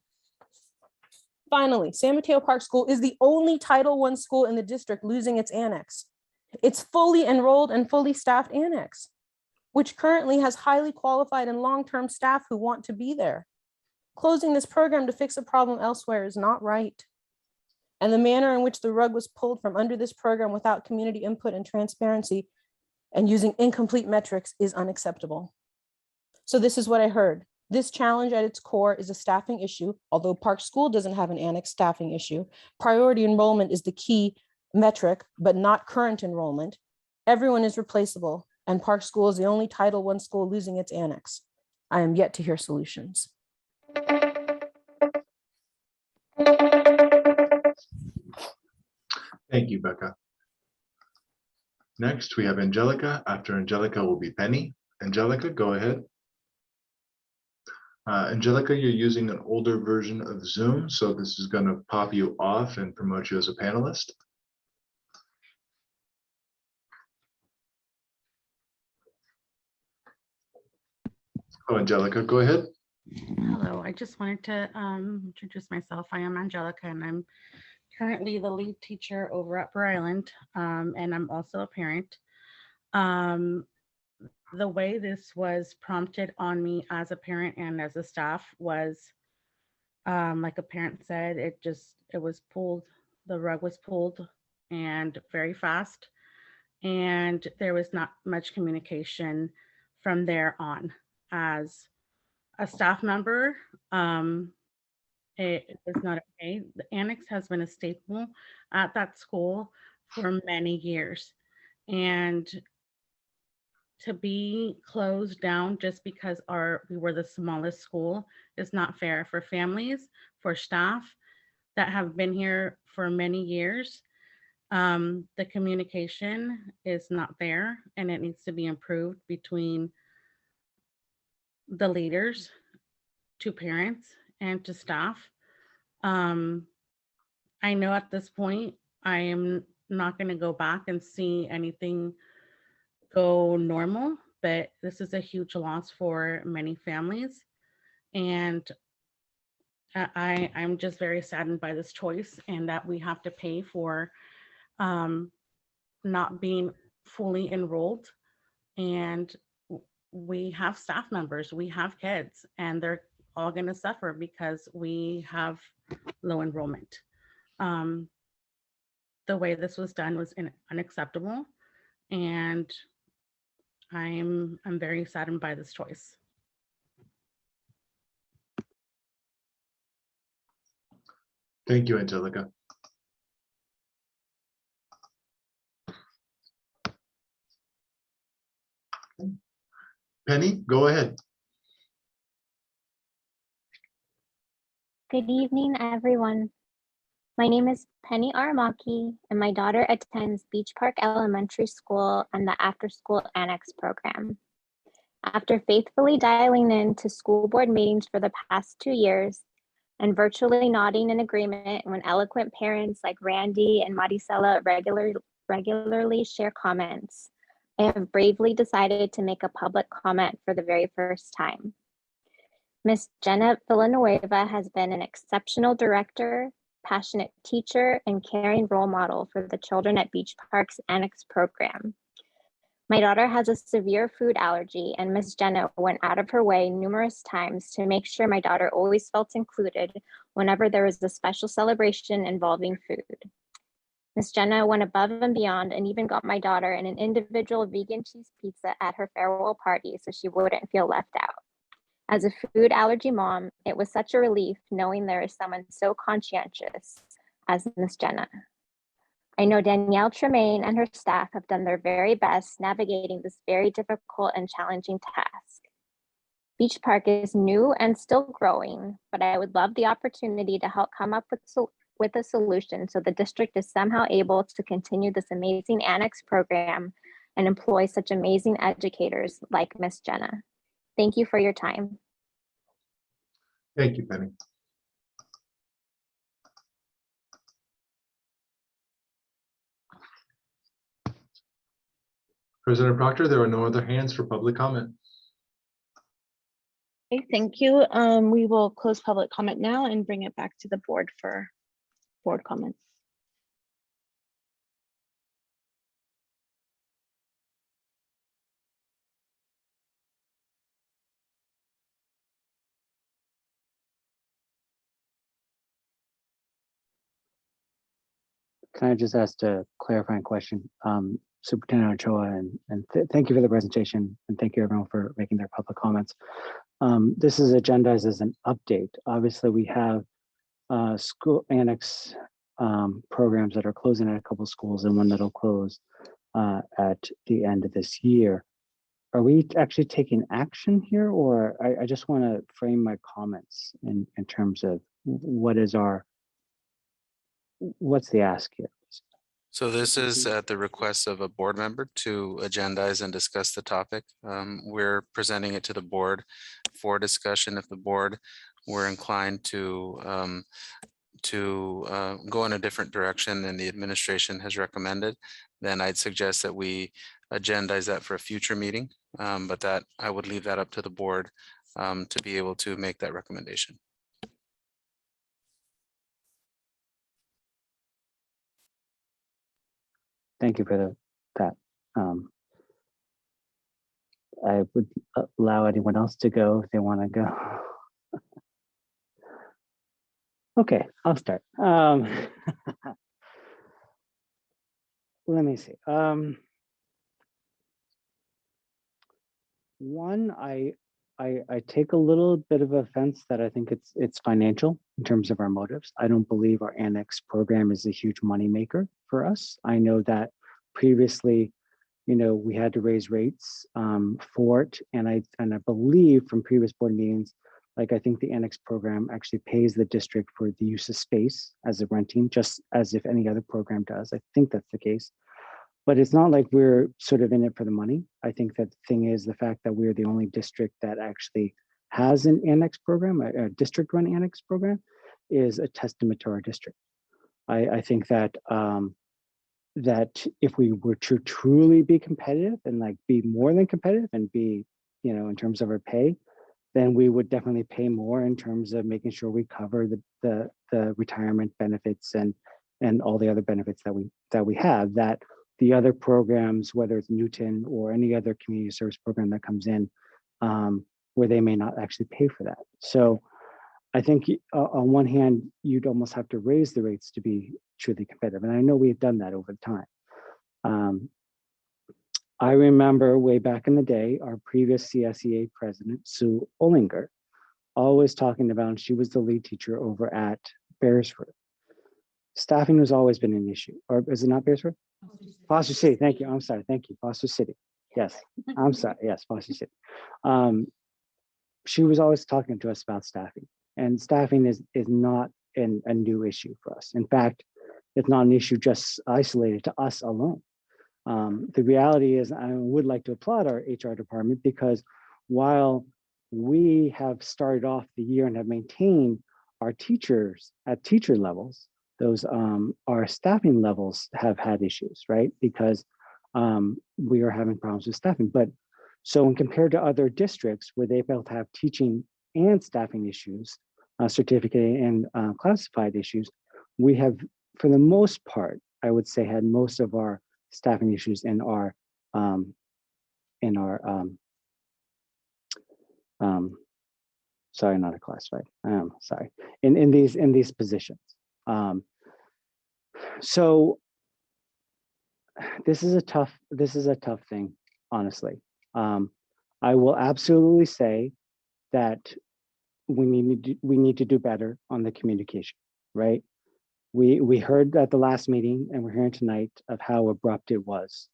Finally, San Mateo Park School is the only Title I school in the district losing its annex. It's fully enrolled and fully staffed annex, which currently has highly qualified and long-term staff who want to be there. Closing this program to fix a problem elsewhere is not right. And the manner in which the rug was pulled from under this program without community input and transparency and using incomplete metrics is unacceptable. So this is what I heard. This challenge at its core is a staffing issue. Although Park School doesn't have an annex staffing issue, priority enrollment is the key metric, but not current enrollment. Everyone is replaceable, and Park School is the only Title I school losing its annex. I am yet to hear solutions. Thank you, Becca. Next, we have Angelica. After Angelica will be Penny. Angelica, go ahead. Angelica, you're using an older version of Zoom, so this is going to pop you off and promote you as a panelist. Oh, Angelica, go ahead. Hello, I just wanted to introduce myself. I am Angelica, and I'm currently the lead teacher over at Burr Island, and I'm also a parent. The way this was prompted on me as a parent and as a staff was, like a parent said, it was pulled, the rug was pulled and very fast, and there was not much communication from there on. As a staff member, it was not okay. The annex has been a staple at that school for many years. And to be closed down just because we were the smallest school is not fair for families, for staff that have been here for many years. The communication is not there and it needs to be improved between the leaders to parents and to staff. I know at this point, I am not going to go back and see anything go normal, but this is a huge loss for many families. And I'm just very saddened by this choice and that we have to pay for not being fully enrolled. And we have staff members, we have kids, and they're all going to suffer because we have low enrollment. The way this was done was unacceptable, and I'm very saddened by this choice. Thank you, Angelica. Penny, go ahead. Good evening, everyone. My name is Penny Aramaki, and my daughter attends Beach Park Elementary School and the After School Annex program. After faithfully dialing in to school board meetings for the past 2 years and virtually nodding in agreement when eloquent parents like Randy and Maricela regularly share comments, I have bravely decided to make a public comment for the very first time. Ms. Jenna Villanueva has been an exceptional director, passionate teacher, and caring role model for the children at Beach Park's Annex program. My daughter has a severe food allergy, and Ms. Jenna went out of her way numerous times to make sure my daughter always felt included whenever there was a special celebration involving food. Ms. Jenna went above and beyond and even got my daughter an individual vegan cheese pizza at her farewell party so she wouldn't feel left out. As a food allergy mom, it was such a relief knowing there is someone so conscientious as Ms. Jenna. I know Danielle Tremaine and her staff have done their very best navigating this very difficult and challenging task. Beach Park is new and still growing, but I would love the opportunity to help come up with a solution so the district is somehow able to continue this amazing annex program and employ such amazing educators like Ms. Jenna. Thank you for your time. Thank you, Penny. President Proctor, there are no other hands for public comment. Okay, thank you. We will close public comment now and bring it back to the board for board comments. Can I just ask a clarifying question? Superintendent Ochoa, and thank you for the presentation, and thank you everyone for making their public comments. This is agendized as an update. Obviously, we have school annex programs that are closing at a couple schools and one that'll close at the end of this year. Are we actually taking action here, or I just want to frame my comments in terms of what's the ask here? So this is at the request of a board member to agendize and discuss the topic. We're presenting it to the board for discussion. If the board were inclined to go in a different direction than the administration has recommended, then I'd suggest that we agendize that for a future meeting. But that I would leave that up to the board to be able to make that recommendation. Thank you for that. I would allow anyone else to go if they want to go. Okay, I'll start. Let me see. One, I take a little bit of offense that I think it's financial in terms of our motives. I don't believe our annex program is a huge moneymaker for us. I know that previously we had to raise rates for it. And I believe from previous board meetings, like I think the annex program actually pays the district for the use of space as a renting, just as if any other program does. I think that's the case. But it's not like we're sort of in it for the money. I think that the thing is the fact that we're the only district that actually has an annex program, a district-run annex program, is a testament to our district. I think that that if we were to truly be competitive and like be more than competitive and be, in terms of our pay, then we would definitely pay more in terms of making sure we cover the retirement benefits and all the other benefits that we have, that the other programs, whether it's Newton or any other community service program that comes in, where they may not actually pay for that. So I think on one hand, you'd almost have to raise the rates to be truly competitive. And I know we've done that over time. I remember way back in the day, our previous CSEA president, Sue Ollinger, always talking about, and she was the lead teacher over at Beresford. Staffing has always been an issue, or is it not Beresford? Foster City, thank you. I'm sorry, thank you, Foster City. Yes, I'm sorry, yes, Foster City. She was always talking to us about staffing, and staffing is not a new issue for us. In fact, it's not an issue just isolated to us alone. The reality is, I would like to applaud our HR department, because while we have started off the year and have maintained our teachers at teacher levels, those our staffing levels have had issues, right? Because we are having problems with staffing. But so when compared to other districts where they both have teaching and staffing issues, certificate and classified issues, we have, for the most part, I would say, had most of our staffing issues in our sorry, not a classified, sorry, in these positions. So this is a tough thing, honestly. I will absolutely say that we need to do better on the communication, right? We heard at the last meeting, and we're hearing tonight, of how abrupt it was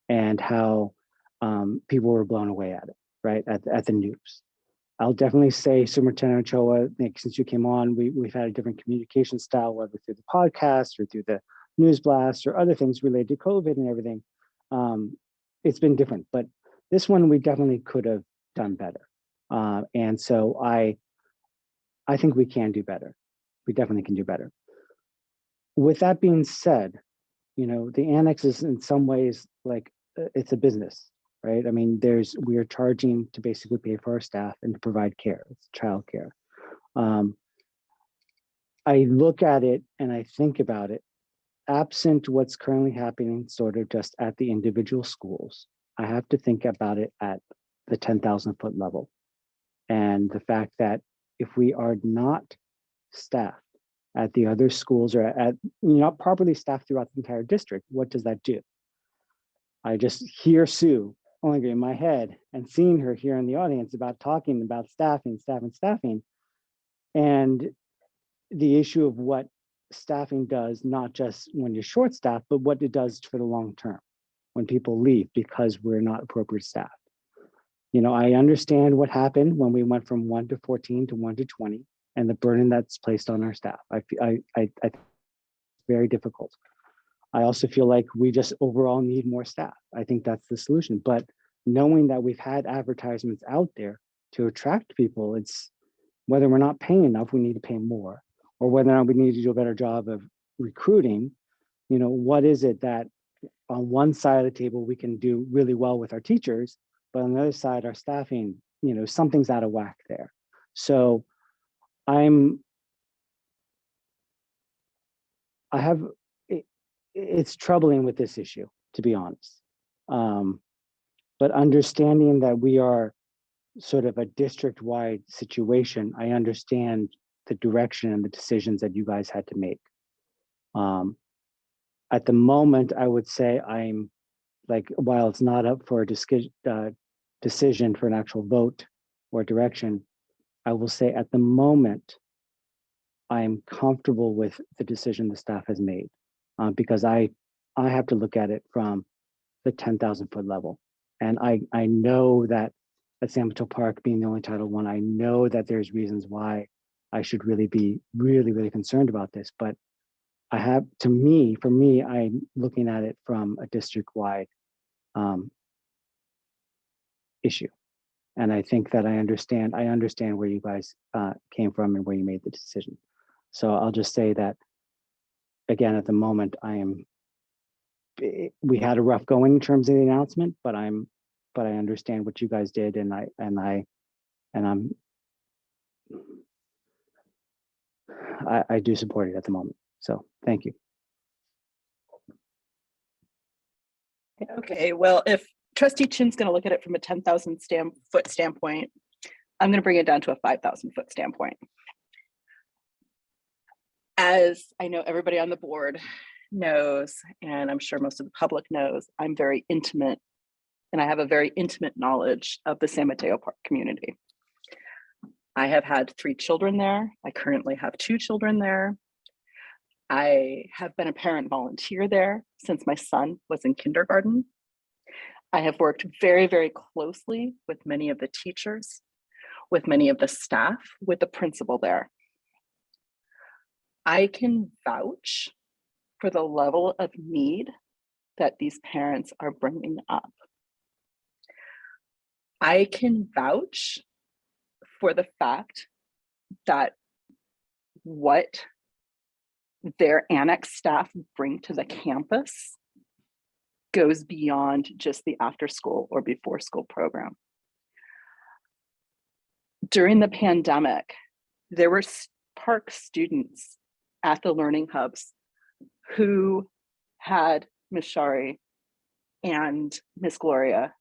and how people were blown away at it, right? At the news. I'll definitely say, Superintendent Ochoa, Nick, since you came on, we've had a different communication style, whether through the podcast or through the news blast or other things related to COVID and everything. It's been different, but this one we definitely could have done better. And so I think we can do better. We definitely can do better. With that being said, the annex is in some ways like it's a business, right? I mean, we are charging to basically pay for our staff and to provide care, it's childcare. I look at it and I think about it, absent what's currently happening sort of just at the individual schools, I have to think about it at the 10,000 foot level. And the fact that if we are not staffed at the other schools, or at not properly staffed throughout the entire district, what does that do? I just hear Sue only in my head and seeing her here in the audience about talking about staffing. And the issue of what staffing does, not just when you're short staffed, but what it does for the long term when people leave because we're not appropriate staffed. I understand what happened when we went from 1 to 14 to 1 to 20 and the burden that's placed on our staff. I very difficult. I also feel like we just overall need more staff. I think that's the solution. But knowing that we've had advertisements out there to attract people, it's whether we're not paying enough, we need to pay more, or whether or not we need to do a better job of recruiting. What is it that on one side of the table we can do really well with our teachers, but on the other side, our staffing, something's out of whack there. So it's troubling with this issue, to be honest. But understanding that we are sort of a district-wide situation, I understand the direction and the decisions that you guys had to make. At the moment, I would say I'm like, while it's not up for a decision for an actual vote or direction, I will say at the moment, I am comfortable with the decision the staff has made, because I have to look at it from the 10,000 foot level. And I know that at San Mateo Park being the only Title I, I know that there's reasons why I should really be really concerned about this. But I have, for me, I'm looking at it from a district-wide issue. And I think that I understand where you guys came from and where you made the decision. So I'll just say that, again, at the moment, we had a rough going in terms of the announcement, but I understand what you guys did, and I do support it at the moment. So thank you. Okay, well, if Trustee Chin's going to look at it from a 10,000 foot standpoint, I'm going to bring it down to a 5,000 foot standpoint. As I know everybody on the board knows, and I'm sure most of the public knows, I'm very intimate, and I have a very intimate knowledge of the San Mateo Park community. I have had 3 children there. I currently have 2 children there. I have been a parent volunteer there since my son was in kindergarten. I have worked very closely with many of the teachers, with many of the staff, with the principal there. I can vouch for the level of need that these parents are bringing up. I can vouch for the fact that what their annex staff bring to the campus goes beyond just the after school or before school program. During the pandemic, there were park students at the learning hubs who had Ms. Shari and Ms. Gloria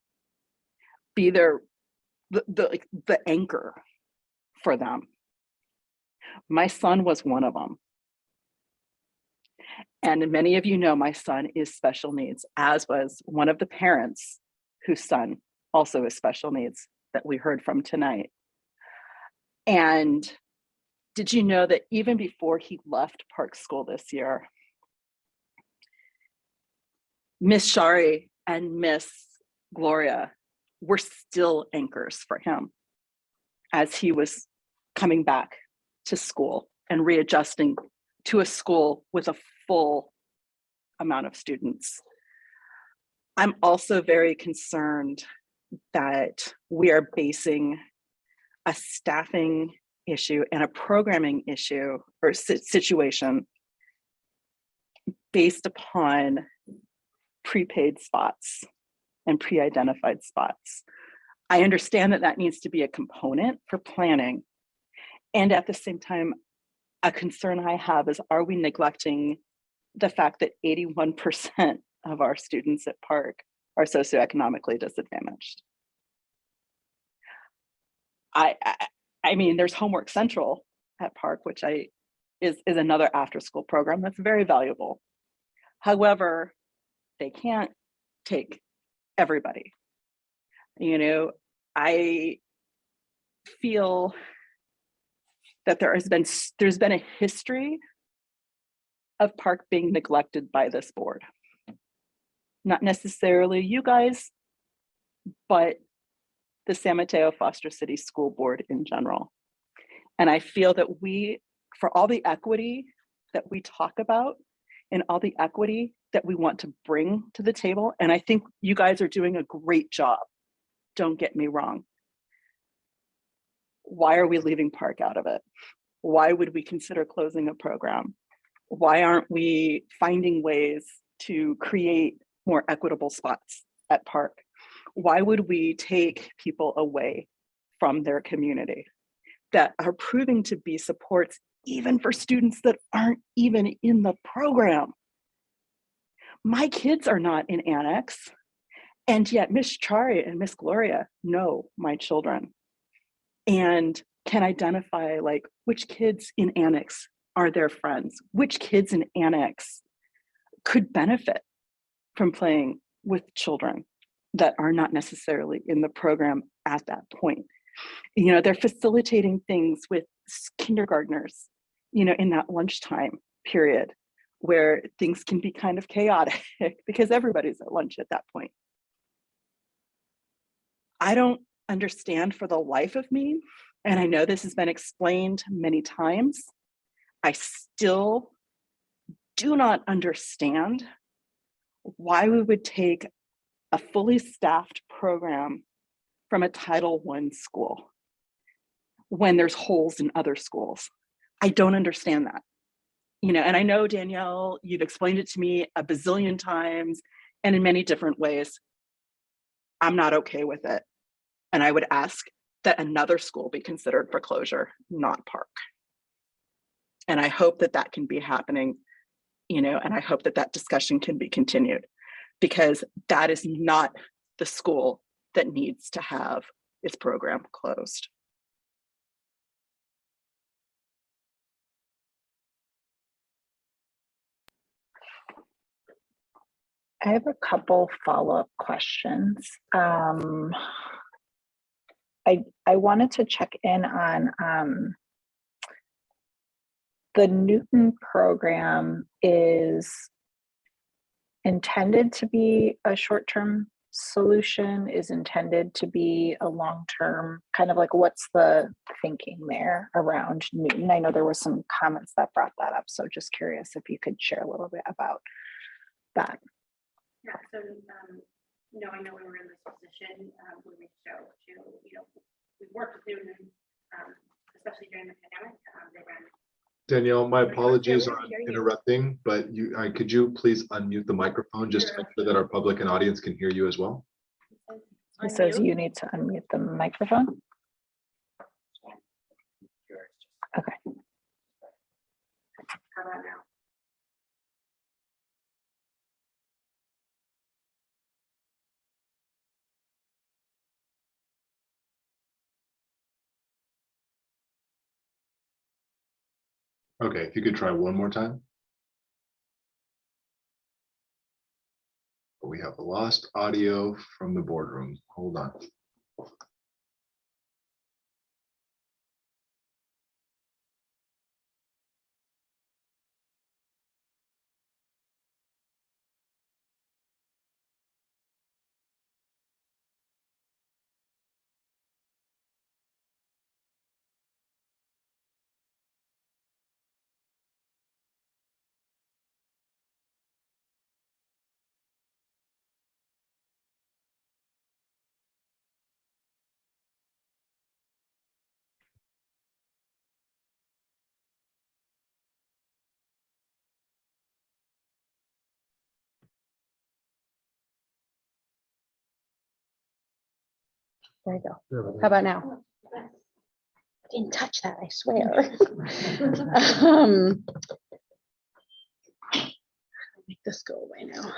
be the anchor for them. My son was one of them. And many of you know my son is special needs, as was one of the parents whose son also is special needs that we heard from tonight. And did you know that even before he left Park School this year, Miss Shari and Miss Gloria were still anchors for him as he was coming back to school and readjusting to a school with a full amount of students. I'm also very concerned that we are basing a staffing issue and a programming issue or situation based upon prepaid spots and pre-identified spots. I understand that that needs to be a component for planning. And at the same time, a concern I have is, are we neglecting the fact that 81% of our students at Park are socioeconomically disadvantaged? I mean, there's Homework Central at Park, which is another after-school program that's very valuable. However, they can't take everybody. You know, I feel that there's been a history of Park being neglected by this board. Not necessarily you guys, but the San Mateo-Foster City School Board in general. And I feel that for all the equity that we talk about and all the equity that we want to bring to the table, and I think you guys are doing a great job, don't get me wrong. Why are we leaving Park out of it? Why would we consider closing a program? Why aren't we finding ways to create more equitable spots at Park? Why would we take people away from their community that are proving to be supports even for students that aren't even in the program? My kids are not in Annex, and yet Miss Chari and Miss Gloria know my children and can identify like which kids in Annex are their friends, which kids in Annex could benefit from playing with children that are not necessarily in the program at that point. You know, they're facilitating things with kindergartners, you know, in that lunchtime period where things can be kind of chaotic because everybody's at lunch at that point. I don't understand for the life of me, and I know this has been explained many times, I still do not understand why we would take a fully staffed program from a Title I school when there's holes in other schools. I don't understand that. You know, and I know, Danielle, you've explained it to me a bazillion times and in many different ways. I'm not okay with it. And I would ask that another school be considered for closure, not Park. And I hope that that can be happening, you know, and I hope that that discussion can be continued, because that is not the school that needs to have its program closed. I have a couple follow-up questions. I wanted to check in on the Newton program is intended to be a short-term solution, is intended to be a long-term, kind of like, what's the thinking there around Newton? I know there were some comments that brought that up, so just curious if you could share a little bit about that. Yeah, so knowing that we were in this position, we reached out to, we worked with Newton, especially during the pandemic. They ran. Danielle, my apologies on interrupting, but could you please unmute the microphone just to make sure that our public and audience can hear you as well? It says you need to unmute the microphone. Okay. How about now? Okay, if you could try one more time. We have lost audio from the boardroom. Hold on. There you go. How about now? I didn't touch that, I swear. Make this go away now.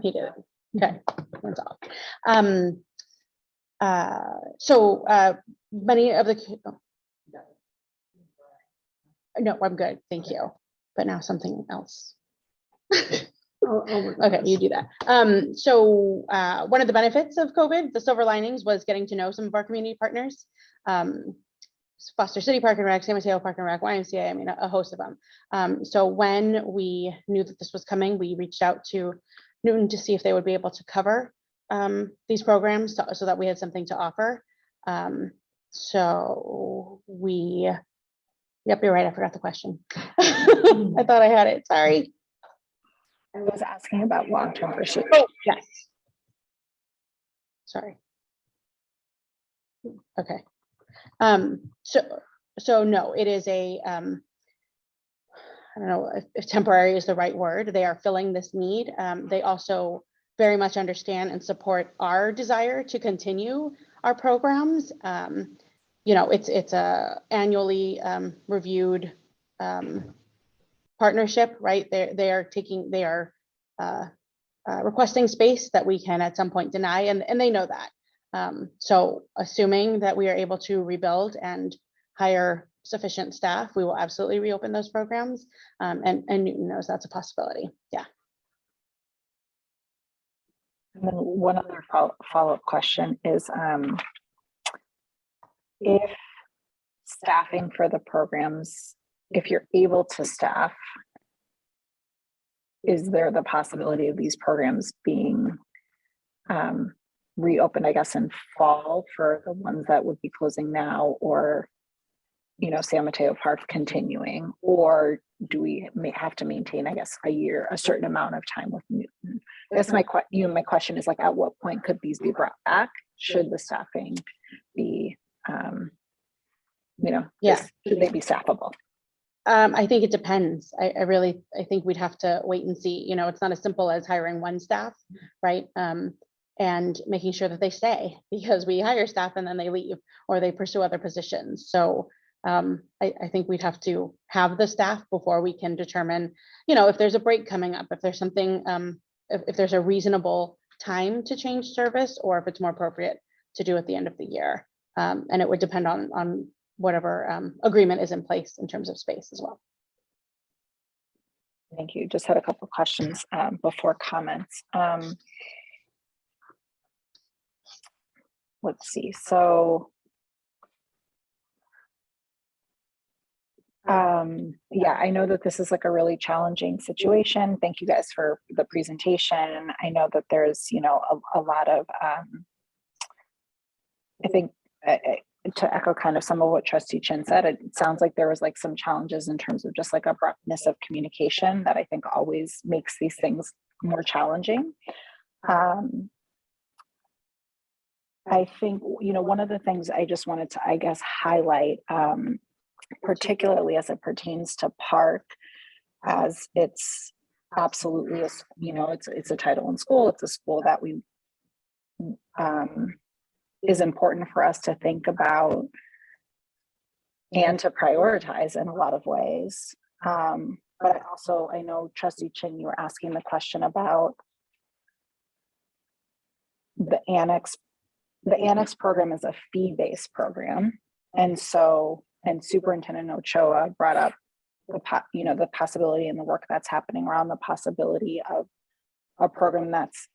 He did it. Okay, that's off. Many of the, no, I'm good, thank you. But now something else. Okay, you do that. One of the benefits of COVID, the silver linings, was getting to know some of our community partners. Foster City Park and Rec, San Mateo Park and Rec, YMCA, I mean, a host of them. So when we knew that this was coming, we reached out to Newton to see if they would be able to cover these programs so that we had something to offer. Yep, you're right, I forgot the question. I thought I had it, sorry. I was asking about long-term pursuit. Oh, yes. Sorry. Okay. So no, it is a, I don't know if temporary is the right word. They are filling this need. They also very much understand and support our desire to continue our programs. It's a annually reviewed partnership, right? They are requesting space that we can at some point deny, and they know that. So assuming that we are able to rebuild and hire sufficient staff, we will absolutely reopen those programs. And Newton knows that's a possibility. Yeah. And then one other follow-up question is, if staffing for the programs, if you're able to staff, is there the possibility of these programs being reopened, I guess, in fall for the ones that would be closing now, or, you know, San Mateo Park continuing, or do we have to maintain, I guess, a certain amount of time with Newton? I guess my question is, like, at what point could these be brought back? Should the staffing be, should they be staffable? I think it depends. I think we'd have to wait and see. You know, it's not as simple as hiring one staff, right? And making sure that they stay, because we hire staff and then they leave or they pursue other positions. So I think we'd have to have the staff before we can determine, you know, if there's a break coming up, if there's something, if there's a reasonable time to change service, or if it's more appropriate to do at the end of the year. And it would depend on whatever agreement is in place in terms of space as well. Thank you. Just had a couple of questions before comments. Let's see. So, yeah, I know that this is like a really challenging situation. Thank you guys for the presentation. I know that there's, you know, a lot of, I think, to echo kind of some of what Trustee Chin said, it sounds like there was like some challenges in terms of just like abruptness of communication that I think always makes these things more challenging. I think, you know, one of the things I just wanted to, I guess, highlight, particularly as it pertains to Park, as it's absolutely, you know, it's a Title I school. It's a school that we is important for us to think about and to prioritize in a lot of ways. But I know Trustee Chin, you were asking the question about the annex. The annex program is a fee-based program. And Superintendent Ochoa brought up the possibility and the work that's happening around the possibility of a program that's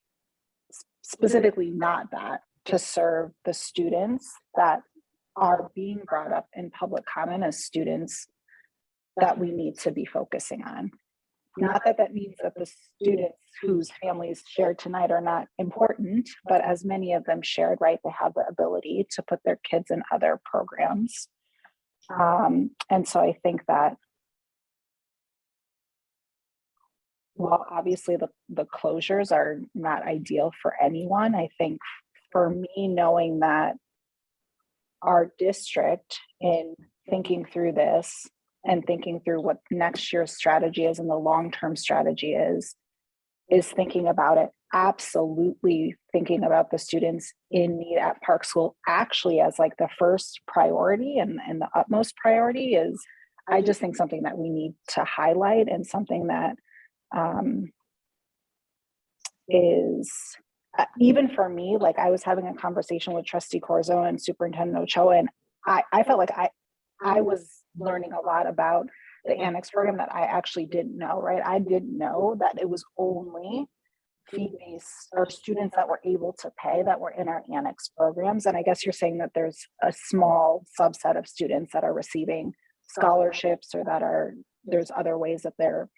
specifically not that, to serve the students that are being brought up in public comment as students that we need to be focusing on. Not that that means that the students whose families shared tonight are not important, but as many of them shared, right, they have the ability to put their kids in other programs. And so I think that while obviously the closures are not ideal for anyone, I think for me, knowing that our district, in thinking through this and thinking through what next year's strategy is and the long-term strategy is thinking about it, absolutely thinking about the students in need at Park School actually as like the first priority and the utmost priority is, I just think, something that we need to highlight, and something that is even for me, like I was having a conversation with Trustee Corzo and Superintendent Ochoa, and I felt like I was learning a lot about the annex program that I actually didn't know, right? I didn't know that it was only fee-based or students that were able to pay that were in our annex programs. And I guess you're saying that there's a small subset of students that are receiving scholarships, or that there's other ways that they're,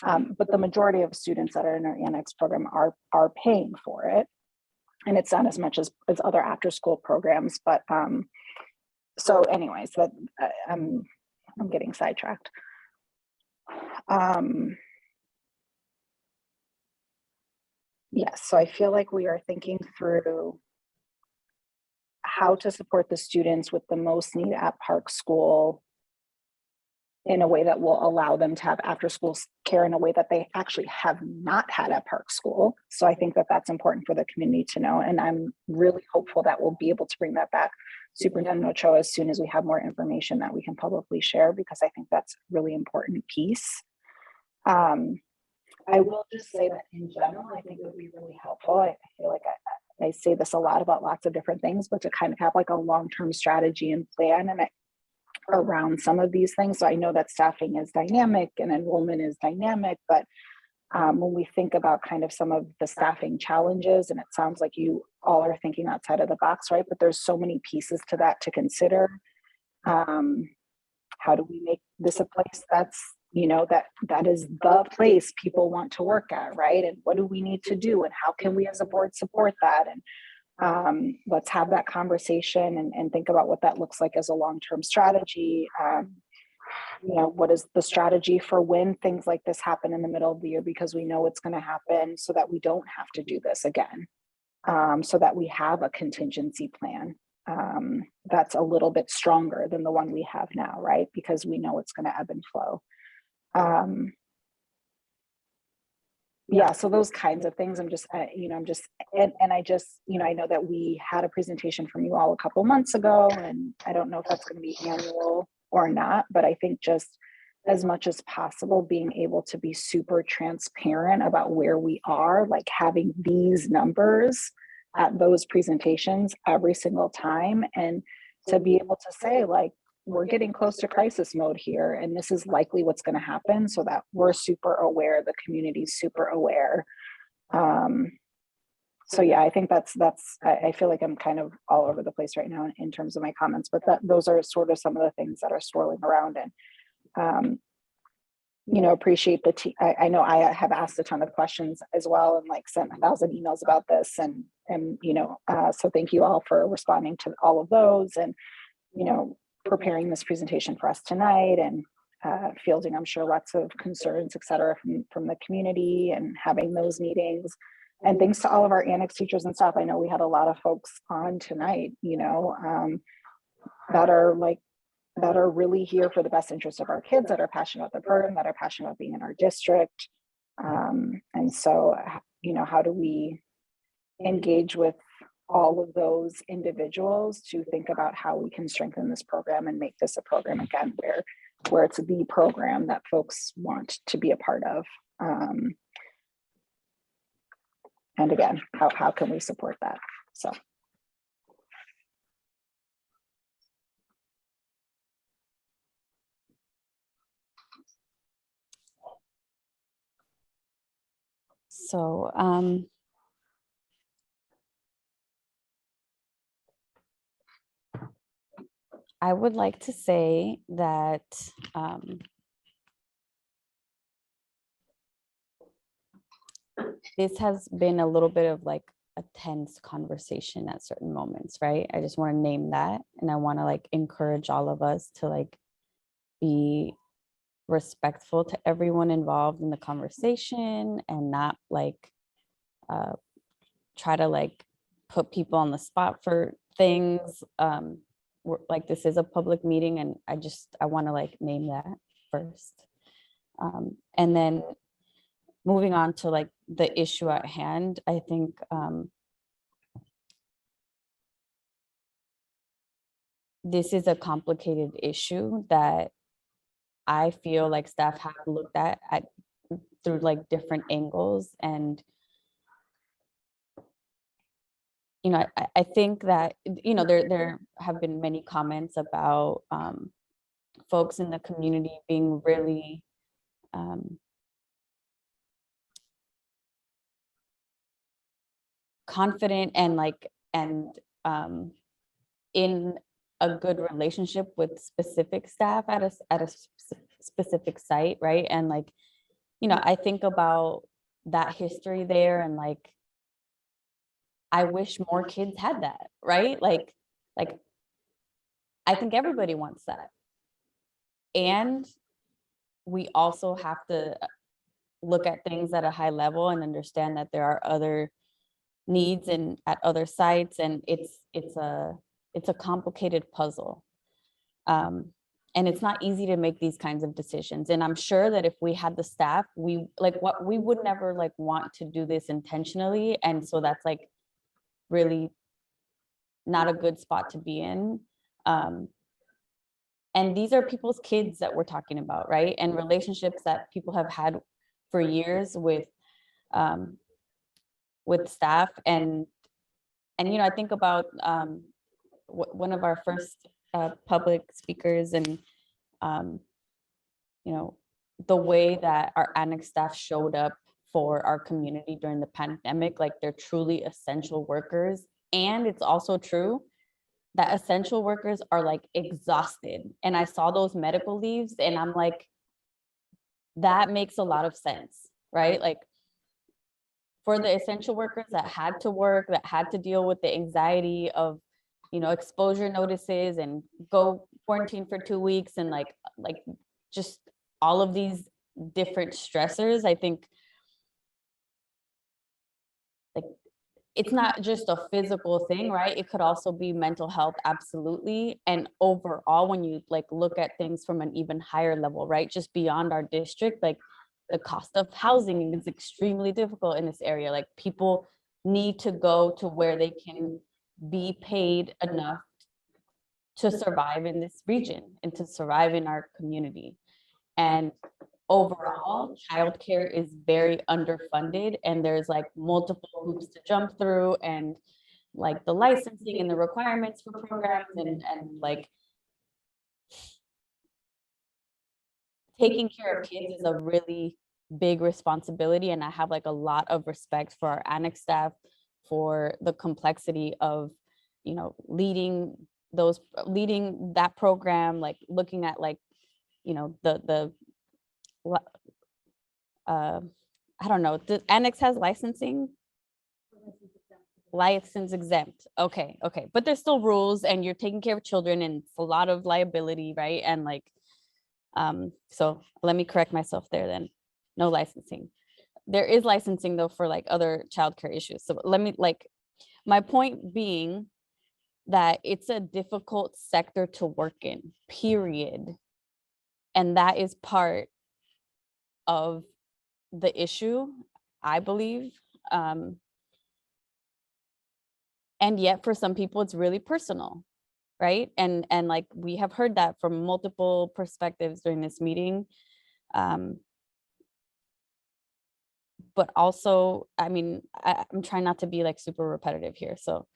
but the majority of students that are in our annex program are paying for it. And it's not as much as other after school programs, but so anyways, that I'm getting sidetracked. Yes, so I feel like we are thinking through how to support the students with the most need at Park School in a way that will allow them to have after school care in a way that they actually have not had at Park School. So I think that that's important for the community to know. And I'm really hopeful that we'll be able to bring that back, Superintendent Ochoa, as soon as we have more information that we can publicly share, because I think that's a really important piece. I will just say that in general, I think it would be really helpful. I feel like I say this a lot about lots of different things, but to kind of have like a long-term strategy and plan and around some of these things. So I know that staffing is dynamic and enrollment is dynamic, but when we think about kind of some of the staffing challenges, and it sounds like you all are thinking outside of the box, right? But there's so many pieces to that to consider. How do we make this a place that's, you know, that is the place people want to work at, right? And what do we need to do, and how can we as a board support that? And let's have that conversation and think about what that looks like as a long-term strategy. You know, what is the strategy for when things like this happen in the middle of the year, because we know it's going to happen, so that we don't have to do this again, so that we have a contingency plan that's a little bit stronger than the one we have now, right? Because we know it's going to ebb and flow. Yeah, so those kinds of things. I'm just, you know, I just, you know, I know that we had a presentation from you all a couple months ago, and I don't know if that's going to be annual or not, but I think just as much as possible, being able to be super transparent about where we are, like having these numbers at those presentations every single time, and to be able to say, like, we're getting close to crisis mode here, and this is likely what's going to happen, so that we're super aware, the community's super aware. So yeah, I think that's I feel like I'm kind of all over the place right now in terms of my comments, but those are sort of some of the things that are swirling around. And you know, appreciate I know I have asked a ton of questions as well, and like sent 1,000 emails about this, and you know, so thank you all for responding to all of those, and you know, preparing this presentation for us tonight, and fielding, I'm sure, lots of concerns, et cetera, from the community, and having those meetings. And thanks to all of our annex teachers and staff. I know we had a lot of folks on tonight, you know, that are really here for the best interest of our kids, that are passionate about the program, that are passionate about being in our district. And so, you know, how do we engage with all of those individuals to think about how we can strengthen this program and make this a program again where it's the program that folks want to be a part of. And again, how can we support that? So. So, I would like to say that this has been a little bit of like a tense conversation at certain moments, right? I just want to name that, and I want to like encourage all of us to like be respectful to everyone involved in the conversation, and not like try to like put people on the spot for things. Like, this is a public meeting, and I want to like name that first. And then moving on to like the issue at hand, I think this is a complicated issue that I feel like staff have looked at through like different angles. And you know, I think that, you know, there have been many comments about folks in the community being really confident and like, and in a good relationship with specific staff at a specific site, right? And like, you know, I think about that history there, and like, I wish more kids had that, right? Like I think everybody wants that. And we also have to look at things at a high level and understand that there are other needs and at other sites, and it's a complicated puzzle. And it's not easy to make these kinds of decisions. And I'm sure that if we had the staff, we would never like want to do this intentionally. And so that's like really not a good spot to be in. And these are people's kids that we're talking about, right? And relationships that people have had for years with staff. And you know, I think about one of our first public speakers, and you know, the way that our annex staff showed up for our community during the pandemic, like they're truly essential workers. And it's also true that essential workers are like exhausted. And I saw those medical leaves and I'm like, that makes a lot of sense, right? Like for the essential workers that had to work, that had to deal with the anxiety of, you know, exposure notices and go quarantine for 2 weeks and like just all of these different stressors, I think like it's not just a physical thing, right? It could also be mental health, absolutely. And overall, when you like look at things from an even higher level, right? Just beyond our district, like the cost of housing is extremely difficult in this area. Like people need to go to where they can be paid enough to survive in this region and to survive in our community. And overall, childcare is very underfunded and there's like multiple hoops to jump through and like the licensing and the requirements for programs and like taking care of kids is a really big responsibility. And I have like a lot of respect for our annex staff for the complexity of, you know, leading that program, like looking at like, you know, I don't know, the annex has licensing? License exempt. Okay. But there's still rules and you're taking care of children and it's a lot of liability, right? And like, so let me correct myself there then. No licensing. There is licensing though for like other childcare issues. So let me like, my point being that it's a difficult sector to work in, period. And that is part of the issue, I believe. And yet for some people, it's really personal, right? And like we have heard that from multiple perspectives during this meeting. But also, I mean, I'm trying not to be like super repetitive here. So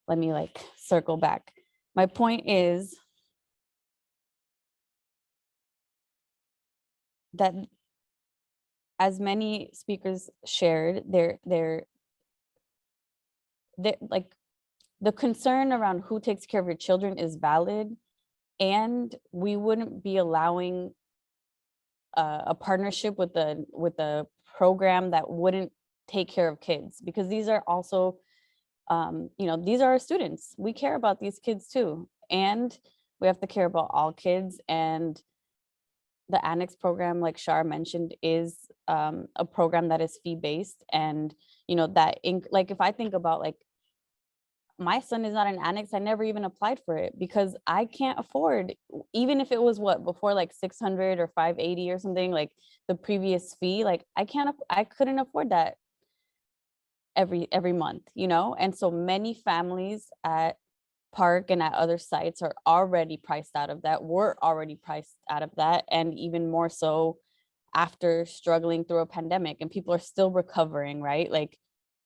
let me like circle back. My point is that as many speakers shared, they're like the concern around who takes care of your children is valid, and we wouldn't be allowing a partnership with the program that wouldn't take care of kids, because these are also, you know, these are our students. We care about these kids too, and we have to care about all kids. And the annex program, like Shar mentioned, is a program that is fee-based, and you know that like if I think about like my son is not an annex, I never even applied for it because I can't afford, even if it was what before like 600 or 580 or something, like the previous fee, like I couldn't afford that every month, you know. And so many families at Park and at other sites are already priced out of that. We're already priced out of that, and even more so after struggling through a pandemic, and people are still recovering, right? Like,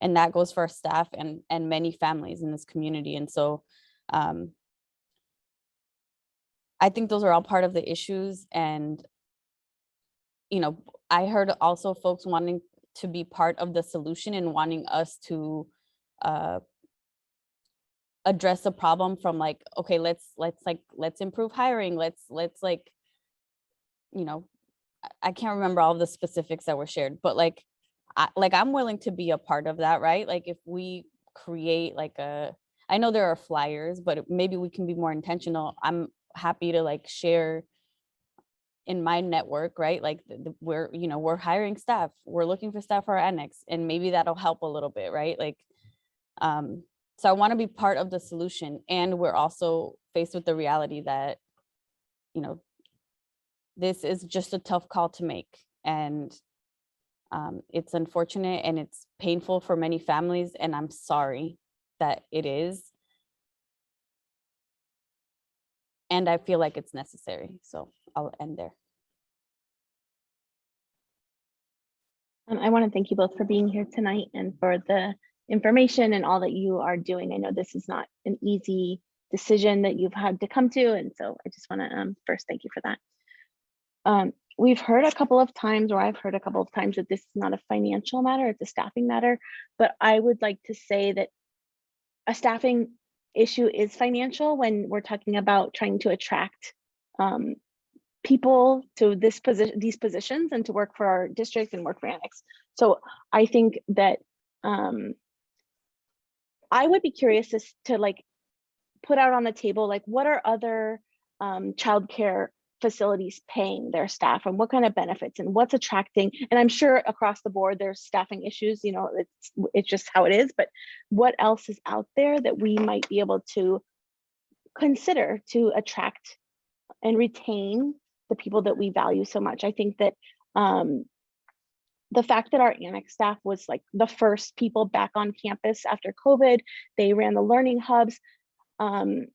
and that goes for our staff and many families in this community. And so I think those are all part of the issues. And you know, I heard also folks wanting to be part of the solution and wanting us to address the problem from like, okay, let's improve hiring, let's like, you know, I can't remember all of the specifics that were shared, but like I'm willing to be a part of that, right? Like if we create like I know there are flyers, but maybe we can be more intentional. I'm happy to like share in my network, right? Like we're, you know, we're hiring staff, we're looking for staff for our annex, and maybe that'll help a little bit, right? Like, so I want to be part of the solution. And we're also faced with the reality that, you know, this is just a tough call to make. And it's unfortunate and it's painful for many families. And I'm sorry that it is. And I feel like it's necessary. So I'll end there. I want to thank you both for being here tonight and for the information and all that you are doing. I know this is not an easy decision that you've had to come to, and so I just want to first thank you for that. We've heard a couple of times, or I've heard a couple of times, that this is not a financial matter, it's a staffing matter, but I would like to say that a staffing issue is financial when we're talking about trying to attract people to these positions and to work for our district and work for Annex. So I think that I would be curious to like put out on the table, like what are other childcare facilities paying their staff and what kind of benefits and what's attracting. And I'm sure across the board there's staffing issues, you know, it's just how it is, but what else is out there that we might be able to consider to attract and retain the people that we value so much. I think that the fact that our Annex staff was like the first people back on campus after COVID, they ran the learning hubs, and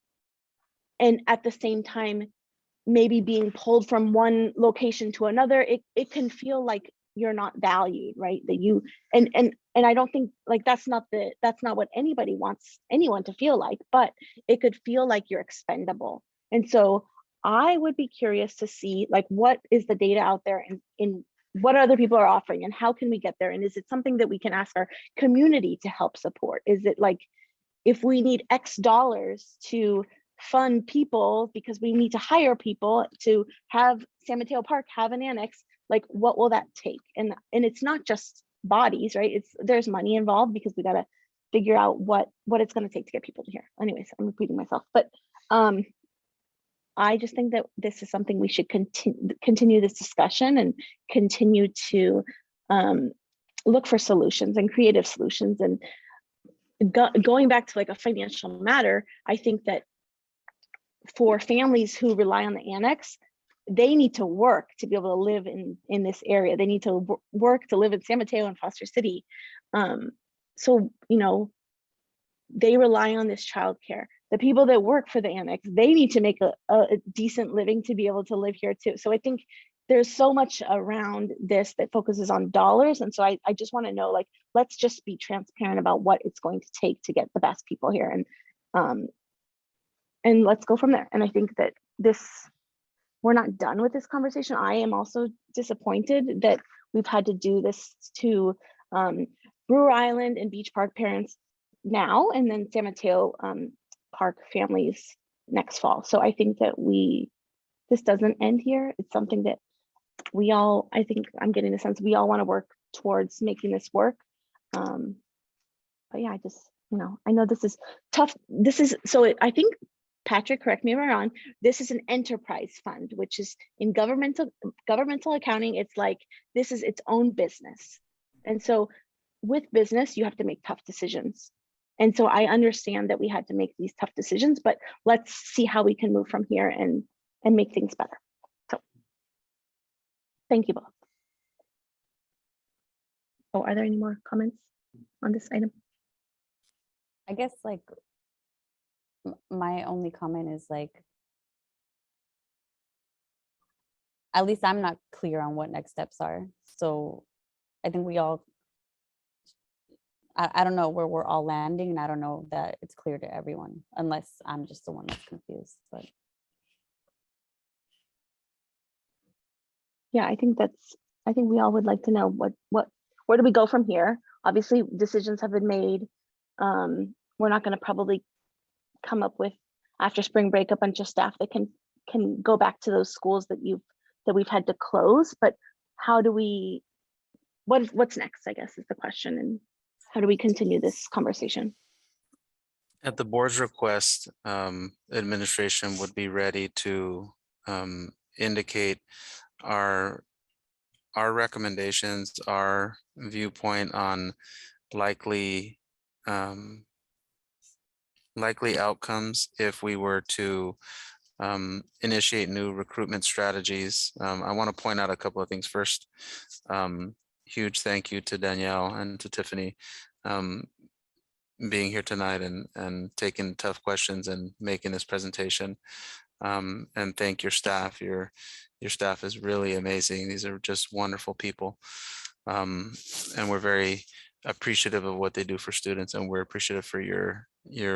at the same time, maybe being pulled from one location to another, it can feel like you're not valued, right? That you and I don't think like that's not what anybody wants anyone to feel like, but it could feel like you're expendable. And so I would be curious to see like what is the data out there in what other people are offering and how can we get there? And is it something that we can ask our community to help support? Is it like if we need X dollars to fund people because we need to hire people to have San Mateo Park have an annex, like what will that take? And it's not just bodies, right? There's money involved because we got to figure out what it's going to take to get people to here. Anyways, I'm repeating myself, but I just think that this is something we should continue this discussion and continue to look for solutions and creative solutions. And going back to like a financial matter, I think that for families who rely on the annex, they need to work to be able to live in this area. They need to work to live in San Mateo and Foster City. So, you know, they rely on this childcare. The people that work for the annex, they need to make a decent living to be able to live here too. So I think there's so much around this that focuses on dollars. And so I just want to know, like, let's just be transparent about what it's going to take to get the best people here. And let's go from there. And I think that we're not done with this conversation. I am also disappointed that we've had to do this to Brewer Island and Beach Park parents now, and then San Mateo Park families next fall. So I think that this doesn't end here. It's something that we all, I think I'm getting the sense we all want to work towards making this work. But yeah, I just, you know, I know this is tough. I think, Patrick, correct me if I'm wrong, this is an enterprise fund, which is in governmental accounting, it's like, this is its own business. And so with business, you have to make tough decisions. And so I understand that we had to make these tough decisions, but let's see how we can move from here and make things better. So thank you both. Oh, are there any more comments on this item? I guess like my only comment is like, at least I'm not clear on what next steps are. So I think we all, I don't know where we're all landing, and I don't know that it's clear to everyone, unless I'm just the one that's confused. But yeah, I think we all would like to know where do we go from here? Obviously, decisions have been made. We're not going to probably come up with after spring break a bunch of staff that can go back to those schools that we've had to close. But how do we? What's next? I guess is the question, and how do we continue this conversation? At the board's request, administration would be ready to indicate our recommendations, our viewpoint on likely outcomes if we were to initiate new recruitment strategies. I want to point out a couple of things. First, huge thank you to Danielle and to Tiffany being here tonight and taking tough questions and making this presentation. And thank your staff. Your staff is really amazing. These are just wonderful people. And we're very appreciative of what they do for students, and we're appreciative for your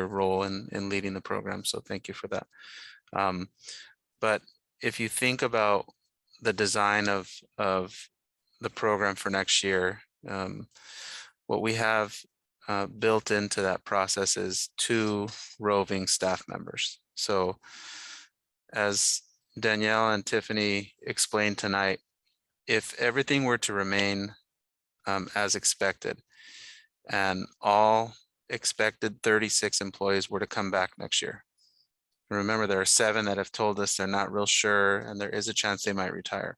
role in leading the program. So thank you for that. But if you think about the design of the program for next year, what we have built into that process is 2 roving staff members. So as Danielle and Tiffany explained tonight, if everything were to remain as expected and all expected 36 employees were to come back next year. Remember, there are 7 that have told us they're not real sure and there is a chance they might retire.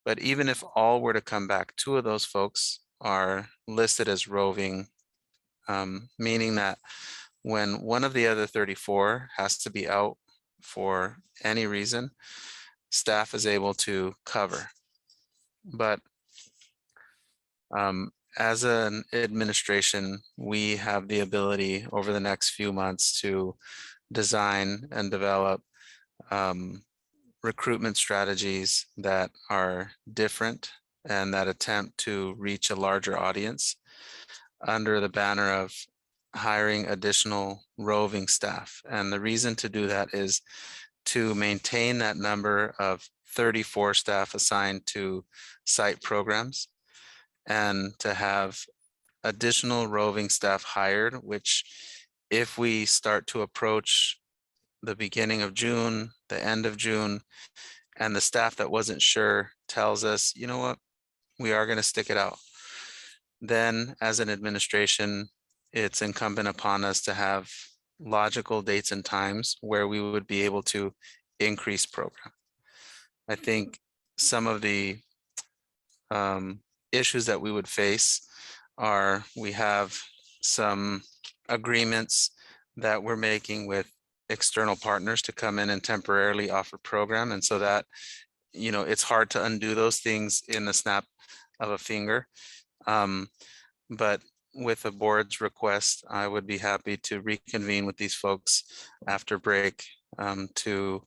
But even if all were to come back, 2 of those folks are listed as roving, meaning that when one of the other 34 has to be out for any reason, staff is able to cover. But as an administration, we have the ability over the next few months to design and develop recruitment strategies that are different and that attempt to reach a larger audience under the banner of hiring additional roving staff. And the reason to do that is to maintain that number of 34 staff assigned to site programs and to have additional roving staff hired, which if we start to approach the beginning of June, the end of June, and the staff that wasn't sure tells us, you know what, we are going to stick it out, then as an administration, it's incumbent upon us to have logical dates and times where we would be able to increase program. I think some of the issues that we would face are we have some agreements that we're making with external partners to come in and temporarily offer program. And so that, you know, it's hard to undo those things in the snap of a finger. But with the board's request, I would be happy to reconvene with these folks after break to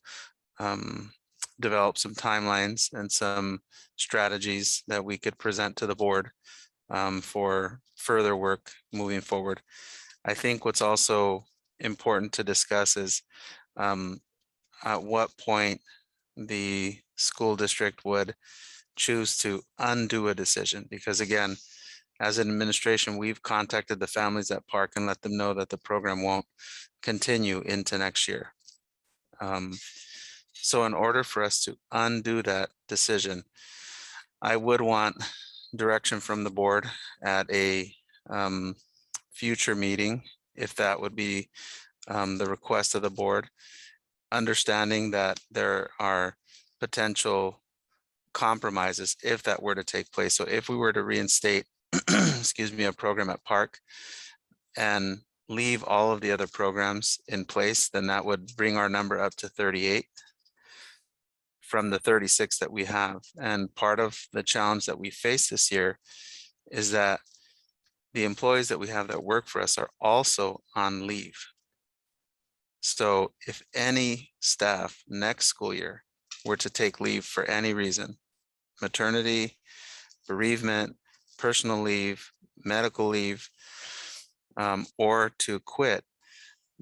develop some timelines and some strategies that we could present to the board for further work moving forward. I think what's also important to discuss is at what point the school district would choose to undo a decision. Because again, as an administration, we've contacted the families at Park and let them know that the program won't continue into next year. So in order for us to undo that decision, I would want direction from the board at a future meeting, if that would be the request of the board, understanding that there are potential compromises if that were to take place. So if we were to reinstate, excuse me, a program at Park and leave all of the other programs in place, then that would bring our number up to 38 from the 36 that we have. And part of the challenge that we face this year is that the employees that we have that work for us are also on leave. So if any staff next school year were to take leave for any reason, maternity, bereavement, personal leave, medical leave, or to quit,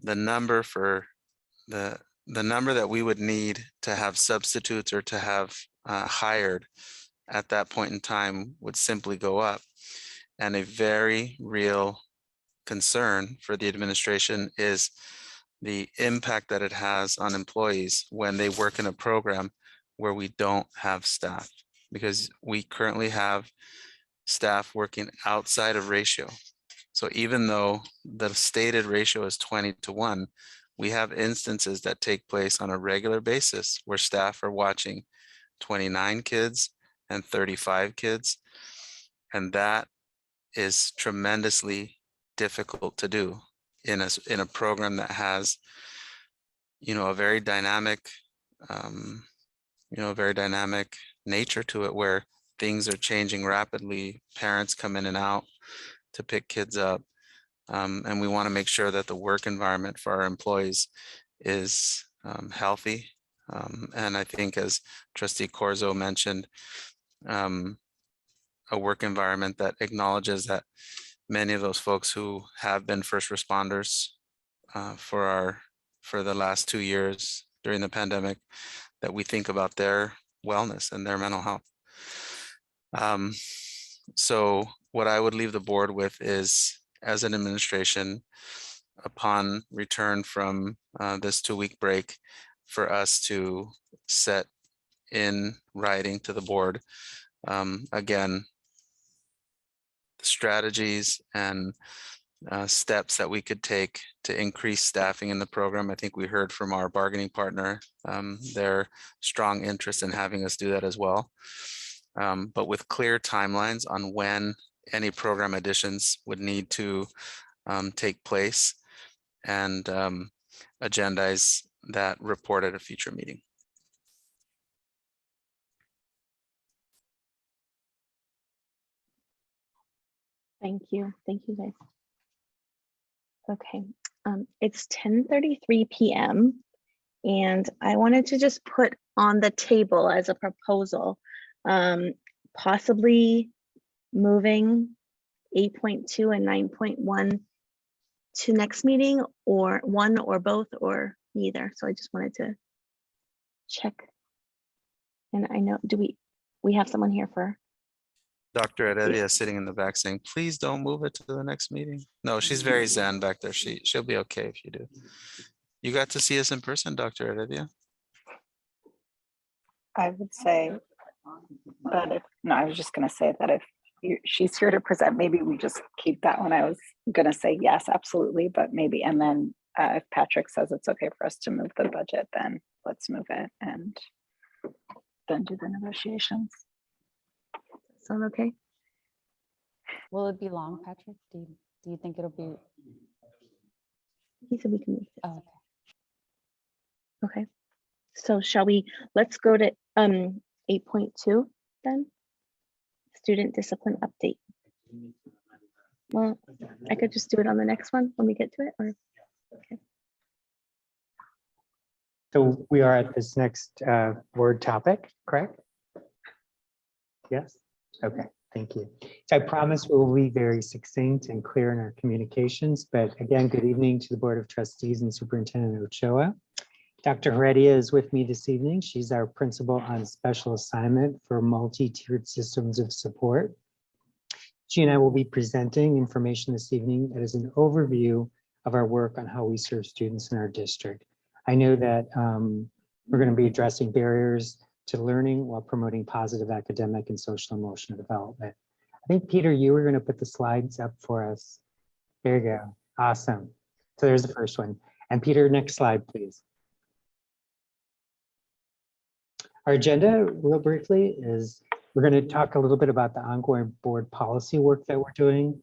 the number for the number that we would need to have substitutes or to have hired at that point in time would simply go up. And a very real concern for the administration is the impact that it has on employees when they work in a program where we don't have staff, because we currently have staff working outside of ratio. So even though the stated ratio is 20-1, we have instances that take place on a regular basis where staff are watching 29 kids and 35 kids. And that is tremendously difficult to do in a program that has, you know, a very dynamic, very dynamic nature to it, where things are changing rapidly. Parents come in and out to pick kids up. And we want to make sure that the work environment for our employees is healthy. And I think, as Trustee Corzo mentioned, a work environment that acknowledges that many of those folks who have been first responders for the last 2 years during the pandemic, that we think about their wellness and their mental health. So what I would leave the board with is as an administration upon return from this 2-week break for us to set in writing to the board. Again, strategies and steps that we could take to increase staffing in the program. I think we heard from our bargaining partner, their strong interest in having us do that as well. But with clear timelines on when any program additions would need to take place, and agendize that report at a future meeting. Thank you guys. Okay, it's 10:33 p.m. and I wanted to just put on the table as a proposal, possibly moving 8.2 and 9.1 to next meeting, or one or both or neither. So I just wanted to check. And I know, do we have someone here for? Dr. Heredia is sitting in the back saying, please don't move it to the next meeting. No, she's very zen back there. She'll be okay if you do. You got to see us in person, Dr. Heredia? I would say, but if, no, I was just gonna say that if she's here to present, maybe we just keep that one. I was gonna say yes, absolutely, but maybe, and then if Patrick says it's okay for us to move the budget, then let's move it and then do the negotiations. Sound okay? Will it be long, Patrick? Do you think it'll be? He said we can move it. Oh, okay. So shall we, let's go to 8.2 then. Student discipline update. Well, I could just do it on the next one when we get to it, or okay. So we are at this next word topic, correct? Yes? Okay, thank you. So I promise we will be very succinct and clear in our communications, but again, good evening to the Board of Trustees and Superintendent Ochoa. Dr. Heredia is with me this evening. She's our principal on special assignment for multi-tiered systems of support. She and I will be presenting information this evening that is an overview of our work on how we serve students in our district. I know that we're going to be addressing barriers to learning while promoting positive academic and social emotional development. I think, Peter, you were going to put the slides up for us. There you go. Awesome. So there's the first one. And Peter, next slide, please. Our agenda, real briefly, is we're going to talk a little bit about the ongoing board policy work that we're doing.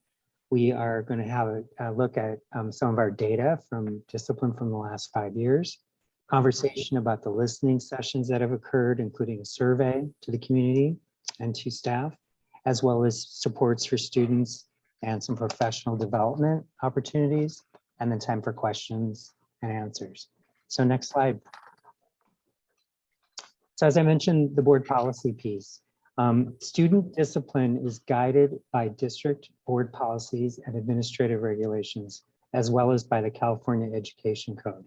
We are going to have a look at some of our data from discipline from the last 5 years, conversation about the listening sessions that have occurred, including a survey to the community and to staff, as well as supports for students and some professional development opportunities, and then time for questions and answers. So next slide. So as I mentioned, the board policy piece. Student discipline is guided by district board policies and administrative regulations, as well as by the California Education Code.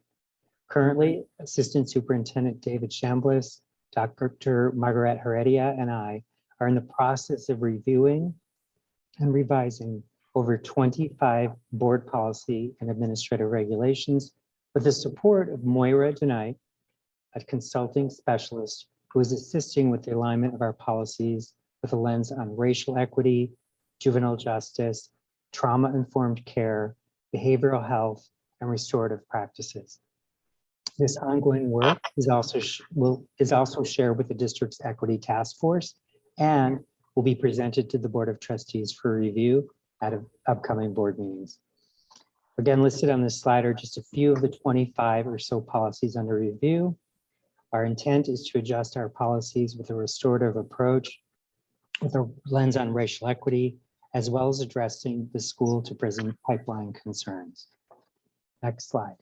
Currently, Assistant Superintendent David Chambliss, Dr. Margaret Heredia, and I are in the process of reviewing and revising over 25 board policy and administrative regulations with the support of Moira Denite, a consulting specialist who is assisting with the alignment of our policies with a lens on racial equity, juvenile justice, trauma-informed care, behavioral health, and restorative practices. This ongoing work is also shared with the district's equity task force and will be presented to the Board of Trustees for review at upcoming board meetings. Again, listed on this slide are just a few of the 25 or so policies under review. Our intent is to adjust our policies with a restorative approach with a lens on racial equity, as well as addressing the school to prison pipeline concerns. Next slide.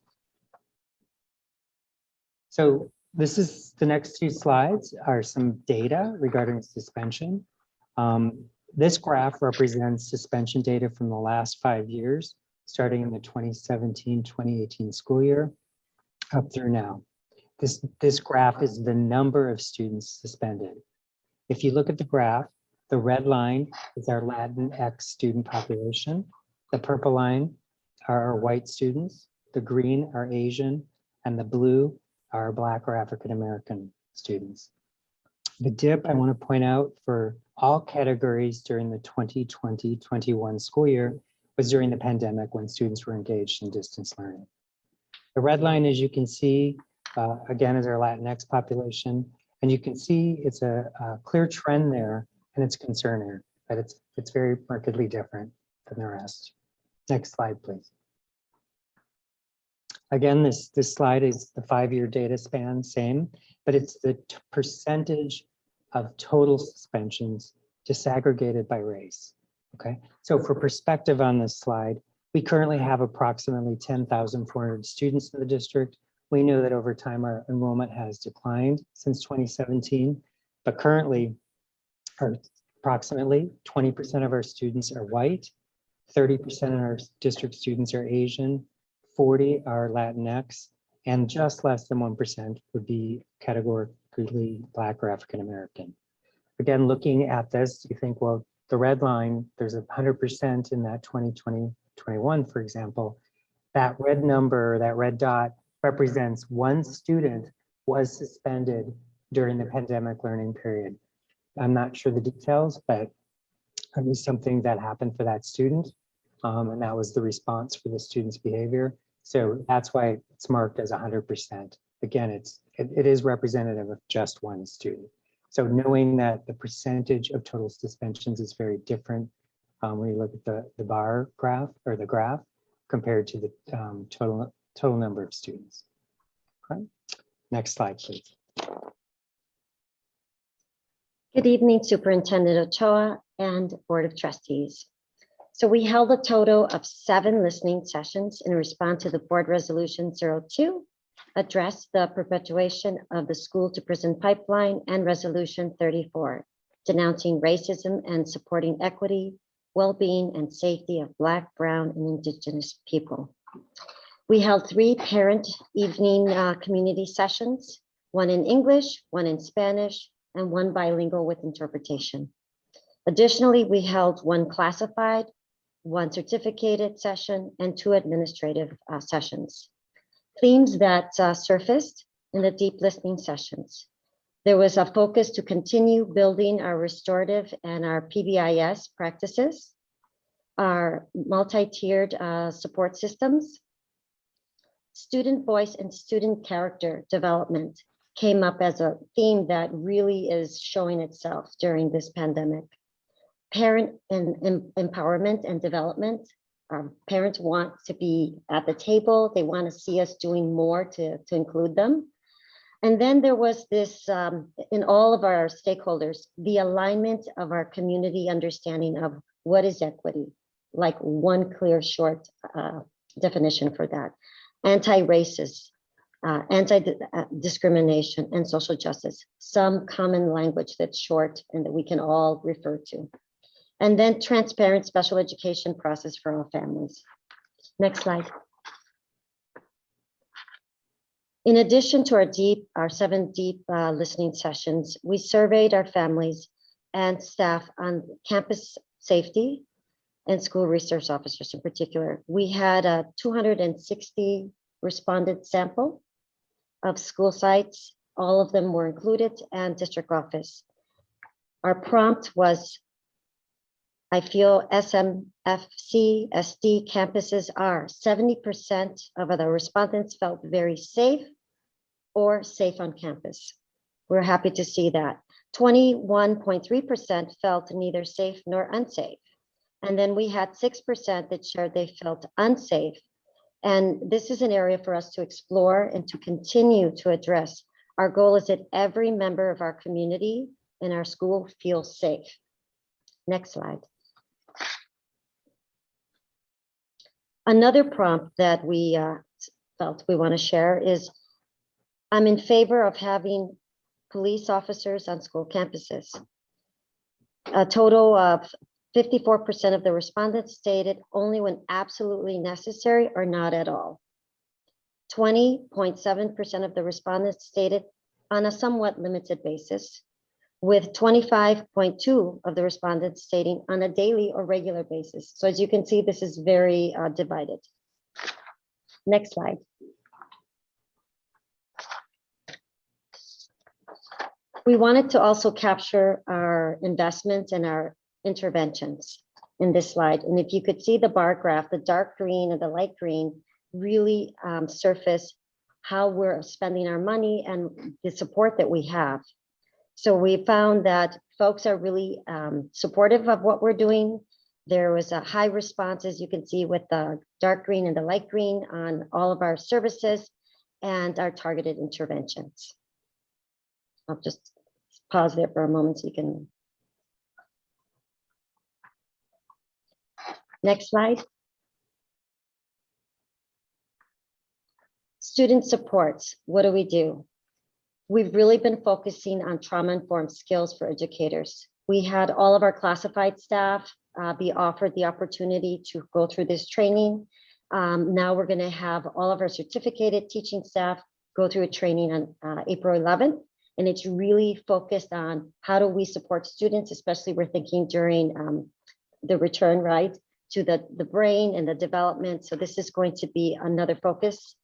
So this is the next two slides are some data regarding suspension. This graph represents suspension data from the last 5 years, starting in the 2017-2018 school year up through now. This graph is the number of students suspended. If you look at the graph, the red line is our Latinx student population. The purple line are our white students, the green are Asian, and the blue are Black or African American students. The dip I want to point out for all categories during the 2020-21 school year was during the pandemic when students were engaged in distance learning. The red line, as you can see, again, is our Latinx population. And you can see it's a clear trend there, and it's concerning, but it's very markedly different than the rest. Next slide, please. Again, this slide is the 5-year data span, same, but it's the percentage of total suspensions disaggregated by race. Okay, so for perspective on this slide, we currently have approximately 10,400 students in the district. We know that over time our enrollment has declined since 2017, but currently approximately 20% of our students are white, 30% of our district students are Asian, 40 are Latinx, and just less than 1% would be categorically Black or African American. Again, looking at this, you think, well, the red line, there's 100% in that 2020-21, for example. That red number, that red dot represents one student was suspended during the pandemic learning period. I'm not sure the details, but it was something that happened for that student. And that was the response for the student's behavior. So that's why it's marked as 100%. Again, it is representative of just one student. So knowing that the percentage of total suspensions is very different when you look at the bar graph or the graph compared to the total number of students. Okay. Next slide, please. Good evening, Superintendent Ochoa and Board of Trustees. So we held a total of 7 listening sessions in response to the Board Resolution 02, address the perpetuation of the school to prison pipeline, and Resolution 34, denouncing racism and supporting equity, well-being, and safety of Black, Brown, and Indigenous people. We held 3 parent evening community sessions, 1 in English, 1 in Spanish, and 1 bilingual with interpretation. Additionally, we held 1 classified, 1 certificated session, and 2 administrative sessions. Themes that surfaced in the deep listening sessions. There was a focus to continue building our restorative and our PBIS practices, our multi-tiered support systems. Student voice and student character development came up as a theme that really is showing itself during this pandemic. Parent empowerment and development. Parents want to be at the table. They want to see us doing more to include them. And then there was this, in all of our stakeholders, the alignment of our community understanding of what is equity, like 1 clear, short definition for that. Anti-racist, anti-discrimination, and social justice. Some common language that's short and that we can all refer to. And then transparent special education process for all families. Next slide. In addition to our 7 deep listening sessions, we surveyed our families and staff on campus safety and school resource officers in particular. We had a 260 respondent sample of school sites. All of them were included, and district office. Our prompt was, I feel SMFCSD campuses are 70% of the respondents felt very safe or safe on campus. We're happy to see that. 21.3% felt neither safe nor unsafe. And then we had 6% that shared they felt unsafe. And this is an area for us to explore and to continue to address. Our goal is that every member of our community in our school feels safe. Next slide. Another prompt that we felt we want to share is, I'm in favor of having police officers on school campuses. A total of 54% of the respondents stated only when absolutely necessary or not at all. 20.7% of the respondents stated on a somewhat limited basis. with 25.2 of the respondents stating on a daily or regular basis. So as you can see, this is very divided. Next slide. We wanted to also capture our investments and our interventions in this slide. And if you could see the bar graph, the dark green and the light green really surface how we're spending our money and the support that we have. So we found that folks are really supportive of what we're doing. There was a high response, as you can see, with the dark green and the light green on all of our services and our targeted interventions. I'll just pause there for a moment so you can. Next slide. Student supports, what do we do? We've really been focusing on trauma-informed skills for educators. We had all of our classified staff be offered the opportunity to go through this training. Now we're going to have all of our certificated teaching staff go through a training on April 11th. And it's really focused on how do we support students, especially we're thinking during the return, right, to the brain and the development. So this is going to be another focus.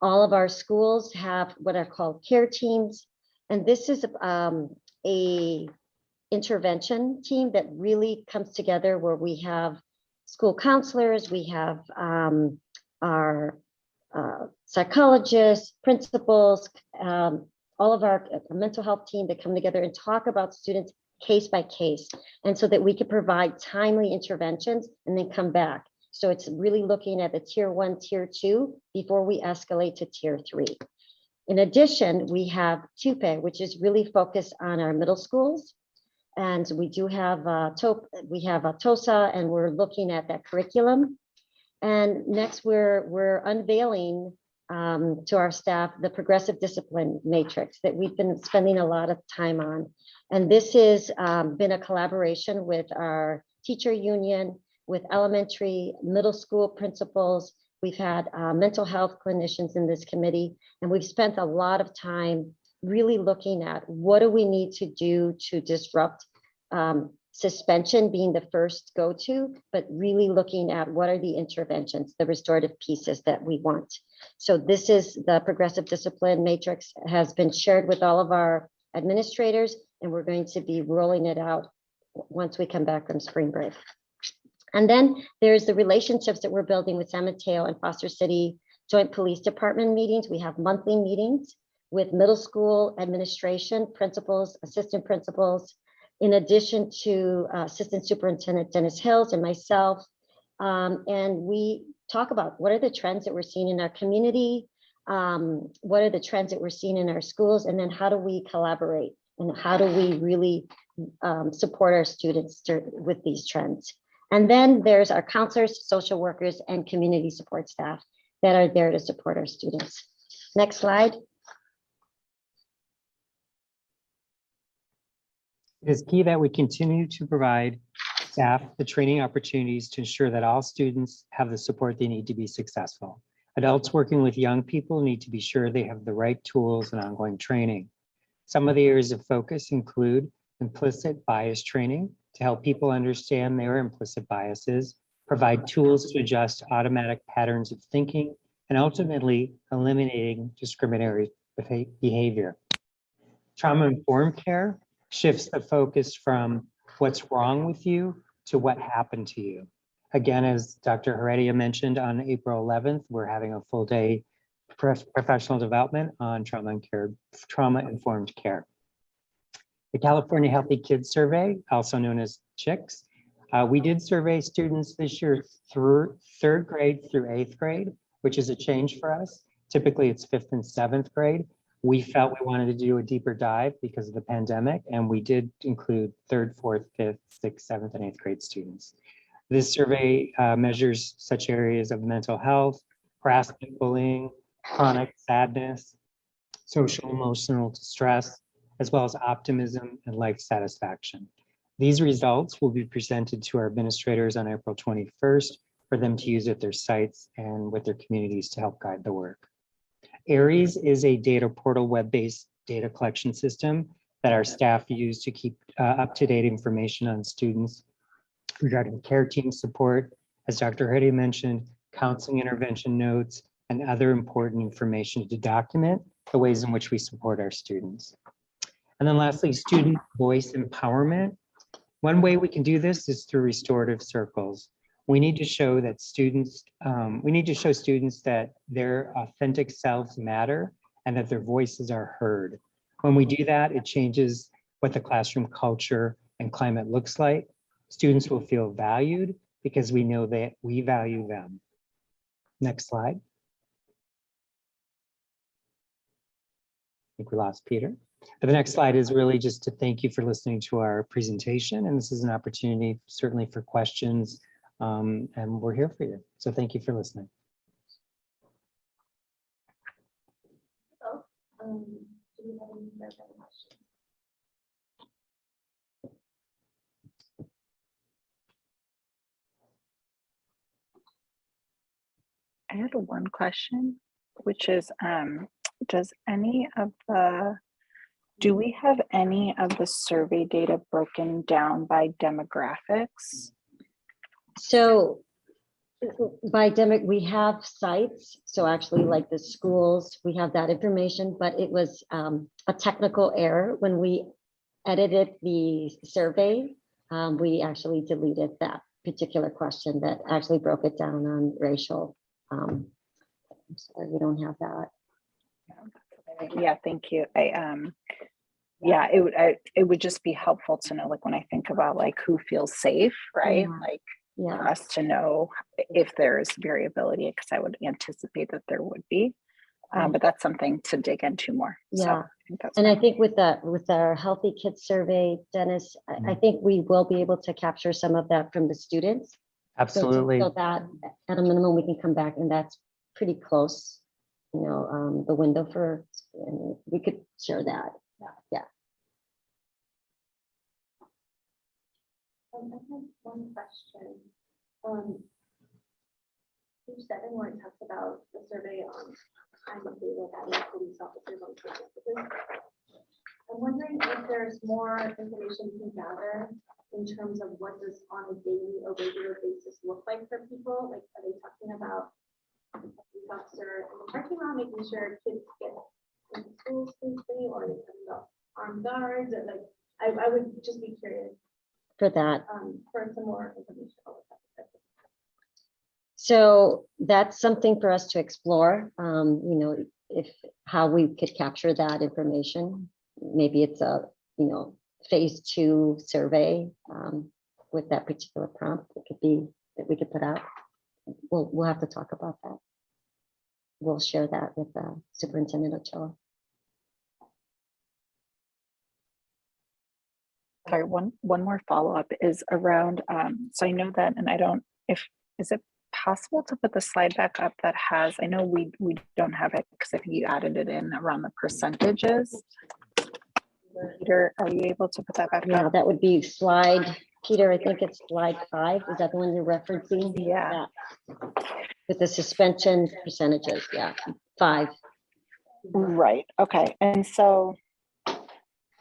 All of our schools have what are called care teams. And this is a intervention team that really comes together where we have school counselors, we have our psychologists, principals, all of our mental health team that come together and talk about students case by case. And so that we can provide timely interventions and then come back. So it's really looking at the tier 1, tier 2 before we escalate to tier 3. In addition, we have TUPE, which is really focused on our middle schools. And we do have TOSA, and we're looking at that curriculum. And next, we're unveiling to our staff the progressive discipline matrix that we've been spending a lot of time on. And this has been a collaboration with our teacher union, with elementary, middle school principals. We've had mental health clinicians in this committee, and we've spent a lot of time really looking at what do we need to do to disrupt suspension being the first go-to, but really looking at what are the interventions, the restorative pieces that we want. So this is the progressive discipline matrix, has been shared with all of our administrators, and we're going to be rolling it out once we come back from spring break. And then there's the relationships that we're building with San Mateo and Foster City Joint Police Department meetings. We have monthly meetings with middle school administration, principals, assistant principals, in addition to Assistant Superintendent Dennis Hills and myself. And we talk about what are the trends that we're seeing in our community, what are the trends that we're seeing in our schools, and then how do we collaborate and how do we really support our students with these trends. And then there's our counselors, social workers, and community support staff that are there to support our students. Next slide. It is key that we continue to provide staff the training opportunities to ensure that all students have the support they need to be successful. Adults working with young people need to be sure they have the right tools and ongoing training. Some of the areas of focus include implicit bias training to help people understand their implicit biases, provide tools to adjust automatic patterns of thinking, and ultimately eliminating discriminatory behavior. Trauma-informed care shifts the focus from what's wrong with you to what happened to you. Again, as Dr. Heredia mentioned, on April 11th, we're having a full day professional development on trauma-informed care. The California Healthy Kids Survey, also known as CHICS, we did survey students this year through 3rd grade through 8th grade, which is a change for us. Typically it's 5th and 7th grade. We felt we wanted to do a deeper dive because of the pandemic, and we did include 3rd, 4th, 5th, 6th, 7th, and 8th grade students. This survey measures such areas of mental health, harassment, bullying, chronic sadness, social emotional distress, as well as optimism and life satisfaction. These results will be presented to our administrators on April 21st for them to use at their sites and with their communities to help guide the work. ARIES is a data portal web-based data collection system that our staff use to keep up-to-date information on students regarding care team support, as Dr. Hardy mentioned, counseling intervention notes, and other important information to document the ways in which we support our students. And then lastly, student voice empowerment. One way we can do this is through restorative circles. We need to show that students, that their authentic selves matter and that their voices are heard. When we do that, it changes what the classroom culture and climate looks like. Students will feel valued because we know that we value them. Next slide. I think we lost Peter. But the next slide is really just to thank you for listening to our presentation. And this is an opportunity certainly for questions, and we're here for you. So thank you for listening. I had one question, which is, do we have any of the survey data broken down by demographics? So we have sites. So actually like the schools, we have that information, but it was a technical error when we edited the survey. We actually deleted that particular question that actually broke it down on racial. I'm sorry, we don't have that. Yeah, thank you. Yeah, it would just be helpful to know, like when I think about like who feels safe, right? Like for us to know if there's variability, because I would anticipate that there would be, but that's something to dig into more. Yeah, so I think with our Healthy Kids survey, Dennis, I think we will be able to capture some of that from the students. Absolutely. So that at a minimum, we can come back, and that's pretty close, you know, the window for, and we could share that. Yeah. I have one question. Page 7, where it talks about the survey on I'm okay with adding police officers on campuses. I'm wondering if there's more information you can gather in terms of what does on a daily or regular basis look like for people. Like, are they talking about a police officer in the parking lot making sure kids get into school safely, or are they talking about armed guards? Or like, I would just be curious For that. For some more information about that. So that's something for us to explore, you know, how we could capture that information. Maybe it's a, you know, phase 2 survey with that particular prompt. It could be that we could put out. We'll have to talk about that. We'll share that with Superintendent Ochoa. Sorry, one more follow-up is around, so I know that, and I don't, is it possible to put the slide back up that has, I know we don't have it because I think you added it in around the percentages. Peter, are you able to put that back Yeah, up? that would be slide, Peter, I think it's slide 5. Is that the one you're referencing? Yeah. With the suspension percentages, yeah, 5. Right, okay, and so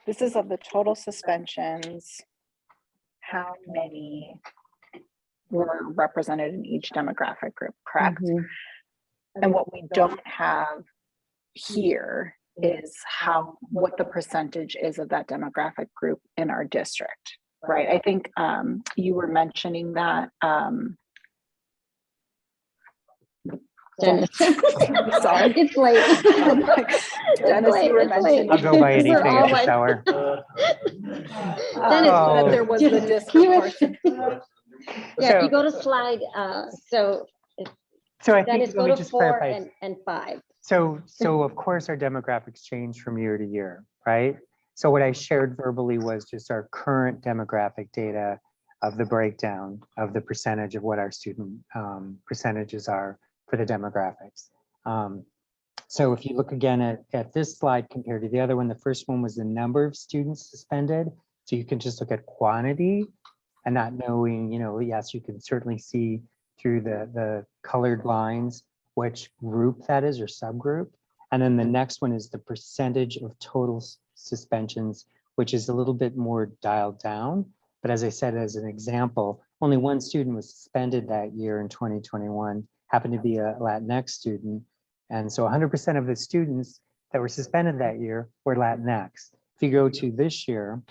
this is of the total suspensions, how many were represented in each demographic group, correct? And what we don't have here is what the percentage is of that demographic group in our district, right? I think you were mentioning that. Dennis. Sorry. It's late. Dennis, you were mentioning. I'll go by anything at this hour. That there was the disproportion. Yeah, if you go to slide, so I Dennis, think, go let me to just 4 clarify. and 5. So of course our demographics change from year to year, right? So what I shared verbally was just our current demographic data of the breakdown of the percentage of what our student percentages are for the demographics. So if you look again at this slide compared to the other one, the first one was the number of students suspended. So you can just look at quantity and not knowing, you know, yes, you can certainly see through the colored lines which group that is or subgroup. And then the next one is the percentage of total suspensions which is a little bit more dialed down. But as I said, as an example, only one student was suspended that year in 2021, happened to be a Latinx student. And so 100% of the students that were suspended that year were Latinx. If you go to this year,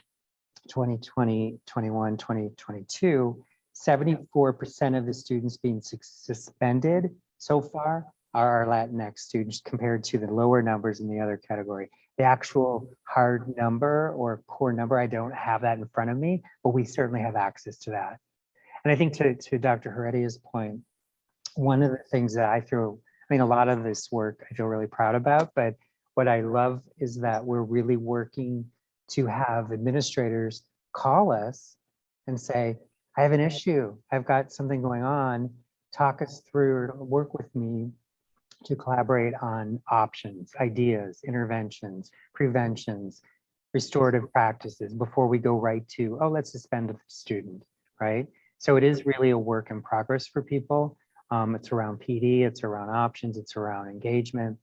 2020, 21, 2022, 74% of the students being suspended so far are our Latinx students compared to the lower numbers in the other category. The actual hard number or core number, I don't have that in front of me, but we certainly have access to that. And I think to Dr. Heredia's point, one of the things that I mean, a lot of this work I feel really proud about, but what I love is that we're really working to have administrators call us and say, I have an issue, I've got something going on, talk us through or work with me to collaborate on options, ideas, interventions, preventions, restorative practices before we go right to, oh, let's suspend a student, right? So it is really a work in progress for people. It's around PD, it's around options, it's around engagement.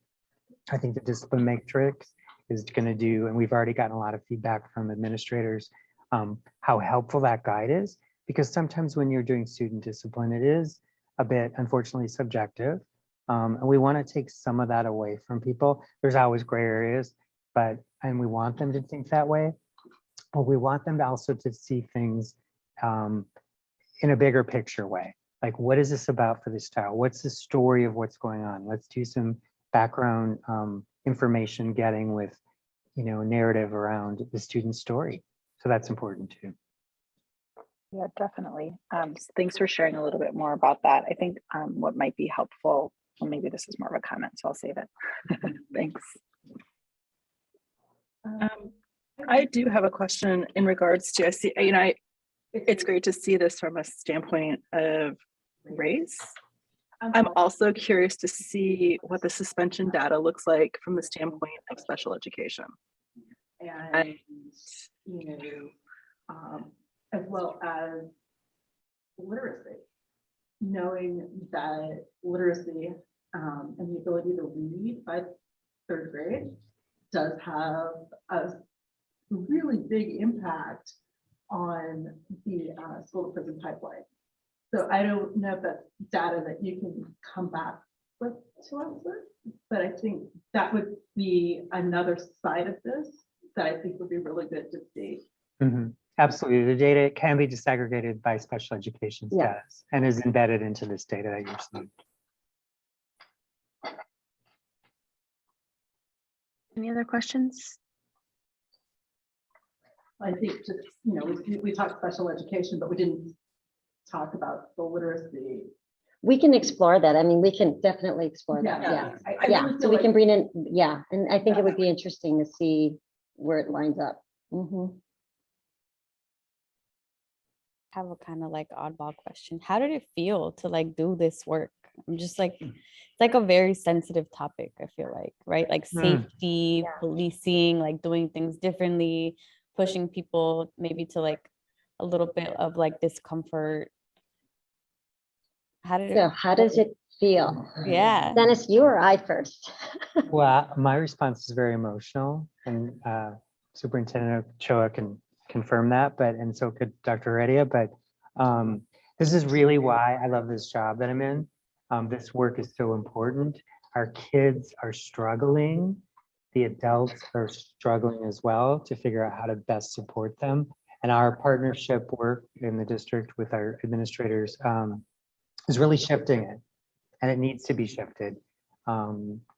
I think the discipline matrix is going to do, and we've already gotten a lot of feedback from administrators, how helpful that guide is, because sometimes when you're doing student discipline, it is a bit, unfortunately, subjective. And we want to take some of that away from people. There's always gray areas, and we want them to think that way, but we want them to also to see things in a bigger picture way. Like, what is this about for this child? What's the story of what's going on? Let's do some background information getting with, narrative around the student's story. So that's important too. Yeah, definitely. Thanks for sharing a little bit more about that. I think what might be helpful, well, maybe this is more of a comment, so I'll save it. Thanks. I do have a question in regards to, I see, it's great to see this from a standpoint of race. I'm also curious to see what the suspension data looks like from the standpoint of special education. And, as well as literacy, knowing that literacy and the ability to read by third grade does have a really big impact on the school to prison pipeline. So I don't know if that's data that you can come back with to us with, but I think that would be another side of this that I think would be really good to see. Mm-hmm. Absolutely. The data can be disaggregated by special education status and is embedded into this data that you're seeing. Any other questions? I think just, we talked special education, but we didn't talk about the literacy. We can explore that. I mean, we can definitely explore that. Yeah. Really So we can bring in, and I think it would be interesting to see where it lines up. Have a kind of like oddball question. How did it feel to like do this work? I'm just like, it's like a very sensitive topic, I feel like, right? Like safety, policing, like doing things differently, pushing people maybe to like a little bit of like discomfort. How does it feel? Yeah. Dennis, you or I first? Well, my response is very emotional, and Superintendent Ochoa can confirm that, and so could Dr. Heredia, but this is really why I love this job that I'm in. This work is so important. Our kids are struggling. The adults are struggling as well to figure out how to best support them. And our partnership work in the district with our administrators is really shifting it, and it needs to be shifted.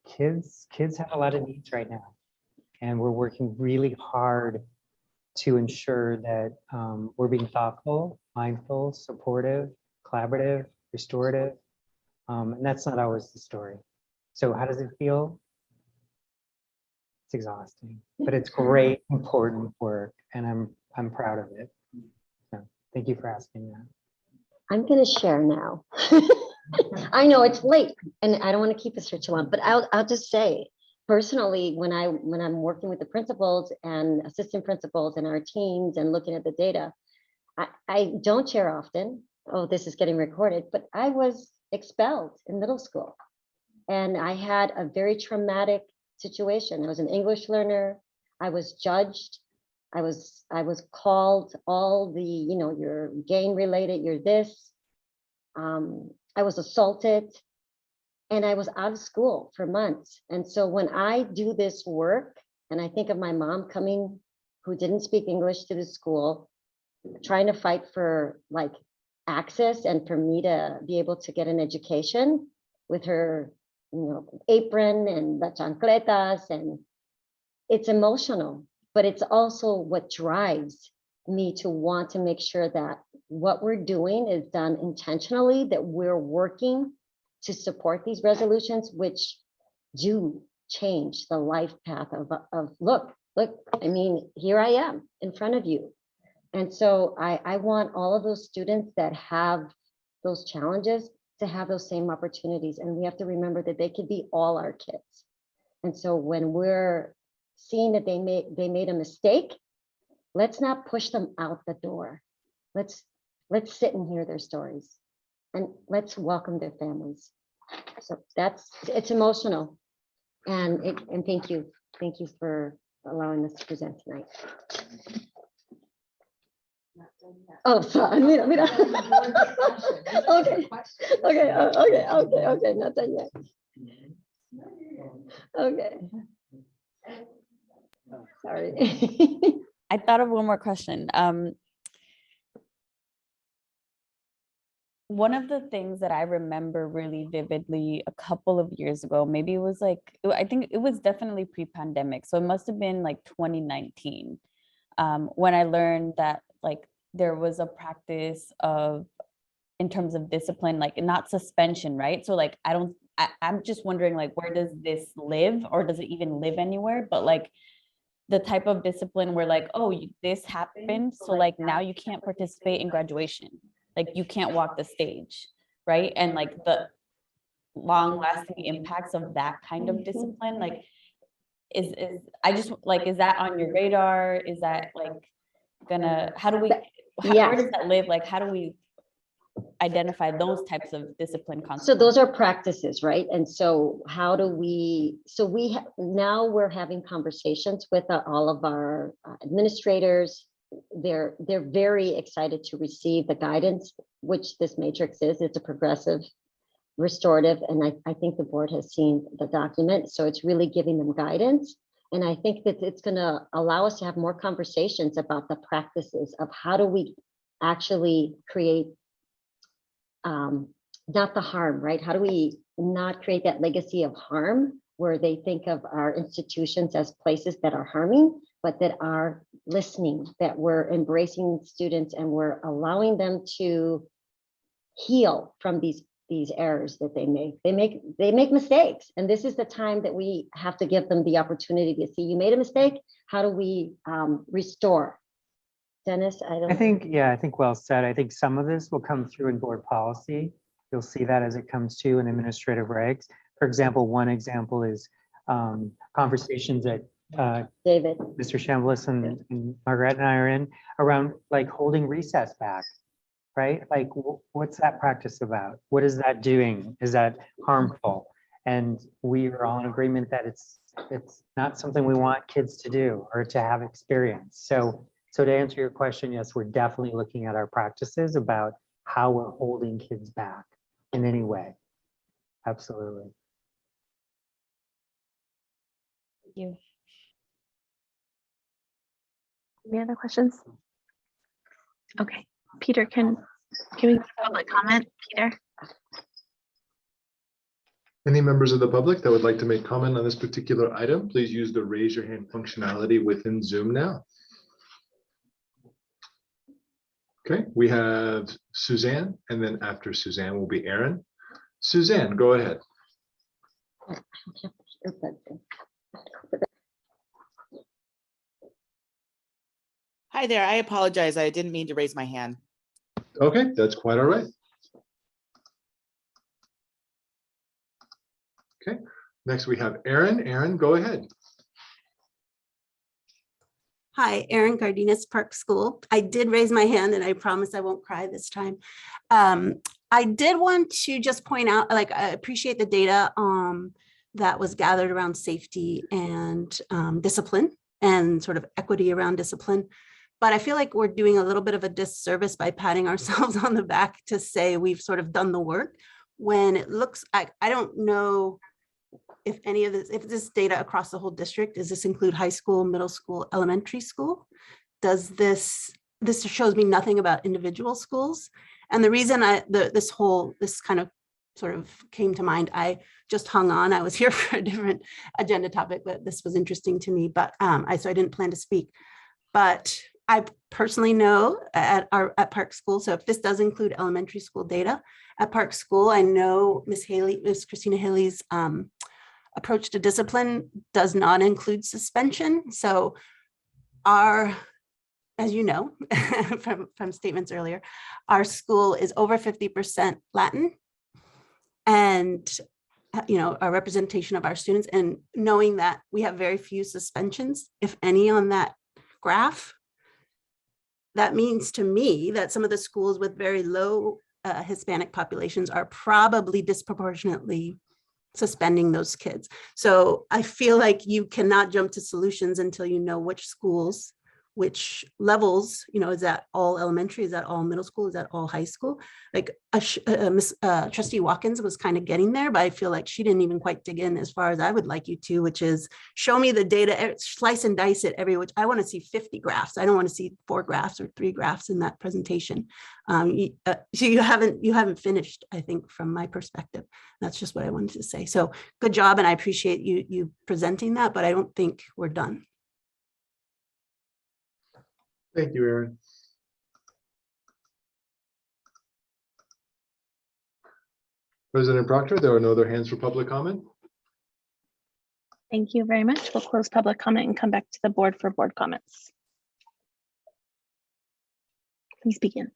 Kids have a lot of needs right now, and we're working really hard to ensure that we're being thoughtful, mindful, supportive, collaborative, restorative. And that's not always the story. So how does it feel? It's exhausting, but it's great, important work, and I'm proud of it. So thank you for asking that. I'm going to share now. I know it's late, and I don't want to keep this for too long, but I'll just say, personally, when I'm working with the principals and assistant principals and our teams and looking at the data, I don't share often. Oh, this is getting recorded, but I was expelled in middle school, and I had a very traumatic situation. I was an English learner. I was judged I was called all the, you're gang related, you're this. I was assaulted and I was out of school for months. And so when I do this work, and I think of my mom coming, who didn't speak English, to the school, trying to fight for like access and for me to be able to get an education with her, apron and the chancletas, and it's emotional, but it's also what drives me to want to make sure that what we're doing is done intentionally, that we're working to support these resolutions, which do change the life path of look, I mean, here I am in front of you. And so I want all of those students that have those challenges to have those same opportunities. And we have to remember that they could be all our kids. And so when we're seeing that they made a mistake, let's not push them out the door. Let's sit and hear their stories, and let's welcome their families. So it's emotional. And thank you for allowing us to present tonight. Oh, sorry. Mira. Okay, not done yet. Okay. Sorry. I thought of one more question. One of the things that I remember really vividly a couple of years ago, maybe it was I think it was definitely pre-pandemic. So it must have been like 2019, when I learned that there was a practice of, in terms of discipline, not suspension, right? So I'm just wondering, where does this live, or does it even live anywhere? But the type of discipline where this happened, so now you can't participate in graduation, you can't walk the stage, right? And the long lasting impacts of that kind of discipline, is is that on your radar? Is that how do we, where does that live? How do we identify those types of discipline concepts? So those are practices, right? And so how do we, now we're having conversations with all of our administrators. They're very excited to receive the guidance, which this matrix is. It's a progressive, restorative, and I think the board has seen the document. So it's really giving them guidance. And I think that it's going to allow us to have more conversations about the practices of how do we actually create not the harm, right? How do we not create that legacy of harm where they think of our institutions as places that are harming, but that are listening, that we're embracing students and we're allowing them to heal from these errors that they make. They make mistakes. And this is the time that we have to give them the opportunity to see, you made a mistake. How do we restore? Dennis, I think well said. I think some of this will come through in board policy. You'll see that as it comes to in administrative regs. For example, one example is conversations that David, Mr. Chambliss and Margaret and I are in around holding recess back, right? What's that practice about? What is that doing? Is that harmful? And we are all in agreement that it's not something we want kids to do or to have experience. So to answer your question, yes, we're definitely looking at our practices about how we're holding kids back in any way. Absolutely. Thank you. Any other questions? Okay, Peter, can we go to public comment, Peter? Any members of the public that would like to make comment on this particular item, please use the raise your hand functionality within Zoom now. Okay, we have Suzanne, and then after Suzanne will be Aaron. Suzanne, go ahead. Hi there, I apologize. I didn't mean to raise my hand. Okay, that's quite all right. Okay, next we have Aaron. Aaron, go ahead. Hi, Erin Cardenas, Park School. I did raise my hand and I promise I won't cry this time. I did want to just point out, I appreciate the data that was gathered around safety and discipline and sort of equity around discipline. But I feel like we're doing a little bit of a disservice by patting ourselves on the back to say we've sort of done the work, when it looks, I don't know if any of this, if this data across the whole district, does this include high school, middle school, elementary school? Does this shows me nothing about individual schools. And the reason this kind of sort of came to mind, I just hung on. I was here for a different agenda topic, but this was interesting to me, but so I didn't plan to speak. But I personally know at Park School, so if this does include elementary school data, at Park School, I know Miss Christina Haley's approach to discipline does not include suspension. So as you know, from statements earlier, our school is over 50% Latin, and a representation of our students, and knowing that we have very few suspensions, if any, on that graph, that means to me that some of the schools with very low Hispanic populations are probably disproportionately suspending those kids. So I feel like you cannot jump to solutions until you know which schools, which levels, is that all elementary? Is that all middle school? Is that all high school? Like Trustee Watkins was kind of getting there, but I feel like she didn't even quite dig in as far as I would like you to, which is show me the data, slice and dice it which I want to see 50 graphs. I don't want to see 4 graphs or 3 graphs in that presentation. So you haven't finished, I think, from my perspective. That's just what I wanted to say. So good job. And I appreciate you presenting that, but I don't think we're done. Thank you, Erin. President Proctor, there are no other hands for public comment. Thank you very much. We'll close public comment and come back to the board for board comments. Please begin.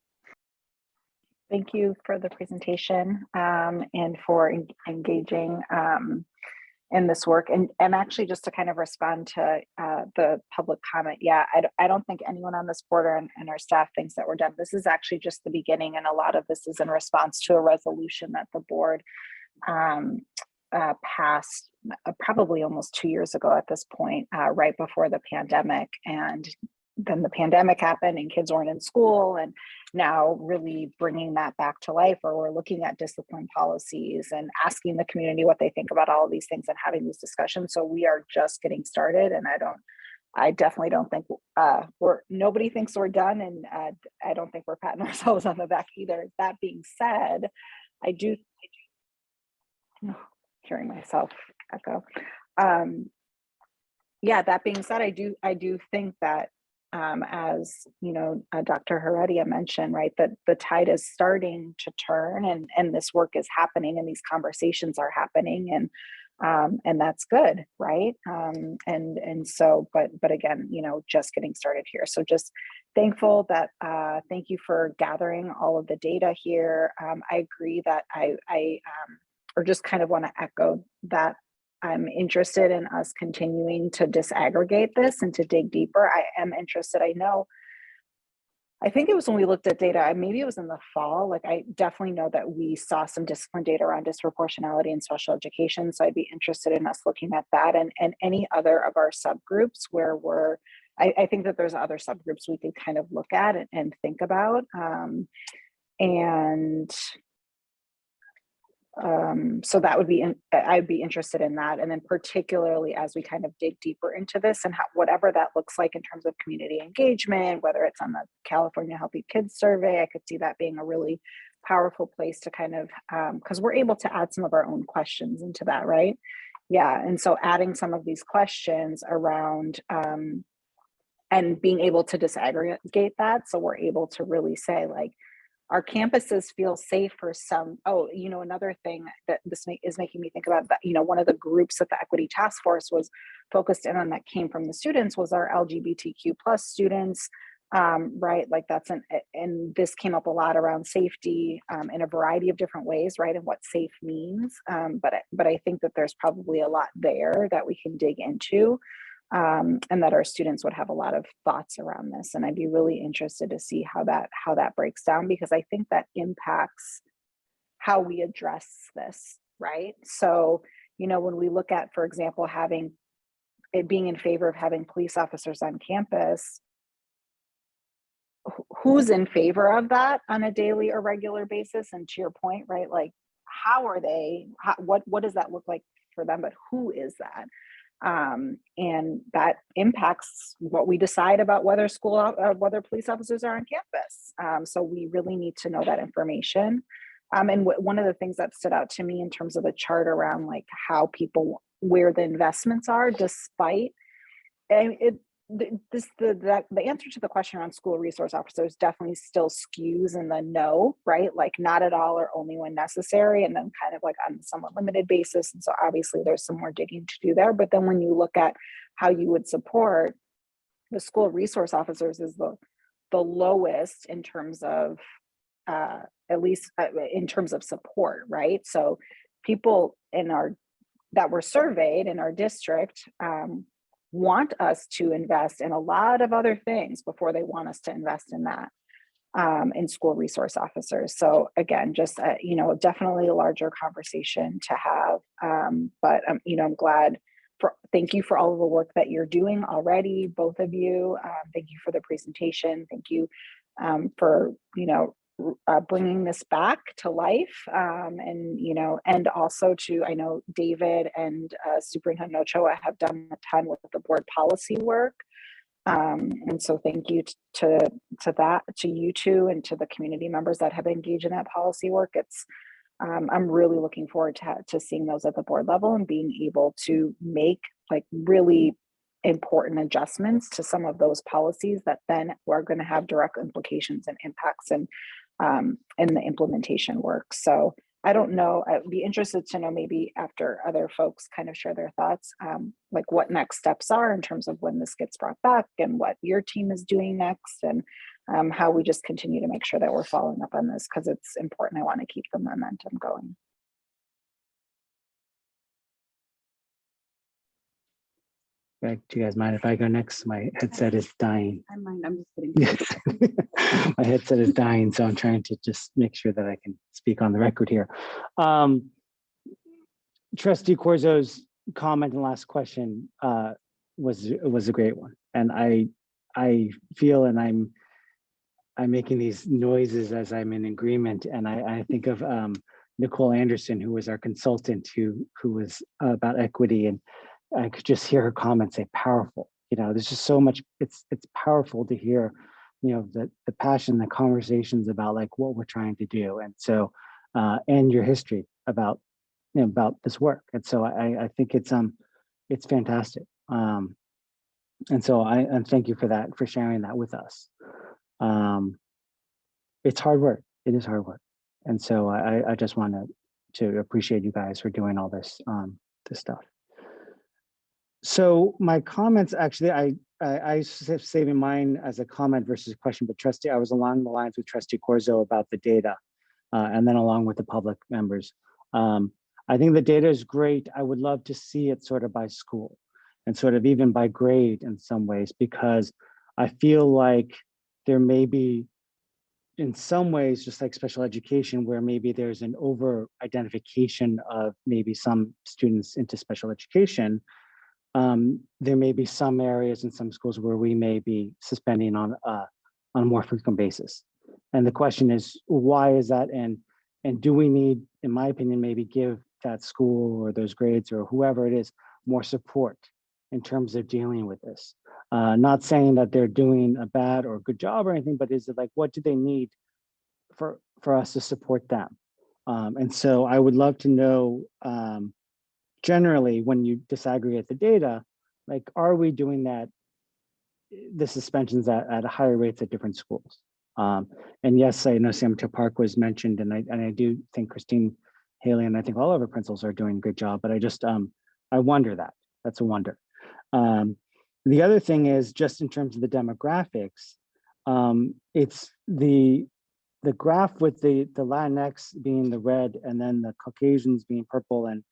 Thank you for the presentation and for engaging in this work. And actually, just to kind of respond to the public comment, yeah, I don't think anyone on this board and our staff thinks that we're done. This is actually just the beginning, and a lot of this is in response to a resolution that the board passed probably almost 2 years ago at this point, right before the pandemic. And then the pandemic happened and kids weren't in school, and now really bringing that back to life, where we're looking at discipline policies and asking the community what they think about all of these things and having these discussions. So we are just getting started, and I definitely don't think nobody thinks we're done, and I don't think we're patting ourselves on the back either. That being said, hearing myself echo. Yeah, that being said, I do think that as Dr. Heredia mentioned, right, that the tide is starting to turn, and this work is happening, and these conversations are happening, and that's good, right? And so, but again, just getting started here. So just thankful that thank you for gathering all of the data here. I agree that or just kind of want to echo that I'm interested in us continuing to disaggregate this and to dig deeper. I am interested. I think it was when we looked at data, maybe it was in the fall, like I definitely know that we saw some discipline data around disproportionality in special education. So I'd be interested in us looking at that and any other of our subgroups where I think that there's other subgroups we could kind of look at and think about. So that would be, I'd be interested in that. And then particularly as we kind of dig deeper into this and whatever that looks like in terms of community engagement, whether it's on the California Healthy Kids Survey, I could see that being a really powerful place to kind of, because we're able to add some of our own questions into that, right? Yeah, and so adding some of these questions around and being able to disaggregate that. So we're able to really say like, our campuses feel safe for some. Another thing that this is making me think about that, one of the groups that the Equity Task Force was focused in on that came from the students was our LGBTQ plus students, right? Like and this came up a lot around safety in a variety of different ways, right? And what safe means. But I think that there's probably a lot there that we can dig into. And that our students would have a lot of thoughts around this. And I'd be really interested to see how that breaks down, because I think that impacts how we address this, right? So, when we look at, for example, having it being in favor of having police officers on campus, who's in favor of that on a daily or regular basis? And to your point, right, like how are they, what does that look like for them, but who is that? And that impacts what we decide about whether whether police officers are on campus. So we really need to know that information. And one of the things that stood out to me in terms of the chart around like how people, where the investments are, despite, and the answer to the question around school resource officers definitely still skews in the no, right? Like not at all or only when necessary, and then kind of like on a somewhat limited basis. And so obviously there's some more digging to do there. But then when you look at how you would support the school resource officers is the lowest in terms of at least in terms of support, right? So people that were surveyed in our district want us to invest in a lot of other things before they want us to invest in that, in school resource officers. So again, just, definitely a larger conversation to have. But, I'm glad thank you for all of the work that you're doing already, both of you. Thank you for the presentation. Thank you for, bringing this back to life, and also to, I know David and Superintendent Ochoa have done a ton with the board policy work, and so thank you to you two and to the community members that have engaged in that policy work. It's I'm really looking forward to seeing those at the board level and being able to make like really important adjustments to some of those policies that then are going to have direct implications and impacts and in the implementation work. So I don't know, I'd be interested to know maybe after other folks kind of share their thoughts, like what next steps are in terms of when this gets brought back and what your team is doing next, and how we just continue to make sure that we're following up on this because it's important. I want to keep the momentum going. Greg, do you guys mind if I go next? My headset is dying. I mind, I'm just kidding. My headset is dying, so I'm trying to just make sure that I can speak on the record here. Trustee Corzo's comment and last question was a great one, and I feel, and I'm making these noises as I'm in agreement, and I think of Nicole Anderson, who was our consultant, who was about equity, and I could just hear her comments say powerful. There's just so much. It's powerful to hear, the passion, the conversations about like what we're trying to do, and so and your history about this work. And so I think it's fantastic. And so and thank you for that, for sharing that with us. It's hard work. It is hard work, and so I just want to appreciate you guys for doing all this stuff. So my comments, actually, I saving mine as a comment versus a question, but Trustee, I was along the lines with Trustee Corzo about the data, and then along with the public members. I think the data is great. I would love to see it sort of by school and sort of even by grade in some ways, because I feel like there may be, in some ways, just like special education, where maybe there's an over identification of maybe some students into special education. There may be some areas in some schools where we may be suspending on a more frequent basis. And the question is, why is that? And do we need, in my opinion, maybe give that school or those grades or whoever it is more support in terms of dealing with this? Not saying that they're doing a bad or good job or anything, but is it like, what do they need for us to support them? And so I would love to know, generally, when you disaggregate the data, like, are we doing that, the suspensions at higher rates at different schools? And yes, I know San Mateo Park was mentioned, and I do think Christine Haley and I think all of our principals are doing a good job, but I just, I wonder that. That's a wonder. The other thing is just in terms of the demographics, it's the graph with the Latinx being the red and then the Caucasians being purple and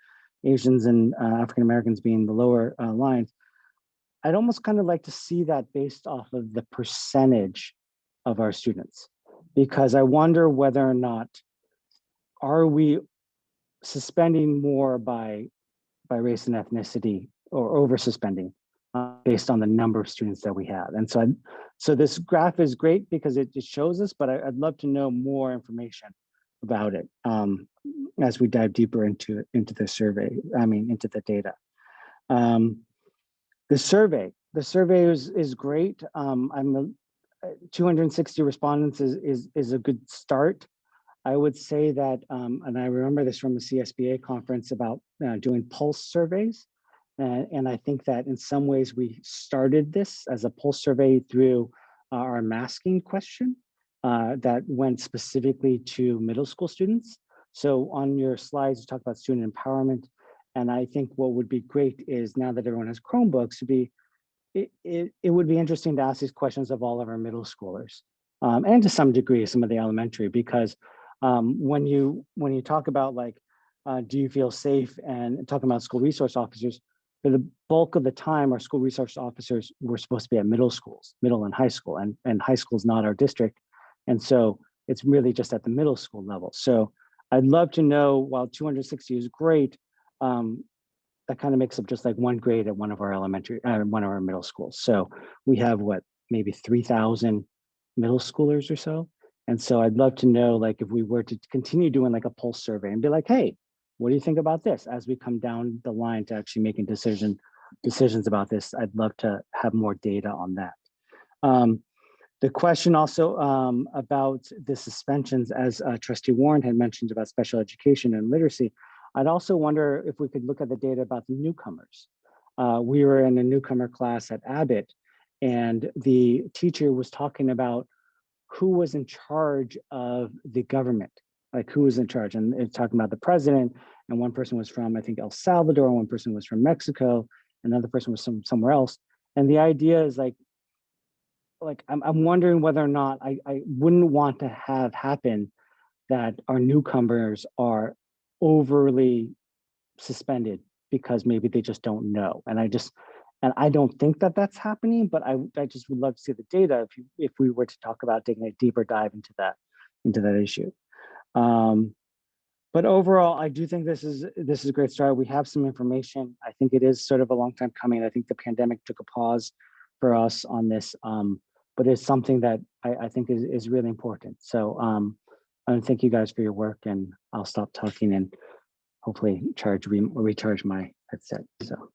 Asians and African Americans being the lower lines. I'd almost kind of like to see that based off of the percentage of our students, because I wonder whether or not are we suspending more by race and ethnicity, or over suspending based on the number of students that we have. And so this graph is great because it just shows us, but I'd love to know more information about it as we dive deeper into the survey, into the data. The survey is great. 260 respondents is a good start. I would say that, and I remember this from the CSBA conference about doing pulse surveys. And I think that in some ways we started this as a pulse survey through our masking question that went specifically to middle school students. So on your slides, you talk about student empowerment. And I think what would be great is now that everyone has Chromebooks, it would be interesting to ask these questions of all of our middle schoolers and to some degree some of the elementary, because when you talk about like, do you feel safe, and talking about school resource officers, for the bulk of the time, our school resource officers were supposed to be at middle schools, middle and high school, and high school is not our district. And so it's really just at the middle school level. So I'd love to know, while 260 is great, that kind of makes up just like one grade at one of our elementary, one of our middle schools. So we have what, maybe 3,000 middle schoolers or so. And so I'd love to know, like, if we were to continue doing like a pulse survey and be like, hey, what do you think about this? As we come down the line to actually making decisions about this, I'd love to have more data on that. The question also about the suspensions, as Trustee Warren had mentioned about special education and literacy, I'd also wonder if we could look at the data about the newcomers. We were in a newcomer class at Abbott, and the teacher was talking about who was in charge of the government, like who was in charge, and it's talking about the president, and one person was from, I think, El Salvador, one person was from Mexico, another person was from somewhere else. And the idea is like I'm wondering whether or not I wouldn't want to have happen that our newcomers are overly suspended because maybe they just don't know. And I don't think that that's happening, but I just would love to see the data if we were to talk about taking a deeper dive into that issue. But overall, I do think this is a great start. We have some information. I think it is sort of a long time coming. I think the pandemic took a pause for us on this, but it's something that I think is really important. So I thank you guys for your work, and I'll stop talking and hopefully recharge my headset. So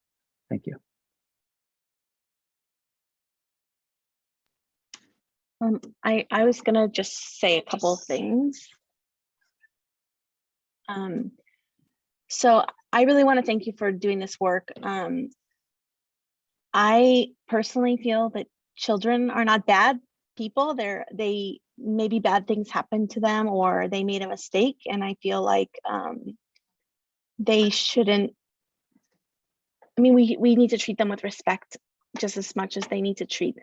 thank you. I was gonna just say a couple of things. So I really want to thank you for doing this work. I personally feel that children are not bad people. They maybe bad things happen to them, or they made a mistake, and I feel like they shouldn't. I mean, we need to treat them with respect just as much as they need to treat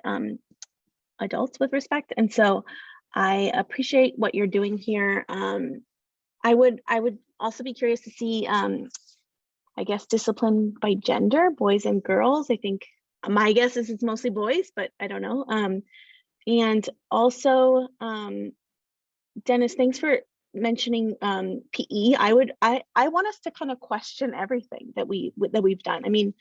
adults with respect. And so I appreciate what you're doing here. I would also be curious to see, I guess, discipline by gender, boys and girls. I think my guess is it's mostly boys, but I don't know. And also, Dennis, thanks for mentioning PE. I want us to kind of question everything that we've done. I mean,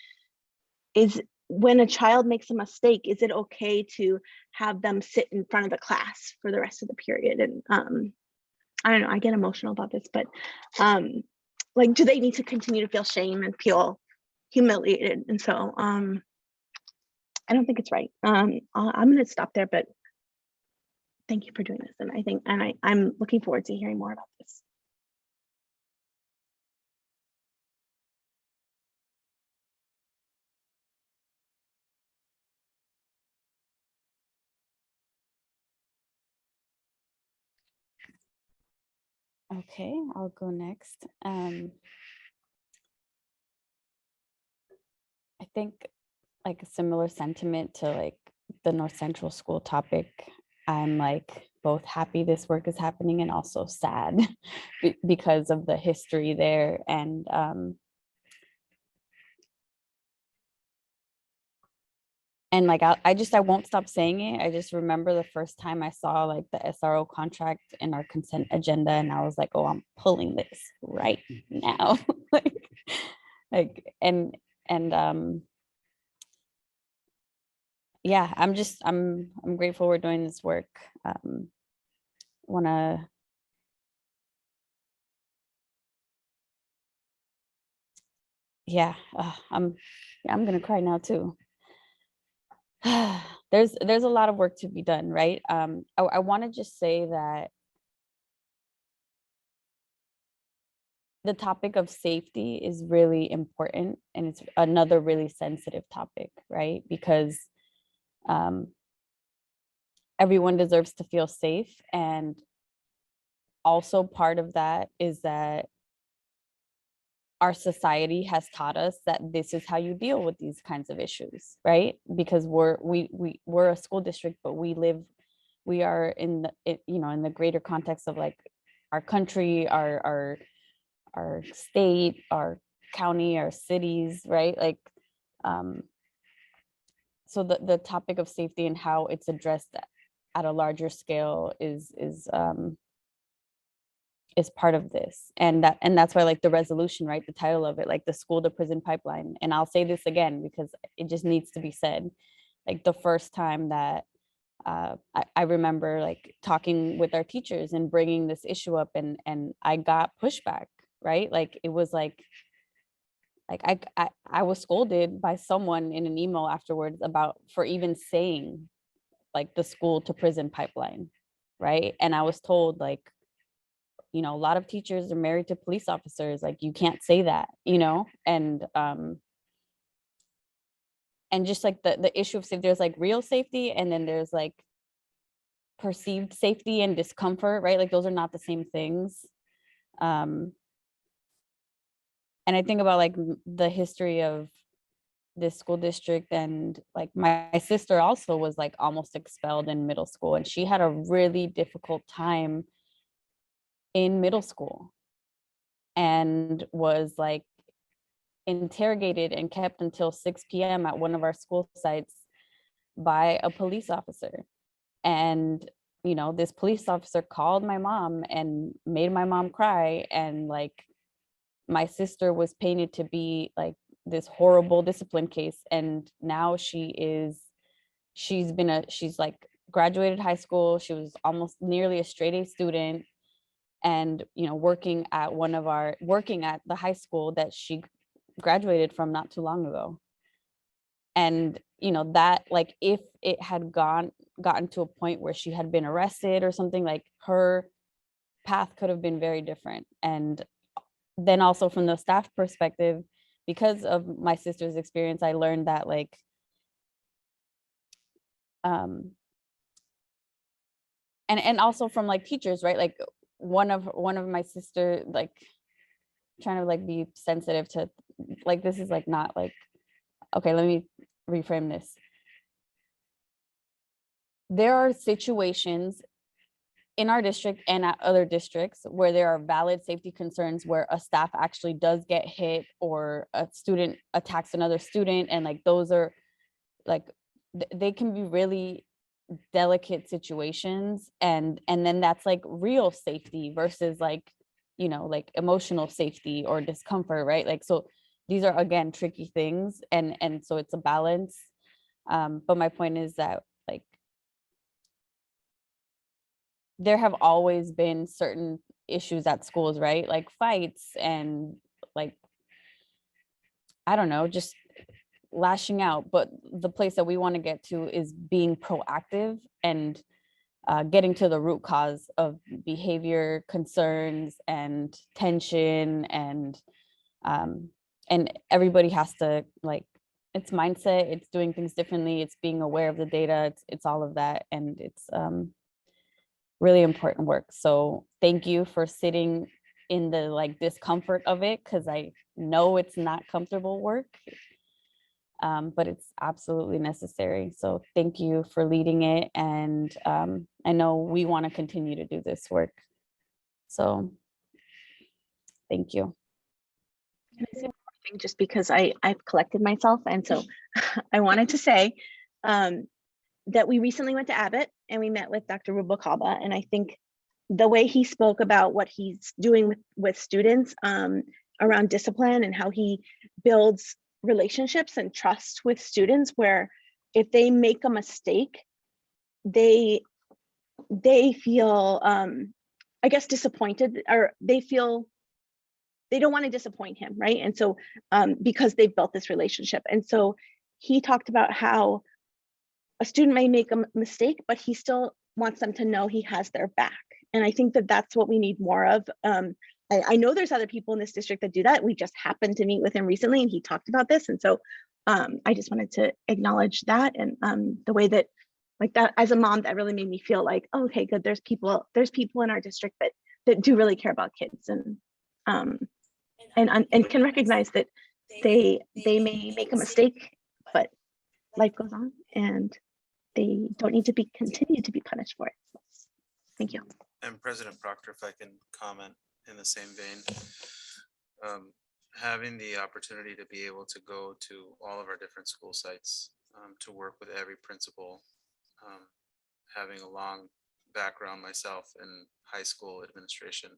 when a child makes a mistake, is it okay to have them sit in front of the class for the rest of the period? And I don't know, I get emotional about this, but like, do they need to continue to feel shame and feel humiliated? And so I don't think it's right. I'm gonna stop there, but thank you for doing this. And I think, and I'm looking forward to hearing more about this. Okay, I'll go next. I think like a similar sentiment to like the North Central School topic. I'm like both happy this work is happening and also sad because of the history there. And like I won't stop saying it. I just remember the first time I saw like the SRO contract in our consent agenda, and I was like, oh, I'm pulling this right now. like and yeah, I'm grateful we're doing this work. Wanna yeah, I'm gonna cry now too. There's a lot of work to be done, right? I want to just say that the topic of safety is really important, and it's another really sensitive topic, right? Because everyone deserves to feel safe, and also part of that is that our society has taught us that this is how you deal with these kinds of issues, right? Because we're a school district, but we are in the, you know, in the greater context of like our country, our state, our county, our cities, right? Like, so the topic of safety and how it's addressed at a larger scale is part of this. And that's why, like, the resolution, right, the title of it, like the school to prison pipeline. And I'll say this again because it just needs to be said. Like the first time that I remember like talking with our teachers and bringing this issue up, and I got pushback, right? Like it was like I was scolded by someone in an email afterwards for even saying like the school to prison pipeline, right? And I was told, like, you know, a lot of teachers are married to police officers, like you can't say that, you know. And just like the issue of safety, there's like real safety, and then there's like perceived safety and discomfort, right? Like those are not the same things. And I think about like the history of this school district, and like my sister also was like almost expelled in middle school, and she had a really difficult time in middle school and was like interrogated and kept until 6 p.m. at one of our school sites by a police officer. And you know, this police officer called my mom and made my mom cry, and like my sister was painted to be like this horrible discipline case. And now she's like graduated high school, she was almost nearly a straight A student, and you know, working at the high school that she graduated from not too long ago. And you know, that like if it had gotten to a point where she had been arrested or something, like her path could have been very different. And then also from the staff perspective, because of my sister's experience, I learned that like and also from like teachers, right? Like one of my sister, like trying to like be sensitive to, like, this is like not like, okay, let me reframe this. There are situations in our district and at other districts where there are valid safety concerns, where a staff actually does get hit or a student attacks another student, and like those are like they can be really delicate situations, and then that's like real safety versus like, you know, like emotional safety or discomfort, right? Like, so these are again tricky things, and so it's a balance. But my point is that like there have always been certain issues at schools, right? Like fights and like, I don't know, just lashing out. But the place that we want to get to is being proactive and getting to the root cause of behavior concerns and tension, and everybody has to, like, it's mindset, it's doing things differently, it's being aware of the data, it's all of that, and it's really important work. So thank you for sitting in the like discomfort of it, because I know it's not comfortable work, but it's absolutely necessary. So thank you for leading it. And I know we want to continue to do this work. So thank you. Can I say one more thing, just because I've collected myself, and so I wanted to say that we recently went to Abbott and we met with Dr. Rubalcaba, and I think the way he spoke about what he's doing with students around discipline and how he builds relationships and trust with students, where if they make a mistake, they feel, I guess, disappointed, or they feel they don't want to disappoint him, right? And so because they've built this relationship. And so he talked about how a student may make a mistake, but he still wants them to know he has their back. And I think that that's what we need more of. I know there's other people in this district that do that. We just happened to meet with him recently and he talked about this. And so I just wanted to acknowledge that, and the way that, like, that as a mom, that really made me feel like, oh, okay, good. There's people in our district that do really care about kids, and can recognize that they may make a mistake, but life goes on and they don't need to continue to be punished for it. Thank you. And President Proctor, if I can comment in the same vein, having the opportunity to be able to go to all of our different school sites, to work with every principal, having a long background myself in high school administration,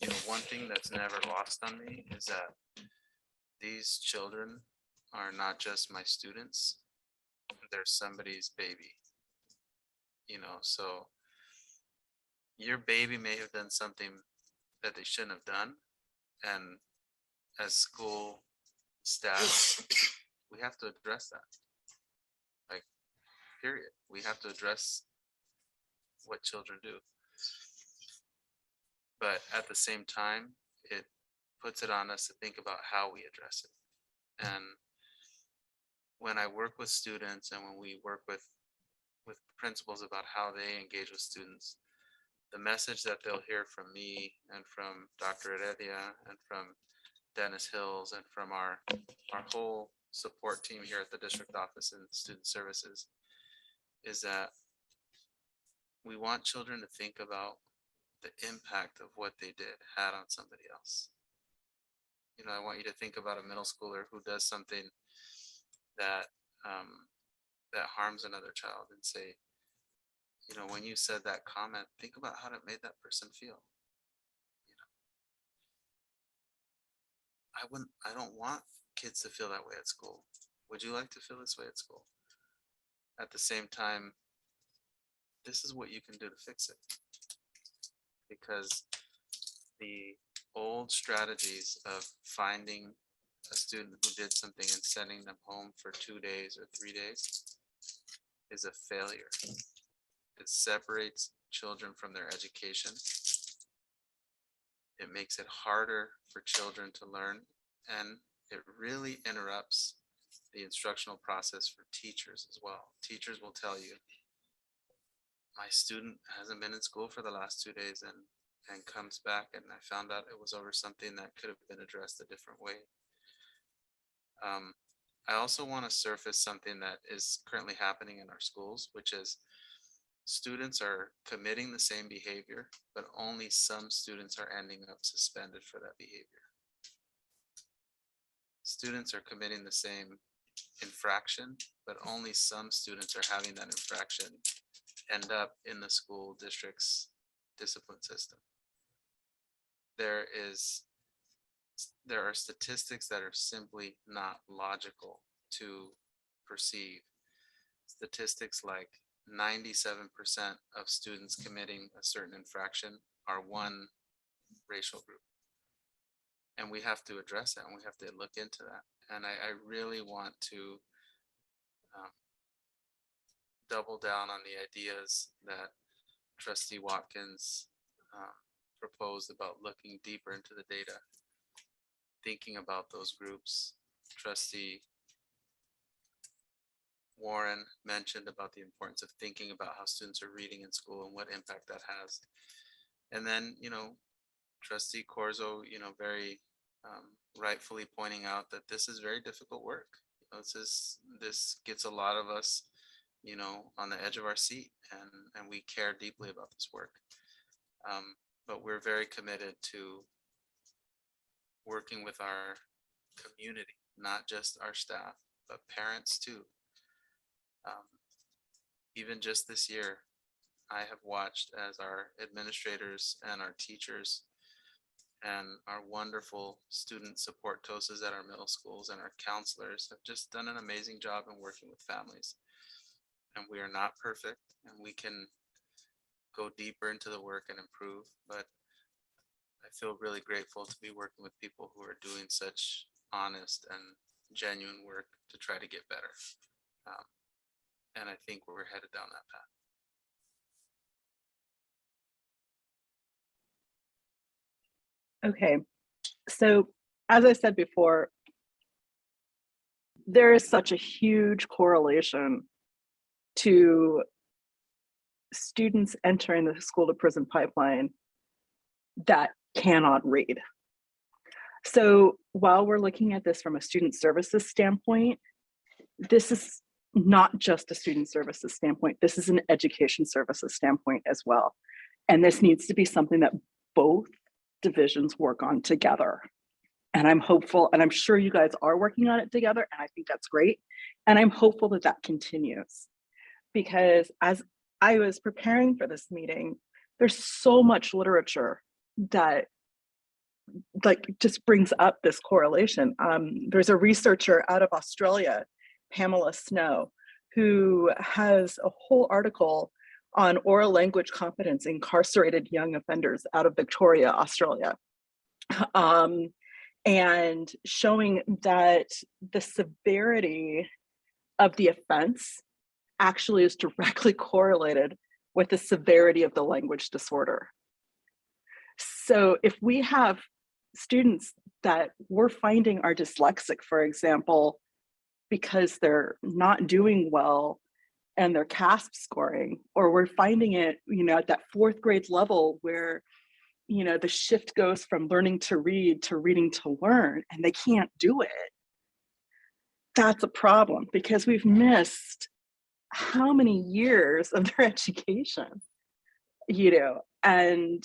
you know, one thing that's never lost on me is that these children are not just my students, they're somebody's baby, you know. So your baby may have done something that they shouldn't have done, and as school staff, we have to address that. Like, period. We have to address what children do. But at the same time, it puts it on us to think about how we address it. And when I work with students and when we work with principals about how they engage with students, the message that they'll hear from me and from Dr. Heredia and from Dennis Hills and from our whole support team here at the district office and student services is that we want children to think about the impact of what they did had on somebody else. You know, I want you to think about a middle schooler who does something that that harms another child, and say, you know, when you said that comment, think about how it made that person feel. You know, I don't want kids to feel that way at school. Would you like to feel this way at school? At the same time, this is what you can do to fix it. Because the old strategies of finding a student who did something and sending them home for 2 days or 3 days is a failure. It separates children from their education. It makes it harder for children to learn, and it really interrupts the instructional process for teachers as well. Teachers will tell you, my student hasn't been in school for the last 2 days and comes back, and I found out it was over something that could have been addressed a different way. I also want to surface something that is currently happening in our schools, which is students are committing the same behavior, but only some students are ending up suspended for that behavior. Students are committing the same infraction, but only some students are having that infraction end up in the school district's discipline system. There are statistics that are simply not logical to perceive. Statistics like 97% of students committing a certain infraction are one racial group. And we have to address that, and we have to look into that. And I really want to double down on the ideas that Trustee Watkins proposed about looking deeper into the data, thinking about those groups. Trustee Warren mentioned about the importance of thinking about how students are reading in school and what impact that has. And then, you know, Trustee Corzo, you know, very rightfully pointing out that this is very difficult work. You know, this gets a lot of us, you know, on the edge of our seat, and we care deeply about this work. But we're very committed to working with our community, not just our staff, but parents too. Even just this year, I have watched as our administrators and our teachers and our wonderful student support TOSAs at our middle schools and our counselors have just done an amazing job in working with families. And we are not perfect, and we can go deeper into the work and improve, but I feel really grateful to be working with people who are doing such honest and genuine work to try to get better. And I think we're headed down that path. Okay, so as I said before, there is such a huge correlation to students entering the school to prison pipeline that cannot read. So while we're looking at this from a student services standpoint, this is not just a student services standpoint, this is an education services standpoint as well. And this needs to be something that both divisions work on together. And I'm hopeful, and I'm sure you guys are working on it together, and I think that's great. And I'm hopeful that that continues, because as I was preparing for this meeting, there's so much literature that like just brings up this correlation. There's a researcher out of Australia, Pamela Snow, who has a whole article on oral language competence in incarcerated young offenders out of Victoria, Australia. And showing that the severity of the offense actually is directly correlated with the severity of the language disorder. So if we have students that we're finding are dyslexic, for example, because they're not doing well and they're CASP scoring, or we're finding it, at that 4th grade level where, the shift goes from learning to read to reading to learn, and they can't do it. That's a problem, because we've missed how many years of their education, and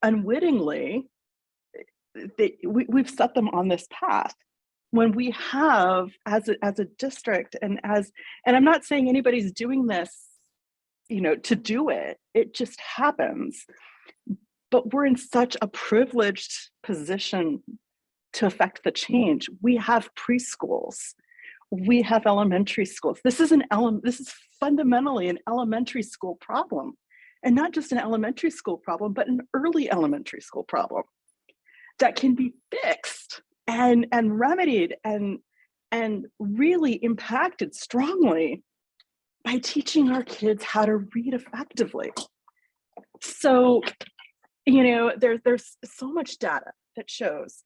unwittingly, we've set them on this path. When we have, as a district, and I'm not saying anybody's doing this, to do it, it just happens. But we're in such a privileged position to affect the change. We have preschools, we have elementary schools. This is fundamentally an elementary school problem, and not just an elementary school problem, but an early elementary school problem that can be fixed and remedied and really impacted strongly by teaching our kids how to read effectively. So, there's so much data that shows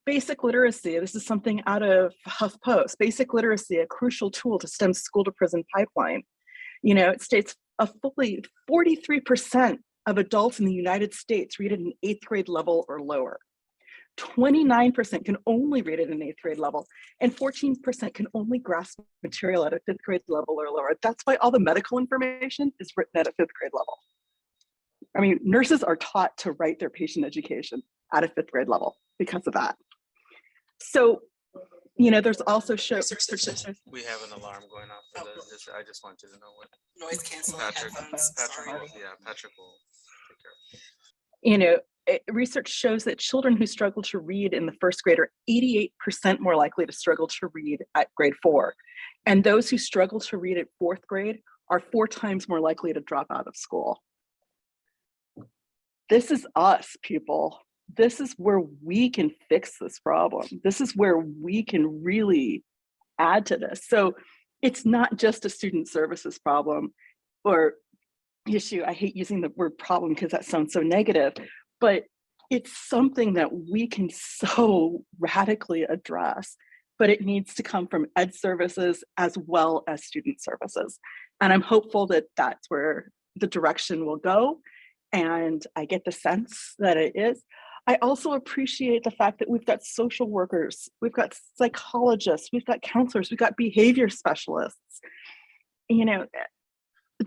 basic literacy. This is something out of HuffPost. Basic literacy, a crucial tool to stem school to prison pipeline. It states a fully 43% of adults in the United States read at an 8th grade level or lower. 29% can only read at an 8th grade level, and 14% can only grasp material at a 5th grade level or lower. That's why all the medical information is written at a 5th grade level. I mean, nurses are taught to write their patient education at a 5th grade level because of that. So, there's also shows. We have an alarm going off for this. I just wanted to know what noise canceling headphones. Patrick will take care of it. Research shows that children who struggle to read in the 1st grade are 88% more likely to struggle to read at grade 4. And those who struggle to read at 4th grade are 4 times more likely to drop out of school. This is us, people. This is where we can fix this problem. This is where we can really add to this. So it's not just a student services problem or issue. I hate using the word problem because that sounds so negative, but it's something that we can so radically address, but it needs to come from ed services as well as student services. And I'm hopeful that that's where the direction will go. And I get the sense that it is. I also appreciate the fact that we've got social workers, we've got psychologists, we've got counselors, we've got behavior specialists.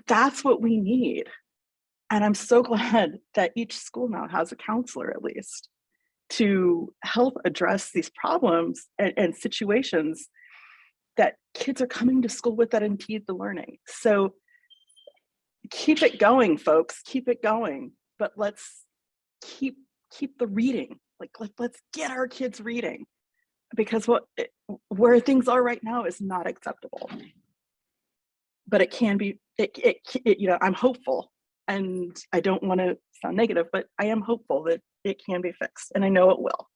That's what we need. And I'm so glad that each school now has a counselor at least to help address these problems and situations that kids are coming to school with that impede the learning. So keep it going, folks, keep it going, but let's keep keep the reading. Let's get our kids reading, because where things are right now is not acceptable. But it can be, you know, I'm hopeful, and I don't want to sound negative, but I am hopeful that it can be fixed, and I know it will.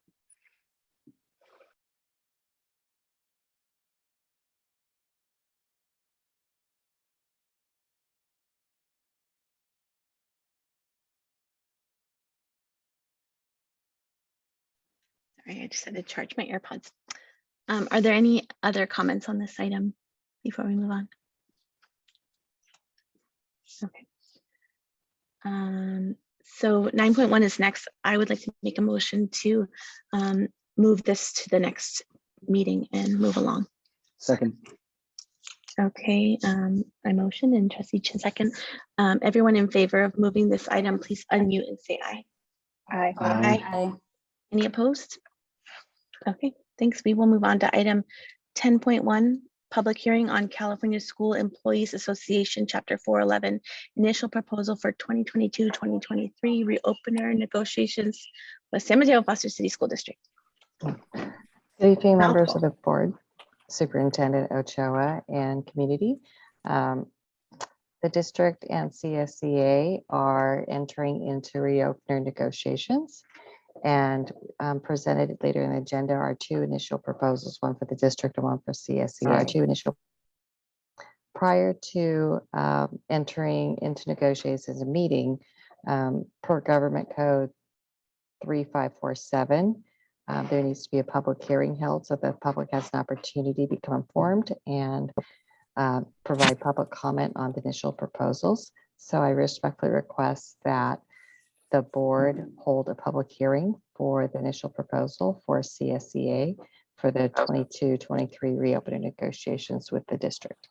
Sorry, I just had to charge my AirPods. Are there any other comments on this item before we move on? Okay. So 9.1 is next. I would like to make a motion to move this to the next meeting and move along. Second. Okay, I motion and trustee Chin second. Everyone in favor of moving this item, please unmute and say aye. Aye. Aye. Any opposed? Okay, thanks. We will move on to item 10.1, public hearing on California School Employees Association, Chapter 411, initial proposal for 2022-2023 reopener negotiations with San Mateo-Foster City School District. Good evening, members Mouthful. of the board, Superintendent Ochoa, and community. The district and CSCA are entering into reopener negotiations, and presented later in the agenda are two initial proposals, one for the district and one for CSCA. Two initial. Prior to entering into negotiations and meeting, per government code 3547, there needs to be a public hearing held so the public has an opportunity to become informed and provide public comment on the initial proposals. So I respectfully request that the board hold a public hearing for the initial proposal for CSCA for the 22-23 reopening negotiations with the district.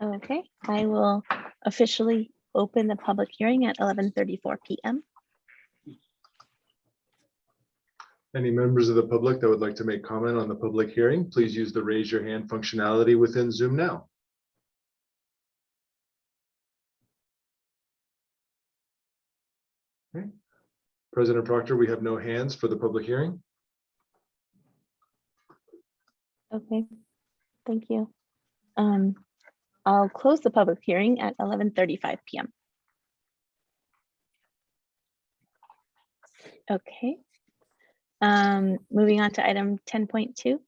Okay, I will officially open the public hearing at 11:34 p.m. Any members of the public that would like to make comment on the public hearing, please use the raise your hand functionality within Zoom now. Okay. President Proctor, we have no hands for the public hearing. Okay, thank you. I'll close the public hearing at 11:35 p.m. Okay. Moving on to item 10.2,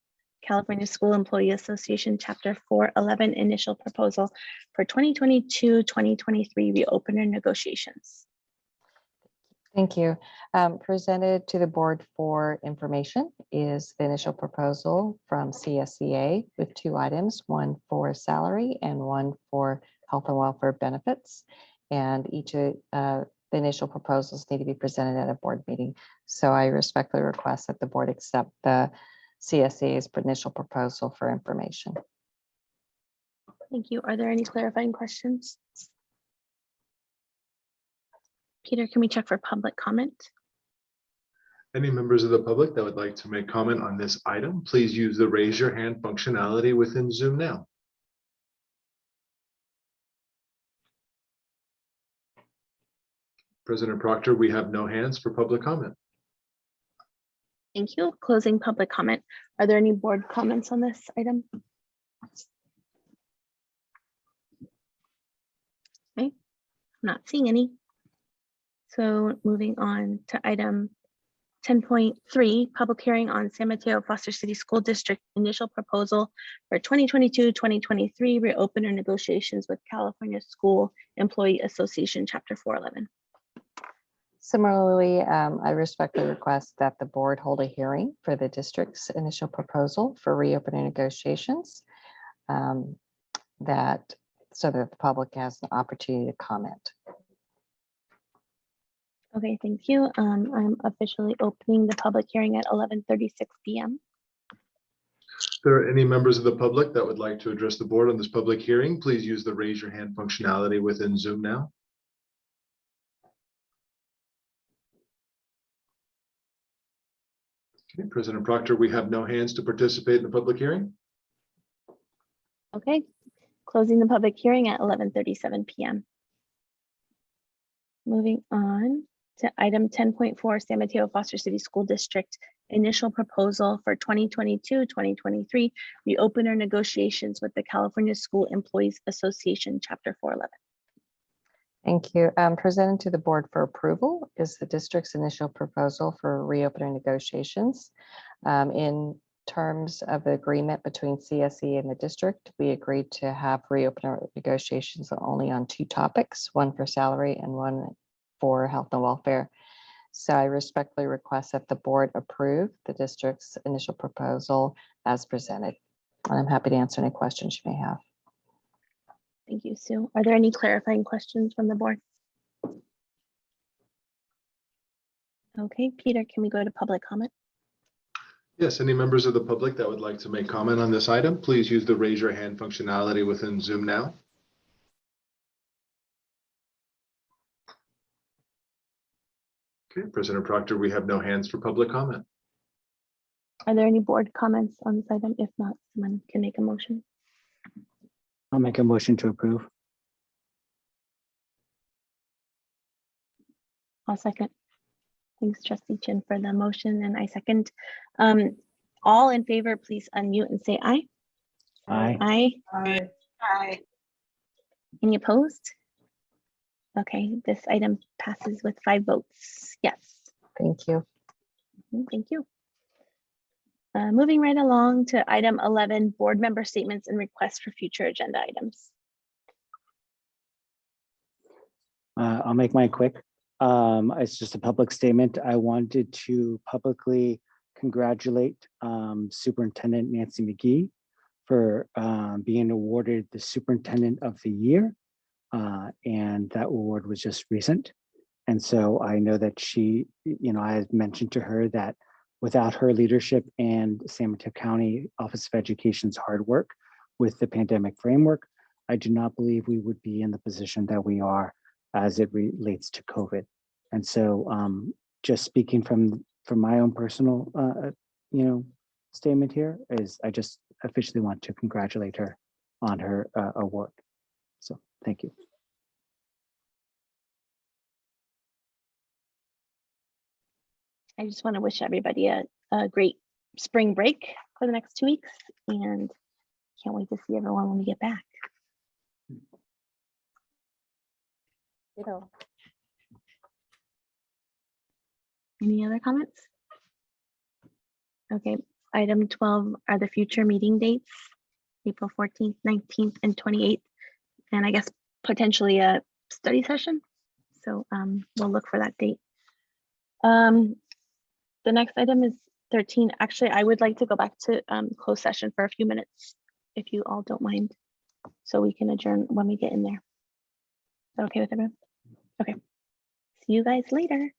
California School Employee Association, Chapter 411, initial proposal for 2022-2023 reopener negotiations. Thank you. Presented to the board for information is the initial proposal from CSCA with two items, one for salary and one for health and welfare benefits. And each of the initial proposals need to be presented at a board meeting. So I respectfully request that the board accept the CSCA's initial proposal for information. Thank you. Are there any clarifying questions? Peter, can we check for public comment? Any members of the public that would like to make comment on this item, please use the raise your hand functionality within Zoom now. President Proctor, we have no hands for public comment. Thank you. Closing public comment. Are there any board comments on this item? Okay, I'm not seeing any. So moving on to item 10.3, public hearing on San Mateo-Foster City School District initial proposal for 2022-2023 reopener negotiations with California School Employee Association, Chapter 411. Similarly, I respectfully request that the board hold a hearing for the district's initial proposal for reopening negotiations, so that the public has an opportunity to comment. Okay, thank you. I'm officially opening the public hearing at 11:36 p.m. If there are any members of the public that would like to address the board on this public hearing, please use the raise your hand functionality within Zoom now. Okay, President Proctor, we have no hands to participate in the public hearing. Okay, closing the public hearing at 11:37 p.m. Moving on to item 10.4, San Mateo-Foster City School District initial proposal for 2022-2023 reopener negotiations with the California School Employees Association, Chapter 411. Thank you. Presented to the board for approval is the district's initial proposal for reopening negotiations. In terms of the agreement between CSE and the district, we agreed to have reopener negotiations only on 2 topics, one for salary and one for health and welfare. So I respectfully request that the board approve the district's initial proposal as presented. And I'm happy to answer any questions you may have. Thank you, Sue. Are there any clarifying questions from the board? Okay, Peter, can we go to public comment? Yes, any members of the public that would like to make comment on this item, please use the raise your hand functionality within Zoom now. Okay, President Proctor, we have no hands for public comment. Are there any board comments on this item? If not, someone can make a motion. I'll make a motion to approve. I'll second. Thanks, Trustee Chin, for the motion, and I second. All in favor, please unmute and say aye. Aye. Aye. Aye. Aye. Any opposed? Okay, this item passes with 5 votes. Yes. Thank you. Thank you. Moving right along to item 11, board member statements and requests for future agenda items. I'll make mine quick. It's just a public statement. I wanted to publicly congratulate Superintendent Nancy McGee for being awarded the Superintendent of the Year. And that award was just recent. And so I know that she, I had mentioned to her that without her leadership and San Mateo County Office of Education's hard work with the pandemic framework, I do not believe we would be in the position that we are as it relates to COVID. And so just speaking from my own personal, statement here is I just officially want to congratulate her on her award. So thank you. I just want to wish everybody a great spring break for the next 2 weeks, and can't wait to see everyone when we get back. Any other comments? Okay, item 12 are the future meeting dates, April 14th, 19th, and 28th, and I guess potentially a study session. So we'll look for that date. The next item is 13. Actually, I would like to go back to closed session for a few minutes, if you all don't mind, so we can adjourn when we get in there. Is that okay with everyone? Okay. See you guys later.